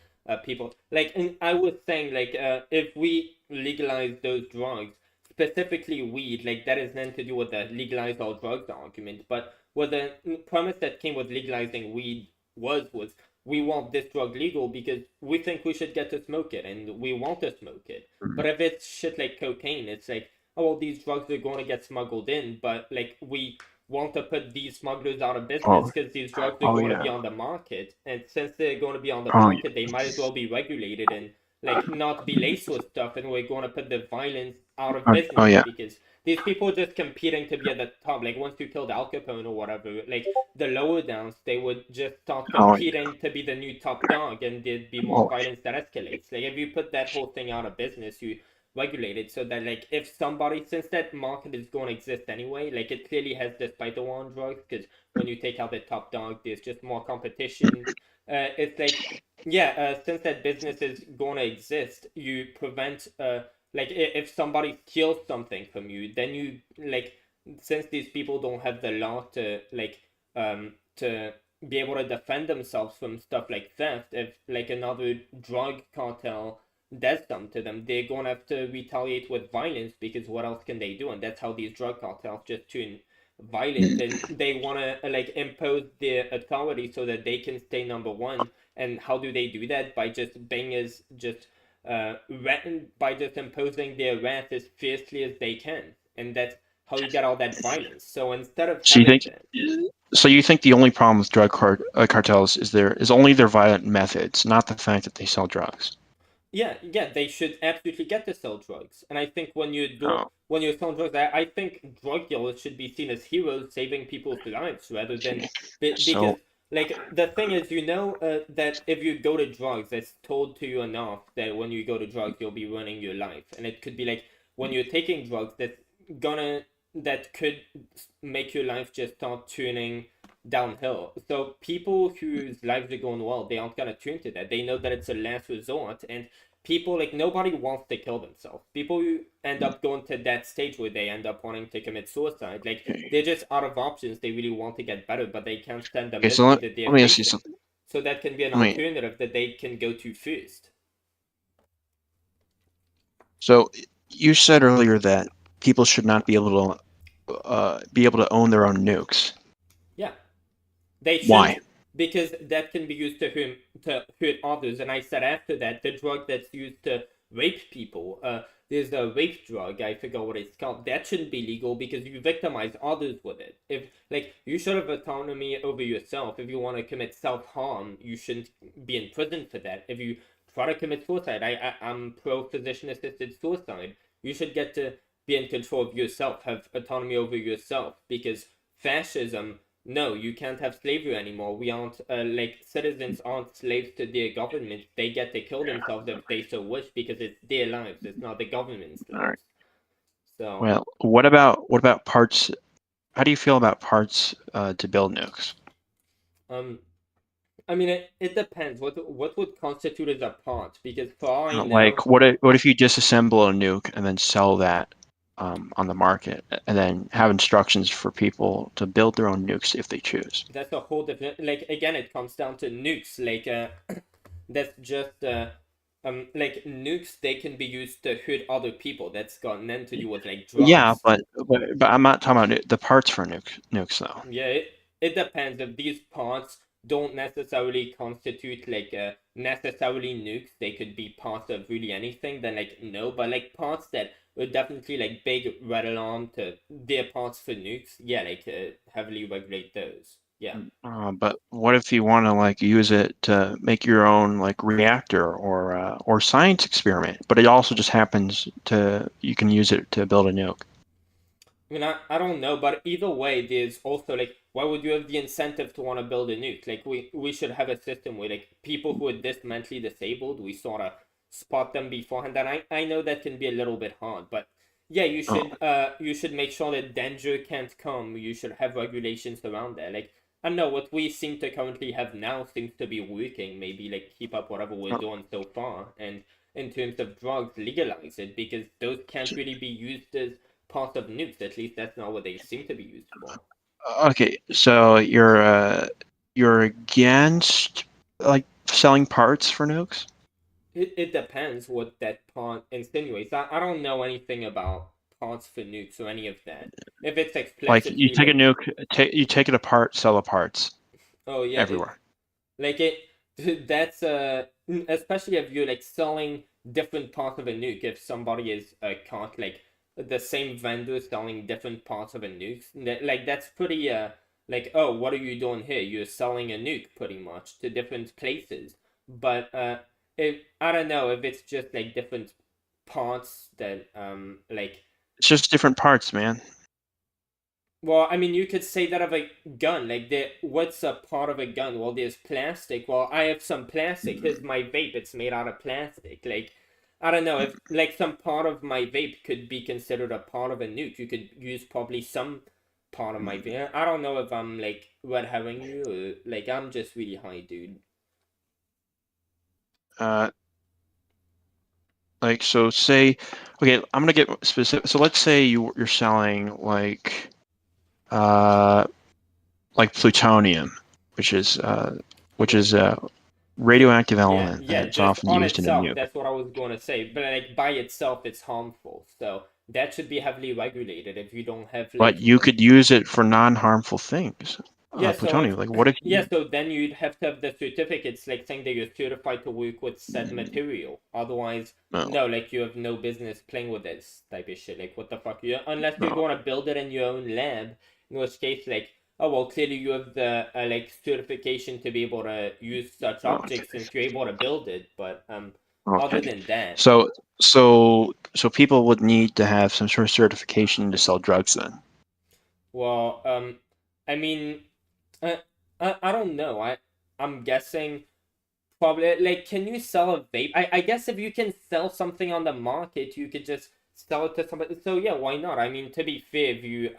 people, like, and I was saying, like, if we legalize those drugs, specifically weed, like, that is meant to do with the legalize all drugs argument. But what the premise that came with legalizing weed was we want this drug legal because we think we should get to smoke it, and we want to smoke it. But if it's shit like cocaine, it's like, oh, well, these drugs are going to get smuggled in, but, like, we want to put these smugglers out of business because these drugs are going to be on the market, and since they're going to be on the market, they might as well be regulated and, like, not be laced with stuff, and we're going to put the violence out of business because these people just competing to be at the top. Like once you killed Al Capone or whatever, like the lower downs, they would just start Oh, competing to be the new top dog, and there'd be more well, violence that escalates. Like if you put that whole thing out of business, you regulate it so that like if somebody, since that market is going to exist anyway, like it clearly has despite the war on drugs, because when you take out the top dog, there's just more competition. It's like since that business is going to exist, you prevent like if somebody steals something from you, then you like, since these people don't have the law to like to be able to defend themselves from stuff like theft, if like another drug cartel does something to them, they're gonna have to retaliate with violence, because what else can they do? And that's how these drug cartels just turn violent, and they want to like impose their authority so that they can stay number one. And how do they do that? By just being as just by just imposing their wrath as fiercely as they can, and that's how you get all that violence. So instead of so you having think that, so you think the only problem with cartels is only their violent methods, not the fact that they sell drugs. yeah, they should absolutely get to sell drugs. And I think when you do Oh, when you're selling drugs, I think drug dealers should be seen as heroes saving people's lives rather than because so like the thing is, that if you go to drugs, it's told to you enough that when you go to drugs, you'll be ruining your life. And it could be like when you're taking drugs, gonna that could make your life just start turning downhill. So people whose lives are going well, they aren't gonna turn to that. They know that it's a last resort, and people, like, nobody wants to kill themselves. People who end up going to that stage where they end up wanting to commit suicide, like, they're just out of options. They really want to get better, but they can't stand the okay, so misery let, that they're let me ask you facing. something. So that can be an I mean, alternative that they can go to first. so you said earlier that people should not be able to own their own nukes. Yeah, they Why? shouldn't, because that can be used to hurt others. And I said after that, the drug that's used to rape people, there's a rape drug, I forgot what it's called. That shouldn't be legal because you victimize others with it. If like you should have autonomy over yourself. If you want to commit self harm, you shouldn't be in prison for that. If you try to commit suicide, I'm pro physician assisted suicide. You should get to be in control of yourself, have autonomy over yourself, because fascism, no, you can't have slavery anymore. We aren't like, citizens aren't slaves to their government. They get to kill themselves if they so wish, because it's their lives. It's not the government's All right. lives. So Well, what about parts? How do you feel about parts to build nukes? I mean, it depends. What would constitute as a part? Because for all I know, Like, what if you disassemble a nuke and then sell that on the market, and then have instructions for people to build their own nukes if they choose? that's a whole different. Like again, it comes down to nukes. Like that's just like nukes. They can be used to hurt other people. That's got nothing to do with like Yeah, drugs. but I'm not talking about the parts for nukes though. Yeah, it depends. If these parts don't necessarily constitute like necessarily nukes, they could be parts of really anything, then like no. But like parts that were definitely like big red alarm to their parts for nukes, yeah, like heavily regulate those. Yeah. But what if you want to like use it to make your own like reactor or science experiment? But it also just happens to you can use it to build a nuke. I mean, I don't know, but either way, there's also like, why would you have the incentive to want to build a nuke? Like, we should have a system where like people who are this mentally disabled, we sort of spot them beforehand. And I know that can be a little bit hard, but yeah, Oh, you should make sure that danger can't come. You should have regulations around that. Like, I don't know, what we seem to currently have now seems to be working. Maybe like keep up whatever we're oh, doing so far, and in terms of drugs, legalize it, because those can't really be used as part of nukes. At least that's not what they seem to be used for. okay, so you're against like selling parts for nukes? It depends what that part insinuates. I don't know anything about parts for nukes or any of that. If it's Like you explicitly take a like, nuke, you take it apart, sell the parts oh yeah, everywhere. like it, that's especially if you're like selling different parts of a nuke. If somebody is caught like the same vendor selling different parts of a nuke, like that's pretty like, oh, what are you doing here? You're selling a nuke pretty much to different places. But if I don't know if it's just like different parts that like It's just different parts, man. Well, I mean, you could say that of a gun. Like, what's a part of a gun? Well, there's plastic. Well, I have some plastic. Here's my vape. It's made out of plastic. Like, I don't know if like some part of my vape could be considered a part of a nuke. You could use probably some part of my vape. I don't know if I'm like red herring you. Or, like, I'm just really high, dude. Like, so say, okay, I'm gonna get specific. So let's say you're selling like plutonium, which is radioactive element Yeah, that's just often on used in a itself, nuke. that's what I was going to say. But like by itself, it's harmful. So that should be heavily regulated if you don't have But like. you could use it for non-harmful things. Yeah, so Plutonium. Like, what if yeah, so then you'd have to have the certificates, like saying that you're certified to work with said material. Otherwise, no, no, like you have no business playing with this type of shit. Like, what the fuck? Unless you're no. going to build it in your own lab, in which case, like, oh well, clearly you have the like certification to be able to use such objects Okay. since you're able to build it. But other Okay. than that, So people would need to have some sort of certification to sell drugs then. well, I mean, I don't know. I'm guessing. Probably like, can you sell a vape? I guess if you can sell something on the market, you could just sell it to somebody. So yeah, why not? I mean, to be fair, if you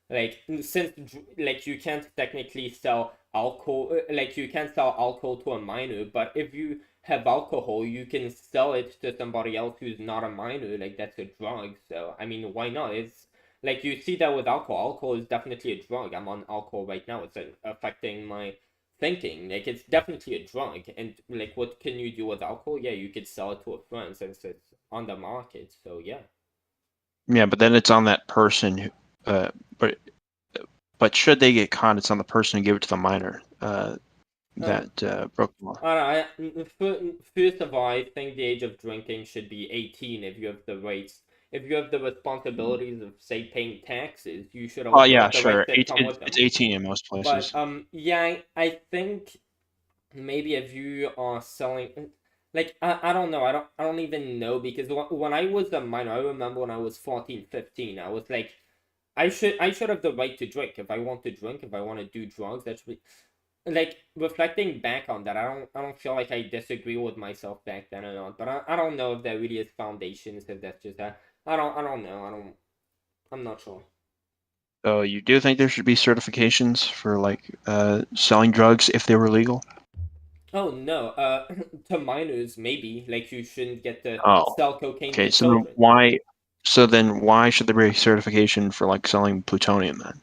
like since like you can't technically sell alcohol, like you can't sell alcohol to a minor, but if you have alcohol, you can sell it to somebody else who's not a minor. Like that's a drug. So I mean, why not? It's like you see that with alcohol. Alcohol is definitely a drug. I'm on alcohol right now. It's affecting my thinking. Like it's definitely a drug, and like what can you do with alcohol? Yeah, you could sell it to a friend since it's on the market. So yeah. Yeah, but then it's on that person who, but should they get caught, it's on the person who gave it to the minor that broke the law. First of all, I think the age of drinking should be 18 if you have the rights. If you have the responsibilities of, say, paying taxes, you should Oh also yeah, have the rights sure. that come with It's them. 18 in most But places. yeah, I think maybe if you are selling, like I don't know, I don't even know, because when I was a minor, I remember when I was 14, 15, I was like, I should have the right to drink. If I want to drink, if I want to do drugs, that should be like, reflecting back on that, I don't feel like I disagree with myself back then or not. But I don't know if there really is foundations, if that's just that. I don't know. I'm not sure. So you do think there should be certifications for like selling drugs if they were legal? Oh no, to minors maybe, like you shouldn't get to Oh, sell cocaine okay. to children. So then why should there be certification for like selling plutonium then?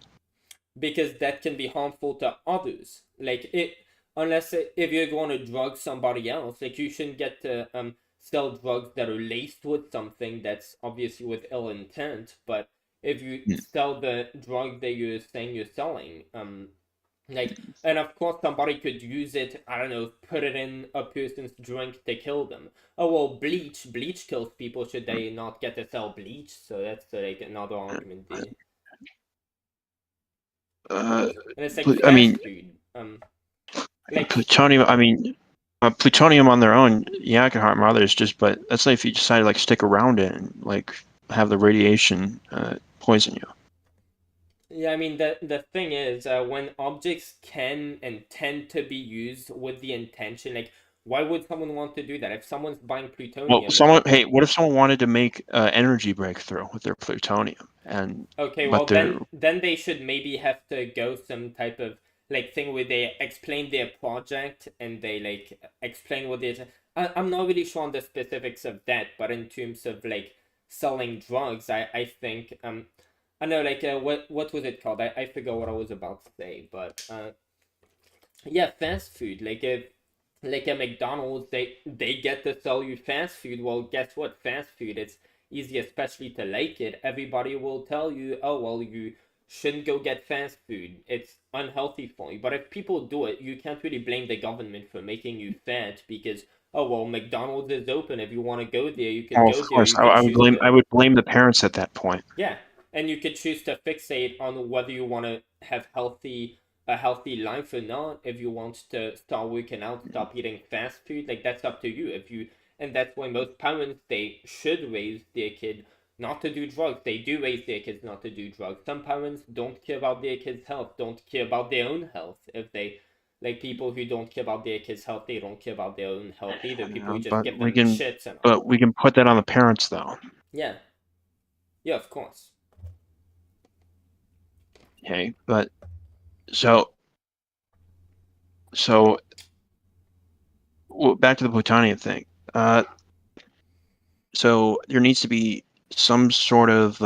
Because that can be harmful to others. Like it, unless if you're going to drug somebody else, like you shouldn't get to sell drugs that are laced with something that's obviously with ill intent. But if you Hmm. sell the drug that you're saying you're selling, like, and of course somebody could use it, I don't know, put it in a person's drink to kill them. Oh well, bleach kills people. Should they not get to sell bleach? So that's like another argument there. Uh, And it's like I mean, fast food. Like plutonium. I mean, plutonium on their own, yeah, it can harm others. Just, but that's like if you decide to like stick around it and like have the radiation poison you. yeah, I mean the thing is, when objects can and tend to be used with the intention, like why would someone want to do that? If someone's buying Well, plutonium, hey, what if someone wanted to make energy breakthrough with their plutonium, okay, but well they're then they should maybe have to go some type of like thing where they explain their project and they like explain what they. I'm not really sure on the specifics of that, but in terms of like selling drugs, I think I know like what was it called? I forgot what I was about to say, but yeah, fast food. Like a McDonald's, they get to sell you fast food. Well, guess what? Fast food, it's easy, especially to like it. Everybody will tell you, oh well, you shouldn't go get fast food. It's unhealthy for you. But if people do it, you can't really blame the government for making you fat because oh well, McDonald's is open. If you want to go there, you can oh, go of there. course, You can choose I to. would blame the parents at that point. Yeah, and you could choose to fixate on whether you want to have a healthy life or not. If you want to start working out, stop eating fast food, like that's up to you. If you And that's why most parents they should raise their kid not to do drugs. They do raise their kids not to do drugs. Some parents don't care about their kids' health, don't care about their own health. If they, like people who don't care about their kids' health, they don't care about their own health either. People who just give them shits and all. But we can put that on the parents, though. Yeah. Yeah, of course. Okay, but so back to the plutonium thing. So there needs to be some sort of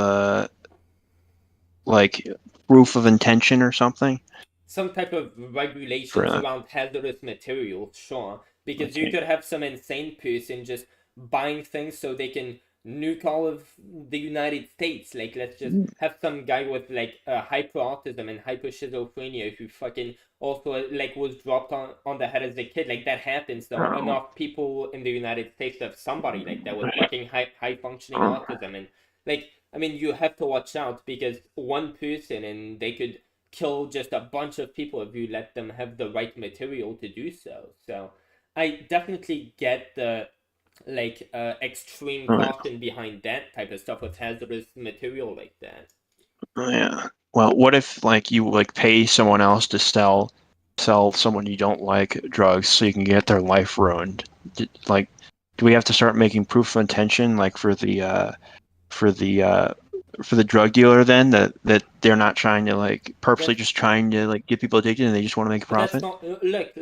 like proof of intention or something. Some type of regulations around hazardous materials, sure. Because you could have some insane person just buying things so they can nuke all of the United States. Like, let's just have some guy with like hyperautism and hyperschizophrenia who fucking also like was dropped on the head as a kid. Like, that happens though. Enough people in the United States have somebody like that with fucking high functioning autism, and like, I mean, you have to watch out because one person and they could kill just a bunch of people if you let them have the right material to do so. So I definitely get the like extreme caution behind that type of stuff with hazardous material like that. Yeah. Well, what if like you like pay someone else to sell someone you don't like drugs so you can get their life ruined? Like, do we have to start making proof of intention like for the drug dealer then that they're not trying to like purposely just trying to like get people addicted and they just want to make a profit? That's not look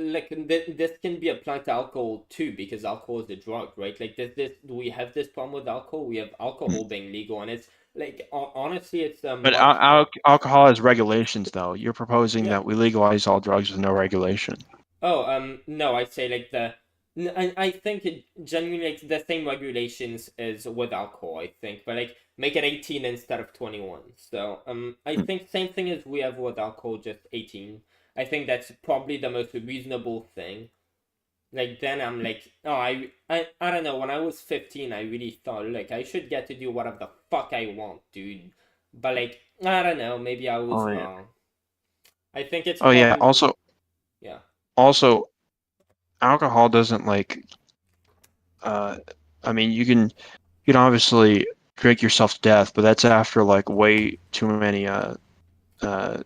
this can be applied to alcohol too, because alcohol is a drug, right? Like this we have this problem with alcohol. We have alcohol being legal, and it's like honestly it's But alcohol has regulations though. You're proposing that we legalize all drugs with no regulation. No, I'd say like I think it genuinely like the same regulations as with alcohol, I think, but like make it 18 instead of 21. So I think same thing as we have with alcohol, just 18. I think that's probably the most reasonable thing. Like then I'm like, oh, I don't know. When I was 15, I really thought, like, I should get to do whatever the fuck I want, dude. But like, I don't know. Maybe I was wrong. I think it's. Oh yeah. Also. Yeah. Also, alcohol doesn't like. I mean, you can obviously drink yourself to death, but that's after like way too many after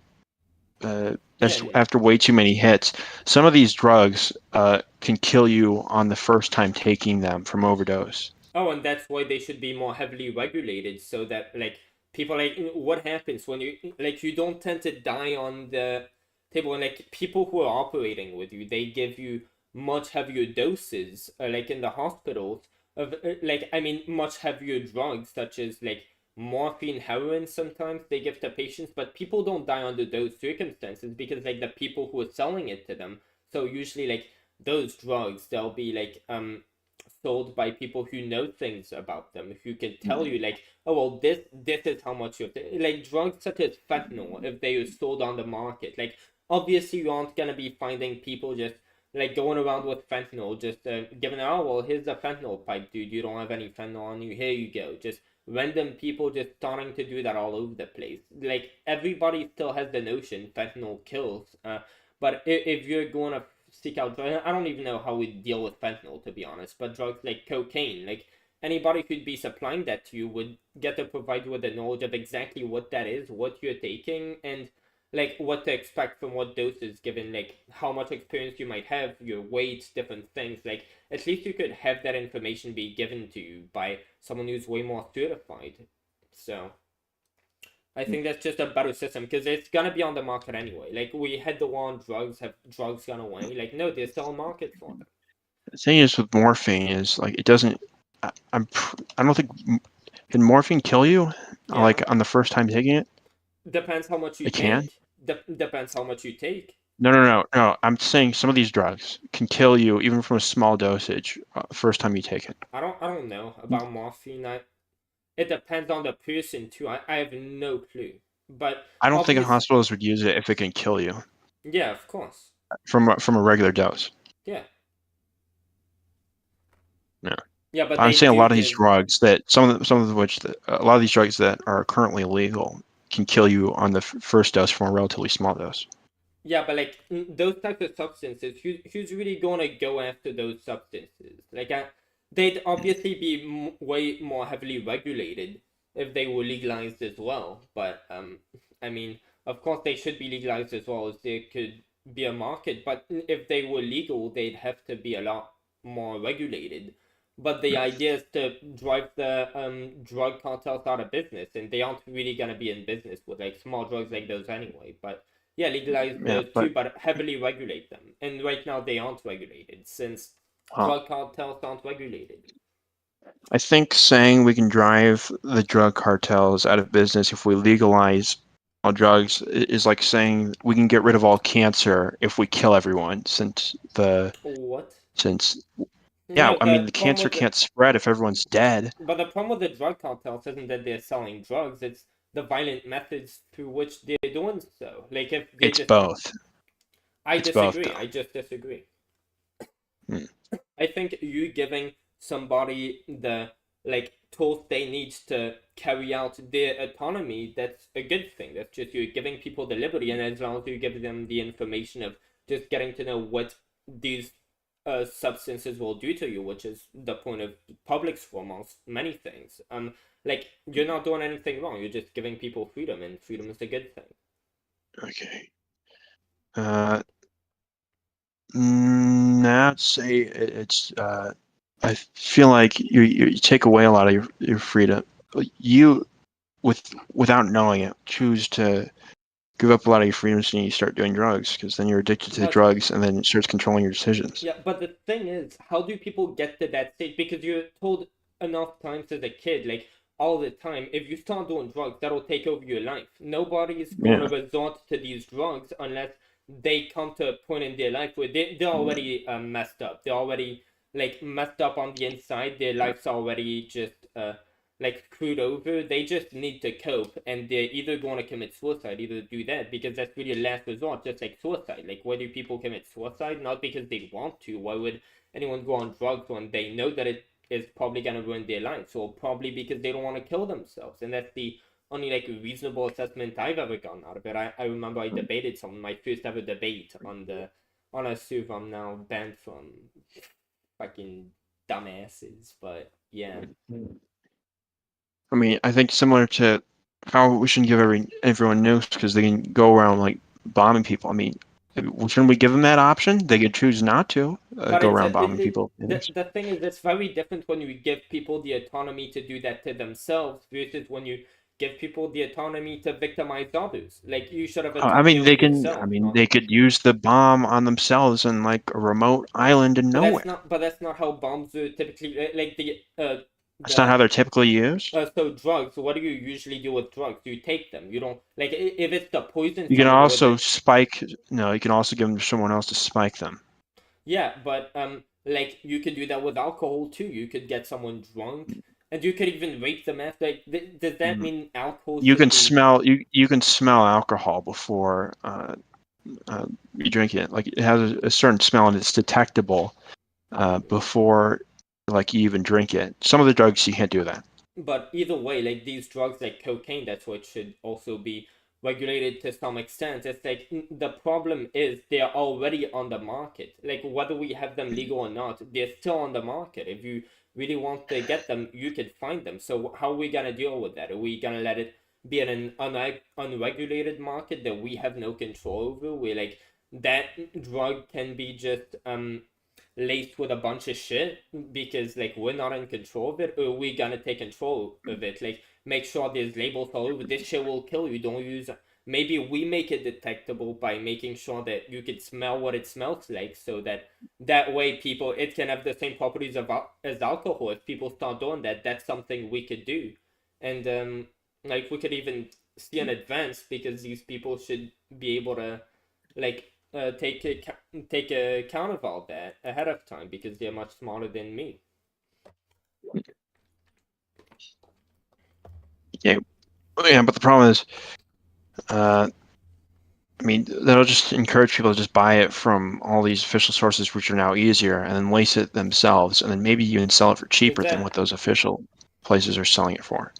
way too many hits. Some of these drugs can kill you on the first time taking them from overdose. Oh, and that's why they should be more heavily regulated, so that like people like what happens when you don't tend to die on the table, and like people who are operating with you, they give you much heavier doses, like in the hospitals of like I mean much heavier drugs such as like morphine, heroin. Sometimes they give to patients, but people don't die under those circumstances because like the people who are selling it to them. So usually like those drugs, they'll be like sold by people who know things about them, who can tell you like, oh well, this is how much you have to, like drugs such as fentanyl, if they are sold on the market, like obviously you aren't gonna be finding people just like going around with fentanyl, just giving, oh well, here's a fentanyl pipe, dude, you don't have any fentanyl on you, here you go. Just random people just starting to do that all over the place. Like everybody still has the notion fentanyl kills, but if you're going to seek out drugs, I don't even know how we deal with fentanyl, to be honest, but drugs like cocaine, like anybody who'd be supplying that to you would get to provide you with the knowledge of exactly what that is, what you're taking, and like what to expect from what doses, given like how much experience you might have, your weight, different things. Like at least you could have that information be given to you by someone who's way more certified. So I think that's just a better system, because it's gonna be on the market anyway. Like we had the war on drugs, have drugs gone away? Like no, there's still a market for them. The thing is with morphine is like it doesn't. I don't think can morphine kill you like on the first time taking it. Depends how much you it take. Can? Depends how much you take. No. I'm saying some of these drugs can kill you even from a small dosage first time you take it. I don't know about morphine. It depends on the person too. I have no clue. But I don't think hospitals would use it if it can kill you. Yeah, of course. From a regular dose. Yeah. No. Yeah, but I'm saying a lot of these drugs that a lot of these drugs that are currently illegal can kill you on the first dose from a relatively small dose. Yeah, but like those types of substances, who's really gonna go after those substances? Like they'd obviously be way more heavily regulated if they were legalized as well. But I mean, of course they should be legalized as well, as there could be a market. But if they were legal, they'd have to be a lot more regulated. But the idea is to drive the drug cartels out of business, and they aren't really gonna be in business with like small drugs like those anyway. But yeah, legalize Yeah, those too, but heavily regulate them. And right now they aren't regulated, since drug cartels aren't regulated. I think saying we can drive the drug cartels out of business if we legalize all drugs is like saying we can get rid of all cancer if we kill everyone, since What? yeah, No, I mean the the problem cancer with can't spread if everyone's dead. but the problem with the drug cartels isn't that they're selling drugs, it's the violent methods through which they're doing so. Like if they It's just both. I It's both, disagree. though. I just disagree. Hmm. I think you giving somebody the like tools they need to carry out their autonomy, that's a good thing. That's just you're giving people the liberty, and as long as you give them the information of just getting to know what these substances will do to you, which is the point of public school amongst many things. Like you're not doing anything wrong. You're just giving people freedom, and freedom is a good thing. Okay. I'd say it's. I feel like you take away a lot of your freedom. You, without knowing it, choose to give up a lot of your freedoms and you start doing drugs, because then you're addicted to the But drugs, and then it starts controlling your decisions. yeah, but the thing is, how do people get to that state? Because you're told enough times as a kid, like all the time, if you start doing drugs, that'll take over your life. Nobody's going to resort to these drugs unless they come to a point in their life where they're already messed up. They're already like messed up on the inside. Their life's already just like screwed over. They just need to cope, and they're either going to commit suicide, either do that, because that's really a last resort, just like suicide. Like, why do people commit suicide? Not because they want to. Why would anyone go on drugs when they know that it is probably going to ruin their life? So probably because they don't want to kill themselves, and that's the only like reasonable assessment I've ever gotten out of it. I remember I debated some my first ever debate on a server I'm now banned from. Fucking dumbasses, but yeah. I mean, I think similar to how we shouldn't give everyone nukes because they can go around like bombing people. I mean, shouldn't we give them that option? They could choose not to go around bombing people. The thing is, it's very different when you give people the autonomy to do that to themselves versus when you give people the autonomy to victimize others. Like, you should have I autonomy mean, they over can. yourself, I mean, not they could use the bomb on themselves in like a remote island in nowhere. But that's not how bombs are typically like That's not how they're typically used. so drugs. What do you usually do with drugs? You take them. You don't like if it's the poison. You can someone with also it- spike. No, you can also give them to someone else to spike them. Yeah, but like you could do that with alcohol too. You could get someone drunk, and you could even rape them after. Like, does that mean alcohol? You should can be- smell. You can smell alcohol before you drink it. Like, it has a certain smell and it's detectable before like you even drink it. Some of the drugs you can't do that. But either way, like these drugs like cocaine, that's what should also be regulated to some extent. It's like the problem is they're already on the market. Like, whether we have them legal or not, they're still on the market. If you really want to get them, you could find them. So how are we gonna deal with that? Are we gonna let it be in an unregulated market that we have no control over, where like that drug can be just laced with a bunch of shit because like we're not in control of it, or we gonna take control of it? Like, make sure there's labels all over. This shit will kill you. Don't use. Maybe we make it detectable by making sure that you can smell what it smells like, so that way people, it can have the same properties as alcohol. If people start doing that, that's something we could do, and like we could even see in advance, because these people should be able to like take account of all that ahead of time, because they're much smarter than me. Yeah, but the problem is, I mean, that'll just encourage people to just buy it from all these official sources, which are now easier, and then lace it themselves, and then maybe even sell it for cheaper than what those official places are selling it for.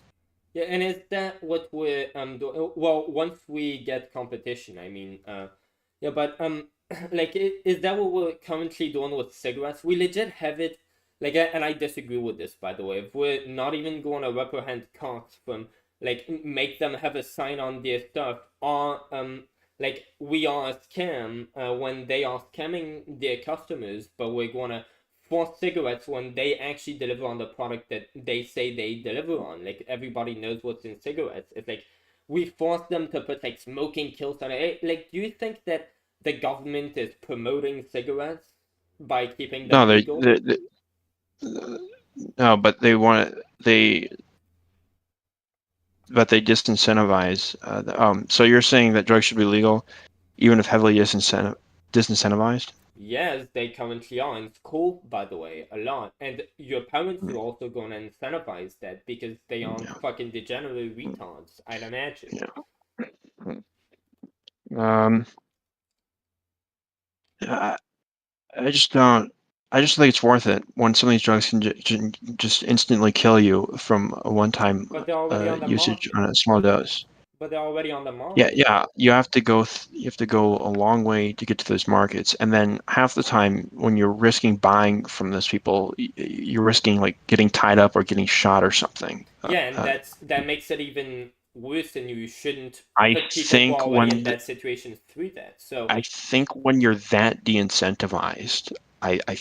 Yeah, and is that what we're doing? Well, once we get competition, I mean, yeah, but like, is that what we're currently doing with cigarettes? We legit have it like, and I disagree with this, by the way. If we're not even going to reprehend Cox from, like, make them have a sign on their stuff, or like, we are a scam when they are scamming their customers, but we're going to force cigarettes when they actually deliver on the product that they say they deliver on. Like, everybody knows what's in cigarettes. It's like we force them to put like smoking kills on it. Like, do you think that the government is promoting cigarettes by keeping them No, legal? no, but they disincentivize. So you're saying that drugs should be legal, even if heavily disincentivized? Yes, they currently are in school, by the way, a lot. And your parents Mm. are also going to incentivize that because they aren't Yeah. fucking degenerate retards, I'd imagine. Yeah. I I just don't. I just think it's worth it when some of these drugs can just instantly kill you from a one-time But they're already on the usage market. on a small dose. But they're already on the Yeah, market. yeah. You have to go a long way to get to those markets, and then half the time when you're risking buying from those people, you're risking like getting tied up or getting shot or something. Yeah, and that makes it even worse, and you shouldn't I put people who are think already in that situation through that. So, I think when you're that de-incentivized, I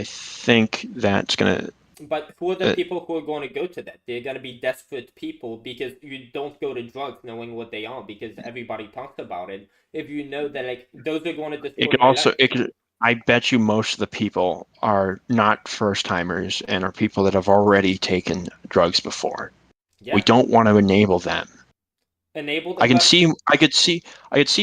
think that's gonna. but who are the people who are going to go to that? They're going to be desperate people because you don't go to drugs knowing what they are because everybody talks about it. If you know that, like, those are going to It destroy could my also life. it could. I bet you most of the people are not first timers and are people that have already taken drugs before. We Yeah. don't want to enable them. Enable I them, can but see. I could see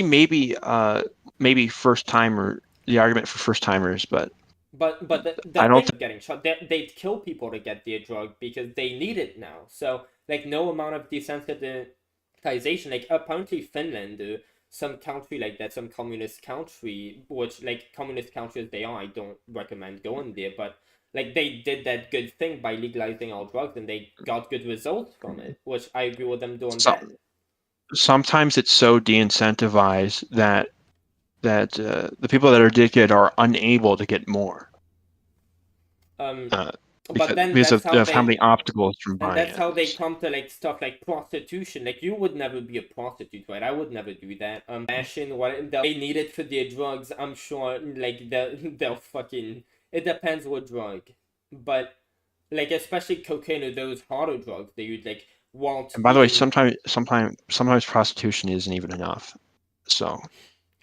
maybe first timer the argument for first timers, but the I don't thing of getting shot, they'd kill people to get their drug because they need it now. So, like, no amount of desensitization. Like, apparently Finland, some country like that, some communist country, which, like, communist countries they are, I don't recommend going there, but like, they did that good thing by legalizing all drugs and they got good results from it, which I agree with them doing think that. sometimes it's so de-incentivized that the people that are addicted are unable to get more Um, but because then that's how of how they many obstacles from And buying that's it. how they come to like stuff like prostitution. Like, you would never be a prostitute, right? I would never do that. Fashion, what they need it for their drugs, I'm sure. Like, they'll fucking. It depends what drug, but like, especially cocaine or those harder drugs, they would like want And by the way, even. sometimes prostitution isn't even enough. So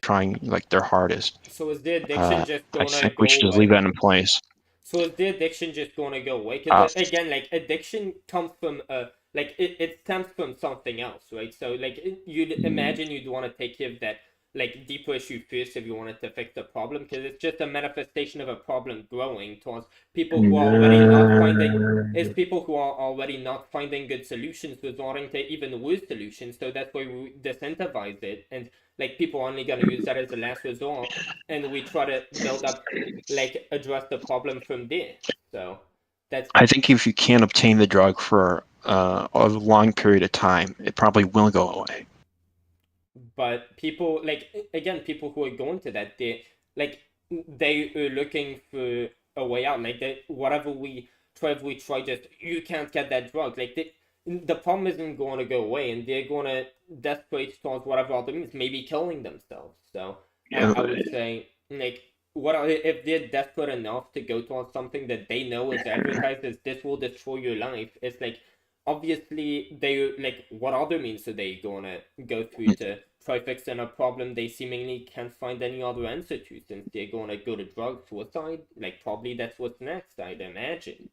trying like their hardest. So is the addiction just I gonna think we go should just leave away? that in place. So is the addiction just gonna go away? Uh, Because again, like, addiction comes from like, it stems from something else, right? So like, you'd imagine you'd want to take care of that like deeper issue first if you wanted to fix the problem, because it's just a manifestation of a problem growing towards people who are already not finding. It's people who are already not finding good solutions, resorting to even worse solutions. So that's why we disincentivize it, and like, people are only gonna use that as a last resort, and we try to build up, like, address the problem from there. So that's. I think if you can't obtain the drug for a long period of time, it probably will go away. But people, like, again, people who are going to that, they are looking for a way out. Like, they, whatever we try, just, you can't get that drug. Like, the problem isn't going to go away, and they're going to desperate towards whatever other means, maybe killing themselves. So Yeah, I would say, like, if they're desperate enough to go towards something that they know is advertised as this will destroy your life, it's like, obviously they, like, what other means are they gonna go through to try fixing a problem they seemingly can't find any other answer to, since they're gonna go to drug suicide? Like, probably that's what's next, I'd imagine.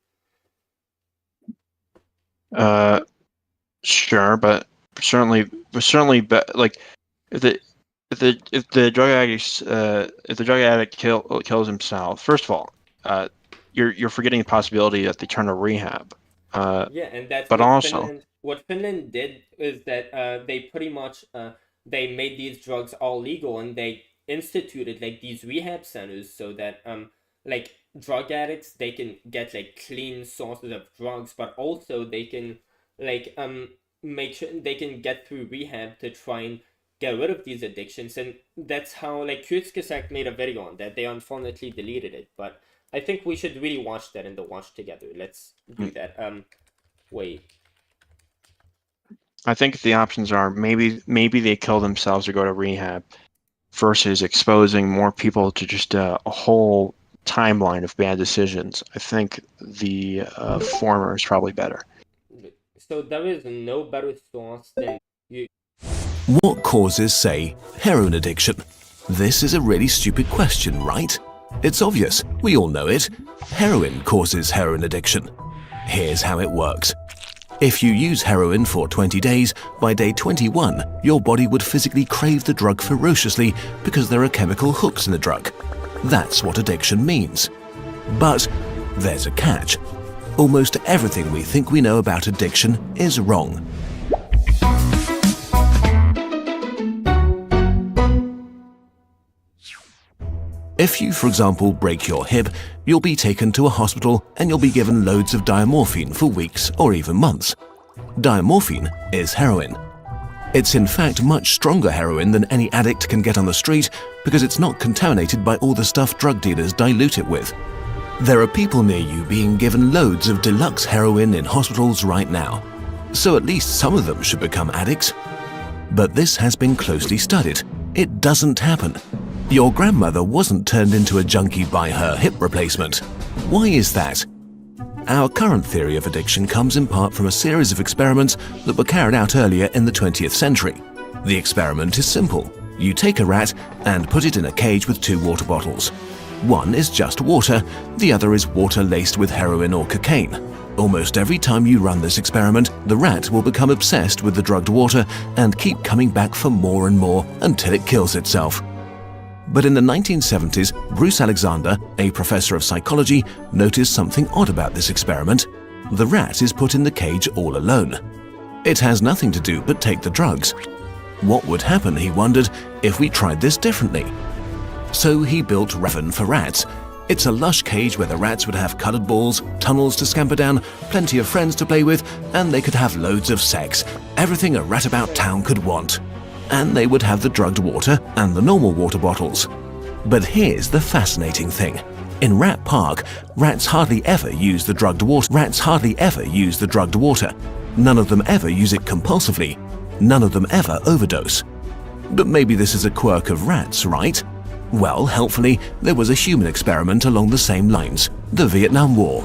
sure, but certainly, but like if the drug addict kills himself, first of all, you're forgetting the possibility that they turn to rehab. Yeah, and that's But what also, Finland did, is that they pretty much they made these drugs all legal, and they instituted like these rehab centers so that like, drug addicts, they can get like clean sources of drugs, but also they can like make sure they can get through rehab to try and get rid of these addictions, and that's how, like, Kyrgyzstan made a video on that. They unfortunately deleted it, but I think we should really watch that in the watch together. Let's do that. Wait. I think the options are maybe they kill themselves or go to rehab, versus exposing more people to just a whole timeline of bad decisions. I think the former is probably better. So there is no better source than you. What causes, say, heroin addiction? This is a really stupid question, right? It's obvious. We all know it. Heroin causes heroin addiction. Here's how it works. If you use heroin for 20 days, by day 21, your body would physically crave the drug ferociously because there are chemical hooks in the drug. That's what addiction means. But there's a catch. Almost everything we think we know about addiction is wrong. If you, for example, break your hip, you'll be taken to a hospital and you'll be given loads of diamorphine for weeks or even months. Diamorphine is heroin. It's in fact much stronger heroin than any addict can get on the street because it's not contaminated by all the stuff drug dealers dilute it with. There are people near you being given loads of deluxe heroin in hospitals right now, so at least some of them should become addicts. But this has been closely studied. It doesn't happen. Your grandmother wasn't turned into a junkie by her hip replacement. Why is that? Our current theory of addiction comes in part from a series of experiments that were carried out earlier in the 20th century. The experiment is simple. You take a rat and put it in a cage with 2 water bottles. One is just water, the other is water laced with heroin or cocaine. Almost every time you run this experiment, the rat will become obsessed with the drugged water and keep coming back for more and more until it kills itself. But in the 1970s, Bruce Alexander, a professor of psychology, noticed something odd about this experiment. The rat is put in the cage all alone. It has nothing to do but take the drugs. What would happen, he wondered, if we tried this differently? So he built Raven for rats. It's a lush cage where the rats would have colored balls, tunnels to scamper down, plenty of friends to play with, and they could have loads of sex. Everything a rat about town could want. And they would have the drugged water and the normal water bottles. But here's the fascinating thing. In Rat Park, rats hardly ever use the drugged water. None of them ever use it compulsively. None of them ever overdose. But maybe this is a quirk of rats, right? Well, helpfully, there was a human experiment along the same lines, the Vietnam War.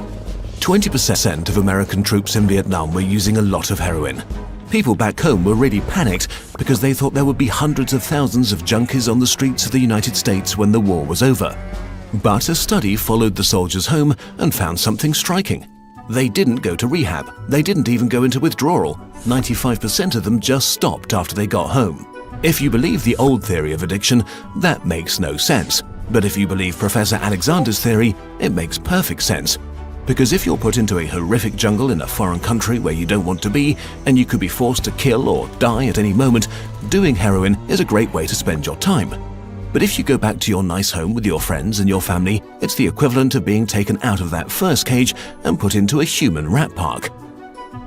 20% of American troops in Vietnam were using a lot of heroin. People back home were really panicked because they thought there would be hundreds of thousands of junkies on the streets of the United States when the war was over. But a study followed the soldiers home and found something striking. They didn't go to rehab. They didn't even go into withdrawal. 95% of them just stopped after they got home. If you believe the old theory of addiction, that makes no sense. But if you believe Professor Alexander's theory, it makes perfect sense. Because if you're put into a horrific jungle in a foreign country where you don't want to be, and you could be forced to kill or die at any moment, doing heroin is a great way to spend your time. But if you go back to your nice home with your friends and your family, it's the equivalent of being taken out of that first cage and put into a human rat park.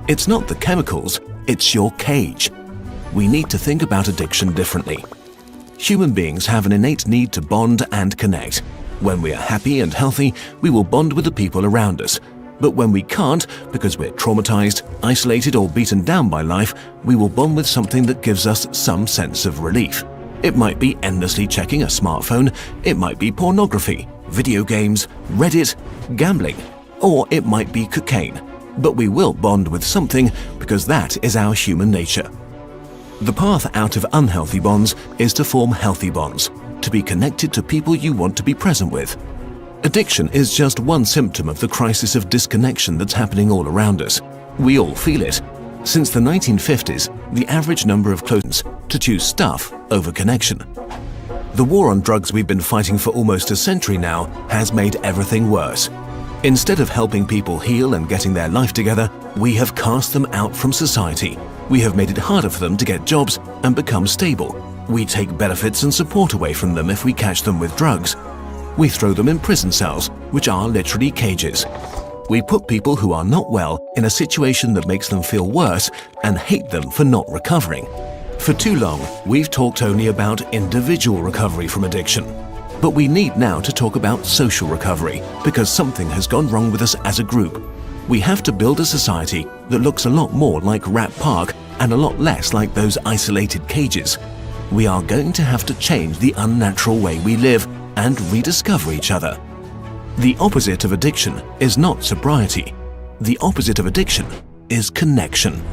It's not the chemicals, it's your cage. We need to think about addiction differently. Human beings have an innate need to bond and connect. When we are happy and healthy, we will bond with the people around us. But when we can't, because we're traumatized, isolated, or beaten down by life, we will bond with something that gives us some sense of relief. It might be endlessly checking a smartphone, it might be pornography, video games, Reddit, gambling, or it might be cocaine. But we will bond with something because that is our human nature. The path out of unhealthy bonds is to form healthy bonds, to be connected to people you want to be present with. Addiction is just one symptom of the crisis of disconnection that's happening all around us. We all feel it. Since the 1950s, the average number of close to choose stuff over connection. The war on drugs we've been fighting for almost a century now has made everything worse. Instead of helping people heal and getting their life together, we have cast them out from society. We have made it harder for them to get jobs and become stable. We take benefits and support away from them if we catch them with drugs. We throw them in prison cells, which are literally cages. We put people who are not well in a situation that makes them feel worse and hate them for not recovering. For too long, we've talked only about individual recovery from addiction. But we need now to talk about social recovery, because something has gone wrong with us as a group. We have to build a society that looks a lot more like Rat Park and a lot less like those isolated cages. We are going to have to change the unnatural way we live and rediscover each other. The opposite of addiction is not sobriety. The opposite of addiction is connection.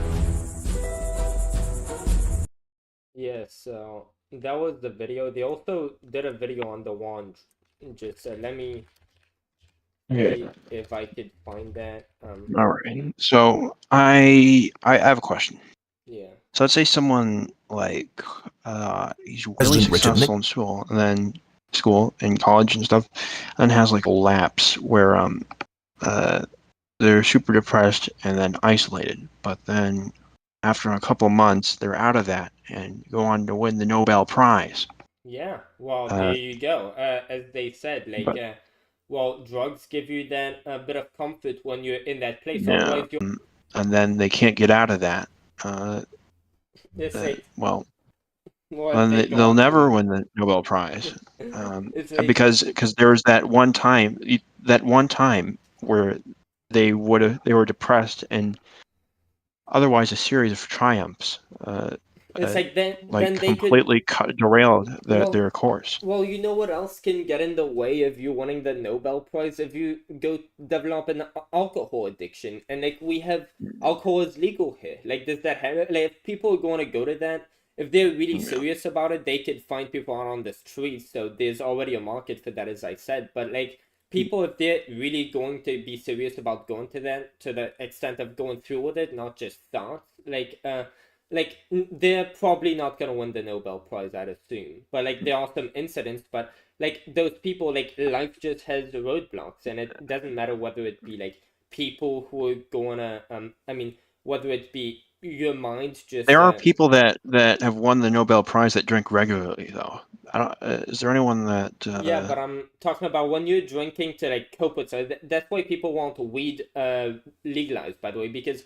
Yeah, so that was the video. They also did a video on the wand. Just let me see if I could find that. All right. So I have a question. Yeah. So let's say someone like he's really President Richard successful in school and college and stuff, and has like a lapse where they're super depressed and then isolated, but then after a couple months they're out of that and go on to win the Nobel Prize. Yeah, well, there you go. As they said, like, well, drugs give you that bit of comfort when you're in that place. Yeah, Otherwise, you're... and then they can't get out of that. It's like, well, well, and they go they'll on never to... win the Nobel Prize, It's like... because there was that one time where they were depressed, and otherwise a series of triumphs It's like then they completely derailed their course. Well, you know what else can get in the way of you winning the Nobel Prize? If you go develop an alcohol addiction, and like we have alcohol is legal here. Like, does that have like if people are going to go to that, if they're really serious about it, they could find people out on the streets. So there's already a market for that, as I said. But like people, if they're really going to be serious about going to that, to the extent of going through with it, not just thoughts, like, they're probably not gonna win the Nobel Prize, I'd assume. But like, there are some incidents, but like those people, like life just has roadblocks, and it doesn't matter whether it be like people who are gonna, I mean, whether it be your mind just. There are people that have won the Nobel Prize that drink regularly, though. I don't. Is there anyone that? Yeah, but I'm talking about when you're drinking to like cope with. So that's why people want weed legalized, by the way, because.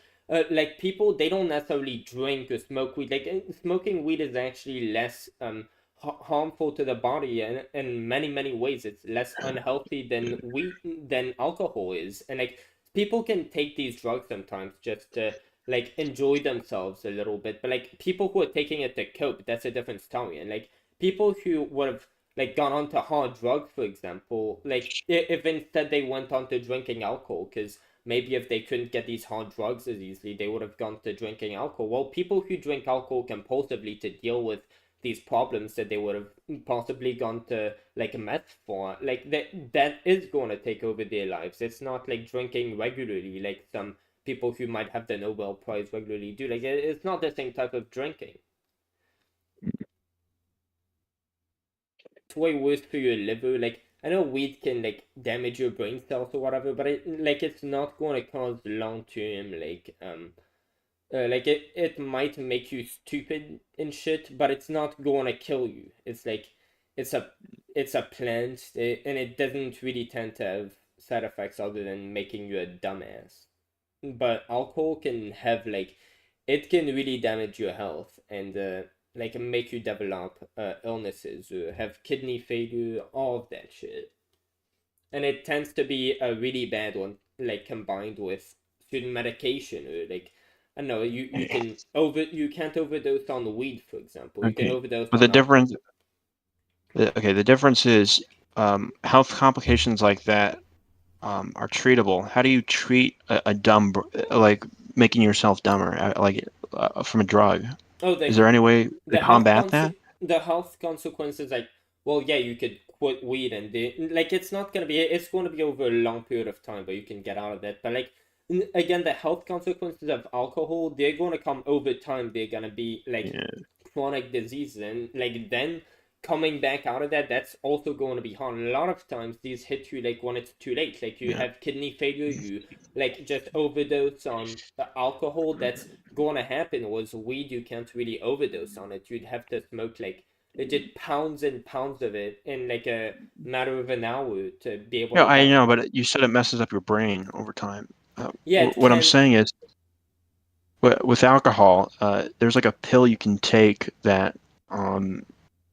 Like people, they don't necessarily drink or smoke weed. Like smoking weed is actually less harmful to the body, and in many ways, it's less unhealthy than alcohol is. And like people can take these drugs sometimes just to like enjoy themselves a little bit. But like people who are taking it to cope, that's a different story. And like people who would have like gone on to hard drugs, for example, like if instead they went on to drinking alcohol, because maybe if they couldn't get these hard drugs as easily, they would have gone to drinking alcohol. Well, people who drink alcohol compulsively to deal with these problems that they would have possibly gone to like meth for, like that is going to take over their lives. It's not like drinking regularly, like some people who might have the Nobel Prize regularly do. Like it's not the same type of drinking. It's way worse for your liver. Like I know weed can like damage your brain cells or whatever, but it's not going to cause long term like it might make you stupid and shit, but it's not going to kill you. It's like it's a plant, and it doesn't really tend to have side effects other than making you a dumbass. But alcohol can have like it can really damage your health and like make you develop illnesses or have kidney failure, all of that shit. And it tends to be a really bad one, like combined with certain medication or like I don't know, you can't overdose on the weed, for example. You can overdose but on the difference is health complications like that are treatable. How do you treat a dumb, like making yourself dumber, like from a drug? Is there any way to combat that? The health consequences, like, well, yeah, you could quit weed and like it's going to be over a long period of time, but you can get out of it. But like again, the health consequences of alcohol, they're going to come over time. They're going to be like chronic diseases, and like then coming back out of that, that's also going to be hard. A lot of times these hit you like when it's too late. Like you have kidney failure, you like just overdose on the alcohol. That's going to happen. Was weed, you can't really overdose on it. You'd have to smoke like legit pounds and pounds of it in like a matter of an hour to be able to I know, but you said it messes up your brain over time. Yeah, what I'm saying is with alcohol, there's like a pill you can take that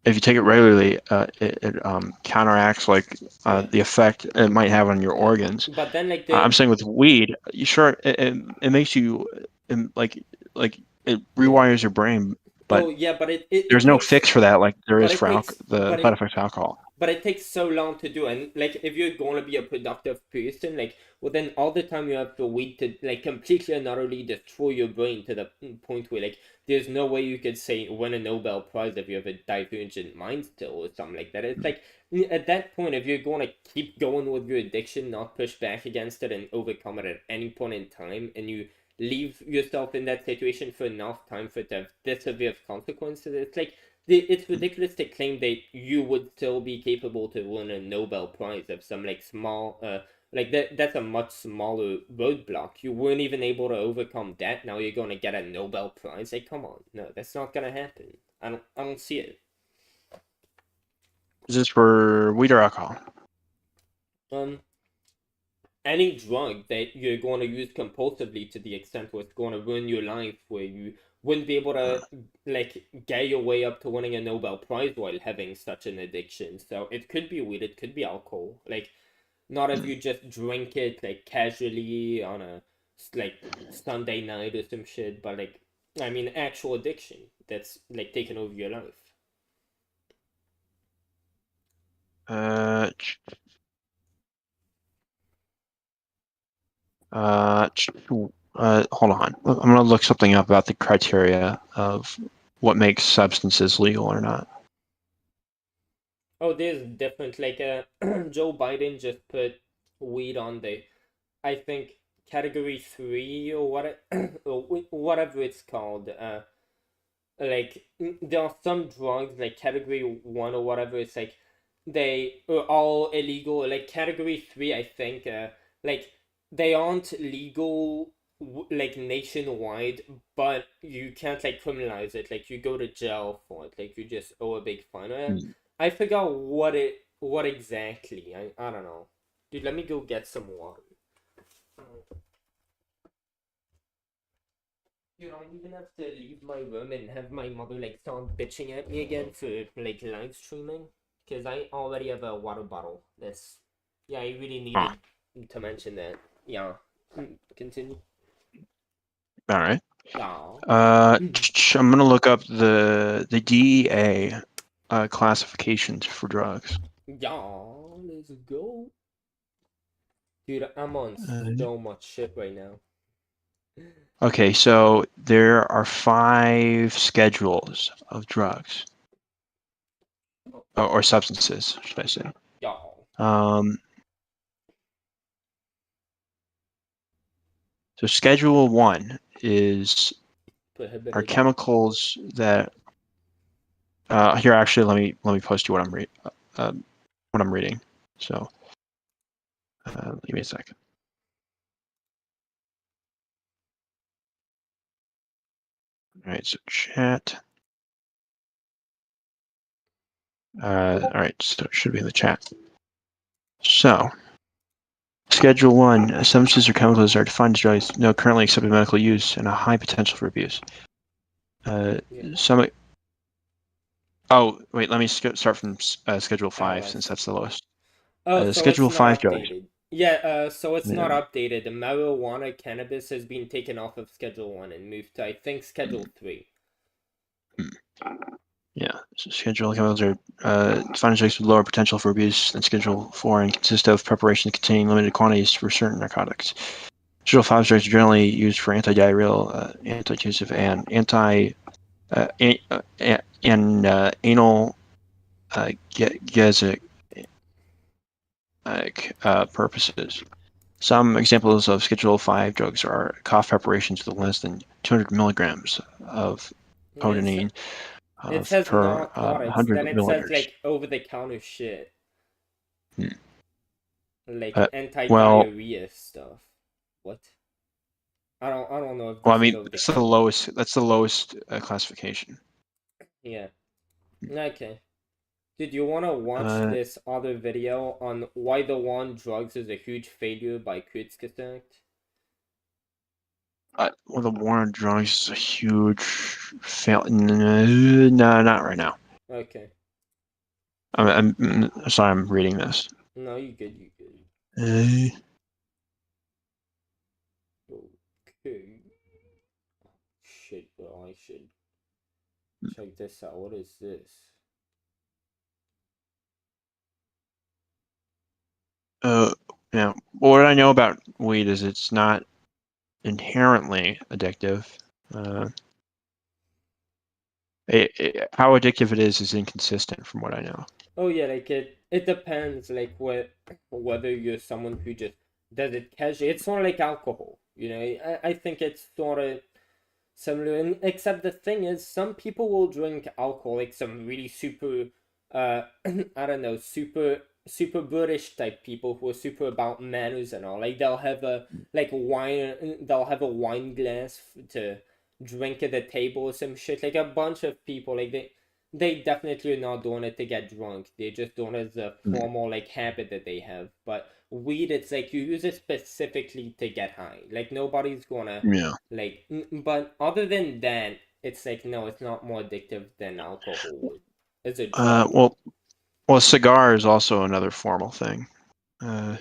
if you take it regularly, it counteracts like the effect it might have on your organs. But then like I'm saying with weed, you sure it makes you like it rewires your brain, but oh yeah, but it there's no takes, fix for that like there but is it for takes, the but side it effects of alcohol. but it takes so long to do, and like if you're going to be a productive person, like well then all the time you have to wait to like completely and utterly destroy your brain to the point where like there's no way you could say win a Nobel Prize if you have a divergent mind still or something like that. It's like at that point, if you're going to keep going with your addiction, not push back against it and overcome it at any point in time, and you leave yourself in that situation for enough time for it to have this severe consequences, it's like it's ridiculous to claim that you would still be capable to win a Nobel Prize of some like small like that's a much smaller roadblock. You weren't even able to overcome that. Now you're gonna get a Nobel Prize. Like come on, no, that's not gonna happen. I don't see it. Is this for weed or alcohol? Any drug that you're going to use compulsively to the extent where it's going to ruin your life, where you wouldn't be able to like get your way up to winning a Nobel Prize while having such an addiction. So it could be weed, it could be alcohol. Like not if you just drink it like casually on a like Sunday night or some shit, but like I mean actual addiction that's like taking over your life. Hold on. I'm gonna look something up about the criteria of what makes substances legal or not. Oh, there's different like Joe Biden just put weed on the I think category 3 or what or whatever it's called. Like there are some drugs like category 1 or whatever. It's like they are all illegal. Like category 3, I think. Like they aren't legal like nationwide, but you can't like criminalize it. Like you go to jail for it. Like you just owe a big fine. I forgot what exactly. I don't know. Dude, let me go get some water. You don't even have to leave my room and have my mother like start bitching at me again for like live streaming, because I already have a water bottle. That's yeah, I really needed to mention that. Yeah, continue. All right. Yeah. I'm gonna look up the DEA classifications for drugs. Yeah, let's go. Dude, I'm on so much shit right now. Okay, so there are 5 schedules of drugs or substances, should I say? Yeah. So Schedule 1 are Prohibited. chemicals that. Here, actually, let me post you what I'm reading. So, give me a second. All right, so chat. All right, so it should be in the chat. So, Schedule 1, substances or chemicals are defined as drugs, no currently accepted medical use, and a high potential for abuse. Some. Oh, wait, let me start from Schedule 5, since that's the lowest. Oh, so Schedule it's 5 not drugs. updated. Yeah, so it's not Yeah. updated. The marijuana cannabis has been taken off of Schedule 1 and moved to, I think, Schedule 3. Yeah, so Schedule chemicals are defined as drugs with lower potential for abuse than Schedule 4 and consist of preparations containing limited quantities for certain narcotics. Schedule 5 drugs are generally used for anti-diarrheal, anti-tussive, and anal purposes. Some examples of Schedule 5 drugs are cough preparations with less than 200 milligrams of codeine It says per narcotics, 100 then it milliliters. says like over-the-counter shit. Like well, anti-diarrhea stuff. What? I don't know if this well, I is mean, over that's the lowest. That's the lowest classification. Yeah. Okay. Did you want to watch this other video on why the war on drugs is a huge failure by Kurzgesagt? Well, the war on drugs is a huge fail. No, not right now. Okay. I'm sorry, I'm reading this. No, you good. You good. Okay. Shit, bro. I should check this out. What is this? Yeah. What I know about weed is it's not inherently addictive. How addictive it is inconsistent from what I know. Oh yeah, like it depends, like whether you're someone who just does it casually. It's sort of like alcohol, you know. I think it's sort of similar, and except the thing is, some people will drink alcohol, like some really super, I don't know, super British type people who are super about manners and all. Like they'll have a wine glass to drink at the table or some shit. Like a bunch of people, like they definitely are not doing it to get drunk. They're just doing it as a formal like habit that they have. But weed, it's like you use it specifically to get high. Like nobody's gonna like. But other than that, it's like no, it's not more addictive than alcohol would. It's a drug. Well, cigar is also another formal thing. Yeah,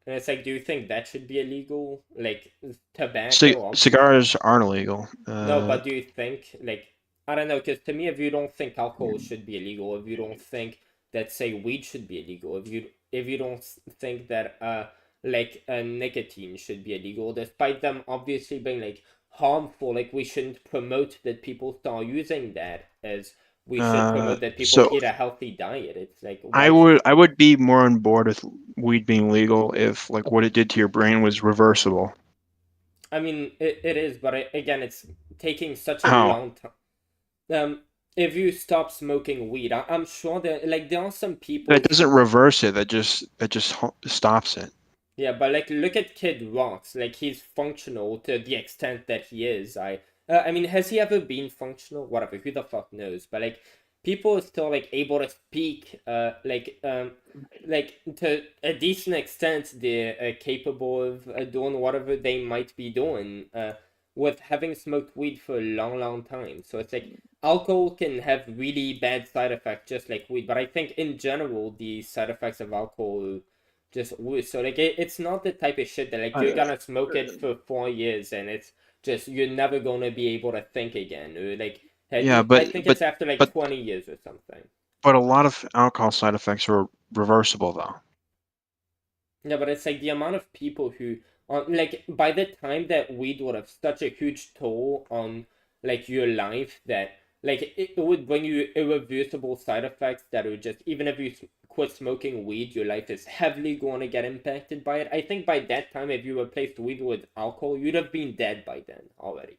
and it's like, do you think that should be illegal? Like tobacco, obviously. Cigars aren't illegal. No, but do you think, like, I don't know, because to me, if you don't think alcohol should be illegal, if you don't think that, say, weed should be illegal, if you don't think that nicotine should be illegal, despite them obviously being like harmful, like we shouldn't promote that people start using that, as we should promote that people eat a healthy diet. It's like I would be more on board with weed being legal if like what it did to your brain was reversible. I mean, it is, but again, it's taking such a long time. If you stop smoking weed, I'm sure that like there are some people that doesn't reverse it. That just stops it. Yeah, but like look at Kid Rocks. Like he's functional to the extent that he is. I mean, has he ever been functional? Whatever. Who the fuck knows? But like people are still like able to speak. Like to a decent extent, they're capable of doing whatever they might be doing. With having smoked weed for a long time. So it's like alcohol can have really bad side effects just like weed, but I think in general the side effects of alcohol just worse. So like it's not the type of shit that like you're gonna smoke it for 4 years and it's just you're never gonna be able to think again. Or like I think it's after like 20 years or something. But a lot of alcohol side effects are reversible though. Yeah, but it's like the amount of people who like by the time that weed would have such a huge toll on like your life that like it would bring you irreversible side effects that would just even if you quit smoking weed, your life is heavily going to get impacted by it. I think by that time, if you replaced weed with alcohol, you'd have been dead by then already.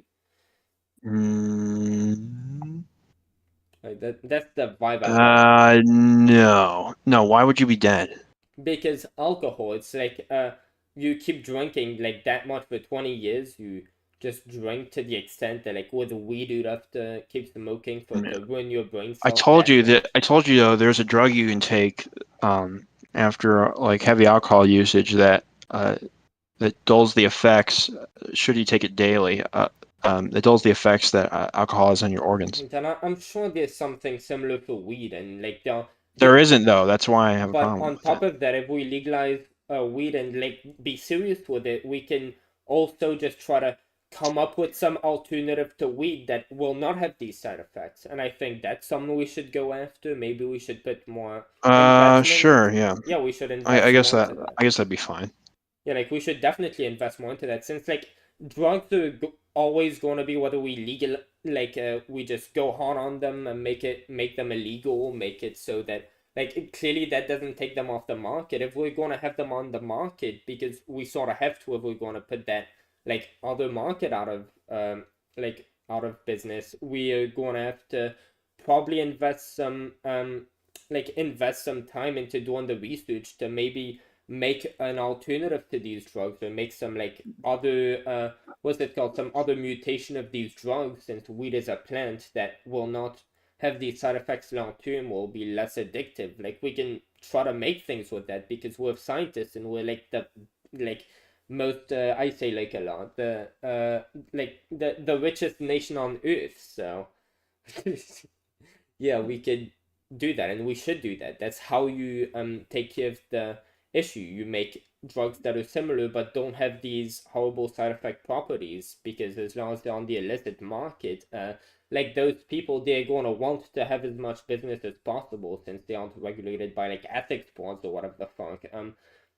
Like that's the vibe I got. No. Why would you be dead? Because alcohol, it's like you keep drinking like that much for 20 years, you just drink to the extent that like with weed you'd have to keep smoking for to ruin your brain cells. I told you though there's a drug you can take after like heavy alcohol usage that dulls the effects should you take it daily. It dulls the effects that alcohol has on your organs. And I'm sure there's something similar for weed and like there isn't though. That's why I have a problem. But on top of that, if we legalize weed and like be serious with it, we can also just try to come up with some alternative to weed that will not have these side effects. And I think that's something we should go after. Maybe we should put more. Sure, yeah. Yeah, we should invest. I guess that'd be fine. Yeah, like we should definitely invest more into that since like drugs are always going to be whether we legal we just go hard on them and make them illegal, make it so that like clearly that doesn't take them off the market. If we're going to have them on the market, because we sort of have to if we're going to put that like other market out of business, we are going to have to probably invest some time into doing the research to maybe make an alternative to these drugs or make some like other some other mutation of these drugs, since weed is a plant that will not have these side effects long term, will be less addictive. Like we can try to make things with that because we're scientists and we're like most I say like a lot, like the richest nation on earth. So yeah, we could do that, and we should do that. That's how you take care of the issue. You make drugs that are similar but don't have these horrible side effect properties, because as long as they're on the illicit market, like those people, they're going to want to have as much business as possible, since they aren't regulated by like ethics boards or whatever the fuck.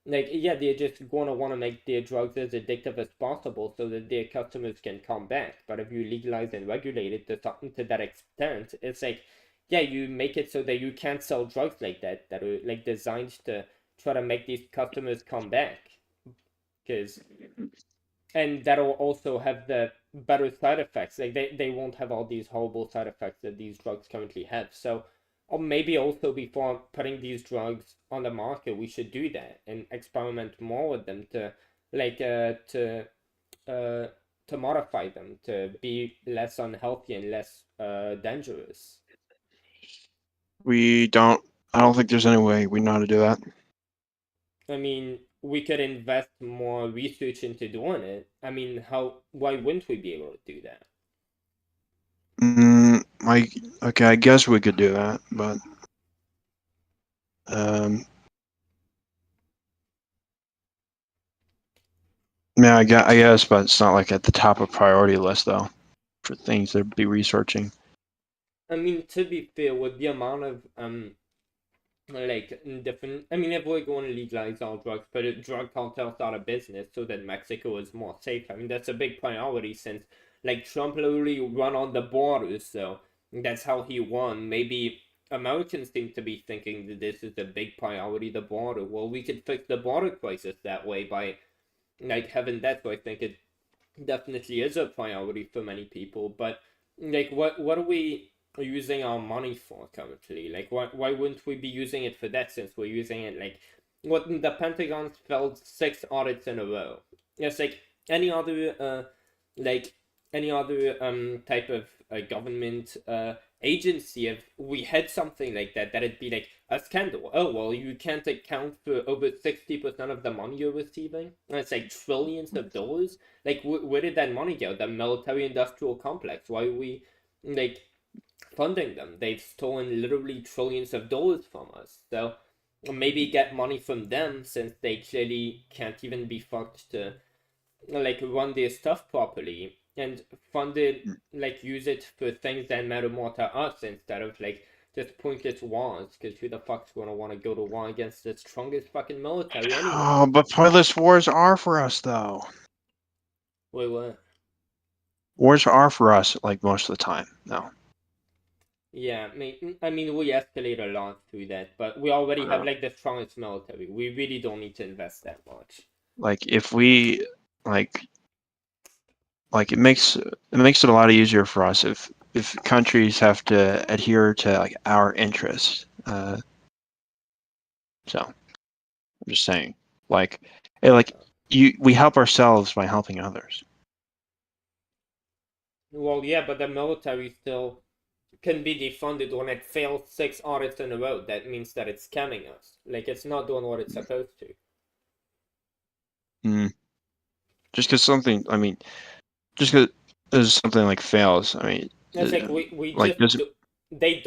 Like, yeah, they're just going to want to make their drugs as addictive as possible so that their customers can come back. But if you legalize and regulate it to something to that extent, it's like, yeah, you make it so that you can't sell drugs like that are like designed to try to make these customers come back. And that'll also have the better side effects. Like they won't have all these horrible side effects that these drugs currently have. So, or maybe also before putting these drugs on the market, we should do that and experiment more with them to like to modify them to be less unhealthy and less dangerous. I don't think there's any way we know how to do that. I mean, we could invest more research into doing it. I mean, why wouldn't we be able to do that? Okay, I guess we could do that, but yeah, I guess, but it's not like at the top of priority list though, for things to be researching. I mean, to be fair, with the amount of like different, I mean, if we're going to legalize all drugs, put a drug cartels out of business so that Mexico is more safe, I mean, that's a big priority, since like Trump literally run on the borders, so that's how he won. Maybe Americans seem to be thinking that this is a big priority, the border. Well, we could fix the border crisis that way by like having that. So I think it definitely is a priority for many people. But like, what are we using our money for currently? Like, why wouldn't we be using it for that, since we're using it like what the Pentagon failed 6 audits in a row? It's like any other type of government agency. If we had something like that, that'd be like a scandal. Oh well, you can't account for over 60% of the money you're receiving, and it's like trillions of dollars. Like where did that money go? The military industrial complex. Why are we like funding them? They've stolen literally trillions of dollars from us. So maybe get money from them, since they clearly can't even be fucked to like run their stuff properly, and fund it, like use it for things that matter more to us, instead of like just pointless wars, because who the fuck's gonna want to go to war against the strongest fucking military anyway? Oh, but pointless wars are for us though. Wait, what? Wars are for us like most of the time. No. Yeah, I mean, we escalate a lot through that, but we already have like the strongest military. We really don't need to invest that much. Like if we like it makes it a lot easier for us if countries have to adhere to like our interests. So I'm just saying, like we help ourselves by helping others. Well, yeah, but the military still can be defunded when it fails 6 audits in a row. That means that it's scamming us. Like, it's not doing what it's supposed to. Just because something, I mean, just because something like fails, I mean, it's like we like just they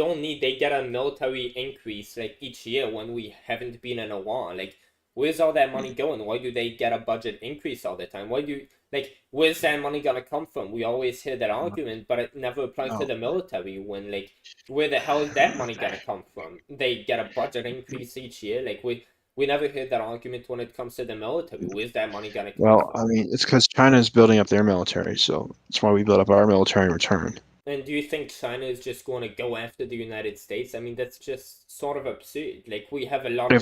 get a military increase like each year when we haven't been in a war. Like, where's all that money going? Why do they get a budget increase all the time? Where's that money gonna come from? We always hear that argument, but it never applies to the military. When like, where the hell is that money gonna come from? They get a budget increase each year. Like we never hear that argument when it comes to the military. Where's that money gonna come from? I mean, it's because China is building up their military, so that's why we build up our military in return. And do you think China is just going to go after the United States? I mean, that's just sort of absurd. Like, we have a lot of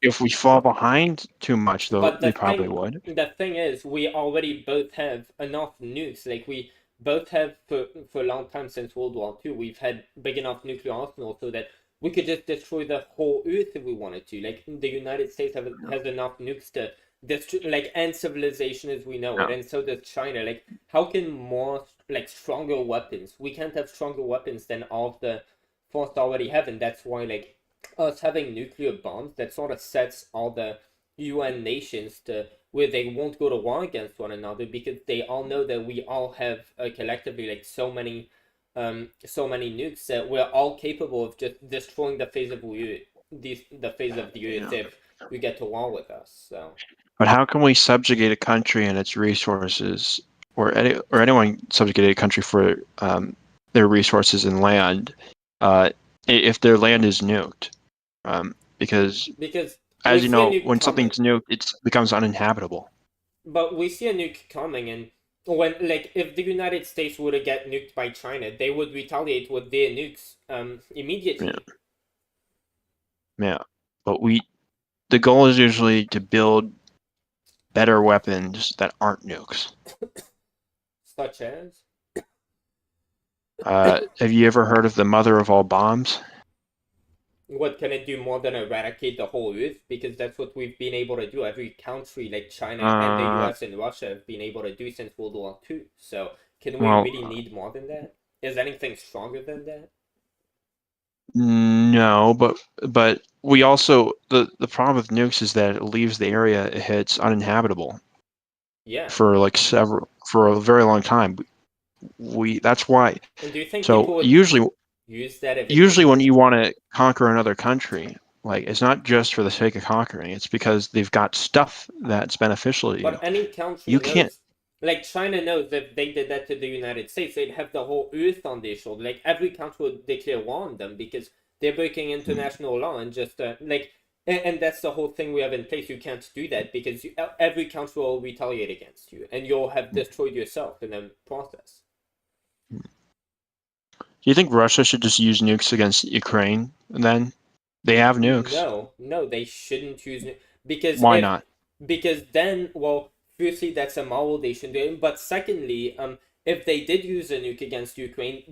if we fall behind too much, though, they probably would. The thing is, we already both have enough nukes. Like, we both have, for a long time since World War II, we've had big enough nuclear arsenal so that we could just destroy the whole Earth if we wanted to. Like, the United States has enough nukes to destroy, like, end civilization as we know it, and so does China. Like, how can more, like, stronger weapons? We can't have stronger weapons than all of the force already have, and that's why, like, us having nuclear bombs, that sort of sets all the UN nations to where they won't go to war against one another because they all know that we all have collectively like so many nukes that we're all capable of just destroying the face of the face of the earth if you get to war with us. So. But how can we subjugate a country and its resources, or anyone subjugate a country for their resources and land, if their land is nuked? Because as you know, when something's nuked, it becomes uninhabitable. But we see a nuke coming, and when like if the United States were to get nuked by China, they would retaliate with their nukes immediately. Yeah, but the goal is usually to build better weapons that aren't nukes. Such as? Have you ever heard of the mother of all bombs? What can it do more than eradicate the whole Earth? Because that's what we've been able to do. Every country like China and the US and Russia have been able to do since World War II. So can we really need more than that? Is anything stronger than that? No, but we also the problem with nukes is that it leaves the area it hits uninhabitable. Yeah. For a very long time. That's why. And do you think so usually use that when you want to conquer another country, like it's not just for the sake of conquering, it's because they've got stuff that's beneficial to you. But any country can't. Like China knows that if they did that to the United States, they'd have the whole Earth on their shoulder. Like every country would declare war on them because they're breaking international law and just and that's the whole thing we have in place. You can't do that because every country will retaliate against you, and you'll have destroyed yourself in the process. Do you think Russia should just use nukes against Ukraine? Then they have nukes. No, they shouldn't use nukes because why not? Because then, well, firstly, that's immoral. They shouldn't do it. But secondly, if they did use a nuke against Ukraine,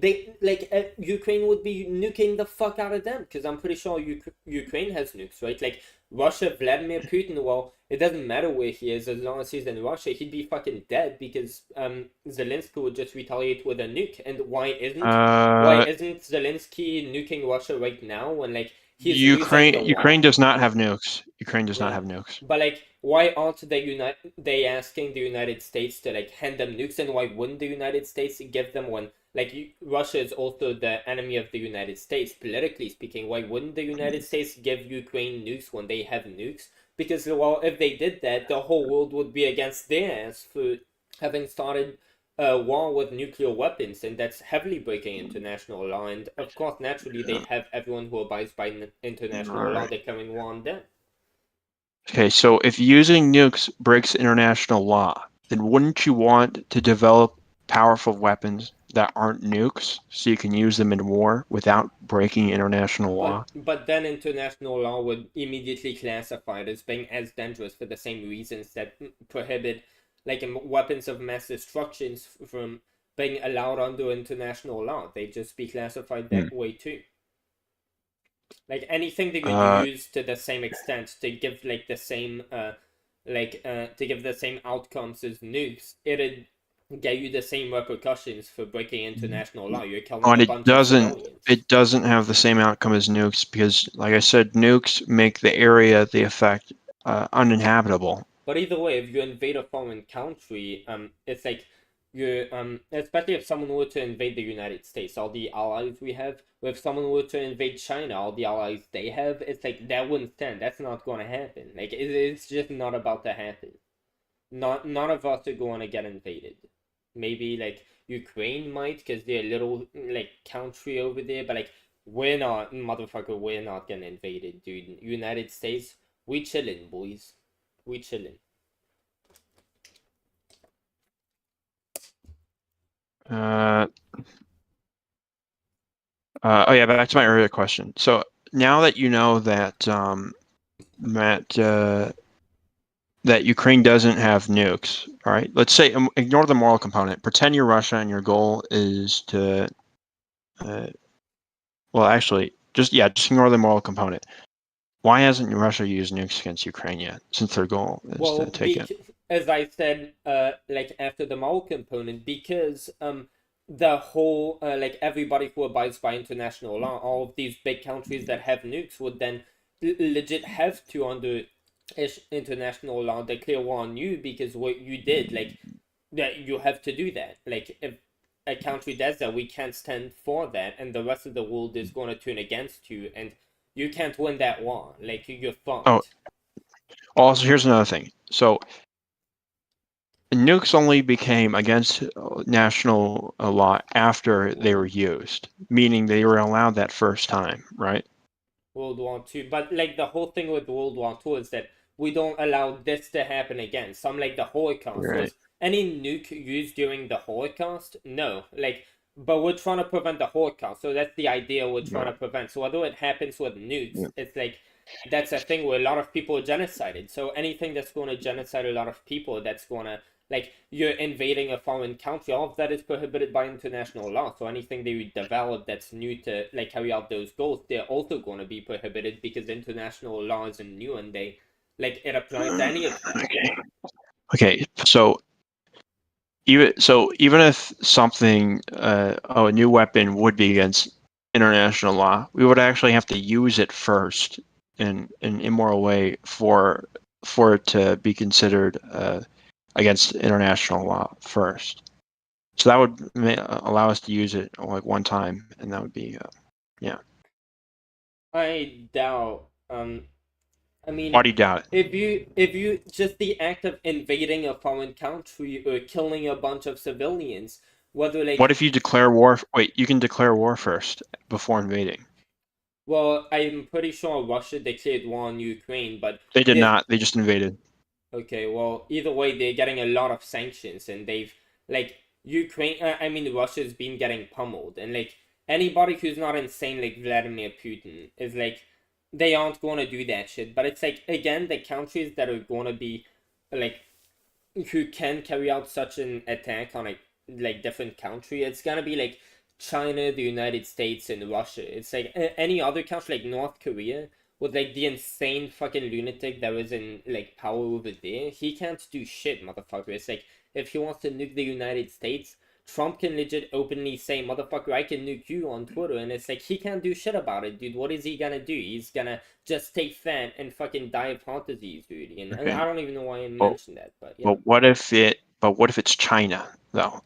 Ukraine would be nuking the fuck out of them because I'm pretty sure Ukraine has nukes, right? Like Russia, Vladimir Putin. Well, it doesn't matter where he is as long as he's in Russia. He'd be fucking dead because Zelensky would just retaliate with a nuke. And why isn't Zelensky nuking Russia right now when like he's Ukraine does not have nukes. Ukraine does not have nukes. But like, why aren't they asking the United States to like hand them nukes, and why wouldn't the United States give them one? Like Russia is also the enemy of the United States, politically speaking. Why wouldn't the United States give Ukraine nukes when they have nukes? Because, well, if they did that, the whole world would be against their ass for having started a war with nuclear weapons, and that's heavily breaking international law. And, of course, naturally, they'd have everyone who abides by international law declaring war on them. Okay, so if using nukes breaks international law, then wouldn't you want to develop powerful weapons that aren't nukes so you can use them in war without breaking international law? But then international law would immediately classify it as being as dangerous for the same reasons that prohibit like weapons of mass destruction from being allowed under international law. They'd just be classified that way too. Like anything that you use to the same extent to give like the same to give the same outcomes as nukes, it'd get you the same repercussions for breaking international law. You're killing a bunch of civilians. It doesn't have the same outcome as nukes because, like I said, nukes make the area they affect uninhabitable. But either way, if you invade a foreign country, it's like you especially if someone were to invade the United States, all the allies we have. Or if someone were to invade China, all the allies they have, it's like that wouldn't stand. That's not going to happen. Like it's just not about to happen. None of us are going to get invaded. Maybe like Ukraine might because they're a little like country over there, but like we're not, motherfucker. We're not getting invaded, dude. United States, we chillin', boys. We chillin'. Oh yeah, back to my earlier question. So now that you know that that Ukraine doesn't have nukes, all right? Let's say ignore the moral component. Pretend you're Russia and your goal is to, well, actually, just ignore the moral component. Why hasn't Russia used nukes against Ukraine yet? Since their goal is to take it. As I said, like after the moral component, because the whole like everybody who abides by international law, all of these big countries that have nukes would then legit have to under international law declare war on you because what you did, like that, you have to do that. Like if a country does that, we can't stand for that, and the rest of the world is going to turn against you, and you can't win that war. Like you're fucked. Oh, also here's another thing. So nukes only became against national law after they were used, meaning they were allowed that first time, right? World War II. But like the whole thing with World War II is that we don't allow this to happen again. Some like the Holocaust. Right. Was any nuke used during the Holocaust? No. Like, but we're trying to prevent the Holocaust. So that's the idea we're trying to prevent. So although it happens with nukes, it's like that's a thing where a lot of people are genocided. So anything that's going to genocide a lot of people, that's going to, like, you're invading a foreign country, all of that is prohibited by international law. So anything that you develop that's new to like carry out those goals, they're also going to be prohibited because international law isn't new and they like it applies to any of them. Okay. So even if something a new weapon would be against international law, we would actually have to use it first in an immoral way for it to be considered against international law first. So that would allow us to use it like one time, and that would be yeah. I doubt. I mean, Why do you doubt it? if you just the act of invading a foreign country or killing a bunch of civilians, whether like What if you declare war? Wait, you can declare war first before invading. well, I'm pretty sure Russia declared war on Ukraine, but They did if not. They just invaded. okay, well, either way, they're getting a lot of sanctions, and they've like Ukraine. I mean, Russia's been getting pummeled, and like anybody who's not insane like Vladimir Putin is like they aren't going to do that shit. But it's like again, the countries that are going to be like who can carry out such an attack on a like different country, it's gonna be like China, the United States, and Russia. It's like any other country like North Korea with like the insane fucking lunatic that was in like power over there, he can't do shit, motherfucker. It's like if he wants to nuke the United States, Trump can legit openly say, motherfucker, I can nuke you on Twitter, and it's like he can't do shit about it, dude. What is he gonna do? He's gonna just stay fat and fucking die of heart disease, really. And Okay. I don't even know why I mentioned that, but yeah. But what if it's China though?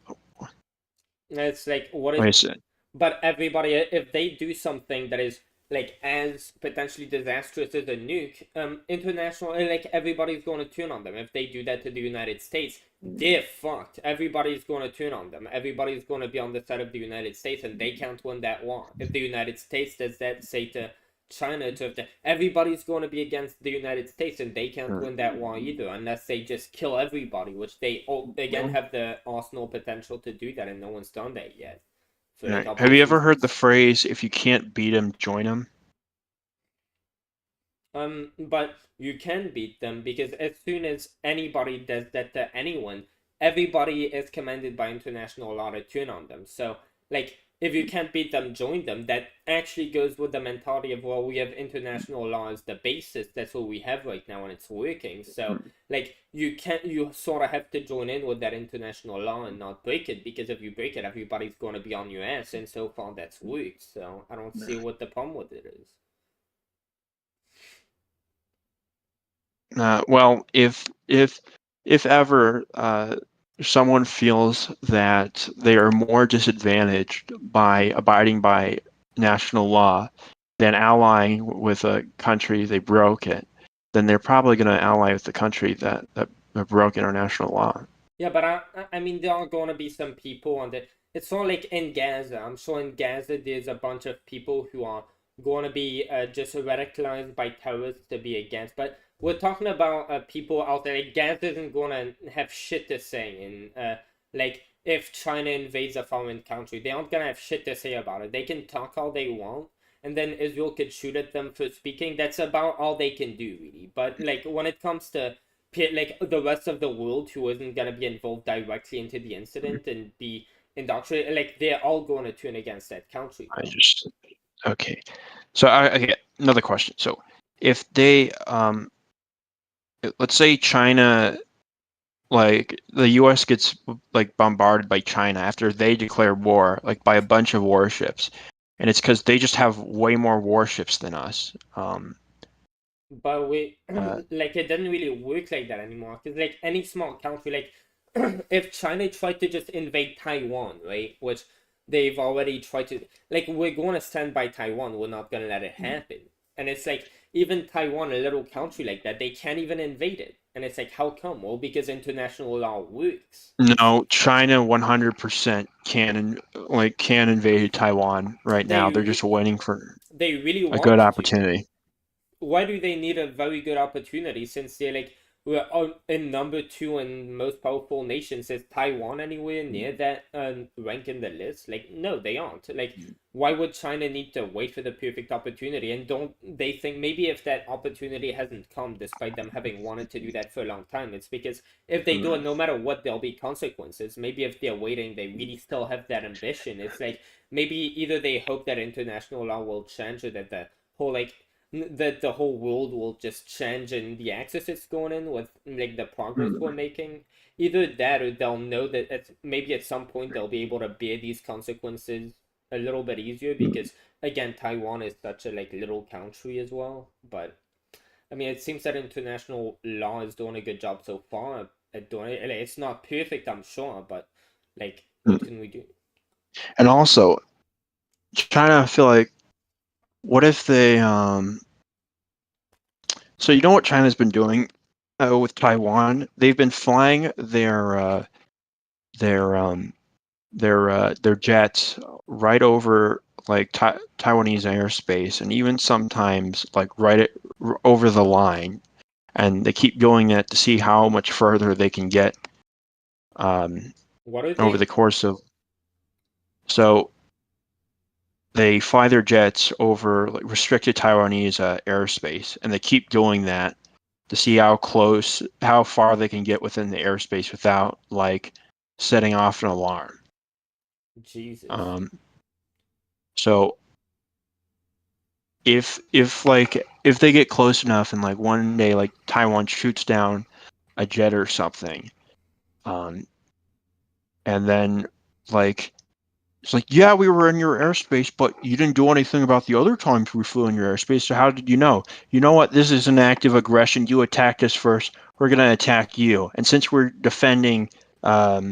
It's like what Wait a is second. but everybody, if they do something that is like as potentially disastrous as a nuke, international, like everybody's going to turn on them. If they do that to the United States, they're fucked. Everybody's going to turn on them. Everybody's going to be on the side of the United States, and they can't win that war. If the United States does that, say to China, everybody's going to be against the United States, and they can't win that war either unless they just kill everybody, which they again have the arsenal potential to do that, and no one's done that yet. For like Have you ever heard reasons. the phrase "if you can't beat them, join them"? But you can beat them because as soon as anybody does that to anyone, everybody is commanded by international law to turn on them. So, like, if you can't beat them, join them. That actually goes with the mentality of, well, we have international law as the basis. That's what we have right now, and it's working. So, like, you sort of have to join in with that international law and not break it, because if you break it, everybody's going to be on your ass, and so far that's worked. So, I don't see what the problem with it is. Well, if ever someone feels that they are more disadvantaged by abiding by national law than allying with a country they broke it, then they're probably going to ally with the country that broke international law. Yeah, but I mean, there are going to be some people on the. It's not like in Gaza. I'm sure in Gaza there's a bunch of people who are going to be just radicalized by terrorists to be against. But we're talking about people out there. Like, Gaza isn't going to have shit to say. And like, if China invades a foreign country, they aren't going to have shit to say about it. They can talk all they want, and then Israel could shoot at them for speaking. That's about all they can do, really. But like, when it comes to like the rest of the world who isn't going to be involved directly into the incident and be indoctrinated, like they're all going to turn against that country. Okay. So I get another question. So if they let's say China, like the US gets like bombarded by China after they declare war, like by a bunch of warships, and it's because they just have way more warships than us. But we Uh, like it doesn't really work like that anymore. Because like any small country, like if China tried to just invade Taiwan, right? Which they've already tried to, like, we're going to stand by Taiwan. We're not going to let it happen. And it's like even Taiwan, a little country like that, they can't even invade it. And it's like, how come? Well, because international law works. no, China 100% can invade Taiwan right now. They're just waiting for They really a good want to. opportunity. Why do they need a very good opportunity since they're like we're in number 2 in most powerful nations? Is Taiwan anywhere near that rank in the list? Like, no, they aren't. Like, why would China need to wait for the perfect opportunity? And don't they think maybe if that opportunity hasn't come, despite them having wanted to do that for a long time, it's because if they do it, no matter what, there'll be consequences. Maybe if they're waiting, they really still have that ambition. It's like maybe either they hope that international law will change or that the whole like that the whole world will just change and the axis it's going in with like the progress we're making. Either that or they'll know that maybe at some point they'll be able to bear these consequences a little bit easier because again Taiwan is such a like little country as well. But I mean it seems that international law is doing a good job so far at doing it. It's not perfect, I'm sure, but like what can we do? And also, China, I feel like, what if they so you know what China's been doing with Taiwan? They've been flying their jets right over like Taiwanese airspace, and even sometimes like over the line, and they keep doing that to see how much further they can get over the course of. So they fly their jets over like restricted Taiwanese airspace, and they keep doing that to see how far they can get within the airspace without like setting off an alarm. Jesus. So if they get close enough and like one day like Taiwan shoots down a jet or something, and then like it's like, yeah, we were in your airspace, but you didn't do anything about the other times we flew in your airspace. So how did you know? You know what? This is an act of aggression. You attacked us first. We're gonna attack you. And since we're defending, But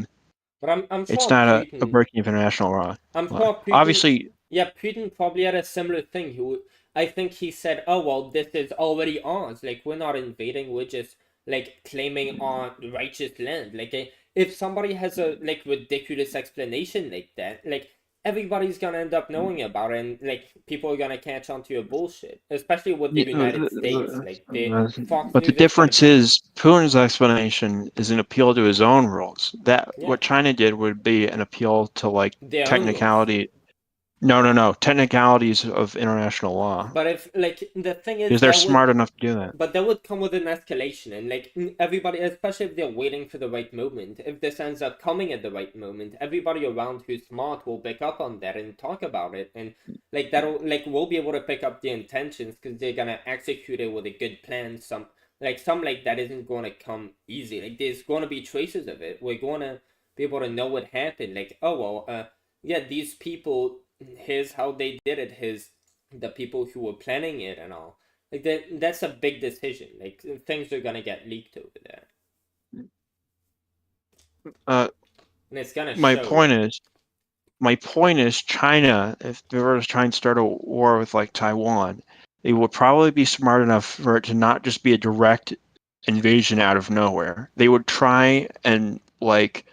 I'm it's sure not a Putin. breaking of international law. I'm sure Putin. Obviously, Yeah, Putin probably had a similar thing. I think he said, "Oh well, this is already ours. Like we're not invading. We're just like claiming our righteous land." Like if somebody has a like ridiculous explanation like that, like everybody's gonna end up knowing about it, and like people are gonna catch on to your bullshit. Especially with the United States, like Fox but the News is gonna difference is Putin's explanation is an appeal to his own rules. yeah What China did would be an appeal to like their own rules. technicality. No. Technicalities of international law. But if like the thing is Because they're that would smart enough to do that. But that would come with an escalation, and like everybody, especially if they're waiting for the right moment, if this ends up coming at the right moment, everybody around who's smart will pick up on that and talk about it, and like that'll like we'll be able to pick up the intentions because they're gonna execute it with a good plan. Some like that isn't gonna come easy. Like there's gonna be traces of it. We're gonna be able to know what happened. Like oh well, yeah, these people. Here's how they did it. Here's the people who were planning it and all. Like that's a big decision. Like things are gonna get leaked over there. And it's gonna My show. point is China, if they were to try and start a war with like Taiwan, they would probably be smart enough for it to not just be a direct invasion out of nowhere. They would try and like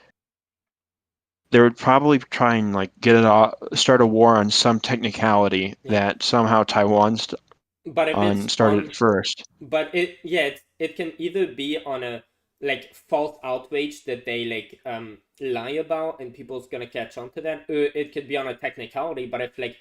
they would probably try and like start a war on some technicality that somehow Taiwan But if it's started it first. But it can either be on a like false outrage that they like lie about and people's gonna catch on to that, or it could be on a technicality. But if like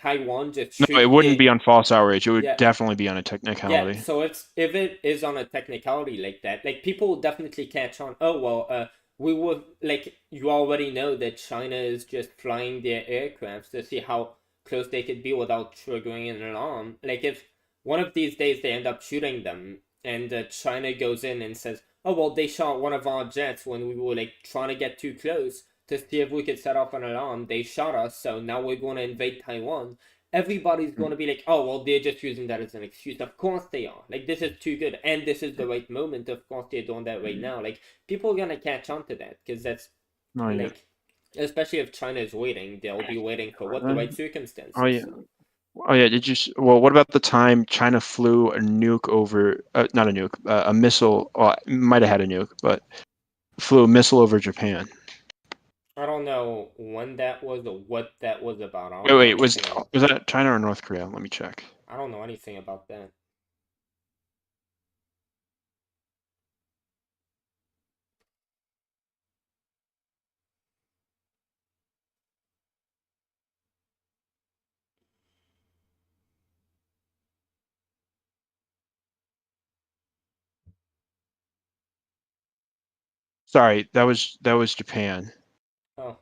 Taiwan just No, it wouldn't be on false outrage. It would definitely be on a yeah, technicality. so if it is on a technicality like that, like people will definitely catch on. Oh well, we would like you already know that China is just flying their aircrafts to see how close they could be without triggering an alarm. Like if one of these days they end up shooting them, and China goes in and says, "Oh well, they shot one of our jets when we were like trying to get too close to see if we could set off an alarm. They shot us, so now we're going to invade Taiwan." everybody's going to be like, oh, well, they're just using that as an excuse. Of course they are. Like, this is too good. And this is the right moment. Of course they're doing that right now. Like, people are going to catch on to that because that's, like, especially if China is waiting, they'll be waiting for what? The right circumstances. Oh, yeah. Oh, yeah. Well, what about the time China flew a nuke over, not a nuke, a missile, well, it might have had a nuke, but flew a missile over Japan? I don't know when that was or what that was about. Wait, was that China or North Korea? Let me check. I don't know anything about that. Sorry, that was Japan. Oh.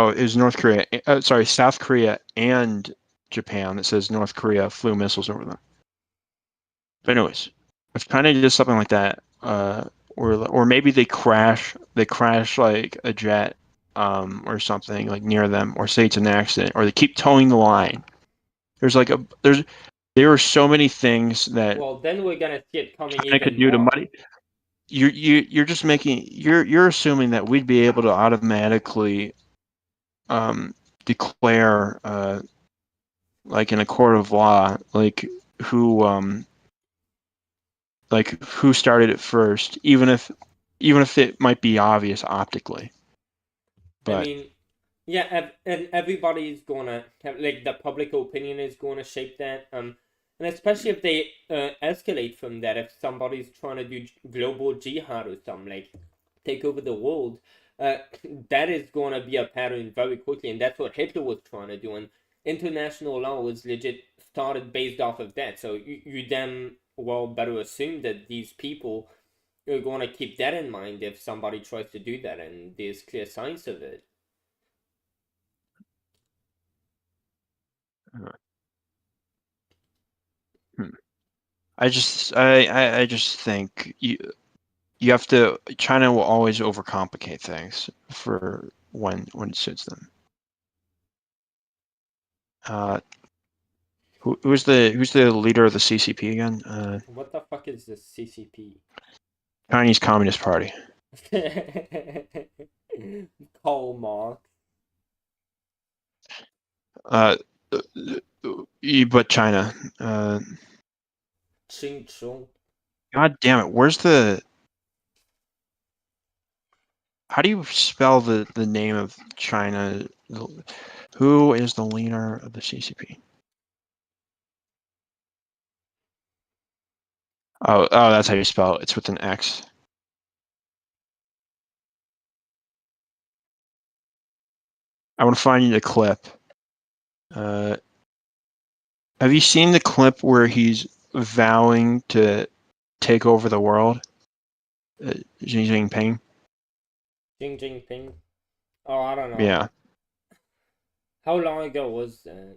It was North Korea. Sorry, South Korea and Japan. It says North Korea flew missiles over them. But anyways, if China did something like that, or maybe they crash like a jet, or something like near them, or say it's an accident, or they keep towing the line. There are so many things that. Well, then we're gonna see it coming China even could do to more. money. You're just making you're assuming that we'd be able to automatically declare like in a court of law like who started it first, even if it might be obvious optically. But I mean, yeah, and everybody's gonna have, like, the public opinion is gonna shape that. And especially if they escalate from that, if somebody's trying to do global jihad or something, like take over the world, that is gonna be a pattern very quickly, and that's what Hitler was trying to do. And international law was legit started based off of that. So you damn well better assume that these people are going to keep that in mind if somebody tries to do that, and there's clear signs of it. I just think you have to. China will always overcomplicate things for when it suits them. Who's the leader of the CCP again? What the fuck is the CCP? Chinese Communist Party. Karl Marx. But China. Ching Chong. God damn it! Where's the? How do you spell the name of China? Who is the leader of the CCP? Oh, that's how you spell it. It's with an X. I want to find you the clip. Have you seen the clip where he's vowing to take over the world? Xi Jinping. Xi Jinping. Oh, I don't know. Yeah. How long ago was that?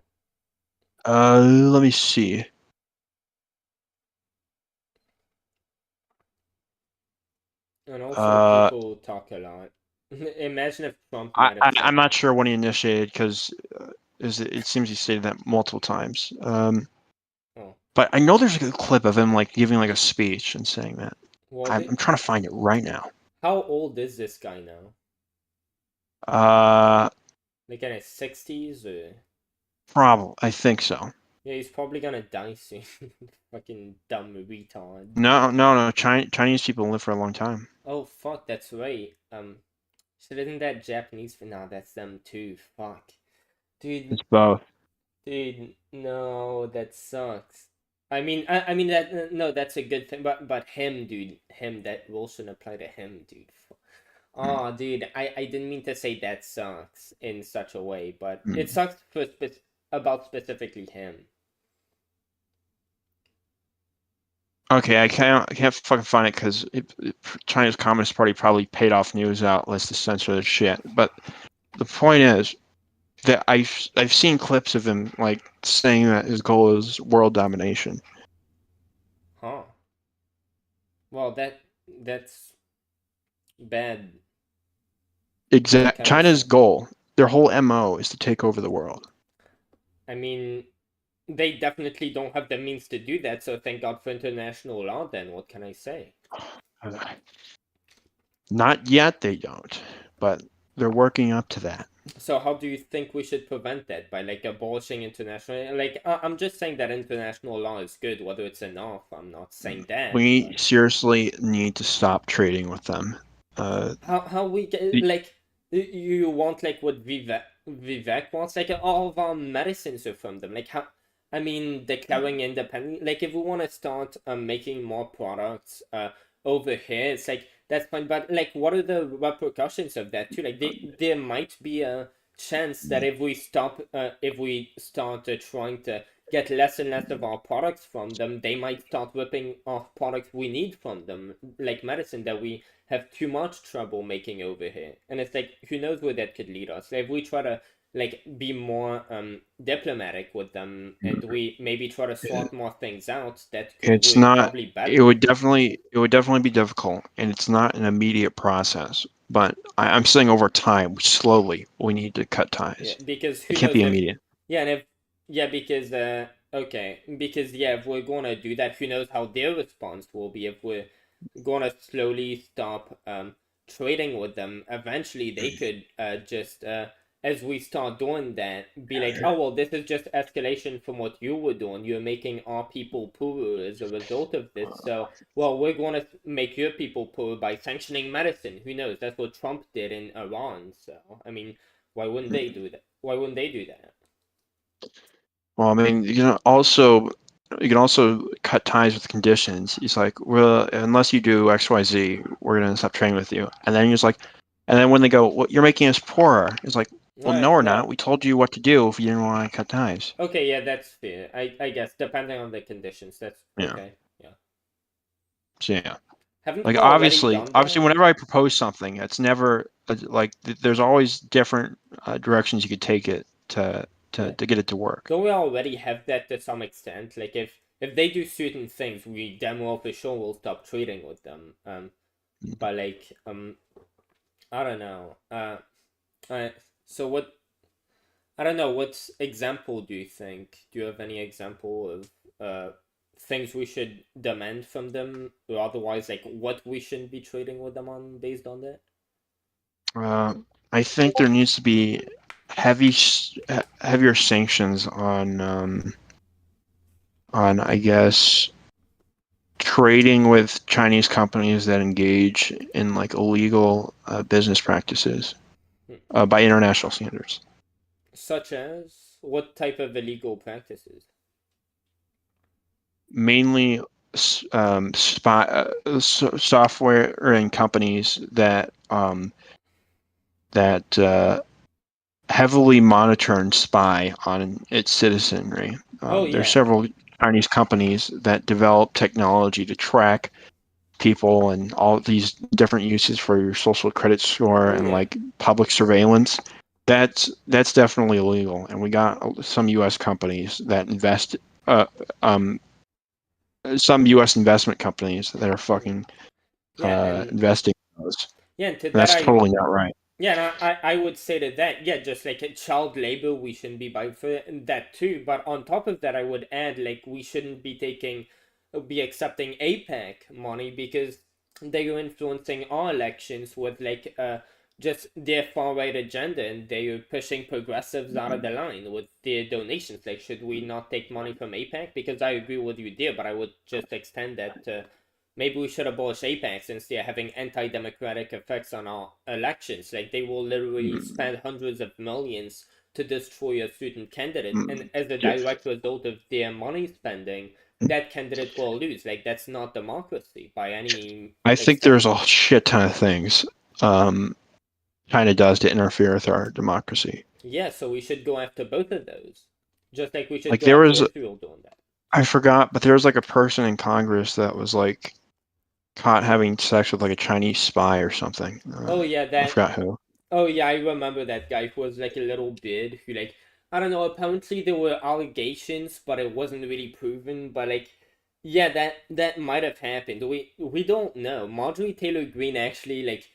Let me see. And also, people talk a lot. Imagine if Trump. I'm not sure when he initiated because it seems he stated that multiple times. But I know there's a good clip of him like giving like a speech and saying that. Well, I'm trying to find it right now. How old is this guy now? Like in his 60s or? Probably, I think so. Yeah, he's probably gonna die soon. Fucking dumb retard. No. Chinese people live for a long time. Oh fuck, that's right. So isn't that Japanese? No, that's them too. Fuck, dude. It's both. Dude, no, that sucks. I mean that no, that's a good thing. But him, dude, that rule shouldn't apply to him, dude. Oh, dude, I didn't mean to say that sucks in such a way, but it sucks about specifically him. Okay, I can't fucking find it because China's Communist Party probably paid off news outlets to censor the shit. But the point is that I've seen clips of him like saying that his goal is world domination. Huh. Well, that's bad. China's goal Their whole MO is to take over the world. I mean, they definitely don't have the means to do that, so thank God for international law then, what can I say? Not yet, they don't, but they're working up to that. So how do you think we should prevent that? By like abolishing international, like I'm just saying that international law is good, whether it's enough, I'm not saying that. We but seriously need to stop trading with them. how we get, like, you want like what Vivek wants, like all of our medicines are from them, like how, I mean, declaring independent, like if we want to start making more products over here, it's like that's fine, but like what are the repercussions of that too? Like there might be a chance that if we start trying to get less and less of our products from them, they might start ripping off products we need from them, like medicine that we have too much trouble making over here. And it's like, who knows where that could lead us. If we try to like be more diplomatic with them, and we maybe try to sort more things out, that could It's work not. probably better. It would definitely be difficult, and it's not an immediate process. But I'm saying over time, slowly, we need to cut ties. Yeah, because who It can't knows be if, immediate. yeah, and if yeah, because okay, because yeah, if we're gonna do that, who knows how their response will be. If we're gonna slowly stop trading with them, eventually they could just as we start doing that, be like, oh well, this is just escalation from what you were doing. You're making our people poorer as a result of this. So well, we're gonna make your people poorer by sanctioning medicine. Who knows? That's what Trump did in Iran. So I mean, why wouldn't they do that? Why wouldn't they do that? Well, I mean, you can also cut ties with conditions. He's like, well, unless you do X, Y, Z, we're gonna stop trading with you. And then he's like, and then when they go, well, you're making us poorer. It's like, well, no, we're not. We told you what to do if you didn't want to cut ties. Okay, yeah, that's fair. I guess depending on the conditions, that's okay. Yeah. So yeah. Haven't Like we already obviously, done that? whenever I propose something, it's never like there's always different directions you could take it to get it to work. Don't we already have that to some extent? Like if they do certain things, we damn well for sure will stop trading with them. But like I don't know. So what? I don't know. What example do you think? Do you have any example of things we should demand from them, or otherwise, like what we shouldn't be trading with them on based on that? I think there needs to be heavier sanctions on I guess trading with Chinese companies that engage in like illegal business practices by international standards. Such as what type of illegal practices? Mainly software and companies that heavily monitor and spy on its citizenry. There's several Chinese companies that develop technology to track people and all these different uses for your social credit score and like public surveillance. That's definitely illegal, and we got some U.S. companies that invest. Some U.S. investment companies that are fucking investing in those. Yeah, and that's totally not right. Yeah, and I would say to that, yeah, just like child labor, we shouldn't be buying for that too. But on top of that, I would add, like, we shouldn't be accepting APAC money because they are influencing our elections with like just their far right agenda, and they are pushing progressives out of the line with their donations. Like, should we not take money from APAC? Because I agree with you there, but I would just extend that to maybe we should abolish APAC since they're having anti-democratic effects on our elections. Like, they will literally spend hundreds of millions to destroy a certain candidate, and as a direct result of their money spending, that candidate will lose. Like, that's not democracy by any I think there's a shit ton of things China does to interfere with our democracy. Yeah, so we should go after both of those. Just like we should like go there after was Israel doing that. I forgot, but there was like a person in Congress that was like caught having sex with like a Chinese spy or something. Oh yeah, that. I forgot who. Oh yeah, I remember that guy who was like a little bit who like, I don't know, apparently there were allegations, but it wasn't really proven. But like, yeah, that might have happened. We don't know. Marjorie Taylor Greene actually like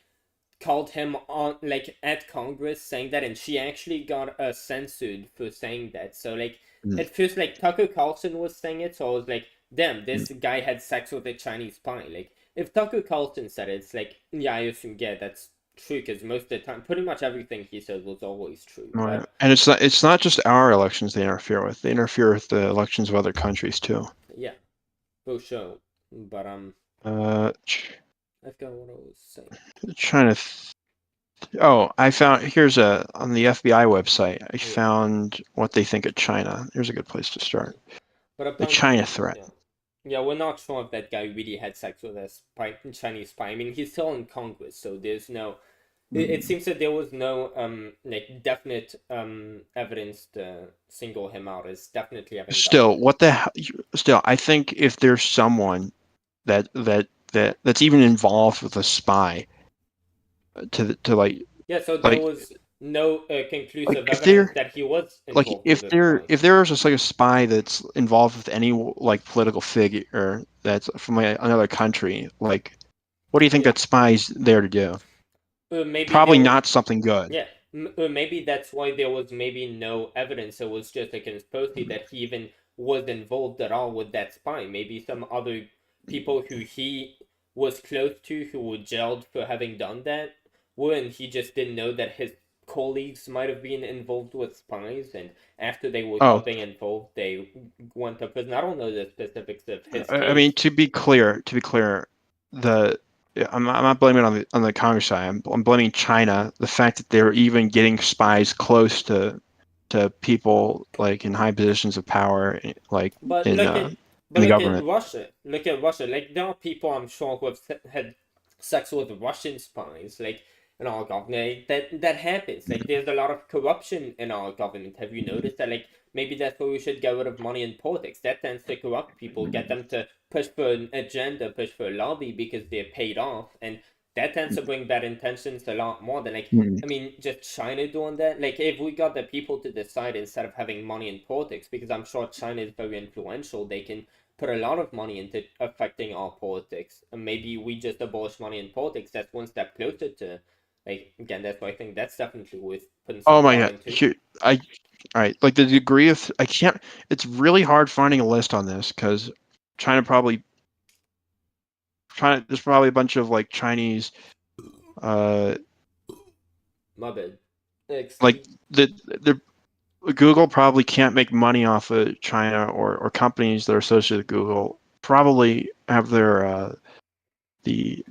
called him on like at Congress saying that, and she actually got censored for saying that. So like at first like Tucker Carlson was saying it, so I was like, damn, this guy had sex with a Chinese spy. Like if Tucker Carlson said it, it's like, yeah, I assume, yeah, that's true, because most of the time pretty much everything he said was always true. Right. But And it's not just our elections they interfere with. They interfere with the elections of other countries too. yeah, for sure. But Uh, I forgot what I was saying. trying to. Oh, I found here's on the FBI website. I found what they think of China. Here's a good place to start. But The China threat. Yeah, we're not sure if that guy really had sex with a Chinese spy. I mean, he's still in Congress, so there's no. It seems that there was no like definite evidence to single him out as definitely having. Still, what the hell? Still, I think if there's someone that's even involved with a spy, to like. Yeah, so there like, was no conclusive if evidence that he was involved. Like if there's just like a spy that's involved with any like political figure that's from another country, like what do you think that spy's there to do? Maybe probably not something good. Yeah, maybe that's why there was maybe no evidence. It was just a conspiracy that he even was involved at all with that spy. Maybe some other people who he was close to who were jailed for having done that were, and he just didn't know that his colleagues might have been involved with spies, and after they were caught being involved, they went to prison. I don't know the specifics of his case. I mean, to be clear, I'm not blaming it on the Congress side. I'm blaming China. The fact that they're even getting spies close to people like in high positions of power, like in the government. Look at Russia. Like there are people I'm sure who have had sex with Russian spies. Like in our government, that happens. Like there's a lot of corruption in our government. Have you noticed that? Like maybe that's why we should get rid of money in politics. That tends to corrupt people, get them to push for an agenda, push for a lobby because they're paid off, and that tends to bring bad intentions a lot more than like I mean just China doing that. Like if we got the people to decide instead of having money in politics, because I'm sure China is very influential, they can put a lot of money into affecting our politics, and maybe we just abolish money in politics. That's one step closer to. Like again, that's why I think that's definitely worth putting. Oh my god! All right. Like the degree of I can't. It's really hard finding a list on this because China probably. There's probably a bunch of like Chinese. My bad. Like the Google probably can't make money off of China, or companies that are associated with Google probably have their. The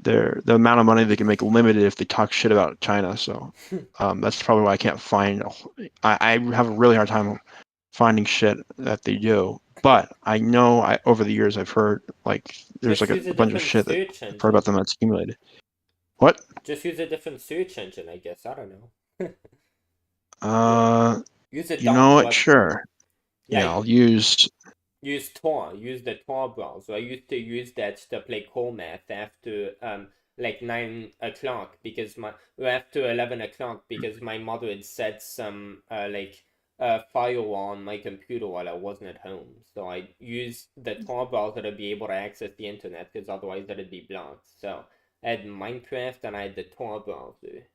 amount of money they can make limited if they talk shit about China. So that's probably why I can't find. I have a really hard time finding shit that they do. But I know over the years I've heard like there's like a bunch of shit that I've heard about them that's accumulated. What? Just use a different search engine, I guess. I don't know. Use a you know what? Sure. Yeah, I'll use. Use Tor. Use the Tor browser. I used to use that to play Core Math after like 9 o'clock because after 11 o'clock because my mother had set some firewall on my computer while I wasn't at home. So I used the Tor browser to be able to access the internet because otherwise it'd be blocked. So I had Minecraft and I had the Tor browser.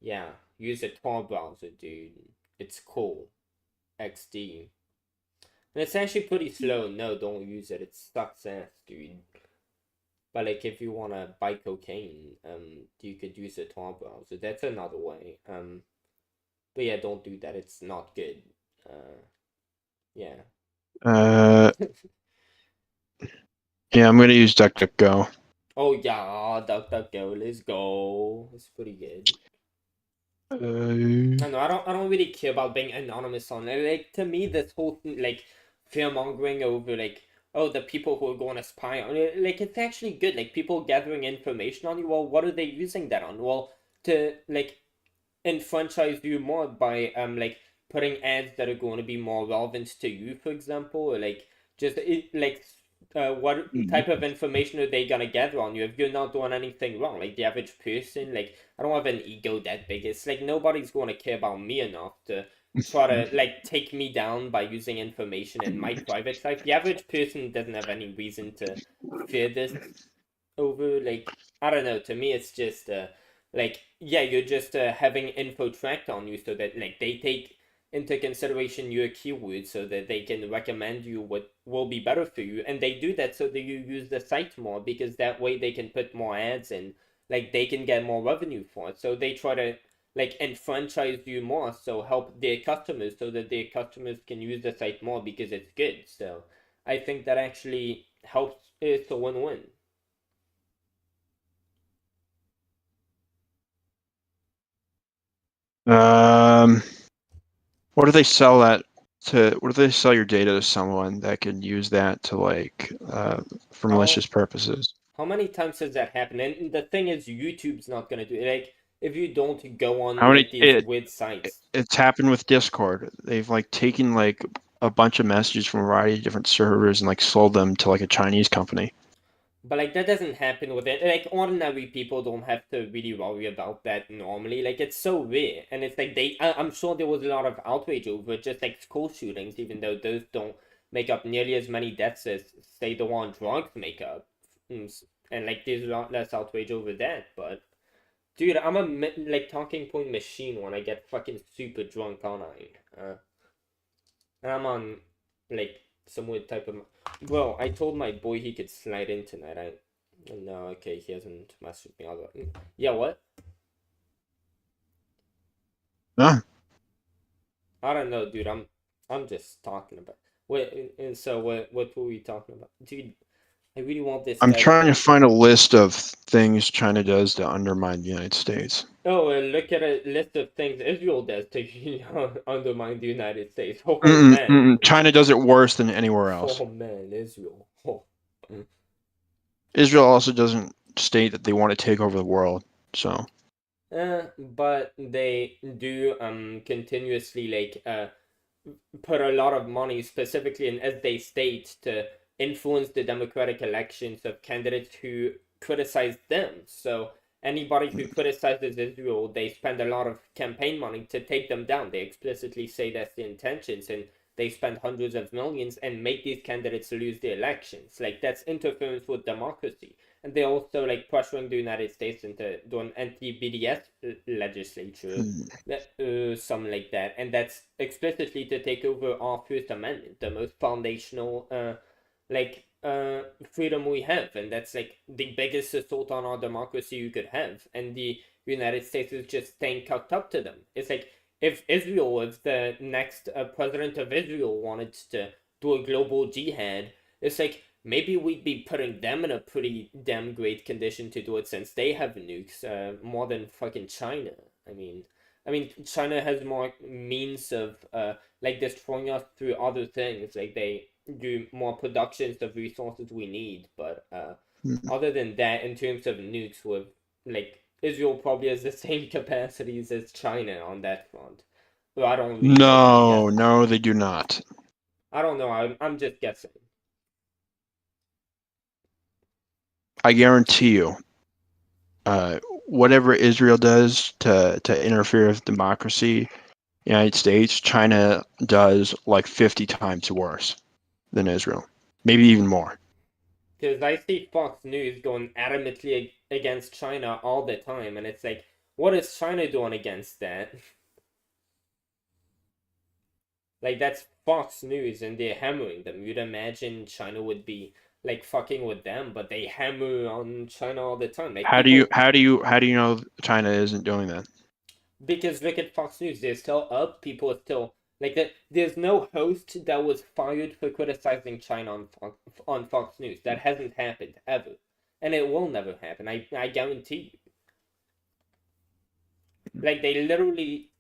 Yeah, use the Tor browser, dude. It's cool. XD. And it's actually pretty slow. No, don't use it. It sucks ass, dude. But like, if you wanna buy cocaine, you could use a Tor browser. That's another way. But yeah, don't do that. It's not good. Yeah. Yeah, I'm gonna use DuckDuckGo. Oh yeah, DuckDuckGo. Let's go. It's pretty good. No, I don't really care about being anonymous on it. Like to me, this whole thing, like fear mongering over like, oh, the people who are going to spy on it, like it's actually good. Like people gathering information on you. Well, what are they using that on? Well, to like enfranchise you more by like putting ads that are going to be more relevant to you, for example, or like just what type of information are they gonna gather on you if you're not doing anything wrong? Like the average person, like I don't have an ego that big. It's like nobody's gonna care about me enough to try to like take me down by using information in my private life. The average person doesn't have any reason to fear this over, like, I don't know, to me it's just like, yeah, you're just having info tracked on you so that like they take into consideration your keywords so that they can recommend you what will be better for you, and they do that so that you use the site more, because that way they can put more ads and like they can get more revenue for it. So they try to like enfranchise you more, so help their customers so that their customers can use the site more because it's good. So I think that actually helps. It's a win-win. What do they sell that to? What do they sell your data to someone that can use that to like for malicious purposes? How many times has that happened? And the thing is, YouTube's not gonna do it. Like, if you don't go on How many? like these weird sites. It's happened with Discord. They've like taken like a bunch of messages from a variety of different servers and like sold them to like a Chinese company. But like that doesn't happen with it. Like ordinary people don't have to really worry about that normally. Like it's so rare, and it's like I'm sure there was a lot of outrage over it, just like school shootings, even though those don't make up nearly as many deaths as say the war on drugs make up. And like there's a lot less outrage over that. But dude, I'm a like talking point machine when I get fucking super drunk, aren't I? And I'm on like some weird type of. Bro, I told my boy he could slide in tonight. No, okay, he hasn't messaged me. Yeah, what? Huh? I don't know, dude. I'm just talking about. Wait, and so what were we talking about, dude? I really want this. I'm trying to find a list of things China does to undermine the United States. Oh, look at a list of things Israel does to undermine the United States. Oh man, China does it worse than anywhere else. Oh man, Israel. Oh. Israel also doesn't state that they want to take over the world, so. But they do continuously like put a lot of money specifically in, as they state, to influence the democratic elections of candidates who criticize them. So anybody who criticizes Israel, they spend a lot of campaign money to take them down. They explicitly say that's the intentions, and they spend hundreds of millions and make these candidates lose the elections. Like that's interference with democracy. And they're also like pressuring the United States into doing anti-bds legislature, something like that. And that's explicitly to take over our First Amendment, the most foundational freedom we have. And that's like the biggest assault on our democracy you could have. And the United States is just staying cocked up to them. It's like if the next president of Israel wanted to do a global jihad, it's like maybe we'd be putting them in a pretty damn great condition to do it, since they have nukes more than fucking China. I mean, China has more means of like destroying us through other things. Like they do more productions of resources we need. But other than that, in terms of nukes, with like Israel probably has the same capacities as China on that front. Well, I don't really know. No, they do not. I don't know. I'm just guessing. I guarantee you, whatever Israel does to interfere with democracy, United States, China does like 50 times worse than Israel, maybe even more. Because I see Fox News going adamantly against China all the time, and it's like, what is China doing against that? Like, that's Fox News, and they're hammering them. You'd imagine China would be like fucking with them, but they hammer on China all the time. Like, how do you know China isn't doing that? Because look at Fox News, they're still up. People are still like that. There's no host that was fired for criticizing China on Fox News. That hasn't happened ever, and it will never happen. I guarantee you. Like they literally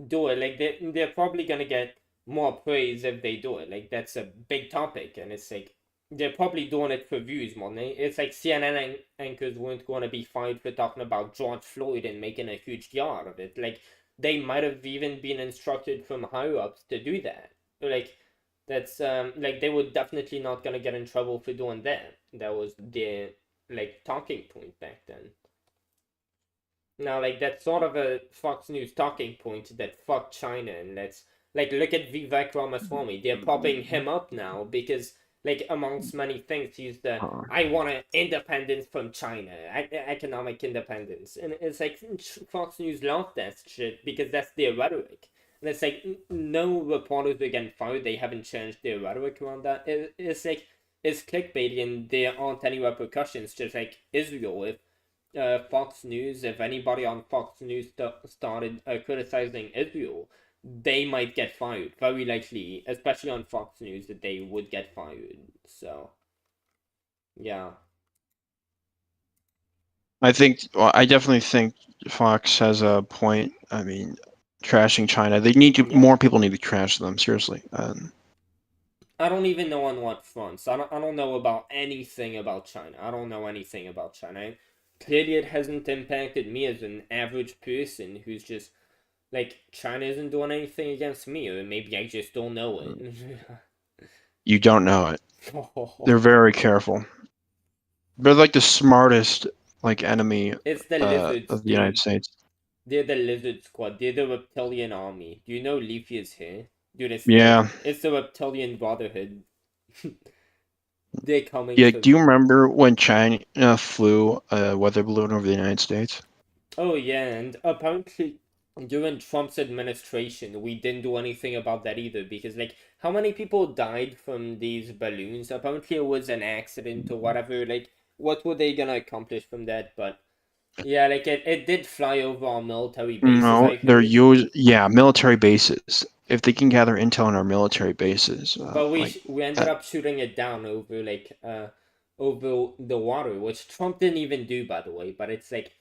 do it. Like they're probably gonna get more praise if they do it. Like that's a big topic, and it's like they're probably doing it for views more. It's like CNN anchors weren't going to be fired for talking about George Floyd and making a huge deal out of it. Like they might have even been instructed from higher ups to do that. Like that's like they were definitely not gonna get in trouble for doing that. That was their like talking point back then. Now like that's sort of a Fox News talking point that fuck China, and let's like look at Vivek Ramaswamy. They're popping him up now because Like amongst many things, he's the I want independence from China, economic independence, and it's like Fox News loves that shit because that's their rhetoric. And it's like no reporters are getting fired. They haven't changed their rhetoric around that. It's like it's clickbait and there aren't any repercussions. Just like Israel, if Fox News, if anybody on Fox News started criticizing Israel, they might get fired. Very likely, especially on Fox News, that they would get fired. So, yeah. I definitely think Fox has a point. I mean, trashing China. More people need to trash them, seriously. I don't even know on what fronts. I don't know about anything about China. I don't know anything about China. Clearly, it hasn't impacted me as an average person who's just like, China isn't doing anything against me, or maybe I just don't know it. You don't know it. They're very careful. They're like the smartest enemy It's the lizards of the United States. They're the lizard squad. They're the reptilian army. Do you know Leafy is here? Dude, it's the reptilian brotherhood. They're coming. Yeah, do you remember when China flew a weather balloon over the United States? Oh yeah, and apparently during Trump's administration, we didn't do anything about that either, because like, how many people died from these balloons? Apparently it was an accident or whatever. Like, what were they gonna accomplish from that? But yeah, like it did fly over our military bases. No, military bases. If they can gather intel on our military bases. But we ended up shooting it down over over the water, which Trump didn't even do, by the way. But it's like,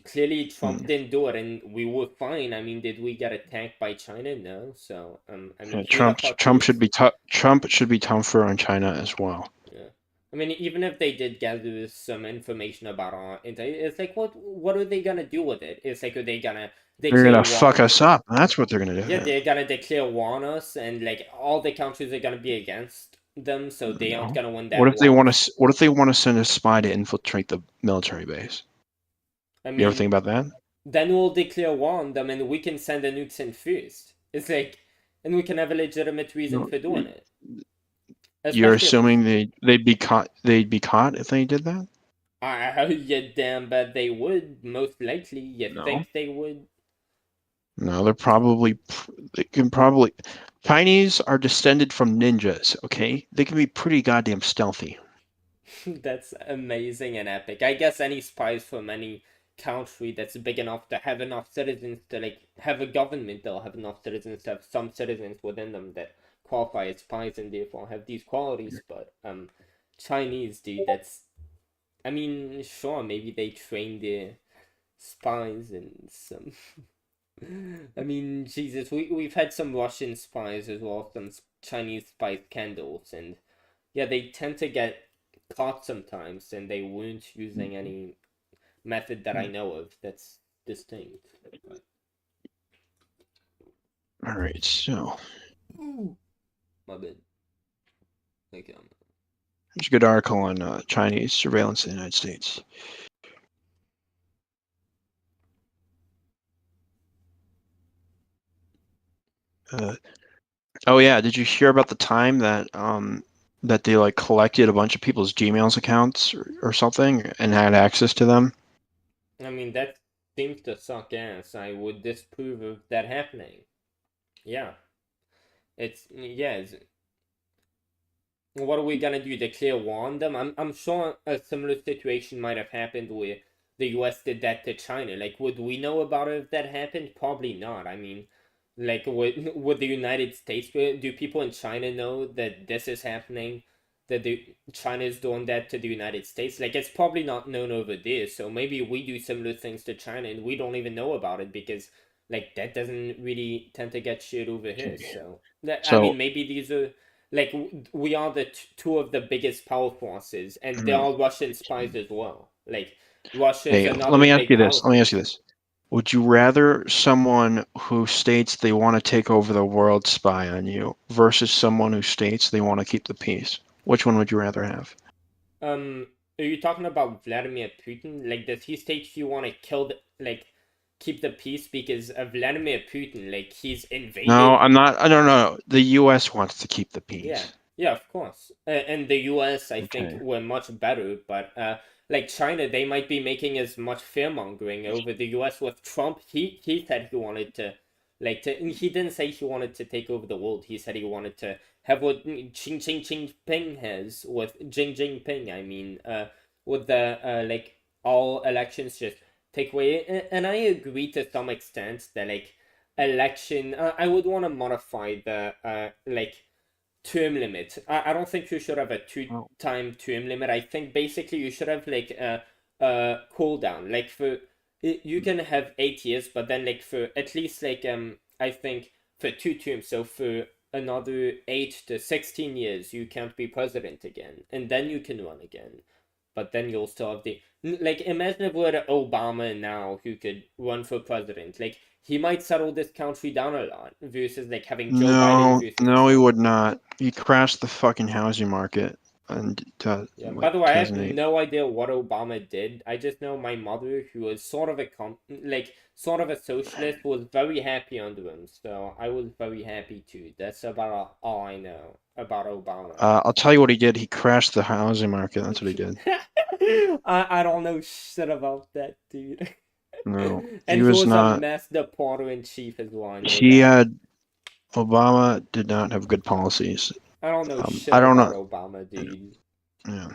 clearly Trump didn't do it, and we were fine. I mean, did we get attacked by China? No. So I mean, Trump should be tougher on China as well. Yeah, I mean, even if they did gather some information about our it's like, what are they gonna do with it? It's like, are they gonna they're gonna fuck us up? That's what they're gonna do. Yeah, they're gonna declare war on us, and like all the countries are gonna be against them, so they aren't gonna win that. What if they want to? What if they want to send a spy to infiltrate the military base? I mean, you ever think about that? Then we'll declare war on them, and we can send the nukes in first. It's like, and we can have a legitimate reason for doing it. You're assuming they'd be caught. They'd be caught if they did that. You damn bet they would. Most likely, you think they would. No, Chinese are descended from ninjas, okay? They can be pretty goddamn stealthy. That's amazing and epic. I guess any spies from any country that's big enough to have enough citizens to like have a government, they'll have enough citizens to have some citizens within them that qualify as spies and therefore have these qualities. But Chinese, dude, that's, I mean, sure, maybe they train their spies and some I mean, Jesus, we've had some Russian spies as well, some Chinese spy scandals, and yeah, they tend to get caught sometimes, and they weren't using any method that I know of that's distinct. All right, so my bad. Okay. There's a good article on Chinese surveillance in the United States. Oh yeah, did you hear about the time that that they like collected a bunch of people's Gmail's accounts or something and had access to them? I mean, that seems to suck ass. I would disapprove of that happening. Yeah. It's what are we gonna do? Declare war on them? I'm sure a similar situation might have happened where the US did that to China. Like, would we know about it if that happened? Probably not. I mean, like, would the United States, do people in China know that this is happening? That China is doing that to the United States? Like, it's probably not known over there, so maybe we do similar things to China and we don't even know about it because, like, that doesn't really tend to get shared over here. So I mean, maybe these are, like, we are the two of the biggest power forces, and there are Russian spies as well. Like, Russia is another. Let me ask you this. Would you rather someone who states they want to take over the world spy on you versus someone who states they want to keep the peace? Which one would you rather have? Are you talking about Vladimir Putin? Like, does he state you want to keep the peace because of Vladimir Putin? Like, he's invaded. No, I'm not. I don't know. The U.S. wants to keep the peace. Yeah, Yeah, of course. And the US, I think, Okay. were much better, but like China, they might be making as much fear-mongering over the US with Trump. He said he wanted to, he didn't say he wanted to take over the world. He said he wanted to have what Jinping has with Jinping, I mean, with the all elections just take away. And I agree to some extent that election, I would want to modify the term limit. I don't think you should have a Oh. two-time term limit. I think basically you should have a cooldown. Like for you can have 8 years, but then like for at least I think for 2 terms. So for another 8 to 16 years, you can't be president again, and then you can run again. But then you'll still have the imagine if we had Obama now who could run for president. Like he might settle this country down a lot versus like having Joe Biden No, versus no, he Trump. would not. He crashed the fucking housing market and Yeah. By like the way, I have 2008. no idea what Obama did. I just know my mother, who was sort of a sort of a socialist, was very happy under him. So I was very happy too. That's about all I know about Obama. I'll tell you what he did. He crashed the housing market. That's what he did. I don't know shit about that, dude. No, And he he was was a not. master porter in chief as well. I know He that. had Obama did not have good policies. I don't know shit I don't about know. Obama, dude. Yeah.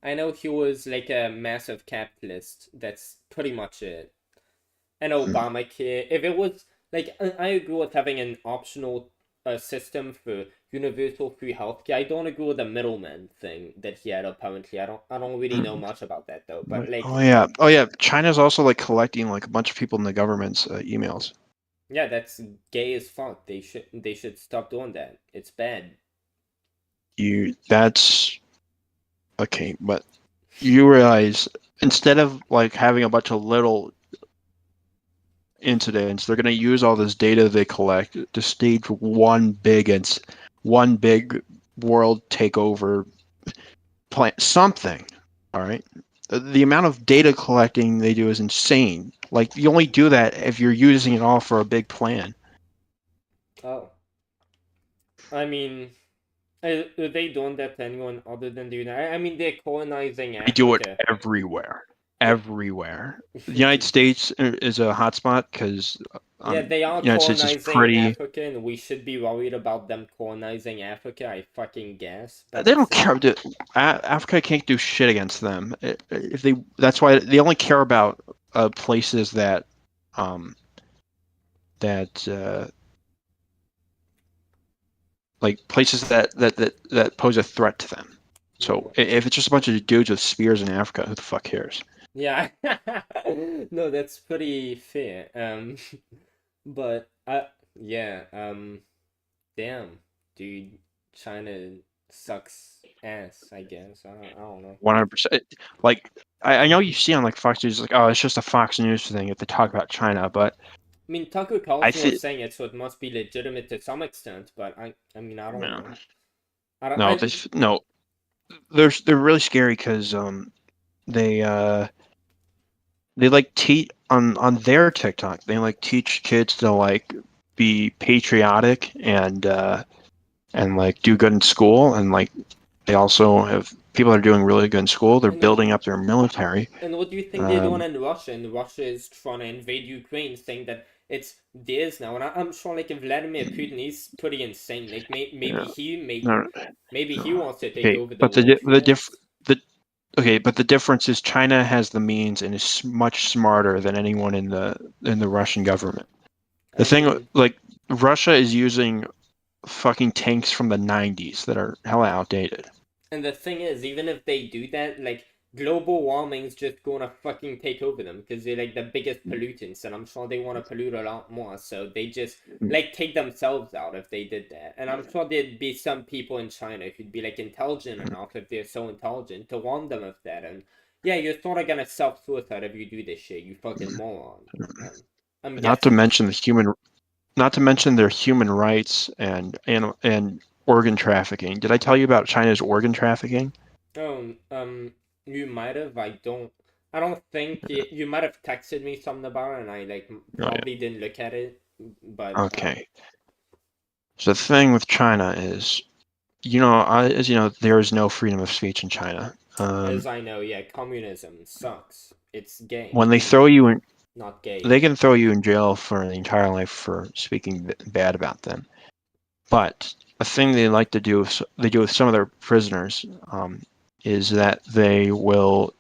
I know he was like a massive capitalist. That's pretty much it. And Obamacare, if it was like, I agree with having an optional system for universal free healthcare. I don't agree with the middleman thing that he had. Apparently, I don't really know much about that though. But like, Oh yeah. China's also like collecting like a bunch of people in the government's emails. yeah, that's gay as fuck. They should stop doing that. It's bad. That's okay, but you realize instead of like having a bunch of little incidents, they're going to use all this data they collect to stage one big world takeover plan, something. All right, the amount of data collecting they do is insane. Like you only do that if you're using it all for a big plan. Oh, I mean, are they doing that to anyone other than the United? I mean, they're colonizing They do it Africa. everywhere. Everywhere. The United States is a hotspot because Yeah, they are United States is colonizing pretty. Africa, and we should be worried about them colonizing Africa. I fucking guess. But They don't care. Africa can't do shit against them. If they, that's why they only care about places that, like places that pose a threat to them. So if it's just a bunch of dudes with spears in Africa, who the fuck cares? Yeah, no, that's pretty fair. But yeah, damn, dude, China sucks ass. I guess I don't know. 100%. Like I know you see on like Fox News, like oh, it's just a Fox News thing if they talk about China, but I mean, Tucker I Carlson feel was saying it, so it must be legitimate to some extent. But I mean, I don't no, know. I don't. no, no, they're really scary because they like teach on their TikTok. They like teach kids to like be patriotic and like do good in school, and like they also have people that are doing really good in school. They're building up their military. And what do you think they're doing in Russia? And Russia is trying to invade Ukraine, saying that it's theirs now. And I'm sure, like, if Vladimir Putin, he's pretty insane. Like, maybe he wants to take Okay, over the but world. but the difference is China has the means and is much smarter than anyone in the Russian government. The thing, like, Russia is using fucking tanks from the 90s that are hella outdated. And the thing is, even if they do that, like, global warming's just gonna fucking take over them because they're like the biggest pollutants, and I'm sure they want to pollute a lot more. So they just like take themselves out if they did that. And I'm sure there'd be some people in China who'd be like intelligent enough, if they're so intelligent, to warn them of that. And yeah, you're sort of gonna self-suicide if you do this shit, you fucking moron. Not to mention their human rights and organ trafficking. Did I tell you about China's organ trafficking? Oh, you might have. I don't think you might have texted me something about it, and I like probably didn't look at it. But okay. So the thing with China is as you know, there is no freedom of speech in China. As I know, yeah, communism sucks. It's gay. When they throw you in, Not gay. they can throw you in jail for the entire life for speaking bad about them. But a thing they like to do, they do with some of their prisoners, is that they will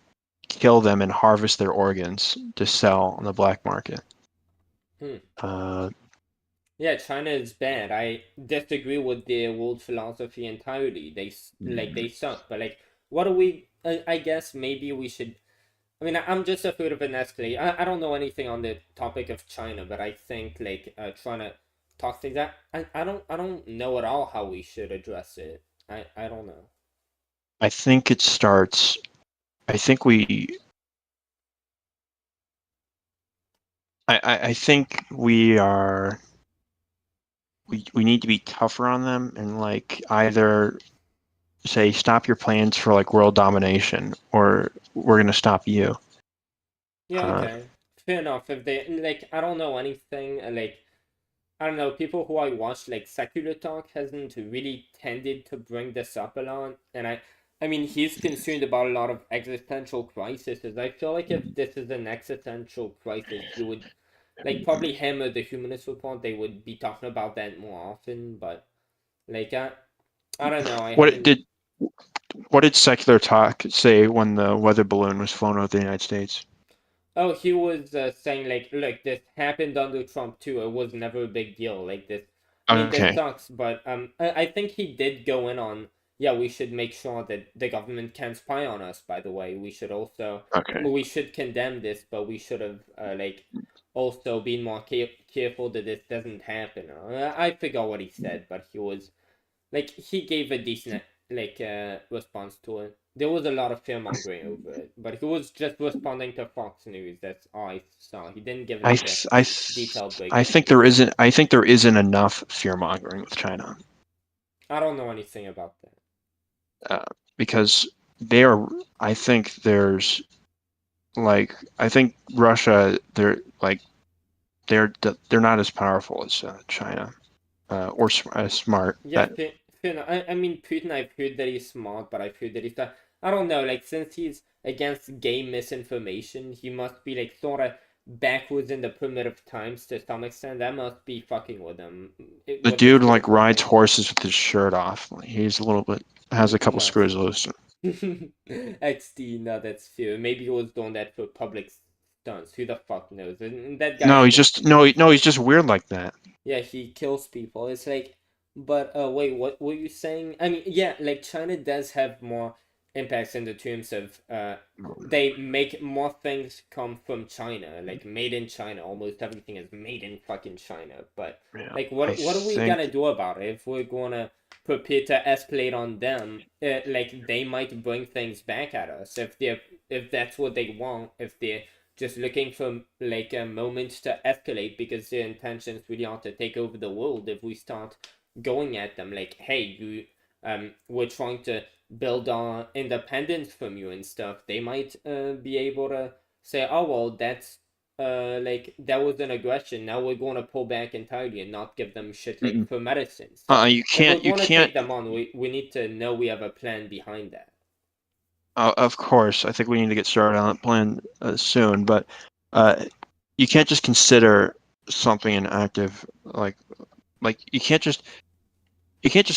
kill them and harvest their organs to sell on the black market. Yeah, China is bad. I disagree with their world philosophy entirely. They suck. But like, what do we? I guess maybe we should. I mean, I'm just afraid of an escalate. I don't know anything on the topic of China, but I think like trying to talk things out. I don't know at all how we should address it. I don't know. I think it starts. I think we. I think we are. We need to be tougher on them and like either say stop your plans for like world domination or we're gonna stop you. Yeah, okay. Fair enough. If they like, I don't know anything. Like, I don't know. People who I watch like Secular Talk hasn't really tended to bring this up a lot, and I mean, he's concerned about a lot of existential crises. I feel like if this is an existential crisis, he would, like, probably him or the Humanist Report, they would be talking about that more often. But like, I don't know. What did Secular Talk say when the weather balloon was flown over the United States? Oh, he was saying like, look, this happened under Trump too. It was never a big deal. Like this, I mean, this Okay. sucks. But I think he did go in on, yeah, we should make sure that the government can't spy on us. By the way, we should also, we should condemn this, but we should have like also been more careful that this doesn't happen. I forgot what he said, but he was like, he gave a decent like response to it. There was a lot of fear mongering over it, but he was just responding to Fox News. That's all I saw. He didn't give like a detailed breakdown. I think there isn't. I think there isn't enough fear mongering with China. I don't know anything about that. Because I think there's like I think Russia. They're not as powerful as China, or as smart. Yeah, I mean, Putin, I've heard that he's smart, but I've heard that he's not. I don't know, like, since he's against gay misinformation, he must be, like, sort of backwards in the primitive times to some extent. That must be fucking with him. The dude, like, rides horses with his shirt off. He's a little bit, has a couple screws loose. XD, no, that's fair. Maybe he was doing that for public stunts. Who the fuck knows? And that guy. No, he's just, he's just weird like that. Yeah, he kills people. It's like, but wait, what were you saying? I mean, yeah, like China does have more impacts in the terms of they make more things come from China, like made in China. Almost everything is made in fucking China. But like, what are we gonna do about it if we're gonna prepare to escalate on them? Like they might bring things back at us if that's what they want. If they're just looking for like a moment to escalate because their intentions really are to take over the world. If we start going at them like, hey, you we're trying to build our independence from you and stuff, they might be able to say, oh well, that's like that was an aggression, now we're going to pull back entirely and not give them shit like for medicines. You can't take them on. We need to know we have a plan behind that. Of course, I think we need to get started on that plan soon, but you can't just consider something an active like you can't just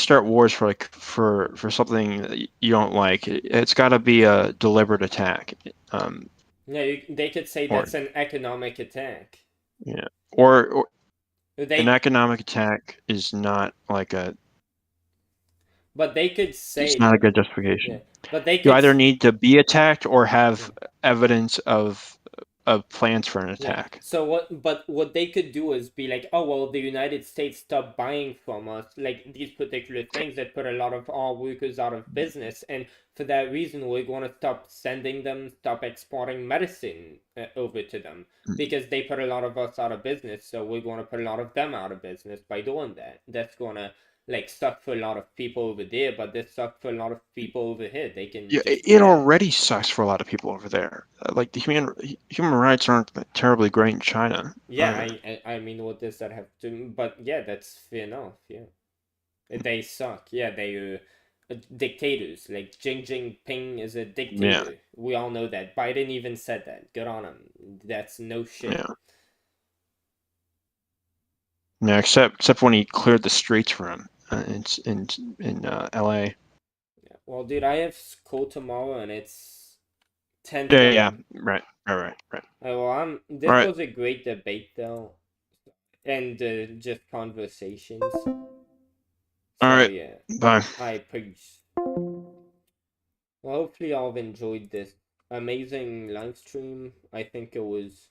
start wars for like for something that you don't like. It's got to be a deliberate attack. Yeah, they could say that's an economic attack. Yeah, or an economic attack is not like a. But they could say it's not a good justification. Yeah. But they could you either need to be attacked or have evidence of plans for an attack. Yeah. So what they could do is be like, oh well, the United States stopped buying from us like these particular things that put a lot of our workers out of business, and for that reason we're going to stop exporting medicine over to them because they put a lot of us out of business. So we're going to put a lot of them out of business by doing that. That's going to like suck for a lot of people over there, but this sucks for a lot of people over here. They can. Yeah, it already sucks for a lot of people over there. Like the human rights aren't terribly great in China. Yeah, I mean, what does that have to? But yeah, that's fair enough. Yeah. They suck. Yeah, they dictators. Like Xi Jinping is a dictator. We all know that. Biden even said that. Good on him. That's no shit. Yeah, except when he cleared the streets for him in L.A. Yeah. Well, dude, I have school tomorrow, and it's 10. Yeah. Right. Well, this was a great debate, though, and just conversations. All right. Yeah. Bye. Peace. Well, hopefully y'all have enjoyed this amazing live stream. I think it was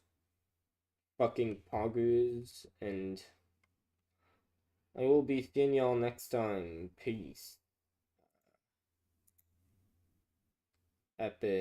fucking poggers, and I will be seeing y'all next time. Peace. Epic.